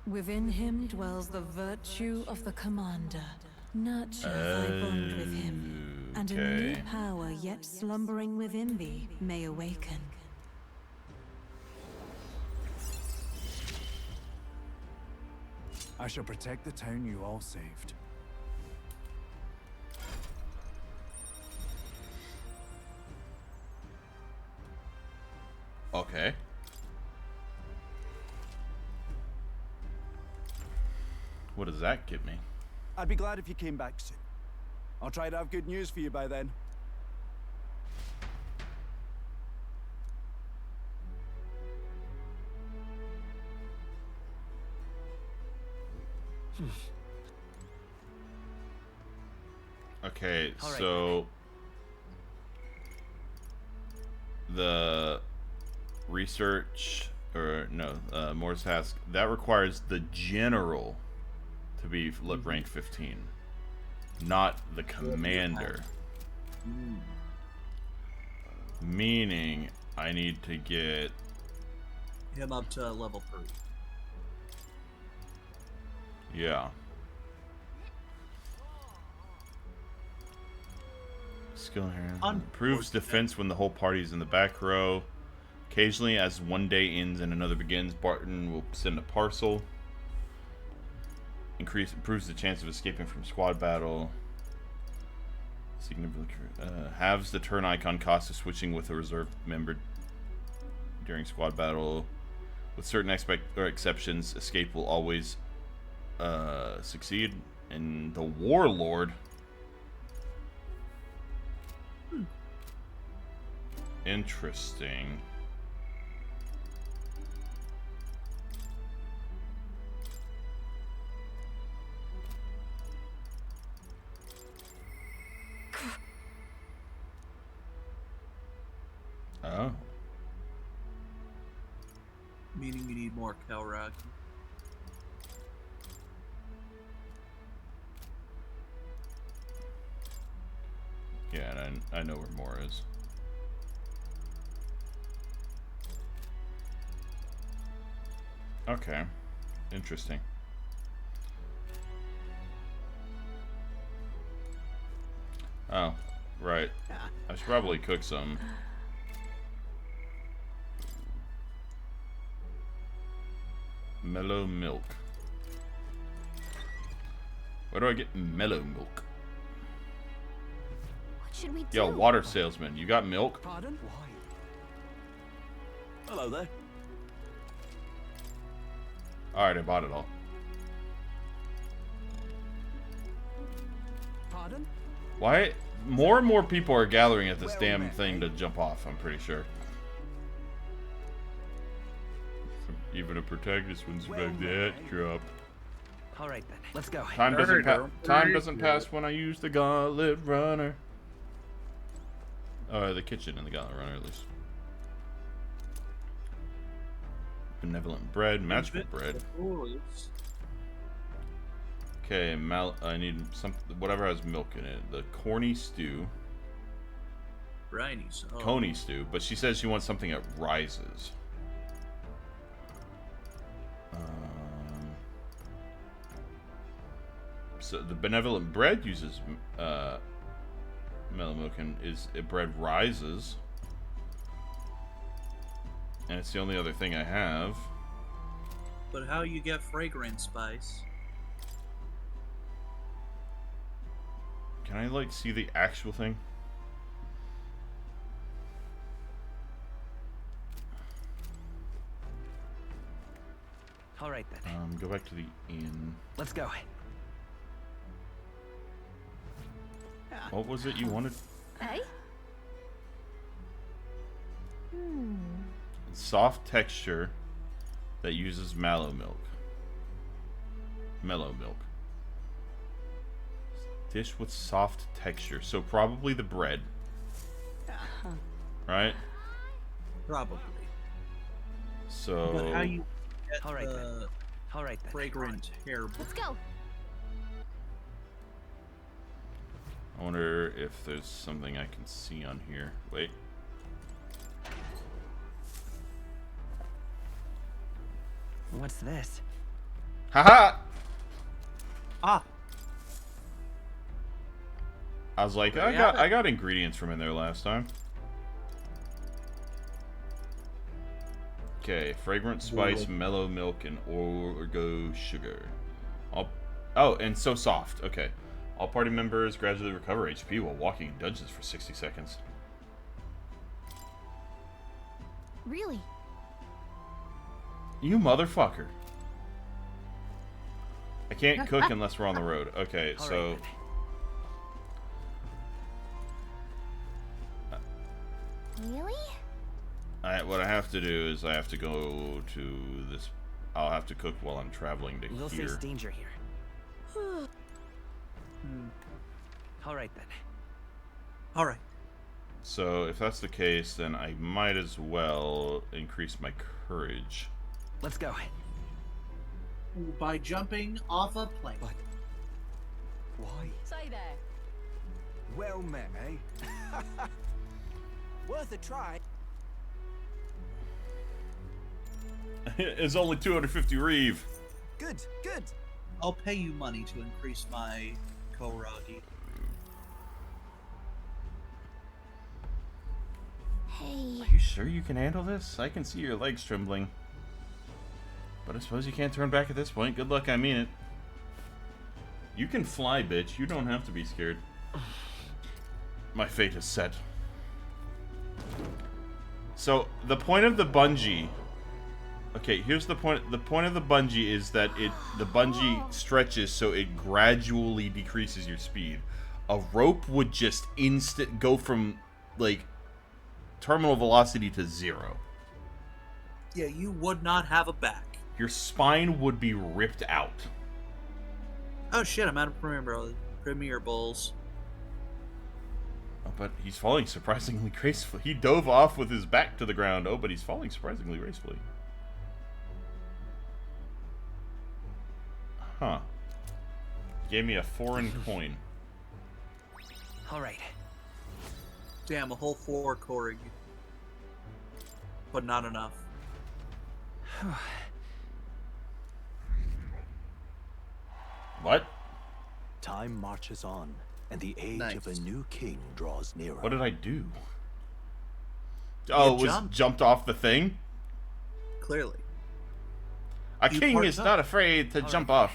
[SPEAKER 3] Within him dwells the virtue of the Commander. Nurture thy bond with him, and a new
[SPEAKER 5] Okay.
[SPEAKER 3] power yet slumbering within thee may awaken.
[SPEAKER 9] I shall protect the town you all saved.
[SPEAKER 5] Okay. What does that get me?
[SPEAKER 9] I'd be glad if you came back soon. I'll try to have good news for you by then.
[SPEAKER 5] Okay,
[SPEAKER 10] All right.
[SPEAKER 5] so the research, or no, Moore's task, that requires the general to be rank 15, not the commander. Meaning, I need to get
[SPEAKER 15] him up to level 3.
[SPEAKER 5] Yeah. Skill here. Improves defense when the whole party is in the back row. Occasionally, as one day ends and another begins, Barton will send a parcel. Improves the chance of escaping from squad battle. Significantly halves the turn icon cost of switching with a reserve member during squad battle. With certain exceptions, escape will always succeed. And the Warlord. Interesting. Oh.
[SPEAKER 15] Meaning we need more Kalraki.
[SPEAKER 5] Yeah, and I know where more is. Okay. Interesting. Oh, right. I should probably cook some. Mellow milk. Where do I get mellow milk?
[SPEAKER 4] What should we do?
[SPEAKER 5] Yo, water salesman, you got milk?
[SPEAKER 12] Pardon? Why?
[SPEAKER 9] Hello there.
[SPEAKER 5] Alright, I bought it all.
[SPEAKER 12] Pardon?
[SPEAKER 5] Why? More and more people are gathering at this damn thing to jump off, I'm pretty sure. Even a protagonist wouldn't survive that drop.
[SPEAKER 10] All right then, let's go.
[SPEAKER 5] Time doesn't pass when I use the gauntlet runner. The kitchen and the gauntlet runner, at least. Benevolent bread, magical bread. Okay, I need something, whatever has milk in it. The corny stew.
[SPEAKER 15] Briny, so.
[SPEAKER 5] Coney stew, but she says she wants something that rises. So the benevolent bread uses mellow milk, and bread rises, and it's the only other thing I have.
[SPEAKER 15] But how you get fragrant spice?
[SPEAKER 5] Can I like see the actual thing?
[SPEAKER 10] All right then.
[SPEAKER 5] Go back to the inn.
[SPEAKER 10] Let's go.
[SPEAKER 5] What was it you wanted?
[SPEAKER 4] Hey?
[SPEAKER 5] Soft texture that uses mallow milk. Mellow milk. Dish with soft texture. So probably the bread. Right?
[SPEAKER 15] Probably.
[SPEAKER 5] So
[SPEAKER 15] But how you get
[SPEAKER 10] All right then.
[SPEAKER 15] the
[SPEAKER 10] All right then.
[SPEAKER 15] fragrant hair?
[SPEAKER 4] Let's go.
[SPEAKER 5] I wonder if there's something I can see on here. Wait.
[SPEAKER 10] What's this?
[SPEAKER 5] Haha!
[SPEAKER 15] Ah.
[SPEAKER 5] I was like, I got ingredients from in there last time. Okay, fragrant spice, mellow milk, and orgo sugar.
[SPEAKER 1] Oh, and so soft. Okay. All party members gradually recover HP while walking in dungeons for 60 seconds.
[SPEAKER 4] Really?
[SPEAKER 1] You motherfucker. I can't cook unless we're on the road. Okay, so...
[SPEAKER 4] Really?
[SPEAKER 1] What I have to do is I have to go to this... I'll have to cook while I'm traveling to
[SPEAKER 10] We'll
[SPEAKER 1] here.
[SPEAKER 10] face danger here. All right then.
[SPEAKER 15] All right.
[SPEAKER 1] So if that's the case, then I might as well increase my courage.
[SPEAKER 10] Let's go.
[SPEAKER 15] By jumping off a plane.
[SPEAKER 19] But why?
[SPEAKER 13] Say there.
[SPEAKER 19] Well met, eh?
[SPEAKER 18] Worth a try.
[SPEAKER 1] It's only 250 reeve.
[SPEAKER 18] Good, good.
[SPEAKER 15] I'll pay you money to increase my Koragi.
[SPEAKER 4] Hey.
[SPEAKER 1] Are you sure you can handle this? I can see your legs trembling. But I suppose you can't turn back at this point. Good luck, I mean it. You can fly, bitch. You don't have to be scared. My fate is set. So, the point of the bungee... Okay, here's the point. The point of the bungee is that the bungee stretches so it gradually decreases your speed. A rope would just go from, like, terminal velocity to 0.
[SPEAKER 15] Yeah, you would not have a back.
[SPEAKER 1] Your spine would be ripped out.
[SPEAKER 15] Oh shit, I'm out of Premier Bowls.
[SPEAKER 1] Oh, but he's falling surprisingly gracefully. He dove off with his back to the ground. Oh, but he's falling surprisingly gracefully. Huh. Gave me a foreign coin.
[SPEAKER 10] Alright.
[SPEAKER 15] Damn, a whole 4 Korrig. But not enough.
[SPEAKER 1] What?
[SPEAKER 17] Time marches on, and the age of a new king draws nearer.
[SPEAKER 1] What did I do? Oh, it was jumped off the thing?
[SPEAKER 15] Clearly.
[SPEAKER 1] A king is not afraid to jump off.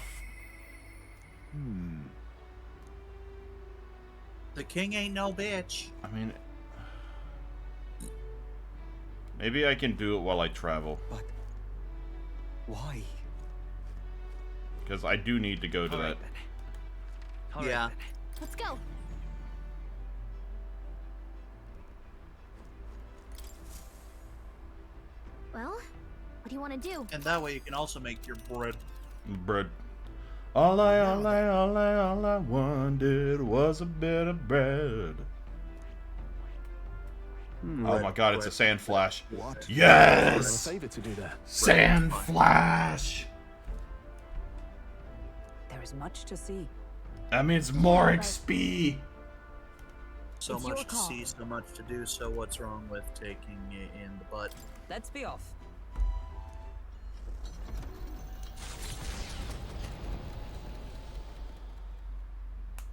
[SPEAKER 15] The king ain't no bitch.
[SPEAKER 1] I mean... Maybe I can do it while I travel.
[SPEAKER 19] But... why?
[SPEAKER 1] Because I do need to go to that.
[SPEAKER 15] Yeah.
[SPEAKER 4] Let's go. Well, what do you want to do?
[SPEAKER 15] And that way you can also make your bread.
[SPEAKER 1] Bread. All I wanted was a bit of bread. Oh my god, it's a sand flash.
[SPEAKER 6] What?
[SPEAKER 1] Yes!
[SPEAKER 8] Favor to do that.
[SPEAKER 1] Sand flash!
[SPEAKER 13] There is much to see.
[SPEAKER 1] That means more XP!
[SPEAKER 15] So
[SPEAKER 13] It's
[SPEAKER 15] much
[SPEAKER 13] your
[SPEAKER 15] to
[SPEAKER 13] call.
[SPEAKER 15] see, so much to do, so what's wrong with taking it in the butt?
[SPEAKER 13] Let's be off.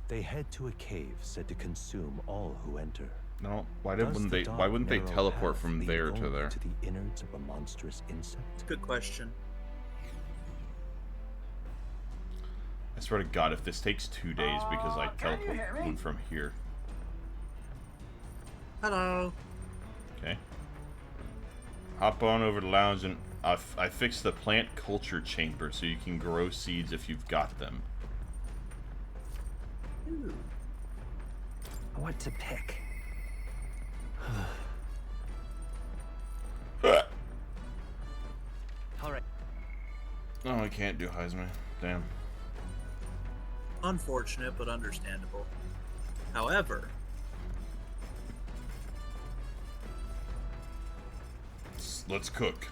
[SPEAKER 17] They head to a cave said to consume all who enter.
[SPEAKER 1] No, why
[SPEAKER 17] Does
[SPEAKER 1] wouldn't
[SPEAKER 17] the
[SPEAKER 1] they?
[SPEAKER 17] dark,
[SPEAKER 1] Why wouldn't they
[SPEAKER 17] narrow
[SPEAKER 1] teleport
[SPEAKER 17] path
[SPEAKER 1] from
[SPEAKER 17] lead
[SPEAKER 1] there to
[SPEAKER 17] only
[SPEAKER 1] there?
[SPEAKER 17] to the innards of a monstrous insect?
[SPEAKER 15] Good question.
[SPEAKER 1] I swear to God, if this takes 2 days because I teleport one from here.
[SPEAKER 15] Hello.
[SPEAKER 1] Okay. Hop on over to lounge and I fixed the plant culture chamber so you can grow seeds if you've got them.
[SPEAKER 10] What to pick? Alright.
[SPEAKER 1] Oh, I can't do Heisenberg. Damn.
[SPEAKER 15] Unfortunate, but understandable. However,
[SPEAKER 1] Let's cook.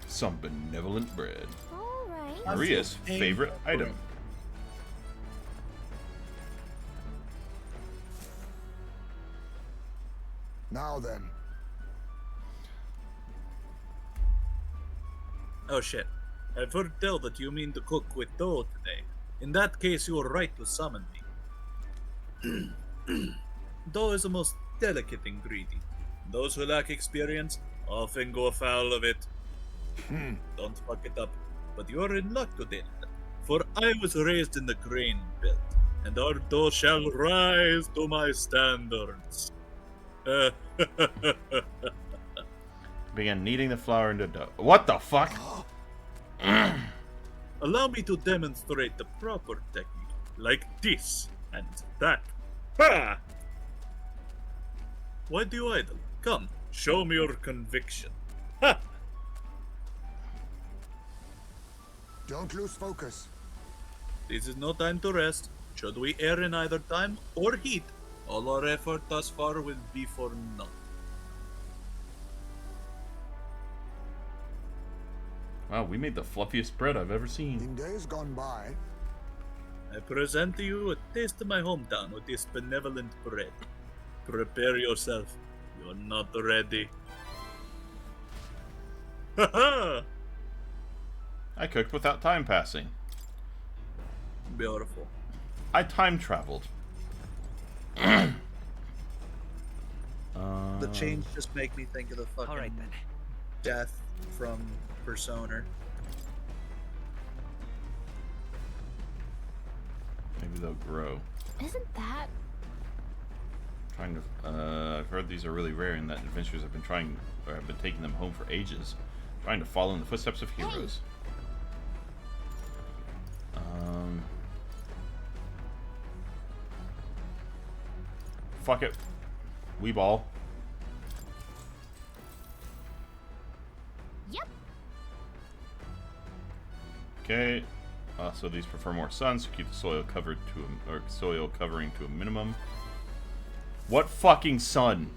[SPEAKER 1] Some benevolent bread.
[SPEAKER 4] All right.
[SPEAKER 1] Maria's favorite item.
[SPEAKER 6] Now then.
[SPEAKER 2] Oh shit. I've heard tell that you mean to cook with dough today. In that case, you are right to summon me. Dough is the most delicate ingredient. Those who lack experience often go foul of it. Don't fuck it up. but you're in luck today, for I was raised in the grain belt, and our dough shall rise to my standards.
[SPEAKER 1] Began kneading the flour into dough. What the fuck?
[SPEAKER 2] Allow me to demonstrate the proper technique, like this and that. Ha! Why do you idle? Come, show me your conviction. Ha!
[SPEAKER 6] Don't lose focus.
[SPEAKER 2] This is no time to rest. Should we err in either time or heat, all our effort thus far will be for naught.
[SPEAKER 1] Wow, we made the fluffiest bread I've ever seen.
[SPEAKER 6] In days gone by,
[SPEAKER 2] I present to you a taste of my hometown with this benevolent bread. Prepare yourself. You're not ready. Ha ha!
[SPEAKER 1] I cooked without time passing.
[SPEAKER 2] Beautiful.
[SPEAKER 1] I time traveled.
[SPEAKER 15] The change just make me think of the fucking death from Persona.
[SPEAKER 1] Maybe they'll grow.
[SPEAKER 4] Isn't that?
[SPEAKER 1] Trying to. I've heard these are really rare, and that adventurers have been trying, or have been taking them home for ages, trying to follow in the footsteps of heroes. Fuck it. Weeball.
[SPEAKER 4] Yep.
[SPEAKER 1] Okay. So these prefer more sun, so keep the soil covered to or soil covering to a minimum. What fucking sun?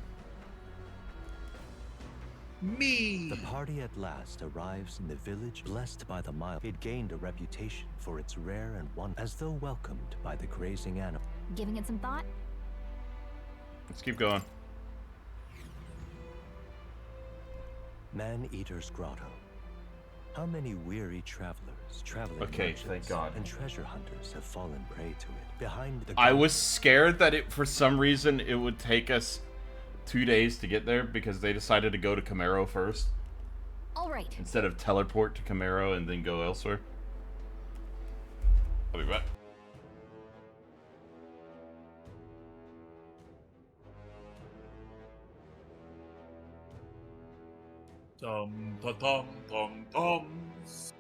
[SPEAKER 15] Me.
[SPEAKER 17] The party at last arrives in the village blessed by the mild. It gained a reputation for its rare and wonderful, as though welcomed by the grazing animal.
[SPEAKER 4] Giving it some thought?
[SPEAKER 1] Let's keep going.
[SPEAKER 17] Man-Eater's Grotto. How many weary travelers, traveling
[SPEAKER 1] Okay,
[SPEAKER 17] merchants,
[SPEAKER 1] thank God.
[SPEAKER 17] and treasure hunters have fallen prey to it? Behind the
[SPEAKER 1] I was scared that it, for some reason, it would take us 2 days to get there because they decided to go to Camaro first.
[SPEAKER 4] All right.
[SPEAKER 1] Instead of teleport to Camaro and then go elsewhere. I'll be back.
[SPEAKER 2] Tom ta tom tom toms.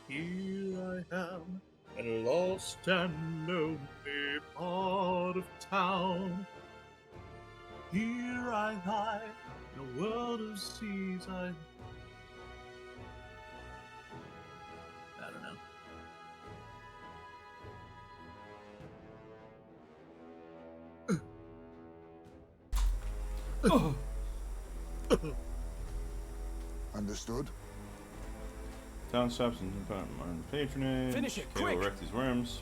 [SPEAKER 2] Here I am, in a lost and lonely part of town. Here I lie, in a world of seas I don't know.
[SPEAKER 6] Understood?
[SPEAKER 1] Town stops and patronage.
[SPEAKER 12] Finish it,
[SPEAKER 1] Okay,
[SPEAKER 12] quick!
[SPEAKER 1] we'll wreck these worms.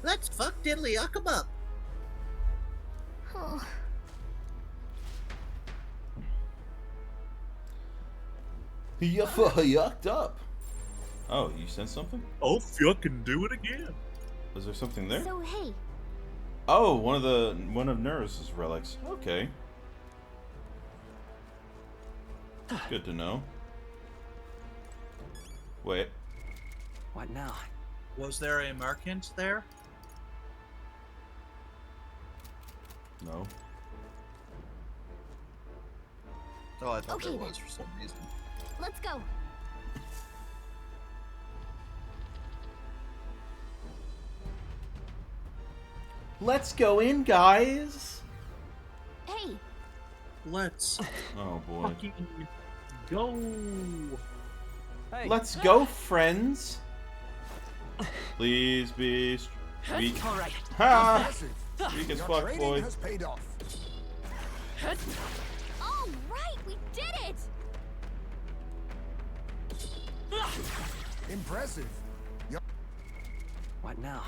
[SPEAKER 15] Let's fuck diddly yuck 'em up.
[SPEAKER 4] Oh.
[SPEAKER 1] Yucked up. Oh, you sent something?
[SPEAKER 2] Oh, fucking do it again.
[SPEAKER 1] Is there something there?
[SPEAKER 4] So hey,
[SPEAKER 1] Oh, one of Nerus' relics. Okay. Good to know. Wait.
[SPEAKER 10] What now?
[SPEAKER 15] Was there a merchant there?
[SPEAKER 1] No.
[SPEAKER 15] Oh, I thought
[SPEAKER 4] Okay,
[SPEAKER 15] there
[SPEAKER 4] then.
[SPEAKER 15] was for some reason.
[SPEAKER 4] let's go.
[SPEAKER 1] Let's go in, guys.
[SPEAKER 4] Hey,
[SPEAKER 2] Let's
[SPEAKER 5] Oh boy.
[SPEAKER 2] fucking go.
[SPEAKER 10] Hey.
[SPEAKER 5] Let's go, friends. Please be weak.
[SPEAKER 10] All right.
[SPEAKER 5] Ha! Weak as
[SPEAKER 6] Your
[SPEAKER 5] fuck,
[SPEAKER 6] training
[SPEAKER 5] boy.
[SPEAKER 6] has paid off.
[SPEAKER 4] All right, we did it.
[SPEAKER 6] Impressive.
[SPEAKER 10] What now?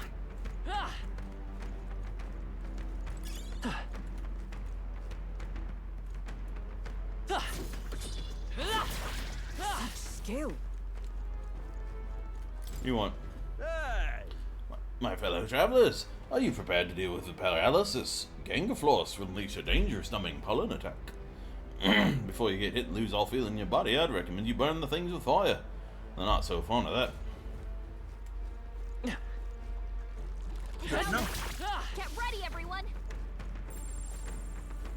[SPEAKER 13] Skill.
[SPEAKER 5] You want? My fellow travelers, are you prepared to deal with the paralysis? Gangafloss will unleash a dangerous numbing pollen attack. Before you get hit and lose all feeling in your body, I'd recommend you burn the things with fire. They're not so fond of that.
[SPEAKER 2] No.
[SPEAKER 4] Get ready, everyone.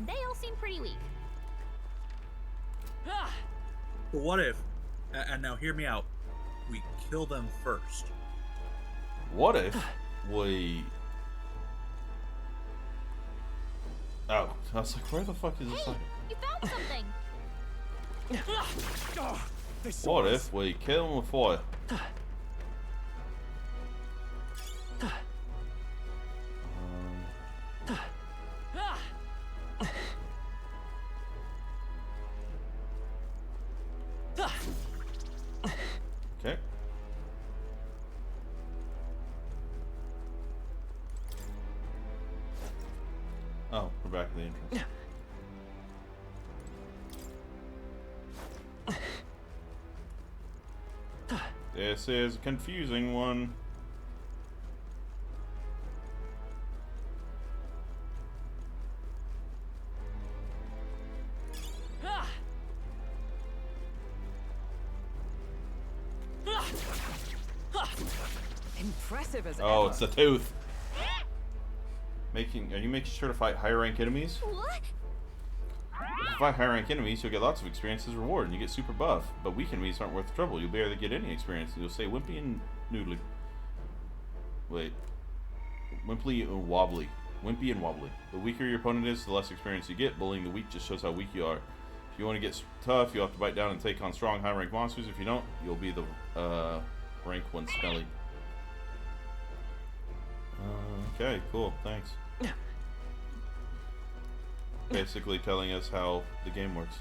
[SPEAKER 4] They all seem pretty weak.
[SPEAKER 2] But what if, and now hear me out, we kill them first?
[SPEAKER 5] What if we... Oh, I was like, where the fuck is this?
[SPEAKER 4] Hey, you found something.
[SPEAKER 5] What if we kill them with fire? Okay. Oh, we're back at the entrance. This is a confusing one.
[SPEAKER 13] Impressive as
[SPEAKER 5] Oh,
[SPEAKER 13] ever.
[SPEAKER 5] it's the tooth. Are you making sure to fight higher rank enemies?
[SPEAKER 4] What?
[SPEAKER 5] If you fight higher rank enemies, you'll get lots of experience as a reward, and you get super buff. But weak enemies aren't worth the trouble. You'll barely get any experience. You'll stay wimpy and noodly. Wait. Wimpy and wobbly. Wimpy and wobbly. The weaker your opponent is, the less experience you get. Bullying the weak just shows how weak you are. If you want to get tough, you'll have to bite down and take on strong, high rank monsters. If you don't, you'll be the rank 1 smelly. Okay, cool. Thanks. Basically telling us how the game works.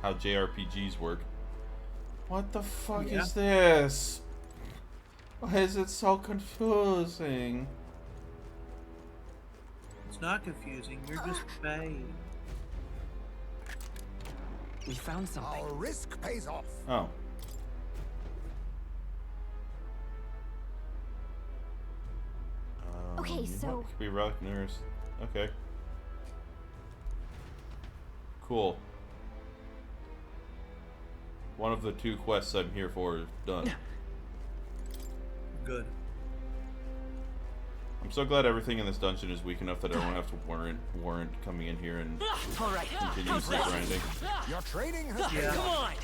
[SPEAKER 5] How JRPGs work. What the fuck is this? Why is it so confusing?
[SPEAKER 2] It's not confusing, you're just vague.
[SPEAKER 10] We found something.
[SPEAKER 6] Our risk pays off.
[SPEAKER 5] Oh.
[SPEAKER 4] Okay, so
[SPEAKER 5] Could be relic nearest. Okay. Cool. One of the 2 quests I'm here for is done.
[SPEAKER 2] Good.
[SPEAKER 5] I'm so glad everything in this dungeon is weak enough that I don't have to warrant coming in here and continuously grinding.
[SPEAKER 6] Your training has paid
[SPEAKER 10] Come
[SPEAKER 6] off.
[SPEAKER 10] on.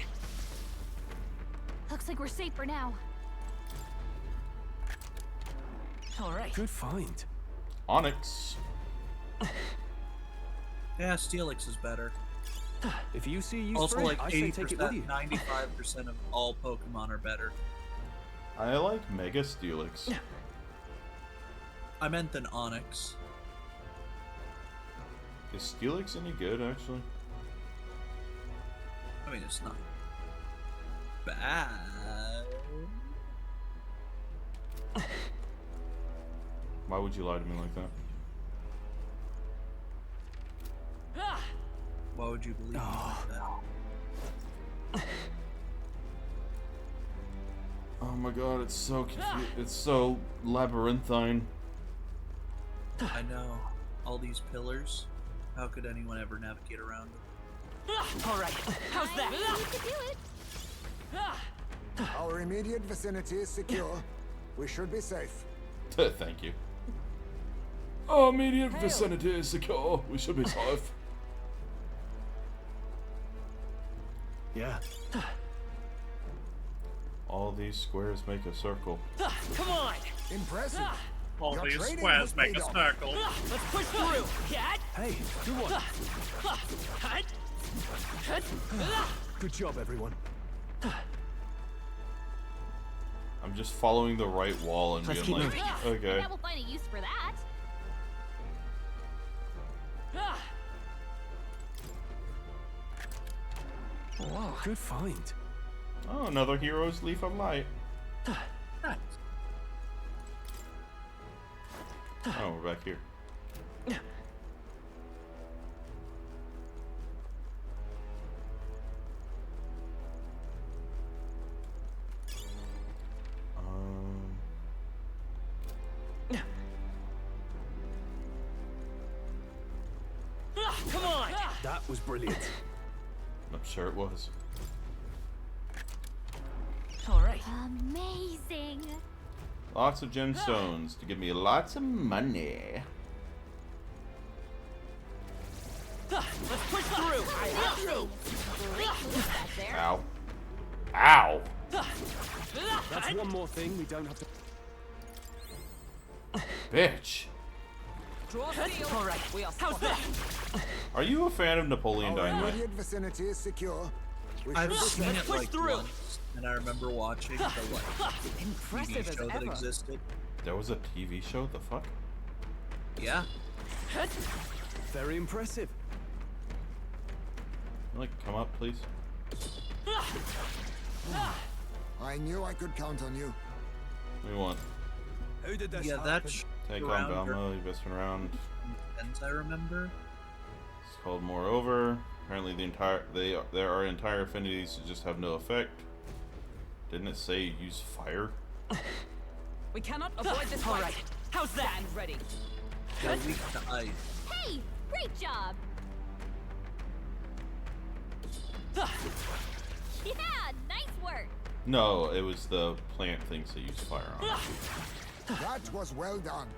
[SPEAKER 4] looks like we're safe for now.
[SPEAKER 10] All right.
[SPEAKER 8] Good find.
[SPEAKER 5] Onyx.
[SPEAKER 2] Yeah, Steelix is better.
[SPEAKER 8] If you see use
[SPEAKER 2] Also,
[SPEAKER 8] for it,
[SPEAKER 2] like
[SPEAKER 8] I say take it with you.
[SPEAKER 2] 80%, 95% of all Pokemon are better.
[SPEAKER 5] I like Mega Steelix.
[SPEAKER 2] I meant an Onyx.
[SPEAKER 5] Is Steelix any good, actually?
[SPEAKER 2] I mean, it's not bad.
[SPEAKER 5] Why would you lie to me like that?
[SPEAKER 2] Why would you believe me like that?
[SPEAKER 5] Oh my god, it's so confusing. It's so labyrinthine.
[SPEAKER 2] I know. All these pillars. How could anyone ever navigate around them?
[SPEAKER 10] All right. How's that?
[SPEAKER 4] You can do it.
[SPEAKER 6] Our immediate vicinity is secure. We should be safe.
[SPEAKER 5] Thank you. Our immediate vicinity is secure. We should be safe.
[SPEAKER 8] Yeah.
[SPEAKER 5] All these squares make a circle.
[SPEAKER 10] Come on.
[SPEAKER 6] Impressive.
[SPEAKER 2] All
[SPEAKER 6] Your
[SPEAKER 2] these
[SPEAKER 6] training
[SPEAKER 2] squares
[SPEAKER 6] has
[SPEAKER 2] make
[SPEAKER 6] paid
[SPEAKER 2] a
[SPEAKER 6] off.
[SPEAKER 2] circle.
[SPEAKER 10] Let's push through.
[SPEAKER 8] Hey, good one. Good job, everyone.
[SPEAKER 5] I'm just following the right wall and
[SPEAKER 10] Let's
[SPEAKER 5] being
[SPEAKER 10] keep
[SPEAKER 5] like,
[SPEAKER 10] moving.
[SPEAKER 5] okay.
[SPEAKER 4] I bet we'll find a use for that.
[SPEAKER 8] Wow, good find.
[SPEAKER 5] Oh, another hero's leaf of light. Oh, we're back here.
[SPEAKER 10] Come on!
[SPEAKER 8] That was brilliant.
[SPEAKER 5] I'm sure it was.
[SPEAKER 10] All right.
[SPEAKER 4] Amazing.
[SPEAKER 5] Lots of gemstones to give me lots of money.
[SPEAKER 10] Let's push through.
[SPEAKER 5] Ow. Ow!
[SPEAKER 8] That's one more thing we don't have to.
[SPEAKER 5] Bitch.
[SPEAKER 10] All right. How's that?
[SPEAKER 5] Are you a fan of Napoleon
[SPEAKER 6] Our
[SPEAKER 5] Dynamite?
[SPEAKER 6] immediate vicinity is secure. We
[SPEAKER 15] I've
[SPEAKER 6] should
[SPEAKER 15] seen
[SPEAKER 6] be
[SPEAKER 15] it
[SPEAKER 6] safe.
[SPEAKER 15] like once, and I remember watching the
[SPEAKER 13] Impressive
[SPEAKER 15] TV
[SPEAKER 13] as
[SPEAKER 15] show that
[SPEAKER 13] ever.
[SPEAKER 15] existed.
[SPEAKER 5] There was a TV show? The fuck?
[SPEAKER 15] Yeah.
[SPEAKER 8] Very impressive.
[SPEAKER 5] Like, come up, please.
[SPEAKER 6] I knew I could count on you.
[SPEAKER 5] What do you want?
[SPEAKER 9] How did this
[SPEAKER 15] Yeah,
[SPEAKER 9] happen?
[SPEAKER 15] that's
[SPEAKER 5] Take on
[SPEAKER 15] around
[SPEAKER 5] Balmo, you best turn around.
[SPEAKER 15] ends, I remember.
[SPEAKER 5] It's called Moreover. Apparently there are entire affinities that just have no effect. Didn't it say use fire?
[SPEAKER 10] We cannot avoid this fight. All right. How's that? I'm ready.
[SPEAKER 15] They're weak to ice.
[SPEAKER 4] Hey, great job. Yeah, nice work.
[SPEAKER 5] No, it was the plant things that use fire on.
[SPEAKER 6] That was well done.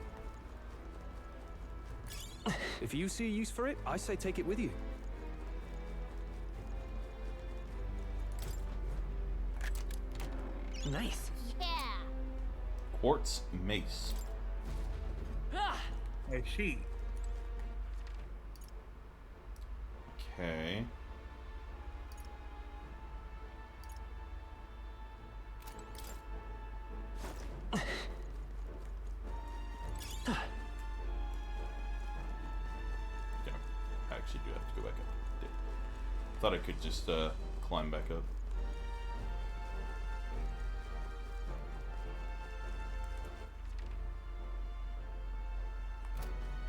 [SPEAKER 8] If you see a use for it, I say take it with you.
[SPEAKER 10] Nice.
[SPEAKER 4] Yeah.
[SPEAKER 5] Quartz mace.
[SPEAKER 15] I see.
[SPEAKER 5] Okay. Okay. I actually do have to go back up. Thought I could just climb back up.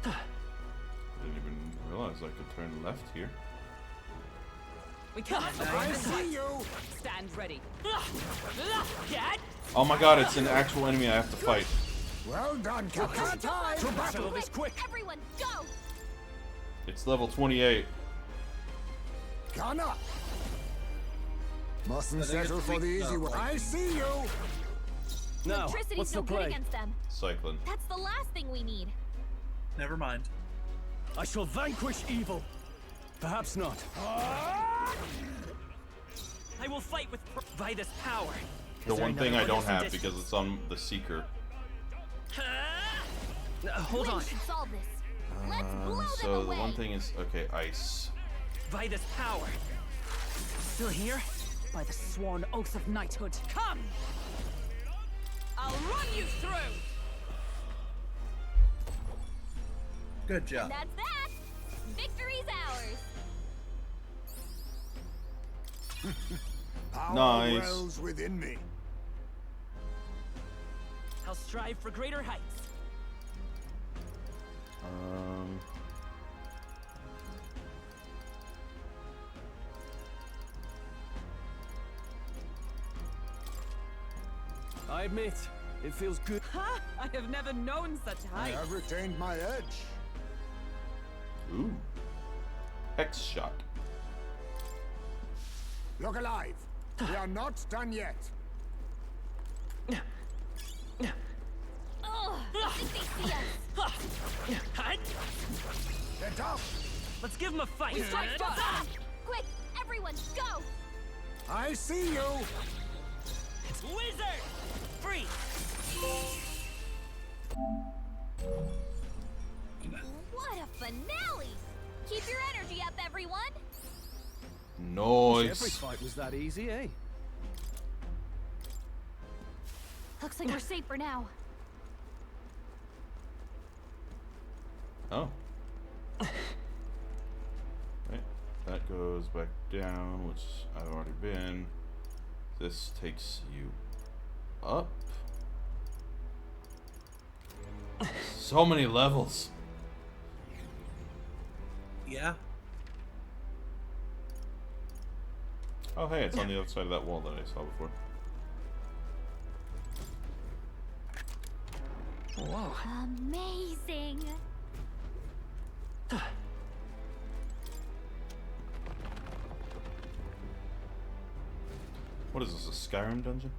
[SPEAKER 5] Didn't even realize I could turn left here.
[SPEAKER 10] We cannot avoid this fight. Stand ready. Get.
[SPEAKER 5] Oh my god, it's an actual enemy I have to fight.
[SPEAKER 6] Well done, Captain. To battle.
[SPEAKER 4] Quick, everyone, go!
[SPEAKER 5] It's level 28.
[SPEAKER 6] Gun up. Mustn't
[SPEAKER 15] I think
[SPEAKER 6] settle
[SPEAKER 15] it's
[SPEAKER 6] for the
[SPEAKER 15] weak
[SPEAKER 6] easy
[SPEAKER 15] enough.
[SPEAKER 6] one. I see you.
[SPEAKER 8] Now,
[SPEAKER 4] Electricity's
[SPEAKER 8] what's
[SPEAKER 4] no
[SPEAKER 8] the
[SPEAKER 4] good
[SPEAKER 8] play?
[SPEAKER 4] against them.
[SPEAKER 5] Cycling.
[SPEAKER 4] That's the last thing we need.
[SPEAKER 15] Never mind.
[SPEAKER 8] I shall vanquish evil. Perhaps not.
[SPEAKER 10] I will fight with by this power.
[SPEAKER 5] The
[SPEAKER 10] Is there
[SPEAKER 5] one thing I
[SPEAKER 10] another
[SPEAKER 5] don't
[SPEAKER 10] one
[SPEAKER 5] have
[SPEAKER 10] that's
[SPEAKER 5] because it's on the Seeker.
[SPEAKER 10] Hold
[SPEAKER 4] We
[SPEAKER 10] on.
[SPEAKER 4] should solve this. Let's blow them
[SPEAKER 5] So the
[SPEAKER 4] away.
[SPEAKER 5] one thing is, okay, ice.
[SPEAKER 10] By this power. Still here?
[SPEAKER 13] By the sworn oath of knighthood.
[SPEAKER 10] Come! I'll run you through!
[SPEAKER 15] Good job.
[SPEAKER 4] And that's that. Victory's ours.
[SPEAKER 6] Power
[SPEAKER 5] Nice.
[SPEAKER 6] wells within me.
[SPEAKER 10] I'll strive for greater heights.
[SPEAKER 8] I admit, it feels good.
[SPEAKER 13] Ha! I have never known such
[SPEAKER 6] I
[SPEAKER 13] height.
[SPEAKER 6] have retained my edge.
[SPEAKER 5] Ooh. Hex shot.
[SPEAKER 6] Look alive. We are not done yet.
[SPEAKER 4] Oh, I think they see us.
[SPEAKER 6] Get up.
[SPEAKER 10] Let's give him a fight.
[SPEAKER 4] We strike first. Quick, everyone, go!
[SPEAKER 6] I see you.
[SPEAKER 10] Wizard! Free!
[SPEAKER 4] What a finale! Keep your energy up, everyone!
[SPEAKER 8] Every
[SPEAKER 5] Nice.
[SPEAKER 8] fight was that easy, eh?
[SPEAKER 4] Looks like we're safe for now.
[SPEAKER 5] Oh. Right. That goes back down, which I've already been. This takes you up. So many levels.
[SPEAKER 2] Yeah.
[SPEAKER 5] Oh, hey, it's on the other side of that wall that I saw before.
[SPEAKER 10] Whoa.
[SPEAKER 4] Amazing!
[SPEAKER 5] What is this, a Skyrim dungeon?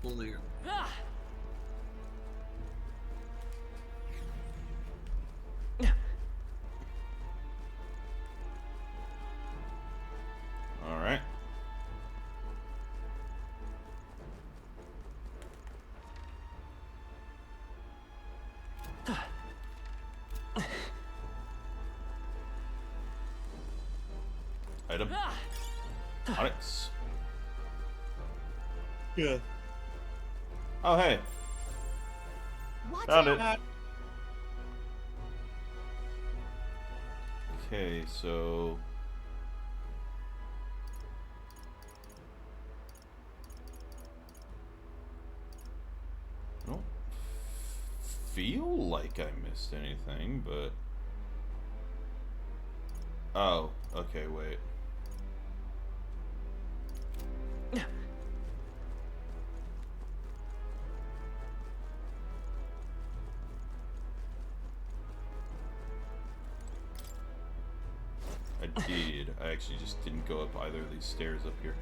[SPEAKER 2] Clear.
[SPEAKER 5] Alright. Item. Onyx.
[SPEAKER 2] Yeah.
[SPEAKER 5] Oh, hey.
[SPEAKER 4] Watch
[SPEAKER 5] Found
[SPEAKER 4] out.
[SPEAKER 5] it. Okay, so... I don't feel like I missed anything, but... Oh, okay, wait. I did. I actually just didn't go up either of these stairs up here.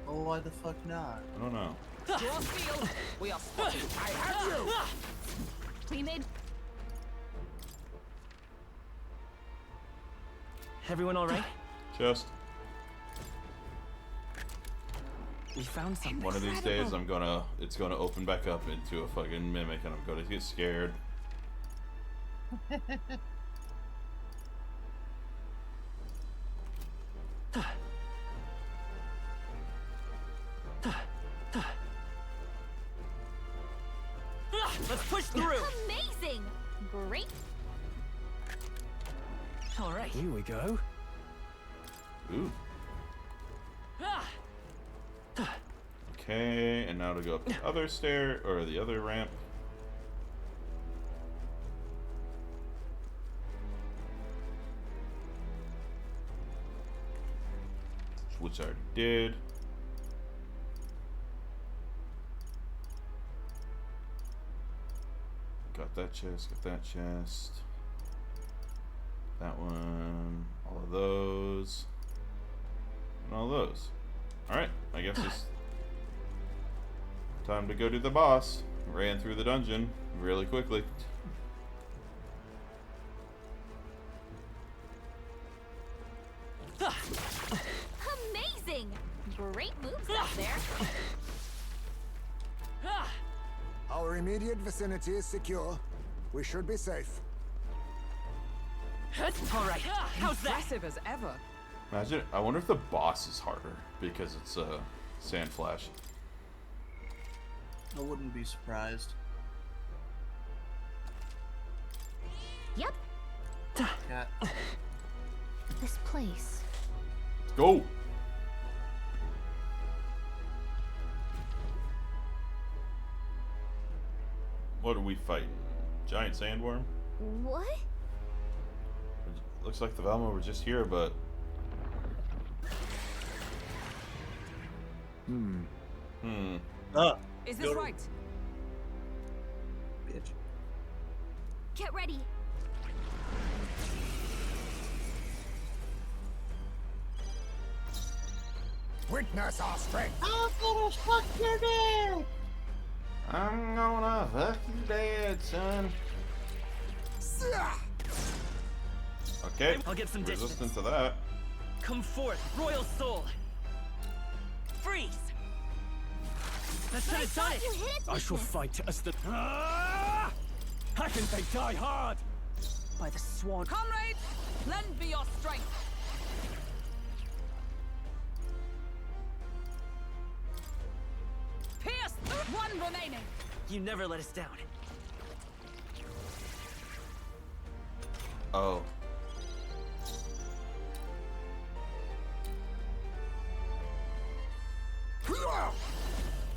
[SPEAKER 15] Oh, why the fuck not?
[SPEAKER 5] I don't know.
[SPEAKER 4] We are spotted. I have you! We made...
[SPEAKER 10] Everyone all right?
[SPEAKER 5] Just
[SPEAKER 10] We found something.
[SPEAKER 5] one of these days, it's gonna open back up into a fucking mimic, and I'm gonna get scared.
[SPEAKER 10] Let's push through.
[SPEAKER 4] Amazing! Great.
[SPEAKER 10] All right.
[SPEAKER 8] Here we go.
[SPEAKER 5] Ooh. Okay, and now to go up the other stair, or the other ramp. Which I already did. Got that chest, got that chest. That one, all of those, and all those. Alright, I guess it's time to go do the boss. Ran through the dungeon really quickly.
[SPEAKER 4] Amazing! Great moves out there.
[SPEAKER 6] Our immediate vicinity is secure. We should be safe.
[SPEAKER 10] All right. How's that?
[SPEAKER 20] Impressive as ever.
[SPEAKER 5] Imagine, I wonder if the boss is harder because it's a sand flash.
[SPEAKER 15] I wouldn't be surprised.
[SPEAKER 4] Yep.
[SPEAKER 15] Cat.
[SPEAKER 4] This place.
[SPEAKER 5] Let's go! What are we fighting? Giant sandworm?
[SPEAKER 4] What?
[SPEAKER 5] Looks like the Velma were just here, but...
[SPEAKER 20] Is this right?
[SPEAKER 15] Bitch.
[SPEAKER 4] Get ready.
[SPEAKER 6] Witness our strength.
[SPEAKER 16] I'm gonna fuck your dick!
[SPEAKER 5] I'm gonna fuck you dead, son. Okay,
[SPEAKER 10] I'll get some
[SPEAKER 5] resistant
[SPEAKER 10] distance.
[SPEAKER 5] to that.
[SPEAKER 10] Come forth, royal soul. Freeze. That should have done it!
[SPEAKER 12] I shall fight as the... Ah! I think they die hard!
[SPEAKER 20] By the swan. Comrades, lend me your strength. Pierce through. One remaining.
[SPEAKER 10] You never let us down.
[SPEAKER 5] Oh.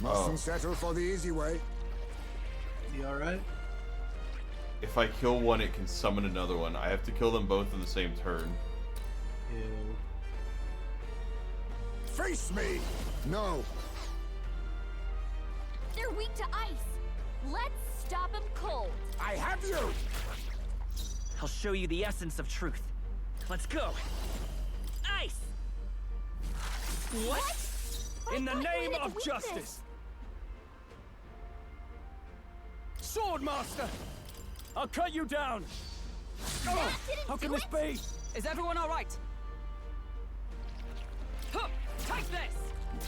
[SPEAKER 6] Mustn't settle for the easy way.
[SPEAKER 15] You alright?
[SPEAKER 5] If I kill one, it can summon another one. I have to kill them both in the same turn.
[SPEAKER 15] Ew.
[SPEAKER 6] Face me! No.
[SPEAKER 4] They're weak to ice. Let's stop them cold.
[SPEAKER 6] I have you!
[SPEAKER 10] I'll show you the essence of truth. Let's go. Ice!
[SPEAKER 12] What? In the name of justice! Swordmaster! I'll cut you down! Oh, how can this be?
[SPEAKER 20] Is everyone all right? Huh, take this!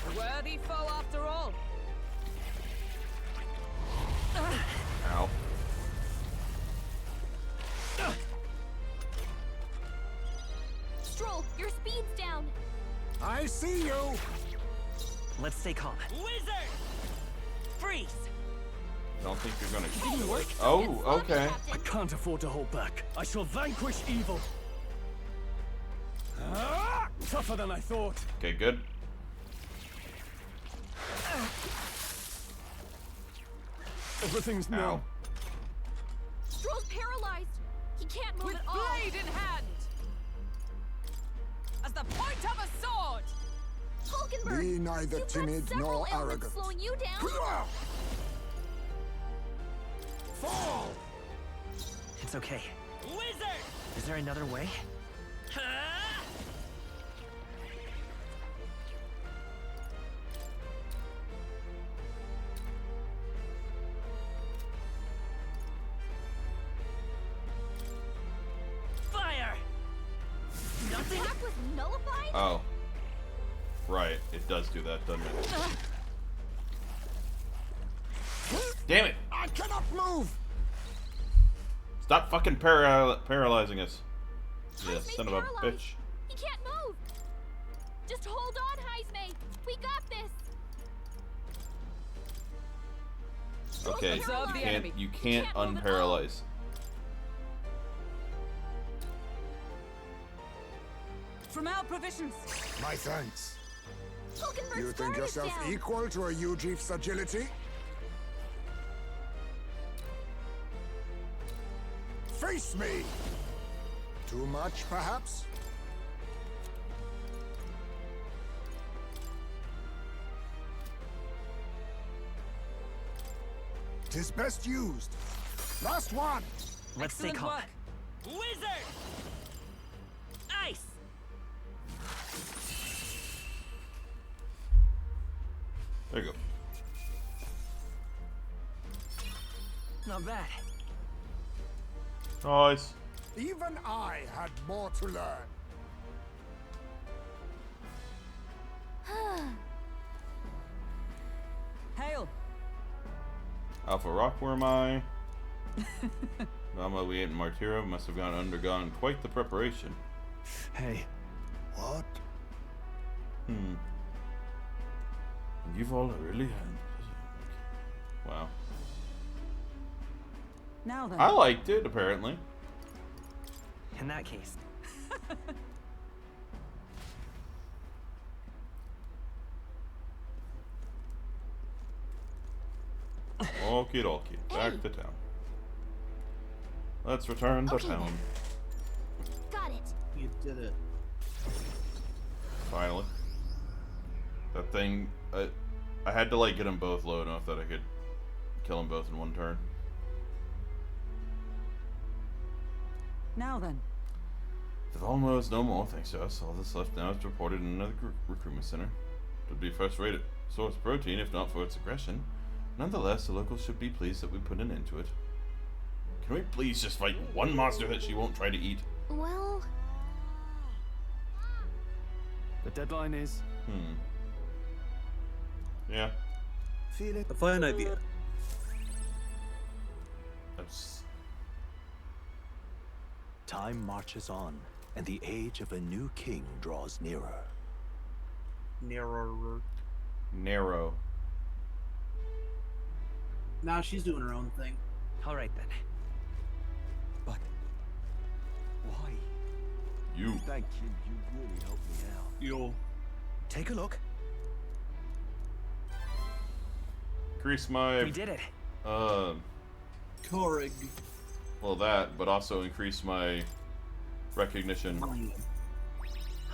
[SPEAKER 20] A worthy foe after all.
[SPEAKER 5] Ow.
[SPEAKER 4] Strohl, your speed's down.
[SPEAKER 6] I see you!
[SPEAKER 10] Let's stay calm.
[SPEAKER 20] Wizard!
[SPEAKER 10] Freeze!
[SPEAKER 5] I don't think you're gonna
[SPEAKER 10] Didn't work.
[SPEAKER 5] Oh, okay.
[SPEAKER 12] I can't afford to hold back. I shall vanquish evil. Ah, tougher than I thought.
[SPEAKER 5] Okay, good.
[SPEAKER 12] Everything's
[SPEAKER 5] Ow.
[SPEAKER 12] numb.
[SPEAKER 4] Strohl's paralyzed. He can't move
[SPEAKER 20] With
[SPEAKER 4] at all.
[SPEAKER 20] blade in hand. As the point of a sword.
[SPEAKER 4] Hulkenberg,
[SPEAKER 6] Be neither
[SPEAKER 4] you've
[SPEAKER 6] timid
[SPEAKER 4] got several
[SPEAKER 6] nor
[SPEAKER 4] ailments
[SPEAKER 6] arrogant.
[SPEAKER 4] slowing you down.
[SPEAKER 6] Fall!
[SPEAKER 10] It's okay.
[SPEAKER 20] Wizard!
[SPEAKER 10] Is there another way? Fire! Nothing?
[SPEAKER 4] Attack was nullified?
[SPEAKER 5] Oh. Right, it does do that, doesn't it? Damn it!
[SPEAKER 6] I cannot move!
[SPEAKER 5] Stop fucking paralyzing us. You
[SPEAKER 4] Heismei's
[SPEAKER 5] son of a
[SPEAKER 4] paralyzed.
[SPEAKER 5] bitch.
[SPEAKER 4] He can't move. Just hold on, Heismei. We got this.
[SPEAKER 5] Okay,
[SPEAKER 20] Observe the enemy.
[SPEAKER 5] you can't unparalyze.
[SPEAKER 20] From our provisions.
[SPEAKER 6] My thanks.
[SPEAKER 4] Hulkenberg's
[SPEAKER 6] You think
[SPEAKER 4] guard is
[SPEAKER 6] yourself
[SPEAKER 4] down.
[SPEAKER 6] equal to a Ujief's agility? Face me! Too much, perhaps? Tis best used. Last one!
[SPEAKER 10] Let's stay
[SPEAKER 20] Excellent
[SPEAKER 10] calm.
[SPEAKER 20] work. Wizard!
[SPEAKER 10] Ice!
[SPEAKER 5] There you go.
[SPEAKER 10] Not bad.
[SPEAKER 5] Nice.
[SPEAKER 6] Even I had more to learn.
[SPEAKER 20] Hail.
[SPEAKER 5] Alpha Rock, where am I? Mama, we ain't Martira must have undergone quite the preparation.
[SPEAKER 8] Hey.
[SPEAKER 6] What?
[SPEAKER 5] Hmm. You've all really had. Wow.
[SPEAKER 20] Now then.
[SPEAKER 5] I liked it, apparently.
[SPEAKER 10] In that case.
[SPEAKER 5] Okie dokie. Back to town. Let's return to
[SPEAKER 4] Okay,
[SPEAKER 5] town.
[SPEAKER 4] Got it.
[SPEAKER 15] You did it.
[SPEAKER 5] Finally. That thing, I had to like get them both low enough that I could kill them both in one turn.
[SPEAKER 20] Now then.
[SPEAKER 5] With almost no more thanks to us, all that's left now is reported in another recruitment center. It would be first-rate source of protein if not for its aggression. Nonetheless, the locals should be pleased that we put an end to it. Can we please just fight one monster that she won't try to eat?
[SPEAKER 4] Well,
[SPEAKER 8] The deadline is...
[SPEAKER 5] Yeah.
[SPEAKER 7] Feeling
[SPEAKER 2] A fine idea.
[SPEAKER 5] That's...
[SPEAKER 17] Time marches on, and the age of a new king draws nearer.
[SPEAKER 15] Nearer.
[SPEAKER 5] narrow.
[SPEAKER 15] Now she's doing her own thing.
[SPEAKER 10] All right then.
[SPEAKER 12] But why?
[SPEAKER 5] You.
[SPEAKER 14] Thank you. You really helped me out.
[SPEAKER 2] Yo.
[SPEAKER 10] Take a look.
[SPEAKER 5] Increase my...
[SPEAKER 10] We did it.
[SPEAKER 15] Korig.
[SPEAKER 5] Well, that, but also increase my recognition.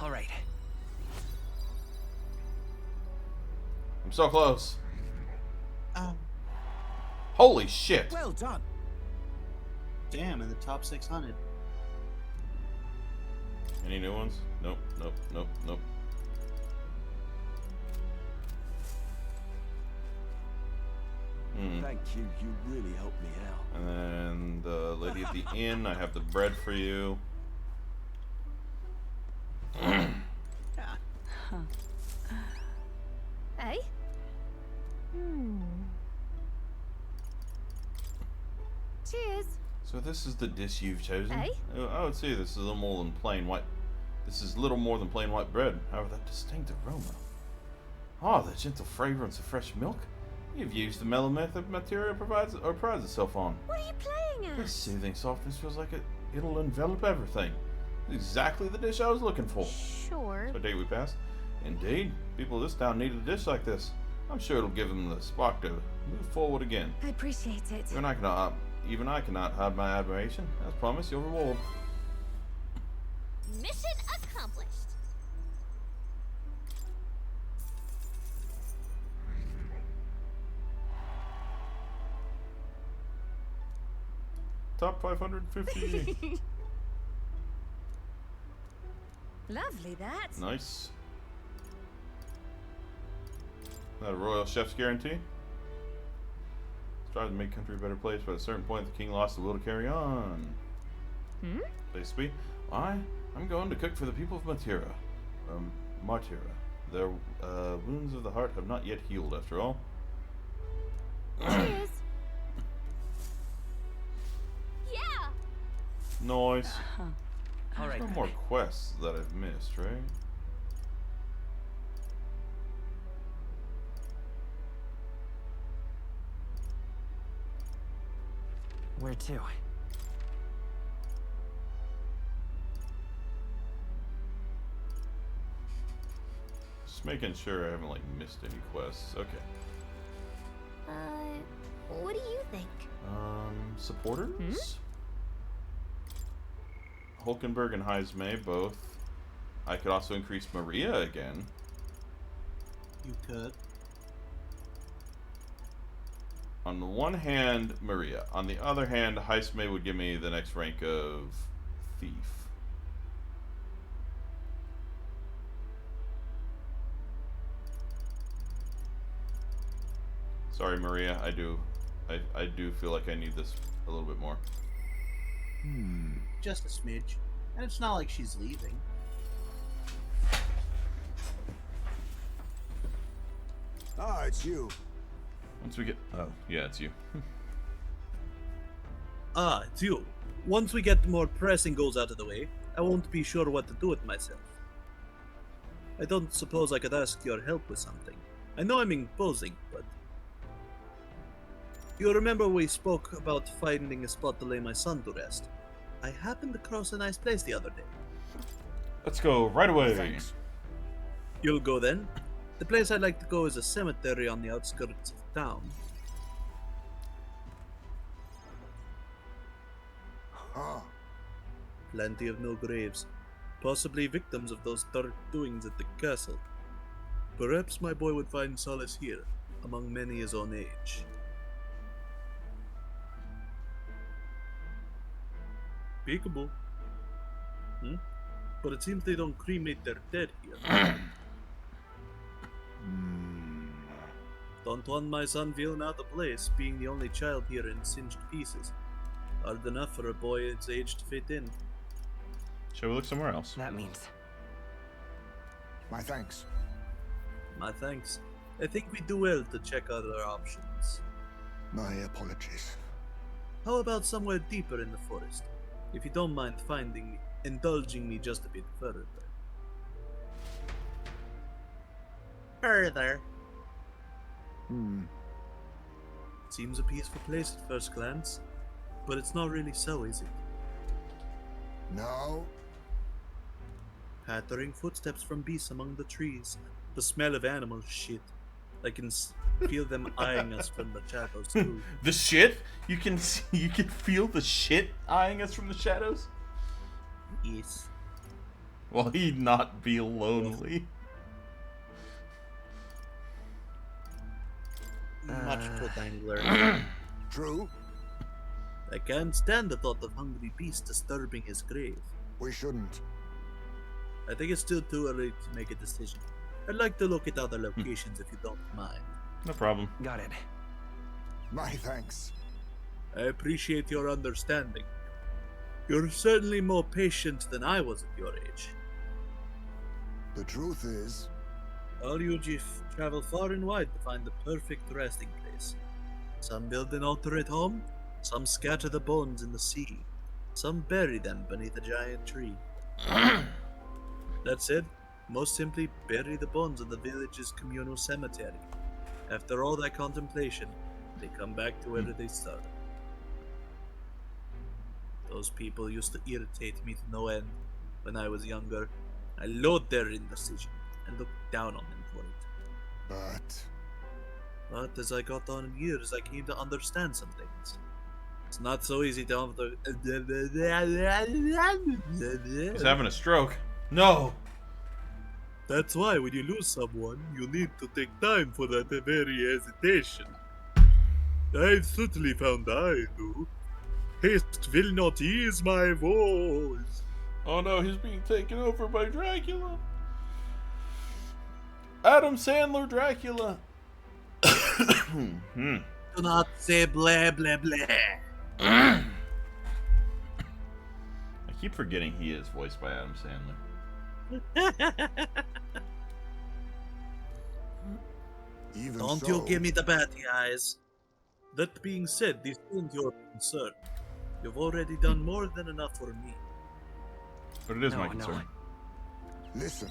[SPEAKER 10] All right.
[SPEAKER 5] I'm so close. Holy shit.
[SPEAKER 18] Well done.
[SPEAKER 15] Damn, in the top 600.
[SPEAKER 5] Any new ones? Nope, nope, nope, nope.
[SPEAKER 14] Thank you. You really helped me out.
[SPEAKER 5] And then the lady at the inn, I have the bread for you.
[SPEAKER 4] Hey? Cheers.
[SPEAKER 5] So this is the dish you've chosen.
[SPEAKER 4] Hey?
[SPEAKER 5] I would say this is a little more than plain white. This is little more than plain white bread. However, that distinct aroma. Ah, the gentle fragrance of fresh milk. You've used the mellow method material prides itself on.
[SPEAKER 4] What are you playing at?
[SPEAKER 5] This soothing softness feels like it'll envelop everything. Exactly the dish I was looking for.
[SPEAKER 4] Sure.
[SPEAKER 5] So date we passed. Indeed, people of this town need a dish like this. I'm sure it'll give them the spark to move forward again.
[SPEAKER 4] I appreciate it.
[SPEAKER 5] Even I cannot hide my admiration. As promised, your reward.
[SPEAKER 4] Mission accomplished.
[SPEAKER 5] Top 550.
[SPEAKER 4] Lovely that.
[SPEAKER 5] Nice. That a royal chef's guarantee? Strive to make country a better place, but at a certain point the king lost the will to carry on. Basically, I'm going to cook for the people of Martira. Their wounds of the heart have not yet healed, after all.
[SPEAKER 4] Cheers. Yeah.
[SPEAKER 5] Nice.
[SPEAKER 10] All right.
[SPEAKER 5] No more quests that I've missed, right?
[SPEAKER 10] Where to?
[SPEAKER 5] Just making sure I haven't like missed any quests. Okay.
[SPEAKER 4] What do you think?
[SPEAKER 5] Supporters? Hulkenberg and Heisenberg both. I could also increase Maria again.
[SPEAKER 15] You could.
[SPEAKER 5] On the one hand, Maria. On the other hand, Heisenberg would give me the next rank of Thief. Sorry, Maria. I do feel like I need this a little bit more.
[SPEAKER 15] Just a smidge. And it's not like she's leaving.
[SPEAKER 6] Ah, it's you.
[SPEAKER 5] Once we get... Oh, yeah, it's you.
[SPEAKER 2] It's you. Once we get more pressing goals out of the way, I won't be sure what to do with myself. I don't suppose I could ask your help with something. I know I'm imposing, but... You remember we spoke about finding a spot to lay my son to rest? I happened across a nice place the other day.
[SPEAKER 5] Let's go right away.
[SPEAKER 2] Thanks. You'll go then? The place I'd like to go is a cemetery on the outskirts of town. Plenty of no graves. Possibly victims of those dark doings at the castle. Perhaps my boy would find solace here, among many his own age. Peekaboo. But it seems they don't cremate their dead here. Don't want my son feeling out of place, being the only child here in singed pieces. Hard enough for a boy its age to fit in.
[SPEAKER 5] Shall we look somewhere else?
[SPEAKER 10] That means...
[SPEAKER 6] My thanks.
[SPEAKER 2] My thanks. I think we do well to check other options.
[SPEAKER 6] My apologies.
[SPEAKER 2] How about somewhere deeper in the forest? If you don't mind indulging me just a bit further. Further? Seems a peaceful place at first glance, but it's not really so, is it?
[SPEAKER 6] No?
[SPEAKER 2] Pattering footsteps from beasts among the trees. The smell of animal shit. I can feel them eyeing us from the shadows too.
[SPEAKER 1] The shit? You can feel the shit eyeing us from the shadows?
[SPEAKER 2] Yes.
[SPEAKER 1] Will he not be lonely?
[SPEAKER 2] Much to Dangler.
[SPEAKER 6] True.
[SPEAKER 2] I can't stand the thought of hungry beasts disturbing his grave.
[SPEAKER 6] We shouldn't.
[SPEAKER 2] I think it's still too early to make a decision. I'd like to look at other locations if you don't mind.
[SPEAKER 1] No problem.
[SPEAKER 10] Got it.
[SPEAKER 6] My thanks.
[SPEAKER 2] I appreciate your understanding. You're certainly more patient than I was at your age.
[SPEAKER 6] The truth is,
[SPEAKER 2] All Yuji travel far and wide to find the perfect resting place. Some build an altar at home, some scatter the bones in the sea, some bury them beneath a giant tree. That said, most simply bury the bones in the village's communal cemetery. After all that contemplation, they come back to where they started. Those people used to irritate me to no end when I was younger. I loathed their indecision and looked down on them for it. But as I got on in years, I came to understand some things. It's not so easy to
[SPEAKER 1] He's having a stroke. No!
[SPEAKER 2] That's why when you lose someone, you need to take time for that very hesitation. I've certainly found I do. Haste will not ease my woes.
[SPEAKER 1] Oh no, he's being taken over by Dracula. Adam Sandler Dracula.
[SPEAKER 2] Do not say blah blah blah.
[SPEAKER 1] I keep forgetting he is voiced by Adam Sandler.
[SPEAKER 2] Don't you give me the batty eyes. That being said, this isn't your concern. You've already done more than enough for me.
[SPEAKER 1] But it is my concern.
[SPEAKER 6] Listen.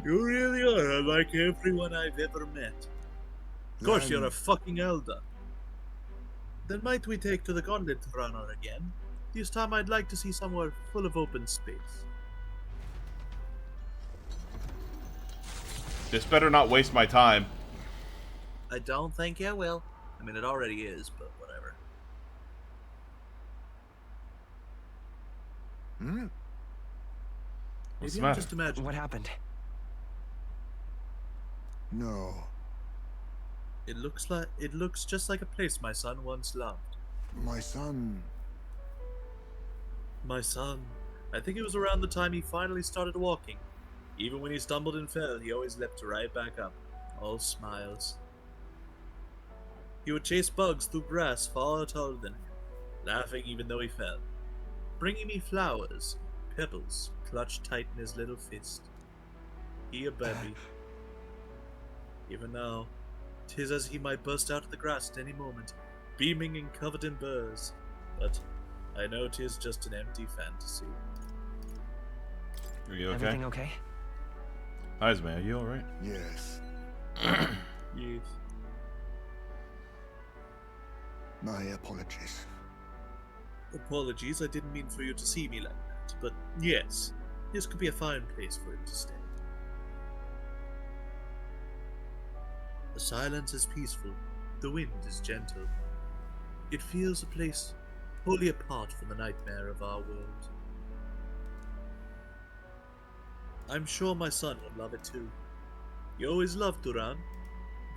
[SPEAKER 2] You really are unlike everyone I've ever met. Of course, you're a fucking elder. Then might we take to the Gauntlet Runner again? This time I'd like to see somewhere full of open space.
[SPEAKER 1] This better not waste my time.
[SPEAKER 2] I don't think you will. I mean, it already is, but whatever.
[SPEAKER 1] What's
[SPEAKER 2] Maybe
[SPEAKER 1] the
[SPEAKER 2] I'm
[SPEAKER 1] matter?
[SPEAKER 2] just imagining.
[SPEAKER 10] What happened?
[SPEAKER 6] No.
[SPEAKER 2] It looks just like a place my son once loved.
[SPEAKER 6] My son.
[SPEAKER 2] My son. I think it was around the time he finally started walking. Even when he stumbled and fell, he always leapt right back up, all smiles. He would chase bugs through grass far taller than him, laughing even though he fell, bringing me flowers, pebbles clutched tight in his little fist. He a baby. Even now, 'tis as he might burst out of the grass at any moment, beaming and covered in burrs. But I know 'tis just an empty fantasy.
[SPEAKER 1] Are you okay?
[SPEAKER 10] Everything okay?
[SPEAKER 1] Heisman, are you alright?
[SPEAKER 6] Yes.
[SPEAKER 2] Yes.
[SPEAKER 6] My apologies.
[SPEAKER 2] Apologies, I didn't mean for you to see me like that. But yes, this could be a fine place for him to stay. The silence is peaceful, the wind is gentle. It feels a place wholly apart from the nightmare of our world. I'm sure my son would love it too. He always loved Duran,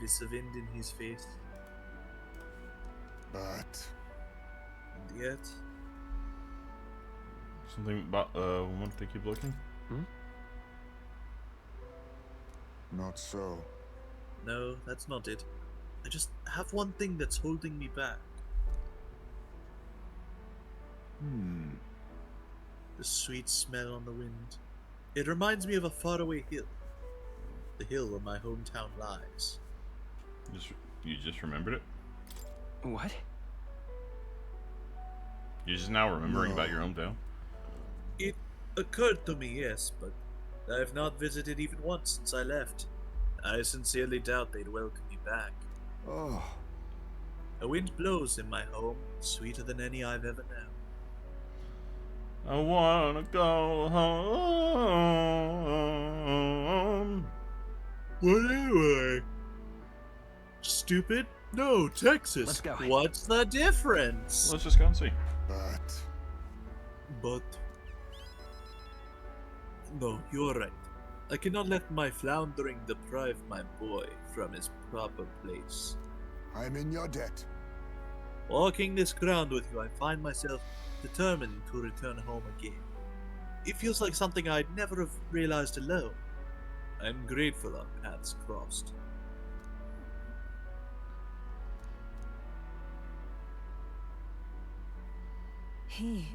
[SPEAKER 2] with the wind in his face.
[SPEAKER 6] But...
[SPEAKER 2] And yet...
[SPEAKER 1] Something about, won't they keep looking?
[SPEAKER 6] Not so.
[SPEAKER 2] No, that's not it. I just have one thing that's holding me back. The sweet smell on the wind. It reminds me of a faraway hill. the hill where my hometown lies.
[SPEAKER 1] You just remembered it?
[SPEAKER 10] What?
[SPEAKER 1] You're just now remembering about your hometown?
[SPEAKER 2] It occurred to me, yes, but I have not visited even once since I left. I sincerely doubt they'd welcome me back.
[SPEAKER 6] Oh.
[SPEAKER 2] A wind blows in my home, sweeter than any I've ever known.
[SPEAKER 1] I wanna go home.
[SPEAKER 2] What am I? Stupid? No, Texas.
[SPEAKER 10] Let's go.
[SPEAKER 2] What's the difference?
[SPEAKER 1] Let's just go and see.
[SPEAKER 2] But... No, you're right. I cannot let my floundering deprive my boy from his proper place.
[SPEAKER 6] I'm in your debt.
[SPEAKER 2] Walking this ground with you, I find myself determined to return home again. It feels like something I'd never have realized alone. I'm grateful our paths crossed.
[SPEAKER 3] He.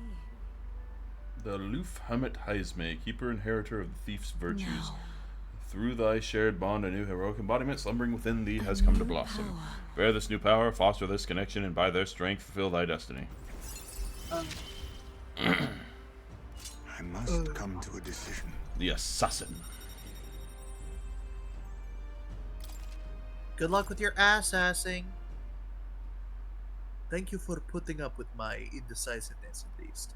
[SPEAKER 1] The aloof hermit Heisme, keeper inheritor of the thief's virtues.
[SPEAKER 3] No.
[SPEAKER 1] Through thy shared bond, a new heroic embodiment slumbering within thee has come to blossom. Bear this new power, foster this connection, and by their strength fulfill thy destiny.
[SPEAKER 6] I must come to a decision.
[SPEAKER 1] The assassin.
[SPEAKER 2] Good luck with your ass-assing. Thank you for putting up with my indecisiveness, at least.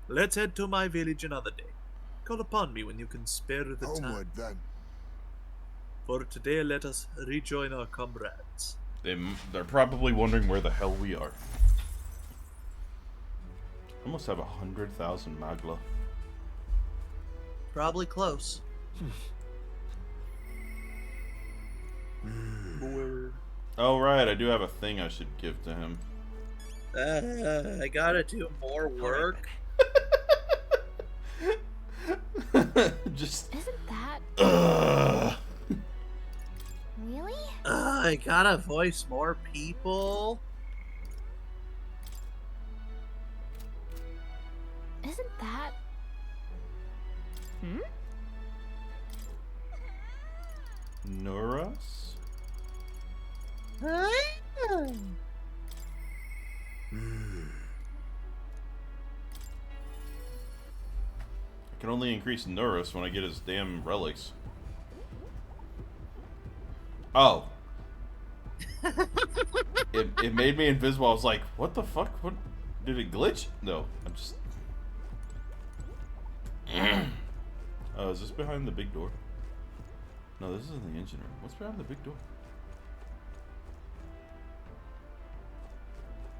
[SPEAKER 2] Let's head to my village another day. Call upon me when you can spare the
[SPEAKER 6] Homeward,
[SPEAKER 2] time.
[SPEAKER 6] then.
[SPEAKER 2] For today, let us rejoin our comrades.
[SPEAKER 1] They're probably wondering where the hell we are. I almost have 100,000 magla.
[SPEAKER 15] Probably close.
[SPEAKER 1] Oh right, I do have a thing I should give to him.
[SPEAKER 15] I gotta do more work.
[SPEAKER 1] Just.
[SPEAKER 4] Isn't that really?
[SPEAKER 15] I gotta voice more people.
[SPEAKER 4] Isn't that?
[SPEAKER 1] Norus? I can only increase Norus when I get his damn relics. Oh. it made me invisible. I was like, what the fuck? What? Did it glitch? No, I'm just... Oh, is this behind the big door? No, this is in the engine room. What's behind the big door?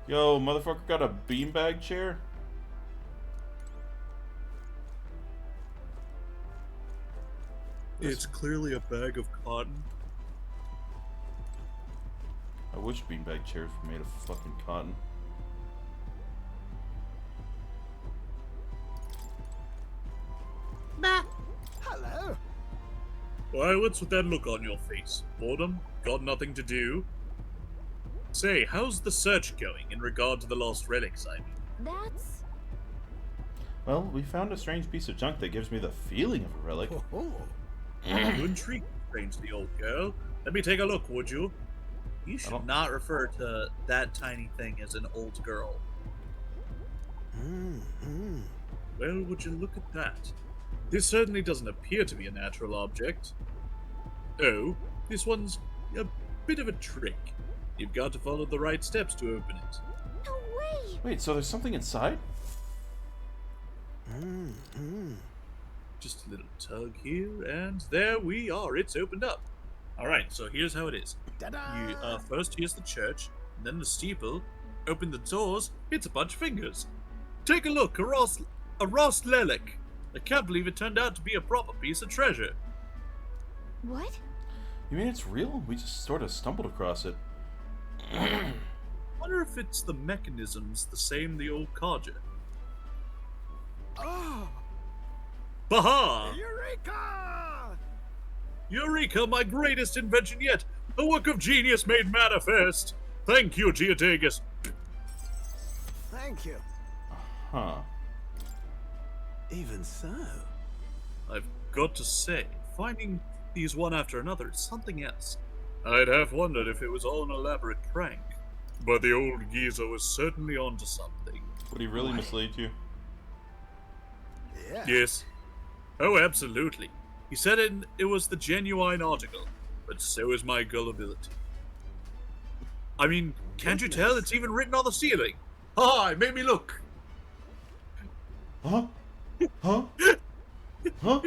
[SPEAKER 1] Yo, motherfucker got a beanbag chair?
[SPEAKER 2] It's clearly a bag of cotton.
[SPEAKER 1] I wish beanbag chairs were made of fucking cotton.
[SPEAKER 7] Hello.
[SPEAKER 2] Why, what's with that look on your face? Boredom? Got nothing to do? Say, how's the search going in regard to the lost relics, I mean?
[SPEAKER 4] That's...
[SPEAKER 1] Well, we found a strange piece of junk that gives me the feeling of a relic.
[SPEAKER 2] You intrigued, strangely, old girl. Let me take a look, would you?
[SPEAKER 15] You should not refer to that tiny thing as an old girl.
[SPEAKER 2] Well, would you look at that? This certainly doesn't appear to be a natural object. Oh, this one's a bit of a trick. You've got to follow the right steps to open it.
[SPEAKER 4] No way!
[SPEAKER 1] Wait, so there's something inside?
[SPEAKER 2] Just a little tug here, and there we are. It's opened up. Alright, so here's how it is. You, first, here's the church, and then the steeple. Open the doors, it's a bunch of fingers. Take a look, a Rost Relic. I can't believe it turned out to be a proper piece of treasure.
[SPEAKER 4] What?
[SPEAKER 1] You mean it's real? We just sort of stumbled across it.
[SPEAKER 2] Wonder if it's the mechanisms the same the old codger. Baha!
[SPEAKER 7] Eureka!
[SPEAKER 2] Eureka, my greatest invention yet! A work of genius made manifest! Thank you, Geodagus.
[SPEAKER 7] Thank you.
[SPEAKER 1] Huh.
[SPEAKER 7] Even so.
[SPEAKER 2] I've got to say, finding these one after another is something else. I'd half wondered if it was all an elaborate prank. But the old geezer was certainly onto something.
[SPEAKER 5] Would he really mislead you?
[SPEAKER 7] Yeah.
[SPEAKER 2] Yes. Oh, absolutely. He said it was the genuine article, but so is my gullibility. I mean, can't you tell? It's even written on the ceiling. Ah, it made me look.
[SPEAKER 5] Huh? Huh? Huh?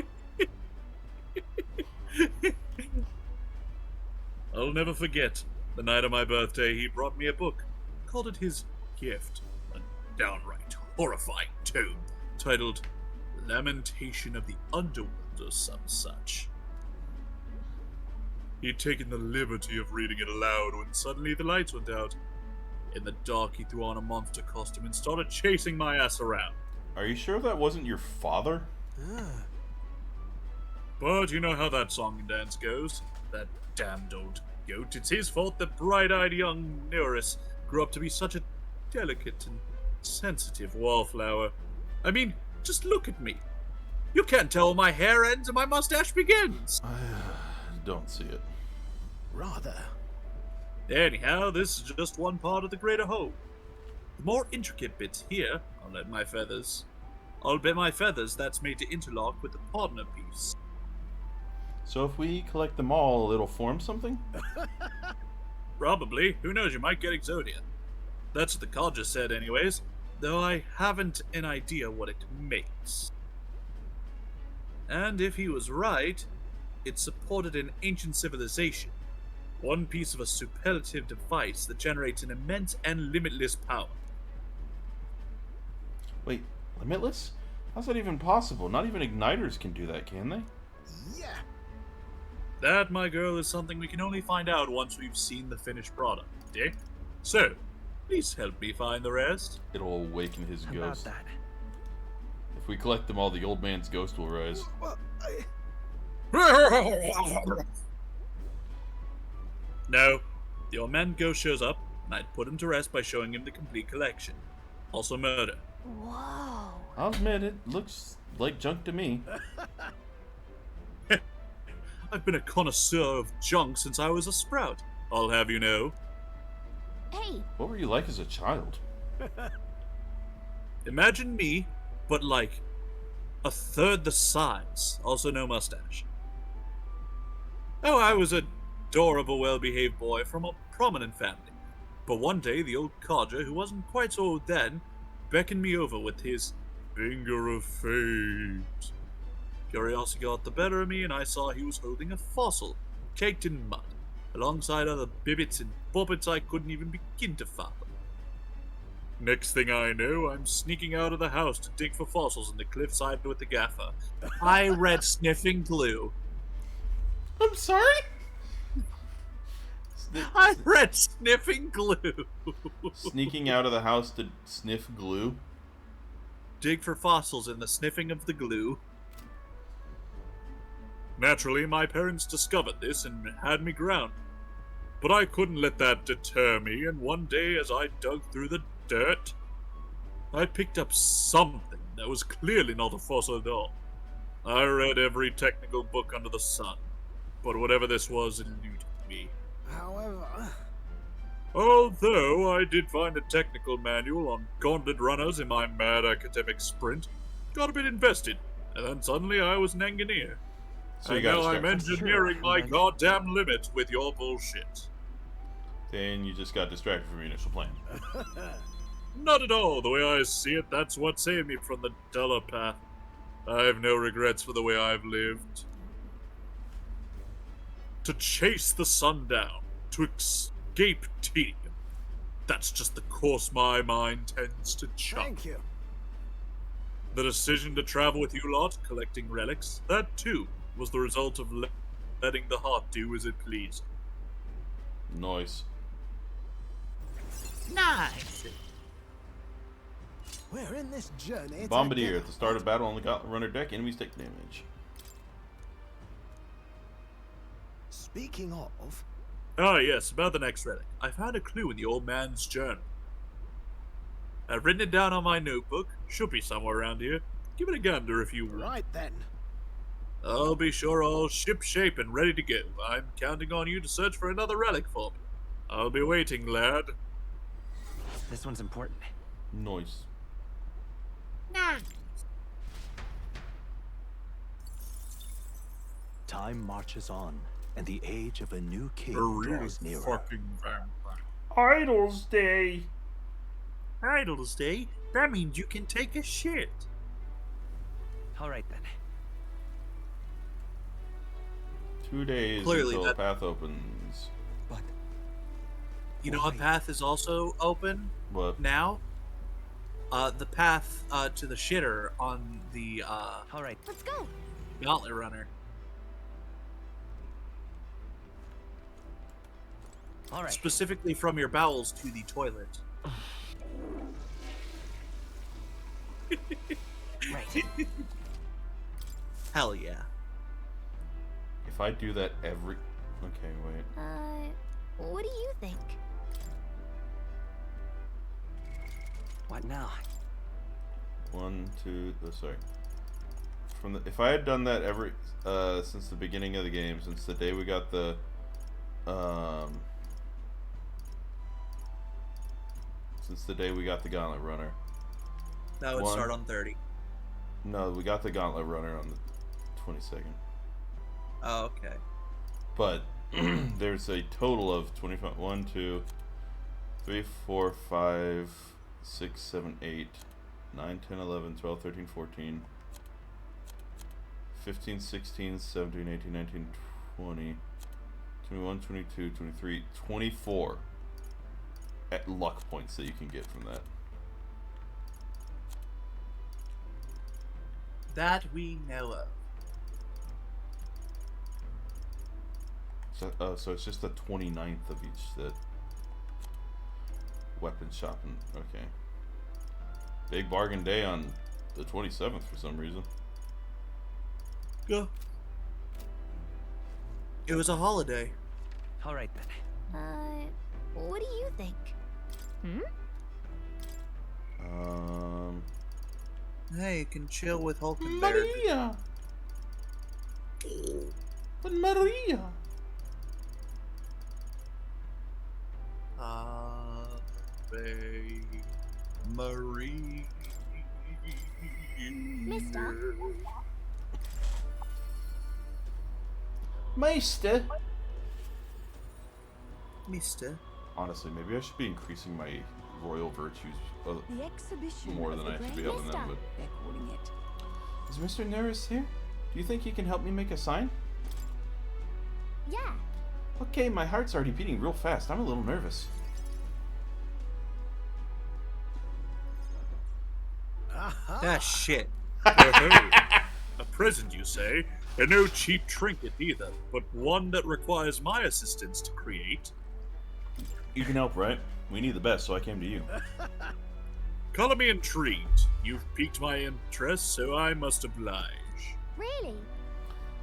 [SPEAKER 2] I'll never forget the night of my birthday. He brought me a book, called it his gift, a downright horrifying tome, titled Lamentation of the Underworld or some such. He'd taken the liberty of reading it aloud when suddenly the lights went out. In the dark, he threw on a monster costume and started chasing my ass around.
[SPEAKER 5] Are you sure that wasn't your father?
[SPEAKER 2] But you know how that song and dance goes. That damned old goat. It's his fault that bright-eyed young Neurus grew up to be such a delicate and sensitive wallflower. I mean, just look at me. You can't tell where my hair ends and my mustache begins.
[SPEAKER 5] I don't see it.
[SPEAKER 7] Rather.
[SPEAKER 2] Anyhow, this is just one part of the greater whole. The more intricate bits here, I'll bet my feathers that's made to interlock with the partner piece.
[SPEAKER 5] So if we collect them all, it'll form something?
[SPEAKER 2] Probably. Who knows, you might get Exodia. That's what the card just said anyways, though I haven't an idea what it makes. And if he was right, it supported an ancient civilization. One piece of a superlative device that generates an immense and limitless power.
[SPEAKER 5] Wait, limitless? How's that even possible? Not even igniters can do that, can they?
[SPEAKER 7] Yeah.
[SPEAKER 2] That, my girl, is something we can only find out once we've seen the finished product, eh? So, please help me find the rest.
[SPEAKER 5] It'll awaken his
[SPEAKER 10] How about
[SPEAKER 5] ghost.
[SPEAKER 10] that?
[SPEAKER 5] If we collect them all, the old man's ghost will rise.
[SPEAKER 7] Well,
[SPEAKER 2] No, the old man ghost shows up, and I'd put him to rest by showing him the complete collection. Also murder.
[SPEAKER 13] Whoa.
[SPEAKER 5] I'll admit it looks like junk to me.
[SPEAKER 2] I've been a connoisseur of junk since I was a sprout, I'll have you know.
[SPEAKER 4] Hey,
[SPEAKER 5] What were you like as a child?
[SPEAKER 2] Imagine me, but like a third the size, also no mustache. Oh, I was a adorable, well-behaved boy from a prominent family. But one day, the old codger, who wasn't quite so old then, beckoned me over with his finger of fate. Curiosity got the better of me, and I saw he was holding a fossil, caked in mud, alongside other bibbits and bobbits I couldn't even begin to fathom. Next thing I know, I'm sneaking out of the house to dig for fossils in the cliffside with the gaffer. I read sniffing glue.
[SPEAKER 16] I'm sorry?
[SPEAKER 2] I read sniffing glue.
[SPEAKER 5] Sneaking out of the house to sniff glue?
[SPEAKER 2] Dig for fossils in the sniffing of the glue. Naturally, my parents discovered this and had me grounded. But I couldn't let that deter me, and one day as I dug through the dirt, I picked up something that was clearly not a fossil at all. I read every technical book under the sun, but whatever this was eluded me.
[SPEAKER 7] However...
[SPEAKER 2] Although I did find a technical manual on gauntlet runners in my mad academic sprint, got a bit invested, and then suddenly I was an engineer.
[SPEAKER 5] So you
[SPEAKER 2] and
[SPEAKER 5] got
[SPEAKER 2] now I'm
[SPEAKER 5] distracted.
[SPEAKER 2] engineering my goddamn limit with your bullshit.
[SPEAKER 5] Then you just got distracted from your initial plan.
[SPEAKER 2] Not at all. The way I see it, that's what saved me from the duller path. I've no regrets for the way I've lived. To chase the sun down, to escape tedium. That's just the course my mind tends to chart.
[SPEAKER 7] Thank you.
[SPEAKER 2] The decision to travel with you lot, collecting relics, that too was the result of letting the heart do as it pleased.
[SPEAKER 5] Nice.
[SPEAKER 15] Nice.
[SPEAKER 7] We're in this journey.
[SPEAKER 5] Bombardier. At the start of battle on the Gauntlet Runner deck, enemies take damage.
[SPEAKER 7] Speaking of...
[SPEAKER 2] Ah, yes, about the next relic. I found a clue in the old man's journal. I've written it down on my notebook. Should be somewhere around here. Give it a gander if you want.
[SPEAKER 7] Right then.
[SPEAKER 2] I'll be sure all ship-shape and ready to go. I'm counting on you to search for another relic for me. I'll be waiting, lad.
[SPEAKER 10] This one's important.
[SPEAKER 5] Nice.
[SPEAKER 17] Time marches on, and the age of a new king draws nearer.
[SPEAKER 2] Fucking vampire.
[SPEAKER 1] Idol's Day.
[SPEAKER 15] Idol's Day? That means you can take a shit.
[SPEAKER 10] All right then.
[SPEAKER 5] 2 days
[SPEAKER 15] Clearly
[SPEAKER 5] until
[SPEAKER 15] that-
[SPEAKER 5] path opens.
[SPEAKER 10] But
[SPEAKER 15] You know what path is also open
[SPEAKER 5] What?
[SPEAKER 15] now? The path to the shitter on the
[SPEAKER 10] all right,
[SPEAKER 4] let's go.
[SPEAKER 15] Gauntlet Runner.
[SPEAKER 10] All right.
[SPEAKER 15] Specifically from your bowels to the toilet.
[SPEAKER 10] Right.
[SPEAKER 15] Hell yeah.
[SPEAKER 5] If I do that every... Okay, wait.
[SPEAKER 4] What do you think?
[SPEAKER 10] What now?
[SPEAKER 5] 1, 2... Oh, sorry. From the... If I had done that every... since the beginning of the game, since the day we got the... Since the day we got the Gauntlet Runner.
[SPEAKER 15] That would start on 30.
[SPEAKER 5] No, we got the Gauntlet Runner on the 22nd.
[SPEAKER 15] Oh, okay.
[SPEAKER 5] But there's a total of 25. 1, 2, 3, 4, 5, 6, 7, 8, 9, 10, 11, 12, 13, 14, 15, 16, 17, 18, 19, 20, 21, 22, 23, 24 at luck points that you can get from that.
[SPEAKER 15] That we know of.
[SPEAKER 5] So it's just the 29th of each that weapon shopping. Okay. Big bargain day on the 27th for some reason.
[SPEAKER 15] Go. It was a holiday.
[SPEAKER 10] All right then.
[SPEAKER 4] What do you think?
[SPEAKER 15] Hey, you can chill with Hulk and
[SPEAKER 16] Maria! But Maria!
[SPEAKER 15] Marie.
[SPEAKER 4] Mister?
[SPEAKER 16] Meister?
[SPEAKER 15] Mister?
[SPEAKER 5] Honestly, maybe I should be increasing my royal virtues
[SPEAKER 13] The exhibition
[SPEAKER 5] more
[SPEAKER 13] of
[SPEAKER 5] than
[SPEAKER 13] the
[SPEAKER 5] I should be
[SPEAKER 13] great
[SPEAKER 5] helping them,
[SPEAKER 13] Mister,
[SPEAKER 5] but...
[SPEAKER 13] they're calling it.
[SPEAKER 5] Is Mr. Nerys here? Do you think he can help me make a sign?
[SPEAKER 4] Yeah.
[SPEAKER 5] Okay, my heart's already beating real fast. I'm a little nervous.
[SPEAKER 15] That shit.
[SPEAKER 2] A present, you say? And no cheap trinket either, but one that requires my assistance to create.
[SPEAKER 5] You can help, right? We need the best, so I came to you.
[SPEAKER 2] Color me intrigued. You've piqued my interest, so I must oblige.
[SPEAKER 4] Really?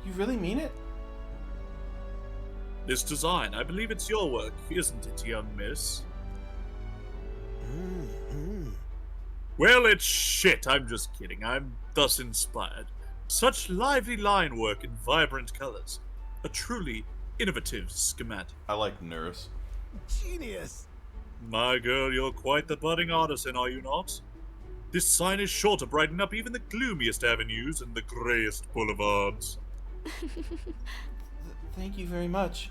[SPEAKER 5] You really mean it?
[SPEAKER 2] This design, I believe it's your work, isn't it, young miss? Well, it's shit. I'm just kidding. I'm thus inspired. Such lively line work in vibrant colors. A truly innovative schematic.
[SPEAKER 5] I like Nerys.
[SPEAKER 7] Genius!
[SPEAKER 2] My girl, you're quite the budding artisan, are you not? This sign is sure to brighten up even the gloomiest avenues and the greyest boulevards.
[SPEAKER 5] Thank you very much.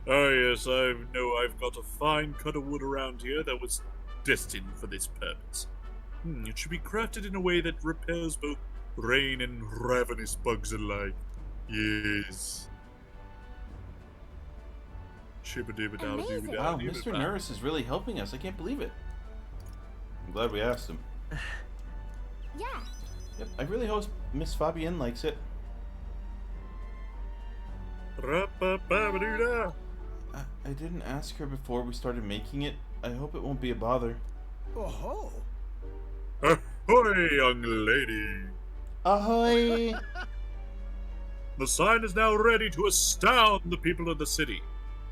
[SPEAKER 2] Oh yes, I know I've got a fine cut of wood around here that was destined for this purpose. It should be crafted in a way that repels both rain and ravenous bugs alike. Yes.
[SPEAKER 5] Wow, Mr. Nerys is really helping us. I can't believe it. I'm glad we asked him.
[SPEAKER 4] Yeah.
[SPEAKER 5] Yep, I really hope Miss Fabienne likes it. I didn't ask her before we started making it. I hope it won't be a bother.
[SPEAKER 7] Oh-ho!
[SPEAKER 2] Ahoy, young lady!
[SPEAKER 5] Ahoy!
[SPEAKER 2] The sign is now ready to astound the people of the city.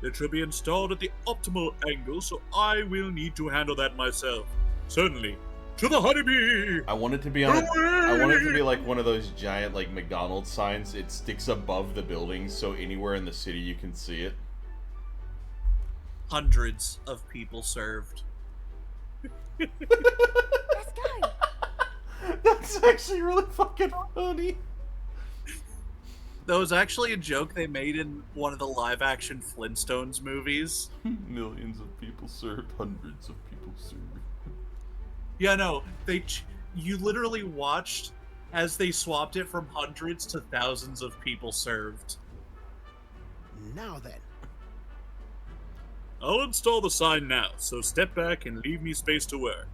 [SPEAKER 2] It should be installed at the optimal angle, so I will need to handle that myself. Certainly. To the honeybee!
[SPEAKER 5] I want it to be on. I want it to be like one of those giant like McDonald's signs. It sticks above the buildings, so anywhere in the city you can see it.
[SPEAKER 15] Hundreds of people served.
[SPEAKER 4] Let's go.
[SPEAKER 5] That's actually really fucking funny.
[SPEAKER 15] That was actually a joke they made in one of the live-action Flintstones movies.
[SPEAKER 5] Millions of people served. Hundreds of people served.
[SPEAKER 15] Yeah, no, you literally watched as they swapped it from hundreds to thousands of people served.
[SPEAKER 7] Now then.
[SPEAKER 2] I'll install the sign now, so step back and leave me space to work.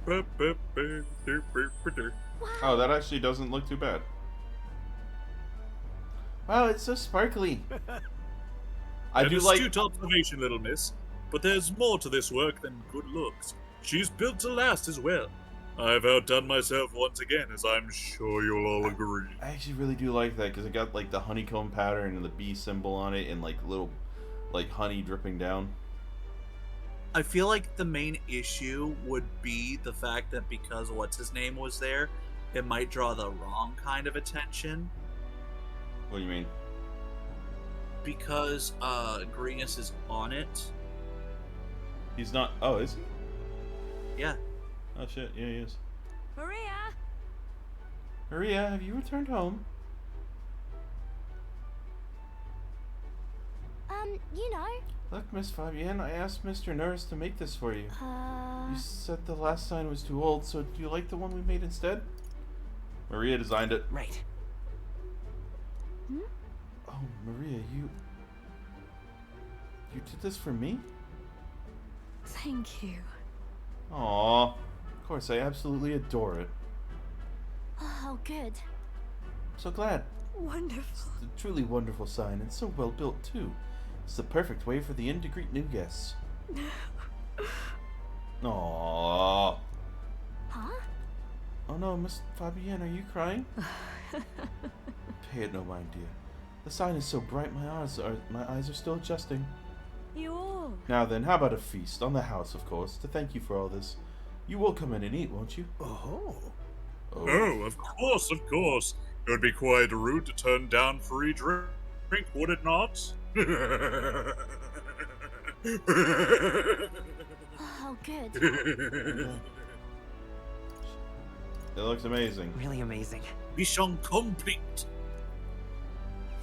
[SPEAKER 5] Oh, that actually doesn't look too bad. Wow, it's so sparkly. I do like
[SPEAKER 2] astute observation, little miss. But there's more to this work than good looks. She's built to last as well. I've outdone myself once again, as I'm sure you'll all agree.
[SPEAKER 5] I actually really do like that because it got like the honeycomb pattern and the bee symbol on it and like little like honey dripping down.
[SPEAKER 15] I feel like the main issue would be the fact that because what's his name was there, it might draw the wrong kind of attention.
[SPEAKER 5] What do you mean?
[SPEAKER 15] Because Agrius is on it.
[SPEAKER 5] He's not. Oh, is he?
[SPEAKER 15] Yeah.
[SPEAKER 5] Oh shit, yeah he is.
[SPEAKER 4] Maria!
[SPEAKER 5] Maria, have you returned home?
[SPEAKER 4] You know.
[SPEAKER 5] Look, Miss Fabienne, I asked Mr. Nurse to make this for you. You said the last sign was too old, so do you like the one we made instead? Maria designed it.
[SPEAKER 10] Right.
[SPEAKER 5] Oh, Maria, you did this for me?
[SPEAKER 3] Thank you.
[SPEAKER 5] Aww. Of course, I absolutely adore it.
[SPEAKER 4] Oh, good.
[SPEAKER 5] I'm so glad.
[SPEAKER 3] Wonderful.
[SPEAKER 5] It's a truly wonderful sign, and so well built, too. It's the perfect way for the inn to greet new guests. Aww.
[SPEAKER 4] Huh?
[SPEAKER 5] Oh no, Miss Fabienne, are you crying? Pay it no mind, dear. The sign is so bright, my eyes are still adjusting.
[SPEAKER 4] You all.
[SPEAKER 5] Now then, how about a feast on the house, of course, to thank you for all this. You will come in and eat, won't you?
[SPEAKER 7] Oh.
[SPEAKER 2] Oh, of course, of course. It would be quite rude to turn down free drink, would it not?
[SPEAKER 4] Oh, good.
[SPEAKER 5] It looks amazing.
[SPEAKER 10] Really amazing.
[SPEAKER 15] Mission complete.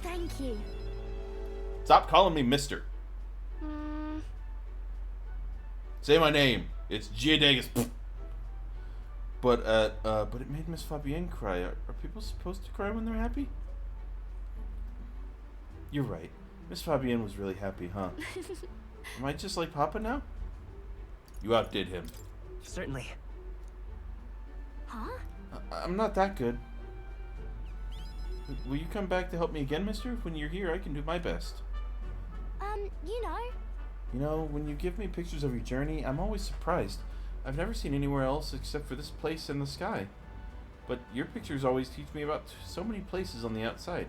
[SPEAKER 4] Thank you.
[SPEAKER 5] Stop calling me Mister. Say my name. It's Geodagus. But it made Miss Fabienne cry. Are people supposed to cry when they're happy? You're right. Miss Fabienne was really happy, huh? Am I just like Papa now? You outdid him.
[SPEAKER 10] Certainly.
[SPEAKER 4] Huh?
[SPEAKER 5] I'm not that good. Will you come back to help me again, mister? When you're here, I can do my best.
[SPEAKER 4] You know.
[SPEAKER 5] You know, when you give me pictures of your journey, I'm always surprised. I've never seen anywhere else except for this place in the sky. But your pictures always teach me about so many places on the outside.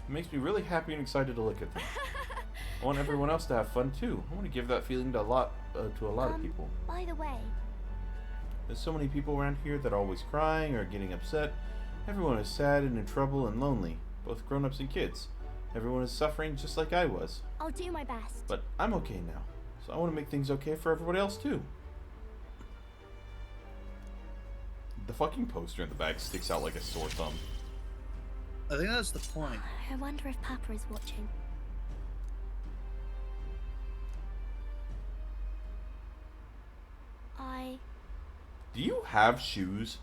[SPEAKER 5] It makes me really happy and excited to look at them. I want everyone else to have fun too. I want to give that feeling to a lot of people.
[SPEAKER 4] By the way.
[SPEAKER 5] There's so many people around here that are always crying or getting upset. Everyone is sad and in trouble and lonely, both grown-ups and kids. Everyone is suffering just like I was.
[SPEAKER 4] I'll do my best.
[SPEAKER 5] But I'm okay now, so I want to make things okay for everybody else too. The fucking poster in the back sticks out like a sore thumb.
[SPEAKER 15] I think that's the point.
[SPEAKER 4] I wonder if Papa is watching.
[SPEAKER 5] Do you have shoes?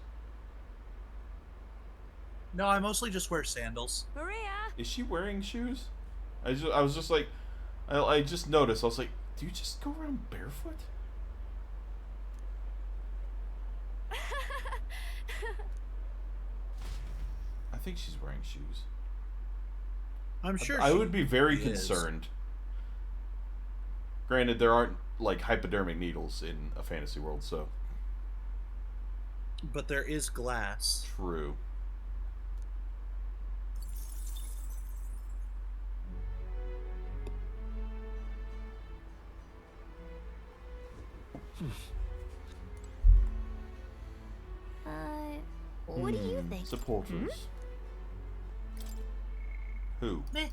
[SPEAKER 15] No, I mostly just wear sandals.
[SPEAKER 4] Maria!
[SPEAKER 5] Is she wearing shoes? I was just like, I just noticed. I was like, do you just go around barefoot? I think she's wearing shoes.
[SPEAKER 15] I'm sure
[SPEAKER 5] I
[SPEAKER 15] she
[SPEAKER 5] would be very
[SPEAKER 15] is.
[SPEAKER 5] concerned. Granted, there aren't like hypodermic needles in a fantasy world, so.
[SPEAKER 15] But there is glass.
[SPEAKER 5] True.
[SPEAKER 4] What do you think?
[SPEAKER 5] Supporters. Who?
[SPEAKER 15] Meh.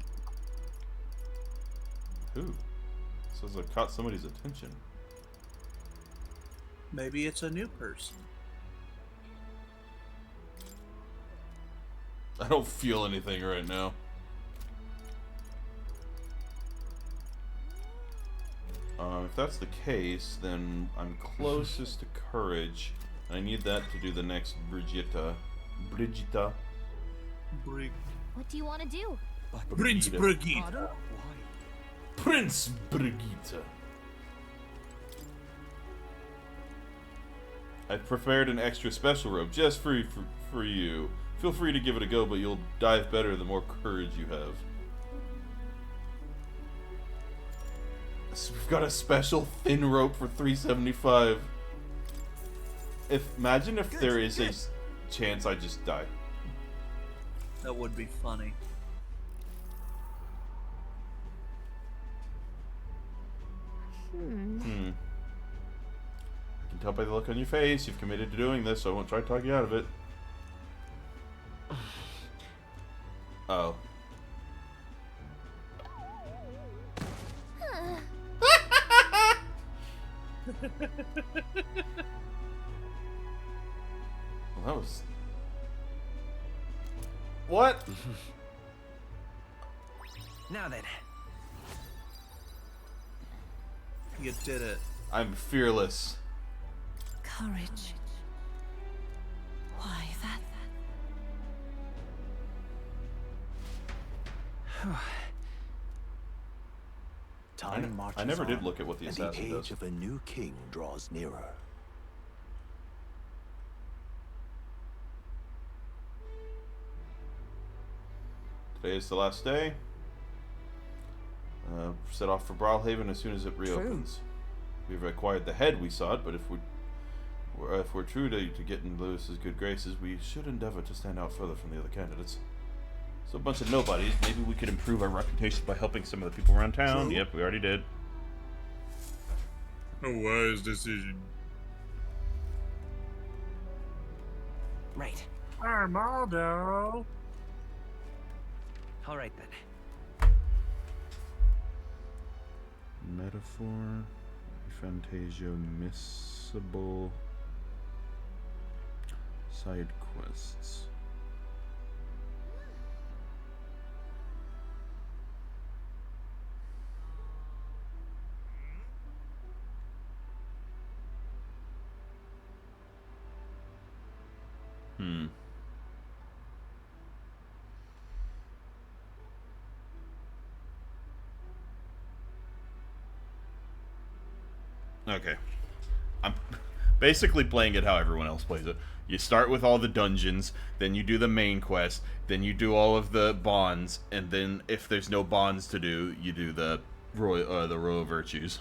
[SPEAKER 5] Who? Says I caught somebody's attention.
[SPEAKER 15] Maybe it's a new person.
[SPEAKER 5] I don't feel anything right now. If that's the case, then I'm closest to courage. And I need that to do the next Brigitta.
[SPEAKER 4] What do you want to do?
[SPEAKER 15] Prince Brigitte.
[SPEAKER 5] Prince Brigitte. I prepared an extra special robe just for you. Feel free to give it a go, but you'll dive better the more courage you have. So we've got a special thin rope for 375. Imagine if there is a chance I just die.
[SPEAKER 15] That would be funny.
[SPEAKER 5] I can tell by the look on your face you've committed to doing this, so I won't try to talk you out of it. Oh. Well, that was... What?
[SPEAKER 10] Now then.
[SPEAKER 15] You did it.
[SPEAKER 5] I'm fearless.
[SPEAKER 3] Courage. Why that?
[SPEAKER 17] Time marches
[SPEAKER 5] I never did
[SPEAKER 17] on,
[SPEAKER 5] look at what the
[SPEAKER 17] and
[SPEAKER 5] assassin
[SPEAKER 17] the age
[SPEAKER 5] does.
[SPEAKER 17] of a new king draws nearer.
[SPEAKER 5] Today is the last day. Set off for Brawlhaven as soon as it reopens. We've acquired the head we sought, but if we're true to get in Lewis's good graces, we should endeavor to stand out further from the other candidates. So a bunch of nobodies. Maybe we could improve our reputation by helping some of the people around town.
[SPEAKER 2] True.
[SPEAKER 5] Yep, we already did.
[SPEAKER 2] A wise decision.
[SPEAKER 10] Right.
[SPEAKER 2] Armando.
[SPEAKER 10] All right then.
[SPEAKER 5] Metaphor, ReFantazio, missable side quests. Okay. I'm basically playing it how everyone else plays it. You start with all the dungeons, then you do the main quest, then you do all of the bonds, and then if there's no bonds to do, you do the royal virtues.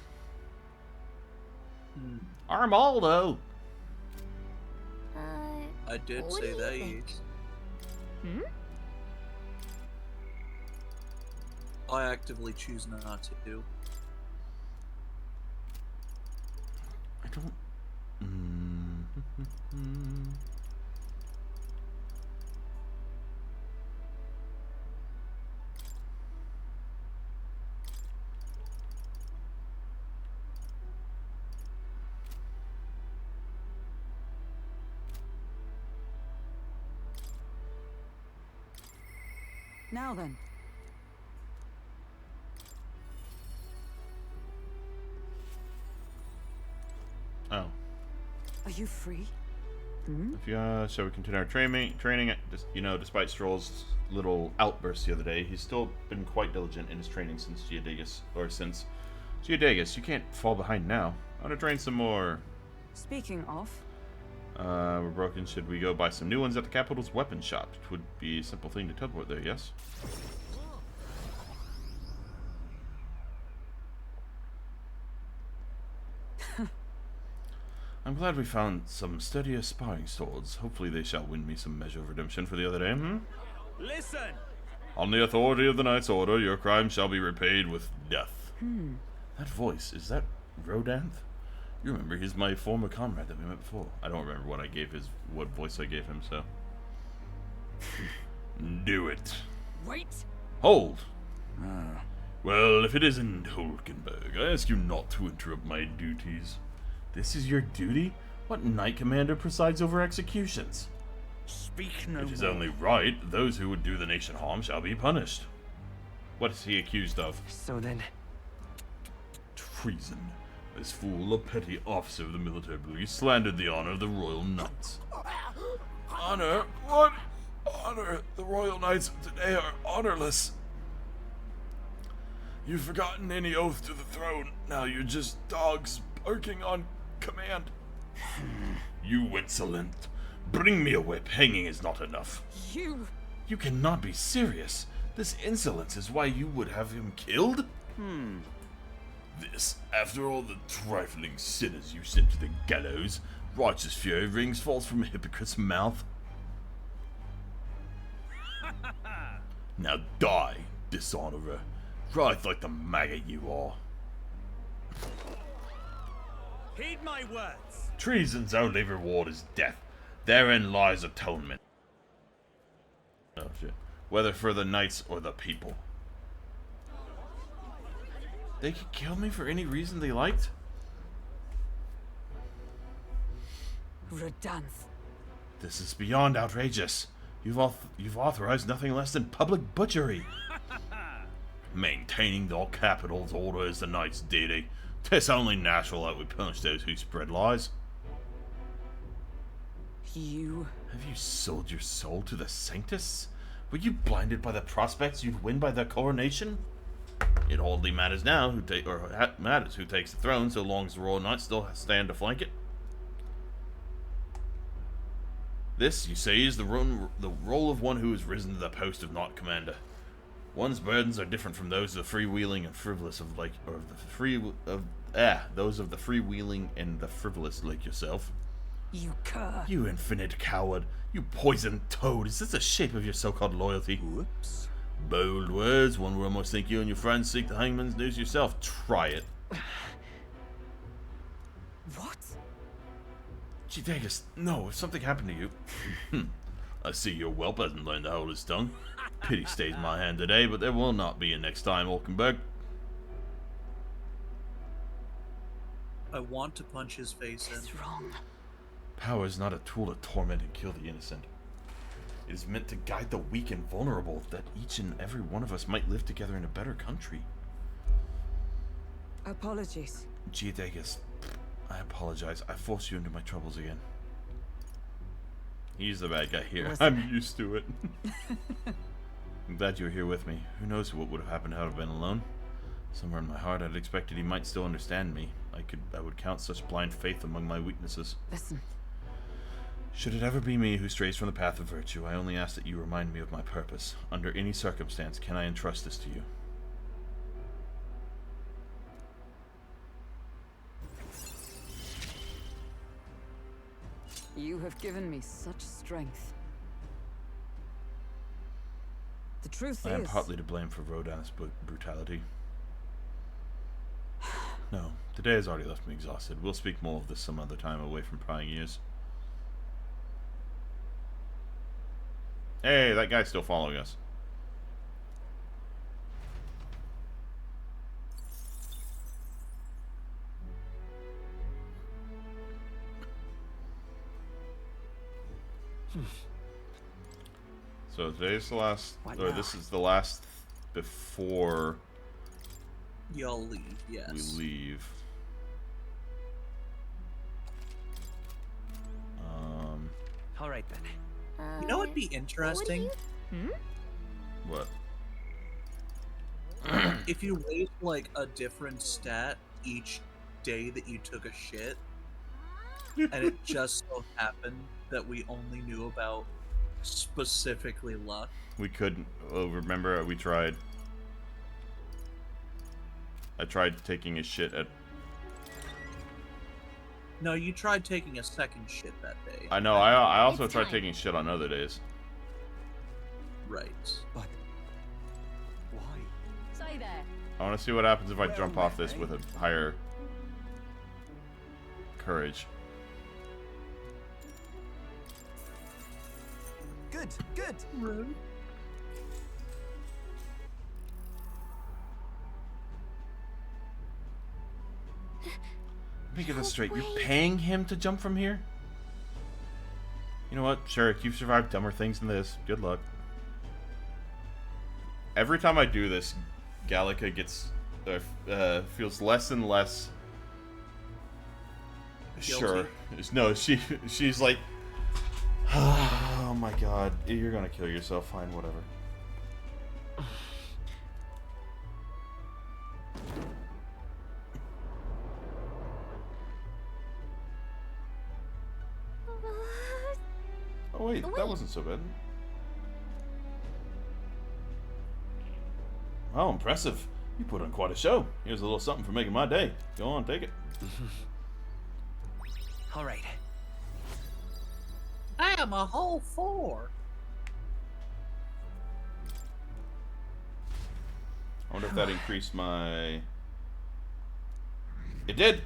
[SPEAKER 5] Armaldo!
[SPEAKER 15] I did
[SPEAKER 4] what
[SPEAKER 15] say
[SPEAKER 4] do you
[SPEAKER 15] that.
[SPEAKER 4] think?
[SPEAKER 15] Yes. I actively choose not to.
[SPEAKER 5] I don't...
[SPEAKER 3] Now then.
[SPEAKER 5] Oh.
[SPEAKER 3] Are you free?
[SPEAKER 5] If you, shall we continue our training? Just, despite Strohl's little outburst the other day, he's still been quite diligent in his training since Geodagus. You can't fall behind now. I want to train some more.
[SPEAKER 3] Speaking of,
[SPEAKER 5] We're broken. Should we go buy some new ones at the capital's weapon shop? It would be a simple thing to teleport there, yes? I'm glad we found some sturdier sparring swords. Hopefully they shall win me some measure of redemption for the other day,
[SPEAKER 12] Listen!
[SPEAKER 5] On the authority of the Knight's Order, your crime shall be repaid with death.
[SPEAKER 3] Hmm.
[SPEAKER 5] That voice, is that Rodanth? You remember, he's my former comrade that we met before. I don't remember what voice I gave him, so.
[SPEAKER 1] Do it.
[SPEAKER 20] Wait.
[SPEAKER 1] Hold. Well, if it isn't Hulkenberg, I ask you not to interrupt my duties. This is your duty? What knight commander presides over executions?
[SPEAKER 9] Speak no
[SPEAKER 1] It is
[SPEAKER 9] more.
[SPEAKER 1] only right. Those who would do the nation harm shall be punished. What is he accused of?
[SPEAKER 10] So then...
[SPEAKER 1] Treason. This fool, a petty officer of the military police, slandered the honor of the Royal Knights. Honor? What? Honor? The Royal Knights of today are honorless. You've forgotten any oath to the throne. Now you're just dogs barking on command. You insolent. Bring me a whip. Hanging is not enough.
[SPEAKER 20] You...
[SPEAKER 1] You cannot be serious. This insolence is why you would have him killed? This, after all the trifling sinners you sent to the gallows, righteous fury rings false from a hypocrite's mouth. Now die, dishonorer. Writhe like the maggot you are.
[SPEAKER 9] Heed my words.
[SPEAKER 1] Treason's only reward is death. Therein lies atonement. Oh shit. Whether for the knights or the people. They could kill me for any reason they liked?
[SPEAKER 20] Redanth.
[SPEAKER 1] This is beyond outrageous. You've authorized nothing less than public butchery. Maintaining the capital's order is the knight's duty. 'Tis only natural that we punish those who spread lies.
[SPEAKER 20] You...
[SPEAKER 1] Have you sold your soul to the Sanctus? Were you blinded by the prospects you'd win by the coronation? It hardly matters now matters who takes the throne, so long as the Royal Knights still stand to flank it. This, you say, is the role of one who has risen to the post of Knight Commander. One's burdens are different from those of the freewheeling and frivolous those of the freewheeling and the frivolous like yourself.
[SPEAKER 20] You cur.
[SPEAKER 1] You infinite coward. You poisoned toad. Is this the shape of your so-called loyalty?
[SPEAKER 14] Whoops.
[SPEAKER 1] Bold words. One would almost think you and your friends seek the hangman's noose yourself. Try it.
[SPEAKER 20] What?
[SPEAKER 1] Gidegus, no, if something happened to you... I see your whelp hasn't learned to hold his tongue. Pity stays my hand today, but there will not be a next time, Hulkenberg.
[SPEAKER 15] I want to punch his face in.
[SPEAKER 20] What's wrong?
[SPEAKER 1] Power is not a tool to torment and kill the innocent. It is meant to guide the weak and vulnerable, that each and every one of us might live together in a better country.
[SPEAKER 20] Apologies.
[SPEAKER 1] Gidegus, I apologize. I forced you into my troubles again. He's the bad guy here. I'm used to it. I'm glad you're here with me. Who knows what would have happened had I been alone? Somewhere in my heart, I'd expected he might still understand me. I would count such blind faith among my weaknesses.
[SPEAKER 20] Listen.
[SPEAKER 1] Should it ever be me who strays from the path of virtue, I only ask that you remind me of my purpose. Under any circumstance, can I entrust this to you?
[SPEAKER 20] You have given me such strength. The truth
[SPEAKER 1] I
[SPEAKER 20] is...
[SPEAKER 1] am partly to blame for Rodan's brutality. No, today has already left me exhausted. We'll speak more of this some other time away from prying ears. Hey, that guy's still following us. So today's the last, or this is the last before
[SPEAKER 15] y'all leave, yes.
[SPEAKER 1] we leave.
[SPEAKER 10] All right then.
[SPEAKER 15] You know what'd be interesting?
[SPEAKER 1] What?
[SPEAKER 15] If you raised like a different stat each day that you took a shit, and it just so happened that we only knew about specifically luck.
[SPEAKER 1] We couldn't. Oh, remember we tried. I tried taking a shit at.
[SPEAKER 15] No, you tried taking a second shit that day.
[SPEAKER 1] I know. I also tried taking shit on other days.
[SPEAKER 15] Right.
[SPEAKER 12] But why?
[SPEAKER 4] Say there.
[SPEAKER 1] I want to see what happens if I jump off this with a higher courage.
[SPEAKER 18] Good. Good, good.
[SPEAKER 15] Rude.
[SPEAKER 1] Let me get this straight. You're paying him to jump from here? You know what? Sure, you've survived dumber things than this. Good luck. Every time I do this, Gallica gets feels less and less
[SPEAKER 15] Guilty.
[SPEAKER 1] sure. No, she's like, oh my god, you're gonna kill yourself. Fine, whatever. Oh wait, that wasn't so bad. Oh, impressive. You put on quite a show. Here's a little something for making my day. Go on, take it.
[SPEAKER 10] All right.
[SPEAKER 15] I am a whole 4.
[SPEAKER 1] I wonder if that increased my... It did!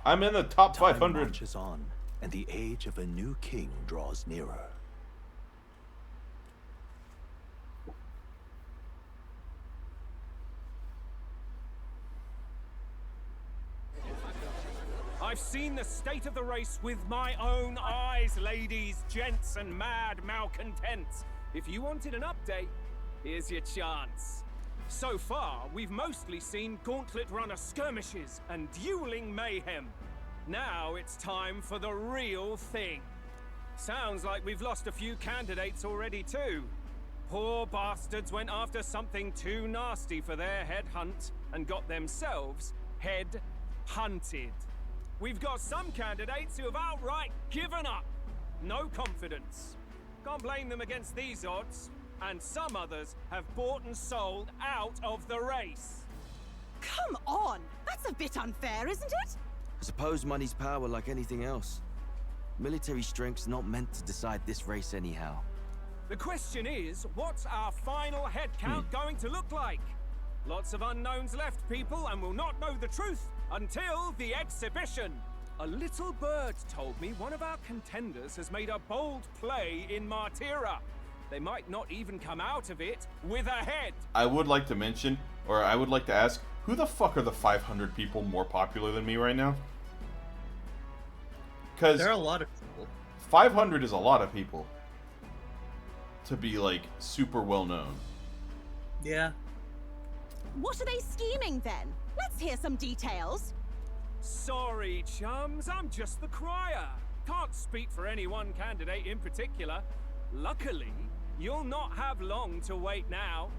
[SPEAKER 1] I'm in the top 500.
[SPEAKER 17] Time marches on, and the age of a new king draws nearer.
[SPEAKER 12] I've seen the state of the race with my own eyes, ladies, gents, and mad malcontents. If you wanted an update, here's your chance. So far, we've mostly seen gauntlet runner skirmishes and dueling mayhem. Now it's time for the real thing. Sounds like we've lost a few candidates already too. Poor bastards went after something too nasty for their head hunt and got themselves head hunted. We've got some candidates who have outright given up. No confidence. Can't blame them against these odds. And some others have bought and sold out of the race.
[SPEAKER 21] Come on! That's a bit unfair, isn't it?
[SPEAKER 22] I suppose money's power like anything else. Military strength's not meant to decide this race anyhow.
[SPEAKER 12] The question is, what's our final head count going to look like? Lots of unknowns left, people, and we'll not know the truth until the exhibition. A little bird told me one of our contenders has made a bold play in Martira. They might not even come out of it with a head.
[SPEAKER 1] I would like to mention, or I would like to ask, who the fuck are the 500 people more popular than me right now? Because
[SPEAKER 15] there are a lot of people.
[SPEAKER 1] 500 is a lot of people to be like super well known.
[SPEAKER 15] Yeah.
[SPEAKER 21] What are they scheming then? Let's hear some details.
[SPEAKER 12] Sorry, chums, I'm just the crier. Can't speak for any one candidate in particular. Luckily, you'll not have long to wait now.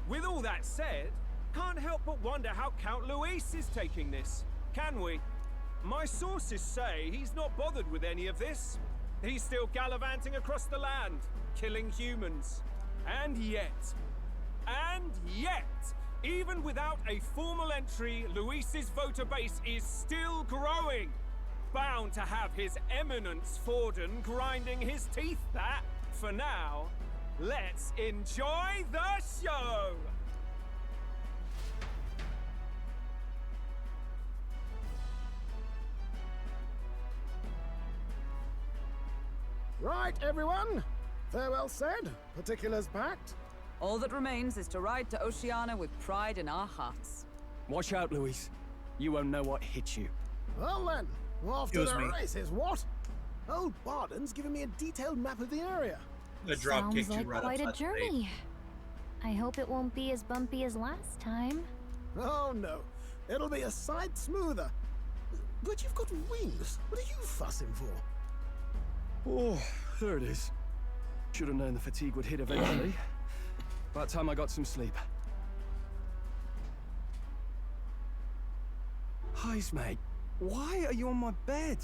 [SPEAKER 12] With all that said, can't help but wonder how Count Luis is taking this, can we? My sources say he's not bothered with any of this. He's still gallivanting across the land, killing humans. And yet, even without a formal entry, Luis's voter base is still growing. Bound to have his eminence Forden grinding his teeth that, for now, let's enjoy the show!
[SPEAKER 7] Right, everyone. Farewell said, particulars packed.
[SPEAKER 20] All that remains is to ride to Oceania with pride in our hearts.
[SPEAKER 8] Watch out, Luis. You won't know what hit you.
[SPEAKER 7] Well then, off to the races, what? Old Barden's given me a detailed map of the area.
[SPEAKER 4] Sounds like quite a journey. I hope it won't be as bumpy as last time.
[SPEAKER 7] Oh no, it'll be a sight smoother. But you've got wings. What are you fussing for?
[SPEAKER 8] Oh, there it is. Should have known the fatigue would hit eventually. About time I got some sleep. Heisenberg, why are you on my bed?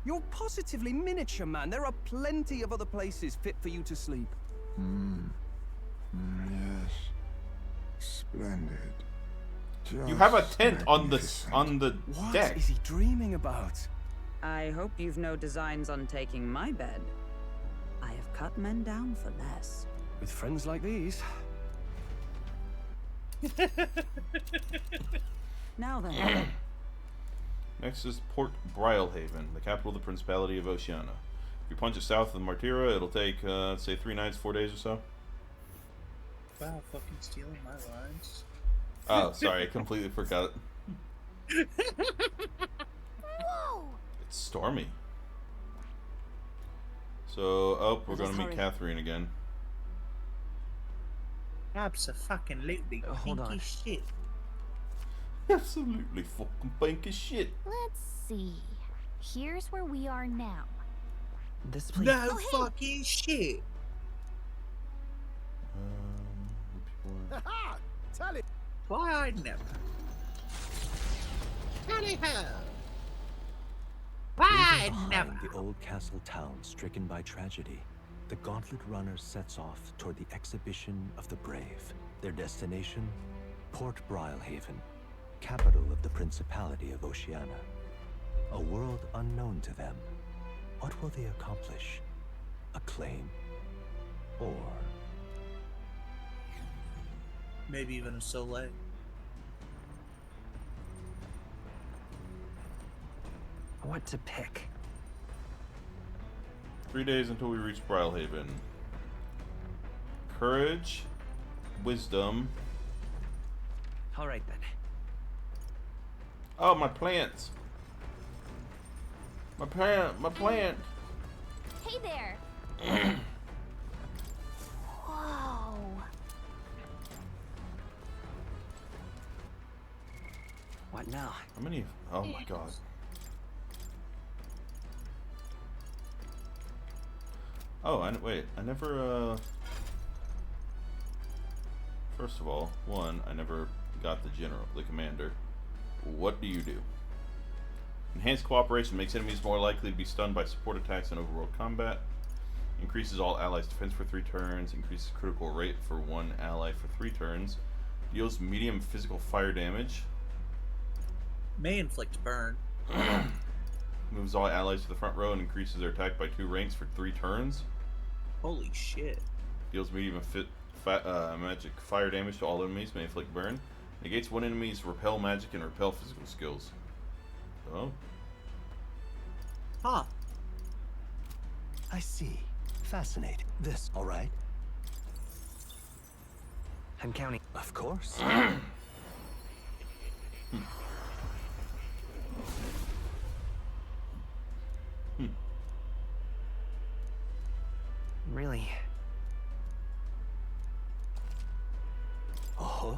[SPEAKER 8] You're positively miniature, man. There are plenty of other places fit for you to sleep.
[SPEAKER 6] Yes. Splendid.
[SPEAKER 1] You have a tent on the
[SPEAKER 8] What
[SPEAKER 1] deck.
[SPEAKER 8] is he dreaming about?
[SPEAKER 20] I hope you've no designs on taking my bed. I have cut men down for less.
[SPEAKER 8] With friends like these.
[SPEAKER 20] Now then.
[SPEAKER 1] Next is Port Brilehaven, the capital of the Principality of Oceania.
[SPEAKER 5] If you punch it south of the Martyra, it'll take, say, 3 nights, 4 days or so.
[SPEAKER 15] Wow, fucking stealing my lines.
[SPEAKER 5] Oh, sorry, I completely forgot it.
[SPEAKER 4] Whoa!
[SPEAKER 5] It's stormy. So, oh, we're going to meet Catherine again.
[SPEAKER 15] Abso-fucking-lutely
[SPEAKER 10] Hold on.
[SPEAKER 15] pinky shit.
[SPEAKER 5] Absolutely fucking pinky shit.
[SPEAKER 4] Let's see. Here's where we are now.
[SPEAKER 10] This place.
[SPEAKER 15] No fucking shit.
[SPEAKER 7] Ha! Tell it.
[SPEAKER 15] Why I never. Tally ho. Why
[SPEAKER 17] Leaving
[SPEAKER 15] I
[SPEAKER 17] behind
[SPEAKER 15] never.
[SPEAKER 17] the old castle town stricken by tragedy, the Gauntlet Runner sets off toward the exhibition of the brave. Their destination, Port Brilehaven, capital of the Principality of Oceania. A world unknown to them. What will they accomplish? Acclaim? Or
[SPEAKER 15] Maybe even a Soleil.
[SPEAKER 10] What to pick?
[SPEAKER 5] 3 days until we reach Brilehaven. Courage, wisdom.
[SPEAKER 10] All right then.
[SPEAKER 5] Oh, my plants. My plant.
[SPEAKER 4] Hey there. Whoa.
[SPEAKER 10] What now?
[SPEAKER 5] How many? Oh my god. Oh, wait. I never, First of all, I never got the commander. What do you do? Enhanced cooperation makes enemies more likely to be stunned by support attacks in overworld combat. Increases all allies' defense for 3 turns. Increases critical rate for 1 ally for 3 turns. Deals medium physical fire damage.
[SPEAKER 15] May inflict burn.
[SPEAKER 5] Moves all allies to the front row and increases their attack by 2 ranks for 3 turns.
[SPEAKER 15] Holy shit.
[SPEAKER 5] Deals medium magic fire damage to all enemies. May inflict burn. Negates one enemy's repel magic and repel physical skills. Oh.
[SPEAKER 15] Huh.
[SPEAKER 17] I see. Fascinating. This, all right?
[SPEAKER 10] I'm counting.
[SPEAKER 17] Of course.
[SPEAKER 10] Really?
[SPEAKER 17] Oh.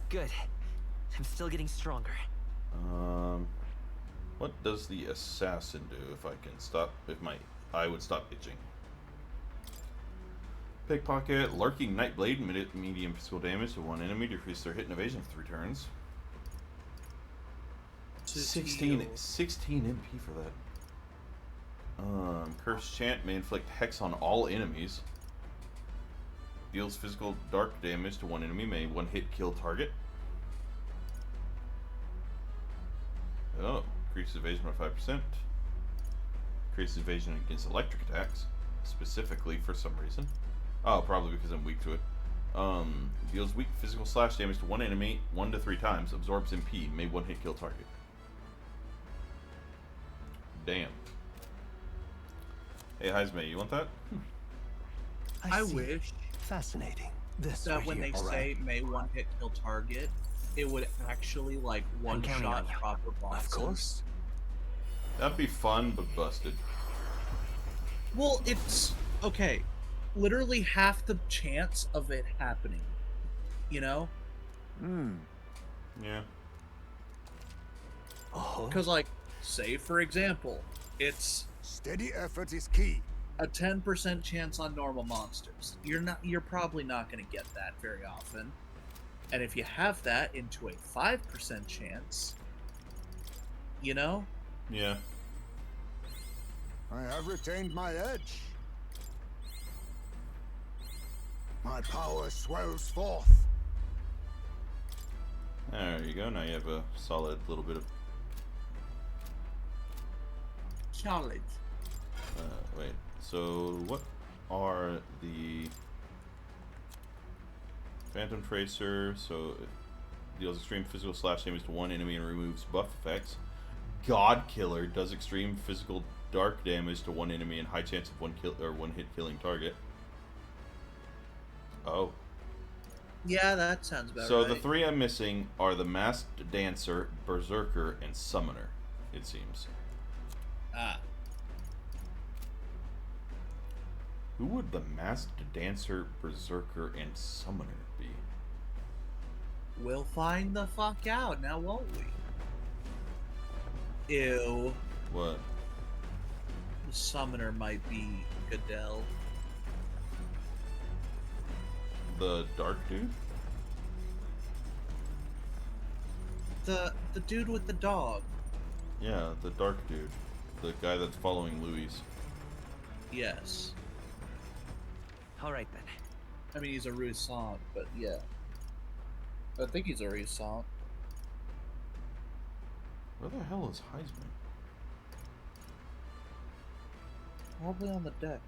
[SPEAKER 10] Good. I'm still getting stronger.
[SPEAKER 5] What does the assassin do if I can stop, if my eye would stop itching? Pickpocket, lurking nightblade, medium physical damage to 1 enemy, decrease their hit and evasion for 3 turns. 16 MP for that. Curse chant may inflict hex on all enemies. Deals physical dark damage to 1 enemy, may 1 hit kill target. Oh, increases evasion by 5%. Increases evasion against electric attacks, specifically for some reason. Oh, probably because I'm weak to it. Deals weak physical slash damage to 1 enemy 1 to 3 times. Absorbs MP, may 1 hit kill target. Damn. Hey, Heisenberg, you want that?
[SPEAKER 15] I wish.
[SPEAKER 17] Fascinating. This
[SPEAKER 15] That
[SPEAKER 17] right
[SPEAKER 15] when
[SPEAKER 17] here,
[SPEAKER 15] they
[SPEAKER 17] all
[SPEAKER 15] say
[SPEAKER 17] right?
[SPEAKER 15] may 1 hit kill target, it would actually like one
[SPEAKER 10] counting
[SPEAKER 15] shot
[SPEAKER 10] on you.
[SPEAKER 15] proper bosses.
[SPEAKER 17] Of course.
[SPEAKER 5] That'd be fun, but busted.
[SPEAKER 15] Well, it's okay. Literally half the chance of it happening. You know?
[SPEAKER 5] Yeah.
[SPEAKER 15] Because, like, say for example, it's
[SPEAKER 6] steady effort is key.
[SPEAKER 15] A 10% chance on normal monsters. You're probably not going to get that very often. And if you have that into a 5% chance, you know?
[SPEAKER 5] Yeah.
[SPEAKER 6] I have retained my edge. My power swells forth.
[SPEAKER 5] There you go. Now you have a solid little bit of...
[SPEAKER 15] Solid.
[SPEAKER 5] Wait. So, what are the... Phantom Tracer, so deals extreme physical slash damage to one enemy and removes buff effects. God Killer does extreme physical dark damage to one enemy and high chance of one hit killing target. Oh.
[SPEAKER 15] Yeah, that sounds about
[SPEAKER 5] So
[SPEAKER 15] right.
[SPEAKER 5] the three I'm missing are the Masked Dancer, Berserker, and Summoner, it seems.
[SPEAKER 15] Ah.
[SPEAKER 5] Who would the Masked Dancer, Berserker, and Summoner be?
[SPEAKER 15] We'll find the fuck out now, won't we? Ew.
[SPEAKER 5] What?
[SPEAKER 15] The summoner might be Goodell.
[SPEAKER 5] The dark dude?
[SPEAKER 15] The dude with the dog.
[SPEAKER 5] Yeah, the dark dude. The guy that's following Louis.
[SPEAKER 15] Yes.
[SPEAKER 10] Alright then.
[SPEAKER 15] I mean, he's a Rusant, but yeah. I think he's a Rusant.
[SPEAKER 5] Where the hell is Heisman?
[SPEAKER 15] Probably on the deck.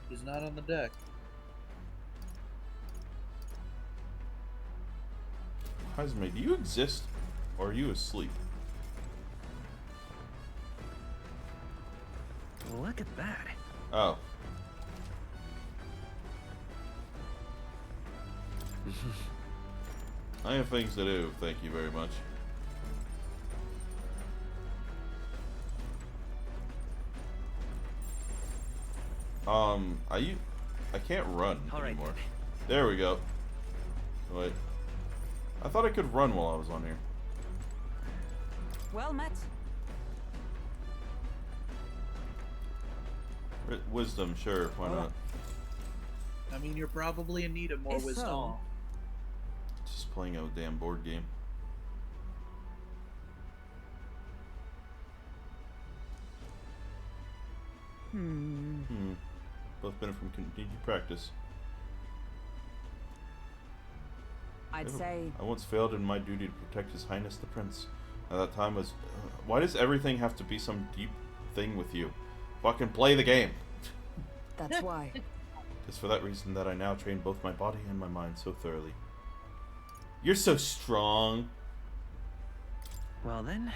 [SPEAKER 15] He's not on the deck.
[SPEAKER 5] Heisman, do you exist? Or are you asleep?
[SPEAKER 10] Look at that.
[SPEAKER 5] Oh. I have things to do, thank you very much. I can't run anymore. There we go. Wait. I thought I could run while I was on here.
[SPEAKER 20] Well met.
[SPEAKER 5] Wisdom, sure, why not?
[SPEAKER 15] I mean, you're probably in need of more
[SPEAKER 20] If
[SPEAKER 15] wisdom.
[SPEAKER 20] so.
[SPEAKER 5] Just playing a damn board game. Both benefit from continued practice.
[SPEAKER 20] I'd say.
[SPEAKER 5] I once failed in my duty to protect His Highness the Prince. At that time was... why does everything have to be some deep thing with you? Fucking play the game!
[SPEAKER 20] That's why.
[SPEAKER 5] It's for that reason that I now train both my body and my mind so thoroughly. You're so strong!
[SPEAKER 10] Well then...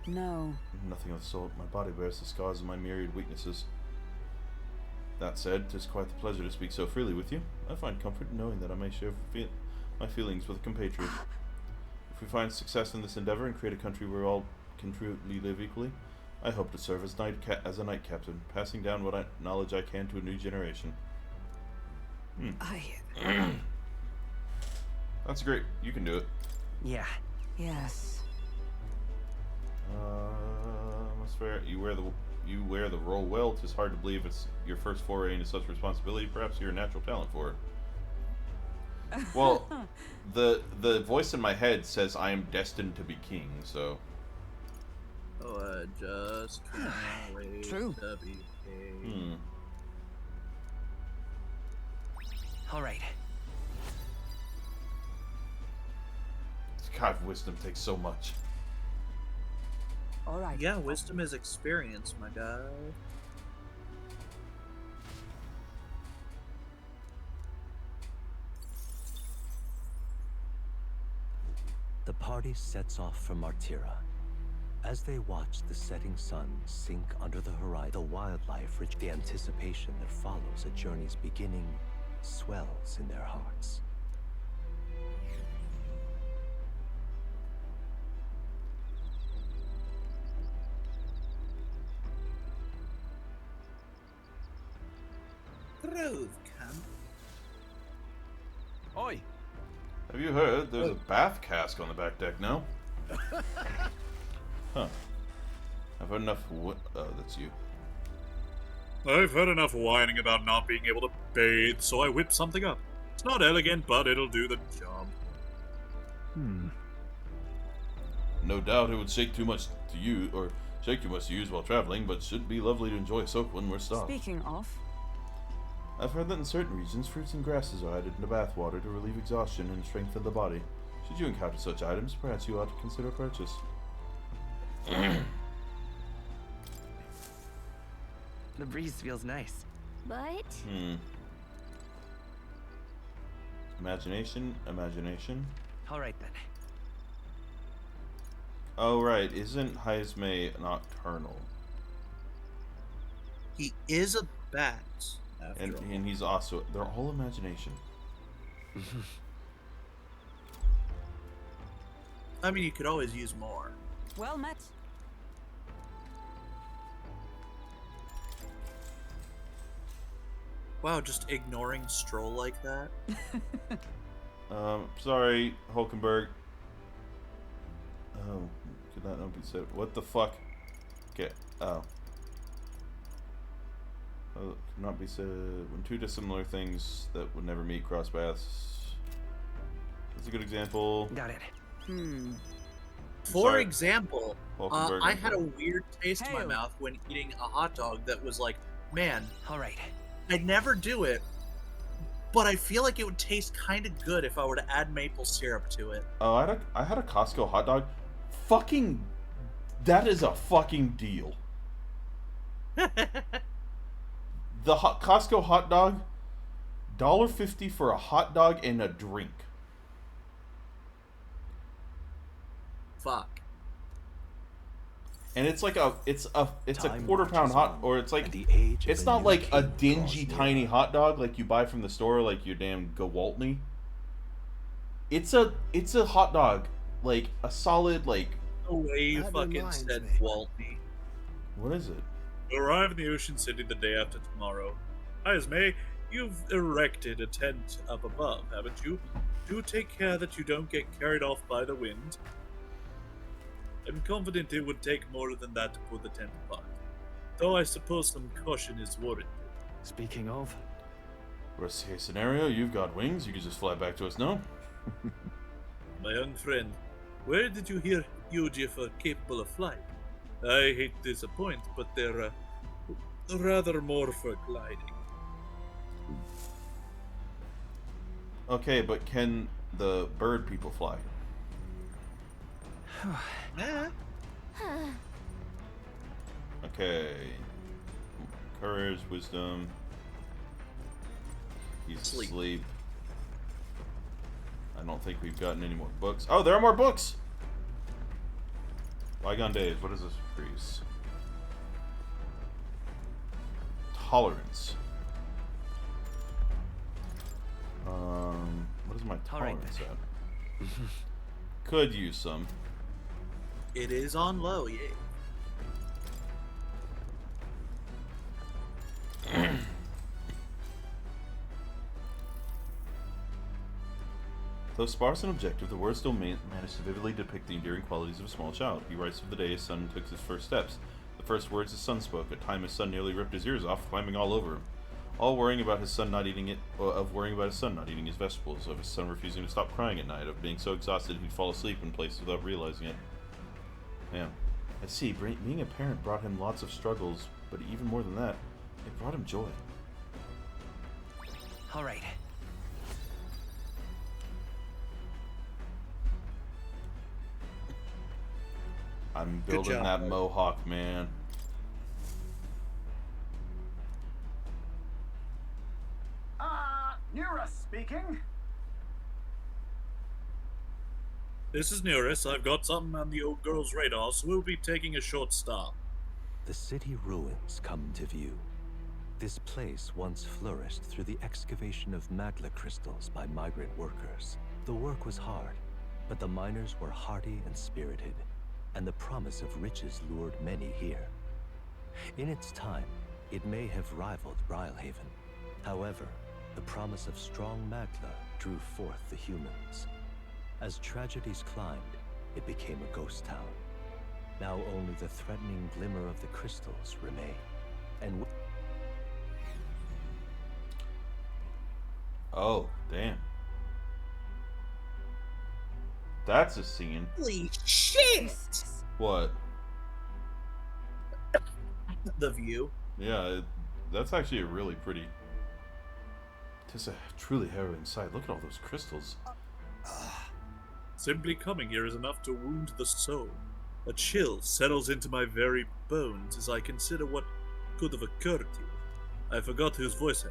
[SPEAKER 20] No.
[SPEAKER 5] Nothing of the sort. My body bears the scars of my myriad weaknesses. That said, 'tis quite the pleasure to speak so freely with you. I find comfort in knowing that I may share my feelings with a compatriot. If we find success in this endeavor and create a country where all can truly live equally, I hope to serve as a knight captain, passing down what knowledge I can to a new generation. That's great. You can do it.
[SPEAKER 10] Yeah.
[SPEAKER 20] Yes.
[SPEAKER 5] Must fair. You wear the role well. 'Tis hard to believe it's your first foray into such responsibility. Perhaps you're a natural talent for it. Well, the voice in my head says I am destined to be king. So.
[SPEAKER 15] Oh, I just can't wait
[SPEAKER 20] True.
[SPEAKER 15] to be king.
[SPEAKER 10] Alright.
[SPEAKER 5] God, wisdom takes so much.
[SPEAKER 20] All right.
[SPEAKER 15] Yeah, wisdom is experience, my guy.
[SPEAKER 17] The party sets off for Martira. As they watch the setting sun sink under the horizon, the wildlife, rich the anticipation that follows a journey's beginning, swells in their hearts.
[SPEAKER 15] Grove camp.
[SPEAKER 9] Oi!
[SPEAKER 5] Have you heard? There's a bath cask on the back deck now. Huh. I've heard enough. Oh, that's you.
[SPEAKER 2] I've heard enough whining about not being able to bathe, so I whipped something up. It's not elegant, but it'll do the job.
[SPEAKER 5] No doubt it would shake too much to use while traveling, but should be lovely to enjoy a soak when we're stopped.
[SPEAKER 20] Speaking of.
[SPEAKER 5] I've heard that in certain regions, fruits and grasses are added into bath water to relieve exhaustion and strengthen the body. Should you encounter such items, perhaps you ought to consider purchase.
[SPEAKER 10] The breeze feels nice.
[SPEAKER 4] But
[SPEAKER 5] Imagination.
[SPEAKER 10] All right then.
[SPEAKER 5] Oh right, isn't Heisme nocturnal?
[SPEAKER 15] He is a bat. After all.
[SPEAKER 5] And he's also. They're all imagination.
[SPEAKER 15] I mean, you could always use more.
[SPEAKER 20] Well met.
[SPEAKER 15] Wow, just ignoring Strohl like that.
[SPEAKER 5] Sorry, Hulkenberg. Oh, could that not be said? What the fuck? Okay. Oh. Could not be said when two dissimilar things that would never meet cross paths. That's a good example.
[SPEAKER 10] Got it.
[SPEAKER 15] For example,
[SPEAKER 5] Hulkenberg.
[SPEAKER 15] I had a weird taste in my mouth when eating a hot dog that was like, man,
[SPEAKER 10] all right.
[SPEAKER 15] I'd never do it, but I feel like it would taste kind of good if I were to add maple syrup to it.
[SPEAKER 5] Oh, I had a Costco hot dog. Fucking, that is a fucking deal. The Costco hot dog, $1.50 for a hot dog and a drink.
[SPEAKER 15] Fuck.
[SPEAKER 5] And it's like it's a quarter-pound hot, or it's like it's not like a dingy tiny hot dog like you buy from the store, like your damn Gewaltney. It's a hot dog, like a solid like.
[SPEAKER 15] The way you fucking said Gewaltney.
[SPEAKER 5] What is it?
[SPEAKER 2] Arrive in the Ocean City the day after tomorrow. Heisme, you've erected a tent up above, haven't you? Do take care that you don't get carried off by the wind. I'm confident it would take more than that to pull the tent apart, though I suppose some caution is warranted.
[SPEAKER 8] Speaking of...
[SPEAKER 5] Worst case scenario, you've got wings, you can just fly back to us now.
[SPEAKER 2] My young friend, where did you hear UGF are capable of flying? I hate to disappoint, but they're rather more for gliding.
[SPEAKER 5] Okay, but can the bird people fly? Okay. Courage, wisdom. He's asleep. I don't think we've gotten any more books. Oh, there are more books! Bygone days. What is this increase? Tolerance. What is my tolerance at? Could use some.
[SPEAKER 15] It is on low, yeah.
[SPEAKER 5] Though sparse and objective, the word still managed to vividly depict the endearing qualities of a small child. He writes of the day his son took his first steps. The first words his son spoke. At time his son nearly ripped his ears off, climbing all over him. All worrying about his son not eating his vegetables, of his son refusing to stop crying at night, of being so exhausted he'd fall asleep in places without realizing it. Man, I see, being a parent brought him lots of struggles, but even more than that, it brought him joy.
[SPEAKER 10] All right.
[SPEAKER 5] I'm building that mohawk, man.
[SPEAKER 11] Nura speaking.
[SPEAKER 2] This is Nearest. I've got something on the old girl's radar, so we'll be taking a short stop.
[SPEAKER 17] The city ruins come to view. This place once flourished through the excavation of magla crystals by migrant workers. The work was hard, but the miners were hardy and spirited, and the promise of riches lured many here. In its time, it may have rivaled Brilhaven. However, the promise of strong magla drew forth the humans. As tragedies climbed, it became a ghost town. Now only the threatening glimmer of the crystals remain. And
[SPEAKER 5] oh, damn. That's a scene.
[SPEAKER 15] Holy shit!
[SPEAKER 5] What?
[SPEAKER 15] The view.
[SPEAKER 5] Yeah, that's actually a really pretty... Tis a truly harrowing sight. Look at all those crystals.
[SPEAKER 2] Simply coming here is enough to wound the soul. A chill settles into my very bones as I consider what could have occurred to you. I forgot whose voice I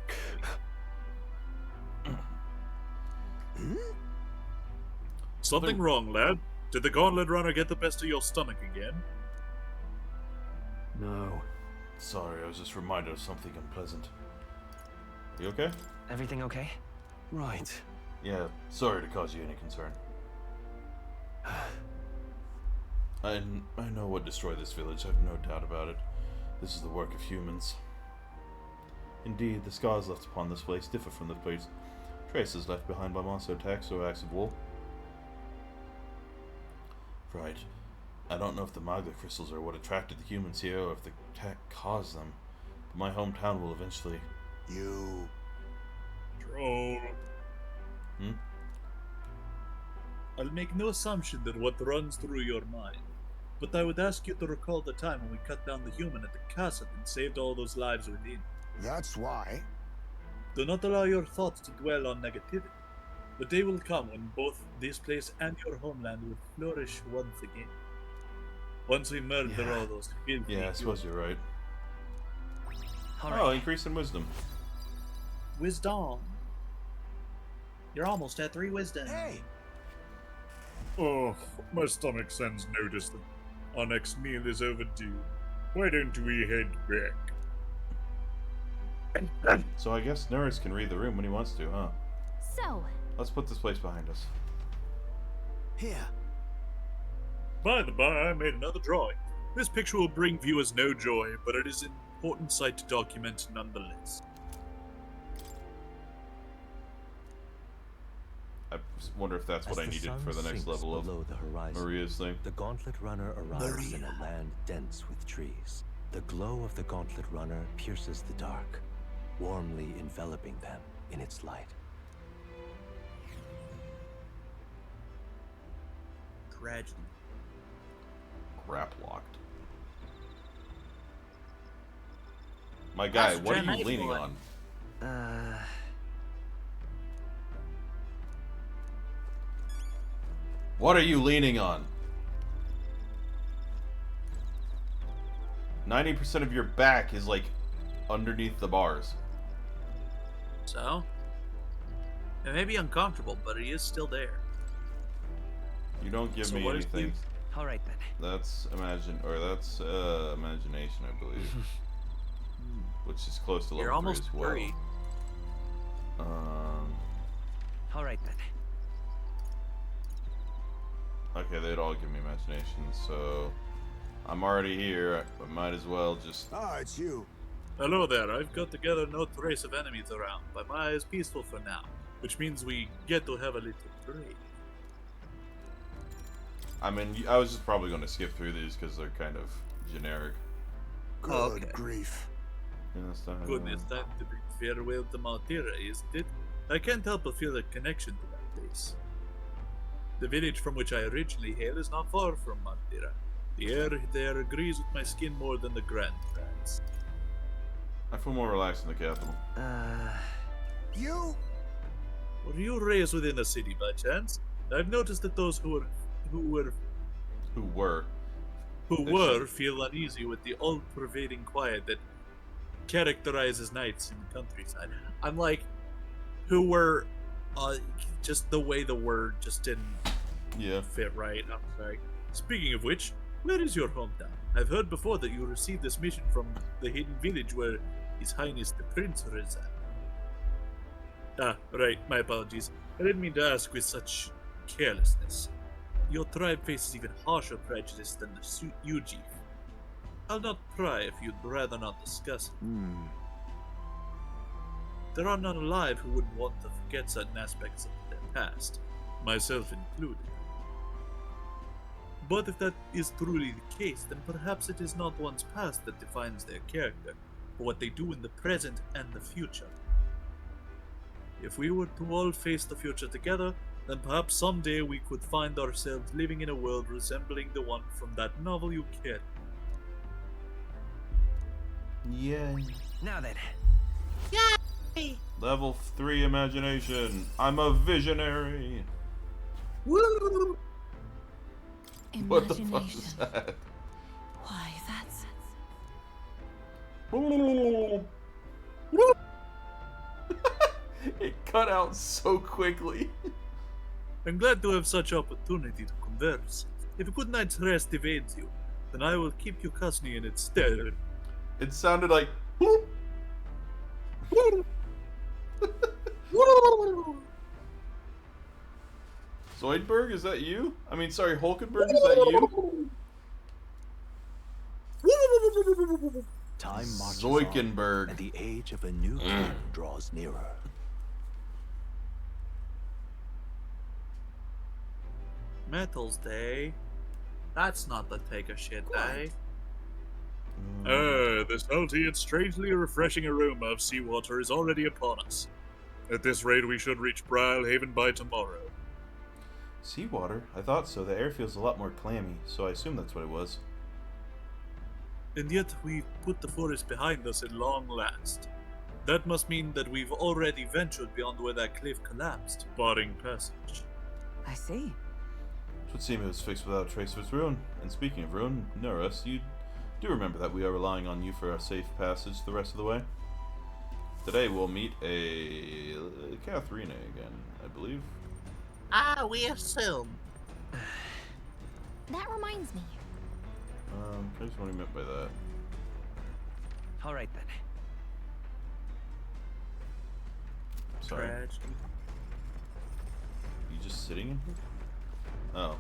[SPEAKER 2] heard. Something wrong, lad? Did the Gauntlet Runner get the best of your stomach again?
[SPEAKER 8] No.
[SPEAKER 5] Sorry, I was just reminded of something unpleasant. You okay?
[SPEAKER 10] Everything okay?
[SPEAKER 8] Right.
[SPEAKER 5] Yeah, sorry to cause you any concern. I know what destroyed this village, I've no doubt about it. This is the work of humans. Indeed, the scars left upon this place differ from the traces left behind by monster attacks or acts of war. Right. I don't know if the Magda crystals are what attracted the humans here, or if the attack caused them. But my hometown will eventually...
[SPEAKER 6] You...
[SPEAKER 2] Strohl.
[SPEAKER 5] Hmm?
[SPEAKER 2] I'll make no assumption that what runs through your mind, but I would ask you to recall the time when we cut down the human at the castle and saved all those lives within.
[SPEAKER 6] That's why.
[SPEAKER 2] Do not allow your thoughts to dwell on negativity. The day will come when both this place and your homeland will flourish once again. Once we murder all those filthy
[SPEAKER 5] Yeah, I suppose you're right.
[SPEAKER 10] All
[SPEAKER 5] Oh,
[SPEAKER 10] right.
[SPEAKER 5] increase in wisdom.
[SPEAKER 15] Wisdom. You're almost at 3 wisdom.
[SPEAKER 6] Hey!
[SPEAKER 2] Oh, my stomach sends notice that our next meal is overdue. Why don't we head back?
[SPEAKER 5] So I guess Norris can read the room when he wants to, huh?
[SPEAKER 4] So,
[SPEAKER 5] Let's put this place behind us.
[SPEAKER 6] Here.
[SPEAKER 2] By the by, I made another drawing. This picture will bring viewers no joy, but it is an important sight to document nonetheless.
[SPEAKER 5] I wonder if that's what I needed for the next level of
[SPEAKER 17] below the horizon,
[SPEAKER 5] Maria's thing.
[SPEAKER 17] The Gauntlet Runner arrives in a land dense with trees. The glow of the Gauntlet Runner pierces the dark, warmly enveloping them in its light.
[SPEAKER 15] Tragedy.
[SPEAKER 5] Crap locked. My guy,
[SPEAKER 15] That's
[SPEAKER 5] what are you
[SPEAKER 15] Gen
[SPEAKER 5] leaning
[SPEAKER 15] 8
[SPEAKER 5] on? What are you leaning on? 90% of your back is like underneath the bars.
[SPEAKER 15] So? It may be uncomfortable, but he is still there.
[SPEAKER 5] You don't give
[SPEAKER 15] So
[SPEAKER 5] me
[SPEAKER 15] what is
[SPEAKER 5] anything.
[SPEAKER 10] All right then.
[SPEAKER 5] That's imagination, I believe. Which is close to level
[SPEAKER 15] You're
[SPEAKER 5] 3
[SPEAKER 15] almost
[SPEAKER 5] as well.
[SPEAKER 15] 3.
[SPEAKER 10] All right then.
[SPEAKER 5] Okay, they'd all give me imagination, so I'm already here. I might as well just.
[SPEAKER 6] Ah, it's you.
[SPEAKER 2] Hello there, I've got together no trace of enemies around, but my eye is peaceful for now, which means we get to have a little break.
[SPEAKER 5] I mean, I was just probably going to skip through these because they're kind of generic.
[SPEAKER 6] Good grief.
[SPEAKER 5] Yeah, that's not
[SPEAKER 2] Good, it's time to bid farewell to Maltira, isn't it? I can't help but feel a connection to that place. The village from which I originally hail is not far from Maltira. The air there agrees with my skin more than the Grand Trans.
[SPEAKER 5] I feel more relaxed in the capital.
[SPEAKER 6] You?
[SPEAKER 2] Were you raised within a city by chance? I've noticed that those who were feel uneasy with the all-pervading quiet that characterizes nights in the countryside. I'm like, who were, just the way the word just didn't fit right. I'm sorry. Speaking of which, where is your hometown? I've heard before that you received this mission from the hidden village where His Highness the Prince resides. Ah, right, my apologies. I didn't mean to ask with such carelessness. Your tribe faces even harsher prejudice than the Uji. I'll not pry if you'd rather not discuss it. There are none alive who wouldn't want to forget certain aspects of their past, myself included. But if that is truly the case, then perhaps it is not one's past that defines their character, but what they do in the present and the future. If we were to all face the future together, then perhaps someday we could find ourselves living in a world resembling the one from that novel you cared.
[SPEAKER 5] Yeah.
[SPEAKER 10] Now then.
[SPEAKER 5] Yay! Level 3 imagination. I'm a visionary.
[SPEAKER 3] Woo!
[SPEAKER 5] What the fuck is that?
[SPEAKER 3] Why, that's...
[SPEAKER 5] It cut out so quickly.
[SPEAKER 2] I'm glad to have such opportunity to converse. If good night's rest evades you, then I will keep you company in its stead.
[SPEAKER 5] It sounded like. Zoidberg, is that you? I mean, sorry, Hulkenberg, is that you?
[SPEAKER 17] Time marches
[SPEAKER 5] Zoikenberg.
[SPEAKER 17] on, and the age of a new king draws nearer.
[SPEAKER 15] Metals Day? That's not the take a shit day.
[SPEAKER 2] The salty and strangely refreshing aroma of seawater is already upon us. At this rate, we should reach Brilhaven by tomorrow.
[SPEAKER 5] Seawater? I thought so. The air feels a lot more clammy, so I assume that's what it was.
[SPEAKER 2] And yet we've put the forest behind us at long last. That must mean that we've already ventured beyond where that cliff collapsed, barring passage.
[SPEAKER 20] I see.
[SPEAKER 5] It would seem it was fixed without a trace of its ruin. And speaking of ruin, Norris, you do remember that we are relying on you for a safe passage the rest of the way? Today we'll meet a Katharina again, I believe.
[SPEAKER 15] Ah, we assume.
[SPEAKER 4] That reminds me.
[SPEAKER 5] Here's what he meant by that.
[SPEAKER 10] All right then.
[SPEAKER 5] Sorry. You just sitting in here? Oh.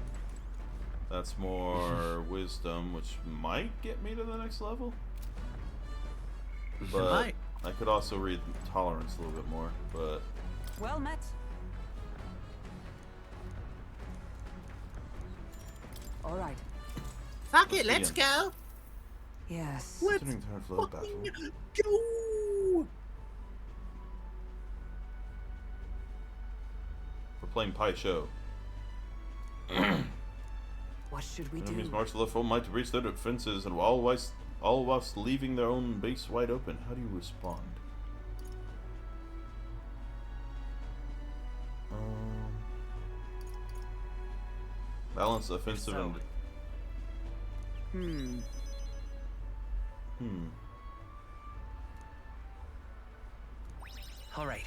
[SPEAKER 5] That's more wisdom, which might get me to the next level. But
[SPEAKER 15] might.
[SPEAKER 5] I could also read tolerance a little bit more, but
[SPEAKER 20] Well met. All right.
[SPEAKER 15] Fuck it, let's go.
[SPEAKER 20] Yes.
[SPEAKER 15] Let's
[SPEAKER 5] Turning turn flow battle.
[SPEAKER 15] go.
[SPEAKER 5] We're playing Pai Show.
[SPEAKER 20] What should we
[SPEAKER 5] Enemies
[SPEAKER 20] do?
[SPEAKER 5] march to the full might to reach their defenses, and all whilst leaving their own base wide open. How do you respond? Balance offensive and.
[SPEAKER 10] All right.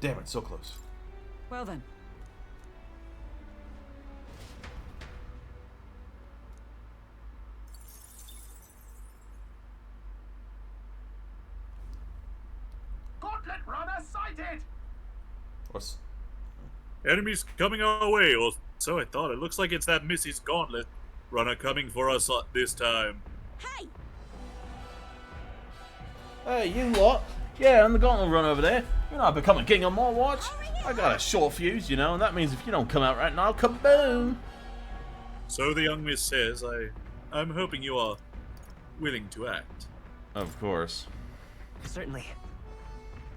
[SPEAKER 5] Damn it, so close.
[SPEAKER 20] Well then.
[SPEAKER 12] Gauntlet runner sighted!
[SPEAKER 5] What's...
[SPEAKER 2] Enemies coming our way, or so I thought. It looks like it's that Mrs. Gauntlet runner coming for us this time.
[SPEAKER 21] Hey!
[SPEAKER 1] Hey, you lot. Yeah, I'm the Gauntlet run over there. You're not becoming king on my watch. I got a short fuse, you know, and that means if you don't come out right now, kaboom!
[SPEAKER 2] So the young miss says, I'm hoping you are willing to act.
[SPEAKER 1] Of course.
[SPEAKER 10] Certainly.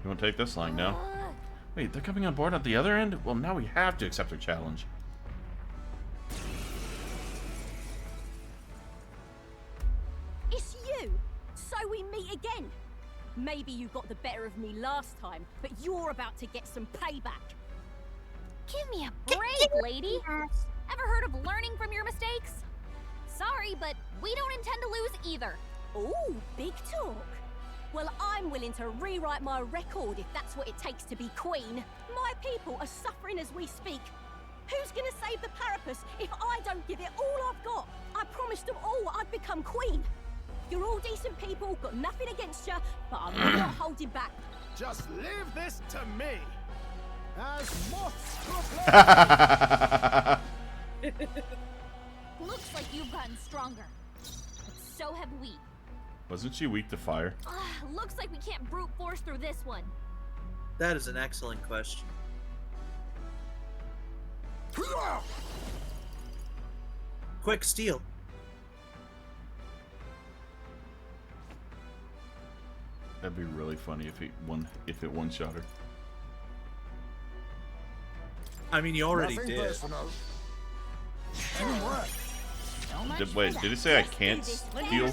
[SPEAKER 1] You want to take this line now? Wait, they're coming on board at the other end? Well, now we have to accept their challenge.
[SPEAKER 21] It's you! So we meet again! Maybe you got the better of me last time, but you're about to get some payback.
[SPEAKER 4] Give me a break, lady. Ever heard of learning from your mistakes? Sorry, but we don't intend to lose either.
[SPEAKER 21] Ooh, big talk. Well, I'm willing to rewrite my record if that's what it takes to be queen. My people are suffering as we speak. Who's gonna save the Parapus if I don't give it all I've got? I promised them all I'd become queen. You're all decent people, got nothing against you, but I'm not holding back.
[SPEAKER 7] Just leave this to me. As moths
[SPEAKER 4] Looks like you've gotten stronger. But so have we.
[SPEAKER 1] Wasn't she weak to fire?
[SPEAKER 4] Looks like we can't brute force through this one.
[SPEAKER 15] That is an excellent question. Quick steal.
[SPEAKER 1] That'd be really funny if it one-shot her.
[SPEAKER 15] I mean, you already
[SPEAKER 6] Nothing
[SPEAKER 15] did.
[SPEAKER 6] personal. Teamwork.
[SPEAKER 1] Wait, did it say I can't steal?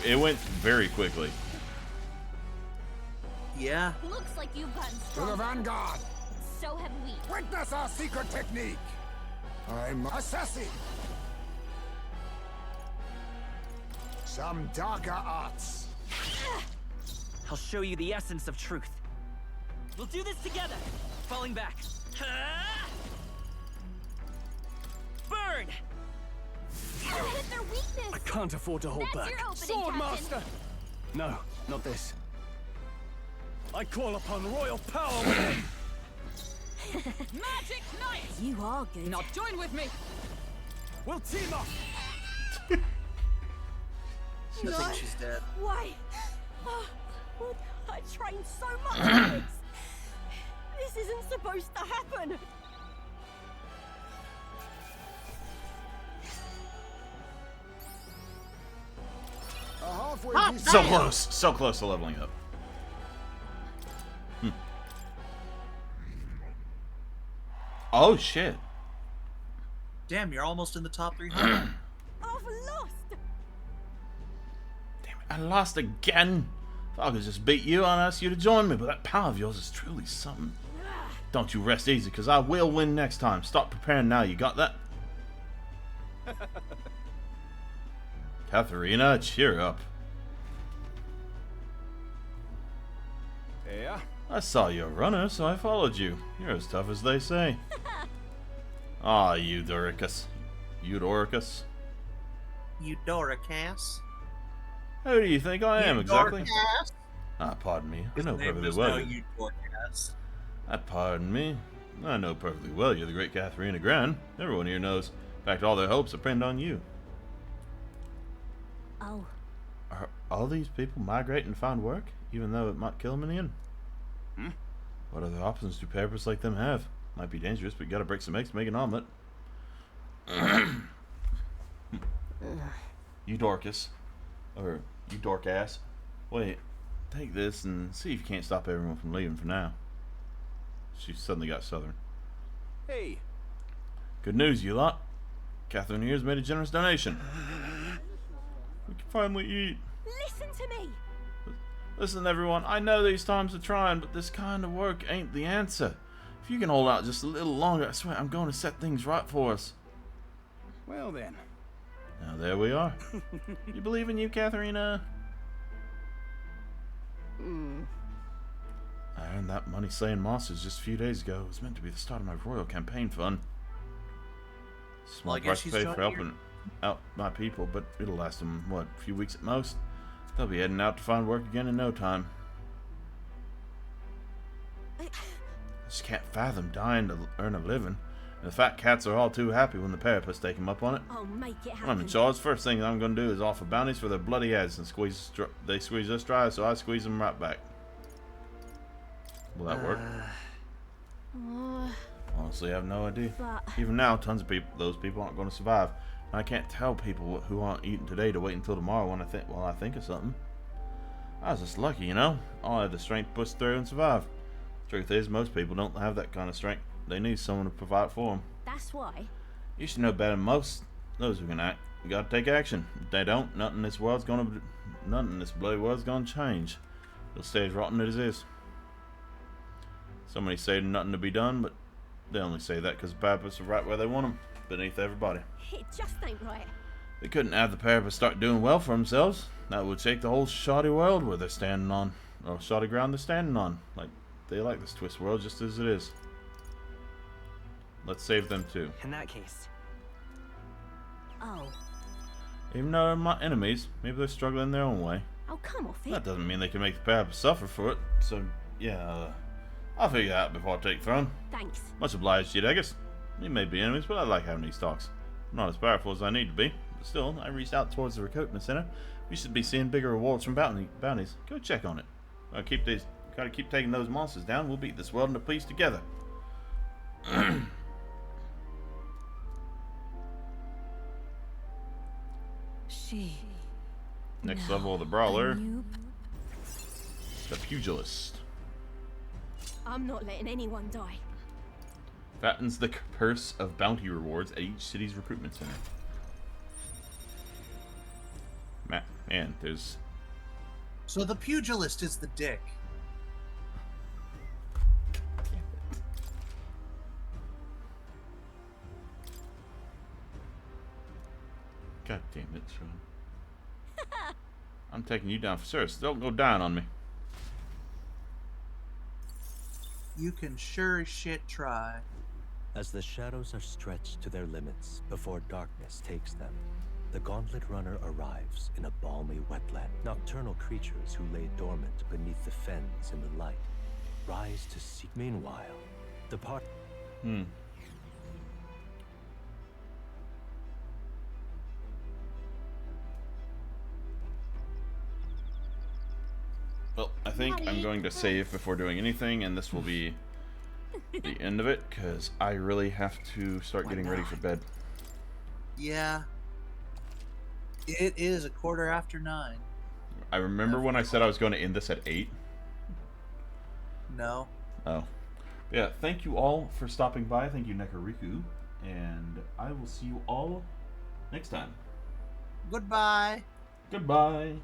[SPEAKER 1] It went very quickly.
[SPEAKER 15] Yeah.
[SPEAKER 4] Looks like you've gotten
[SPEAKER 6] To the
[SPEAKER 4] stronger.
[SPEAKER 6] vanguard.
[SPEAKER 4] So have we.
[SPEAKER 6] Witness our secret technique. I'm assassin. some darker arts.
[SPEAKER 10] I'll show you the essence of truth. We'll do this together. Falling back. Burn!
[SPEAKER 4] Hit their weakness.
[SPEAKER 8] I can't afford to hold
[SPEAKER 4] That's
[SPEAKER 8] back.
[SPEAKER 4] your opening,
[SPEAKER 8] Sword
[SPEAKER 4] Captain.
[SPEAKER 8] Master! No, not this. I call upon royal power within.
[SPEAKER 4] Magic Knight.
[SPEAKER 13] You are good.
[SPEAKER 4] Now join with me.
[SPEAKER 8] We'll team up.
[SPEAKER 15] I think she's dead.
[SPEAKER 21] Why? Oh, I trained so much for this. This isn't supposed to happen.
[SPEAKER 1] So close. So close to leveling up. Oh, shit.
[SPEAKER 15] Damn, you're almost in the top 300.
[SPEAKER 21] I've lost.
[SPEAKER 1] I lost again. If I could just beat you, I'd ask you to join me, but that power of yours is truly something. Don't you rest easy, because I will win next time. Start preparing now, you got that? Katharina, cheer up.
[SPEAKER 9] Yeah?
[SPEAKER 1] I saw you a runner, so I followed you. You're as tough as they say. Ah, Eudoricus. Eudoricus.
[SPEAKER 15] Eudoricus?
[SPEAKER 1] Who do you think I am, exactly?
[SPEAKER 15] Eudoricus?
[SPEAKER 1] Ah, pardon me. I
[SPEAKER 15] His
[SPEAKER 1] know
[SPEAKER 15] name
[SPEAKER 1] perfectly
[SPEAKER 15] is
[SPEAKER 1] well.
[SPEAKER 15] now Eudoricus.
[SPEAKER 1] Pardon me. I know perfectly well you're the great Katharina Gran. Everyone here knows. In fact, all their hopes depend on you.
[SPEAKER 13] Oh.
[SPEAKER 1] Are all these people migrating to find work, even though it might kill them in the end? What other options do parapets like them have? Might be dangerous, but you gotta break some eggs to make an omelet. You Dorcas. Or, you dork ass. Wait, take this and see if you can't stop everyone from leaving for now. She suddenly got southern.
[SPEAKER 9] Hey.
[SPEAKER 1] Good news, you lot. Catherine here's made a generous donation. We can finally eat.
[SPEAKER 21] Listen to me.
[SPEAKER 1] Listen, everyone, I know these times are trying, but this kind of work ain't the answer. If you can hold out just a little longer, I swear I'm going to set things right for us.
[SPEAKER 9] Well then.
[SPEAKER 1] Now there we are. You believe in you, Katharina? I earned that money slaying monsters just a few days ago. It was meant to be the start of my royal campaign fund. Small
[SPEAKER 15] Well, I guess
[SPEAKER 1] price to
[SPEAKER 15] she's
[SPEAKER 1] pay
[SPEAKER 15] joining
[SPEAKER 1] for helping out my people, but it'll last them, what, a few weeks at most? They'll be heading out to find work again in no time. I just can't fathom dying to earn a living. And the fat cats are all too happy when the parapets take them up on it.
[SPEAKER 21] I'll make it happen.
[SPEAKER 1] When I'm in charge, first thing I'm going to do is offer bounties for their bloody heads and they squeeze us dry, so I squeeze them right back. Will that work? Honestly, I have no idea.
[SPEAKER 21] But
[SPEAKER 1] Even now, tons of those people aren't going to survive. I can't tell people who aren't eating today to wait until tomorrow when I think of something. I was just lucky, you know. I had the strength to push through and survive. Truth is, most people don't have that kind of strength. They need someone to provide for them.
[SPEAKER 21] that's why.
[SPEAKER 1] You should know better than most. Those who can act, you gotta take action. If they don't, nothing in this bloody world's gonna change. It'll stay as rotten as it is. Somebody say nothing to be done, but they only say that because the parapets are right where they want them, beneath everybody.
[SPEAKER 21] It just ain't right.
[SPEAKER 1] They couldn't have the parapets start doing well for themselves. That would shake the whole shoddy world where they're standing on, or shoddy ground they're standing on. Like, they like this twist world just as it is. Let's save them too.
[SPEAKER 10] In that case.
[SPEAKER 21] Oh.
[SPEAKER 1] Even though they're my enemies, maybe they're struggling their own way.
[SPEAKER 21] Oh, come off it.
[SPEAKER 1] That doesn't mean they can make the parapets suffer for it. So, yeah, I'll figure that out before I take the throne.
[SPEAKER 21] Thanks.
[SPEAKER 1] Much obliged, G-Degus. We may be enemies, but I like having these talks. I'm not as powerful as I need to be, but still, I reached out towards the recruitment center. We should be seeing bigger rewards from bounties. Go check on it. Gotta keep taking those monsters down. We'll beat this world into peace together. Next level of the brawler. The pugilist.
[SPEAKER 21] I'm not letting anyone die.
[SPEAKER 1] Fattens the purse of bounty rewards at each city's recruitment center. Man, there's...
[SPEAKER 15] So the pugilist is the dick.
[SPEAKER 1] God damn it, Sean.
[SPEAKER 5] I'm taking you down for serious. Don't go down on me.
[SPEAKER 15] You can sure as shit try.
[SPEAKER 17] As the shadows are stretched to their limits before darkness takes them, the Gauntlet Runner arrives in a balmy wetland. Nocturnal creatures who lay dormant beneath the fens in the light rise to seek. Meanwhile, the part.
[SPEAKER 5] Well, I think I'm going to save before doing anything, and this will be the end of it, because I really have to start getting ready for bed.
[SPEAKER 15] Yeah. It is 9:15.
[SPEAKER 5] I remember when I said I was going to end this at 8.
[SPEAKER 15] No.
[SPEAKER 5] Oh. Yeah, thank you all for stopping by. Thank you, Nekariku. And I will see you all next time.
[SPEAKER 15] Goodbye.
[SPEAKER 5] Goodbye.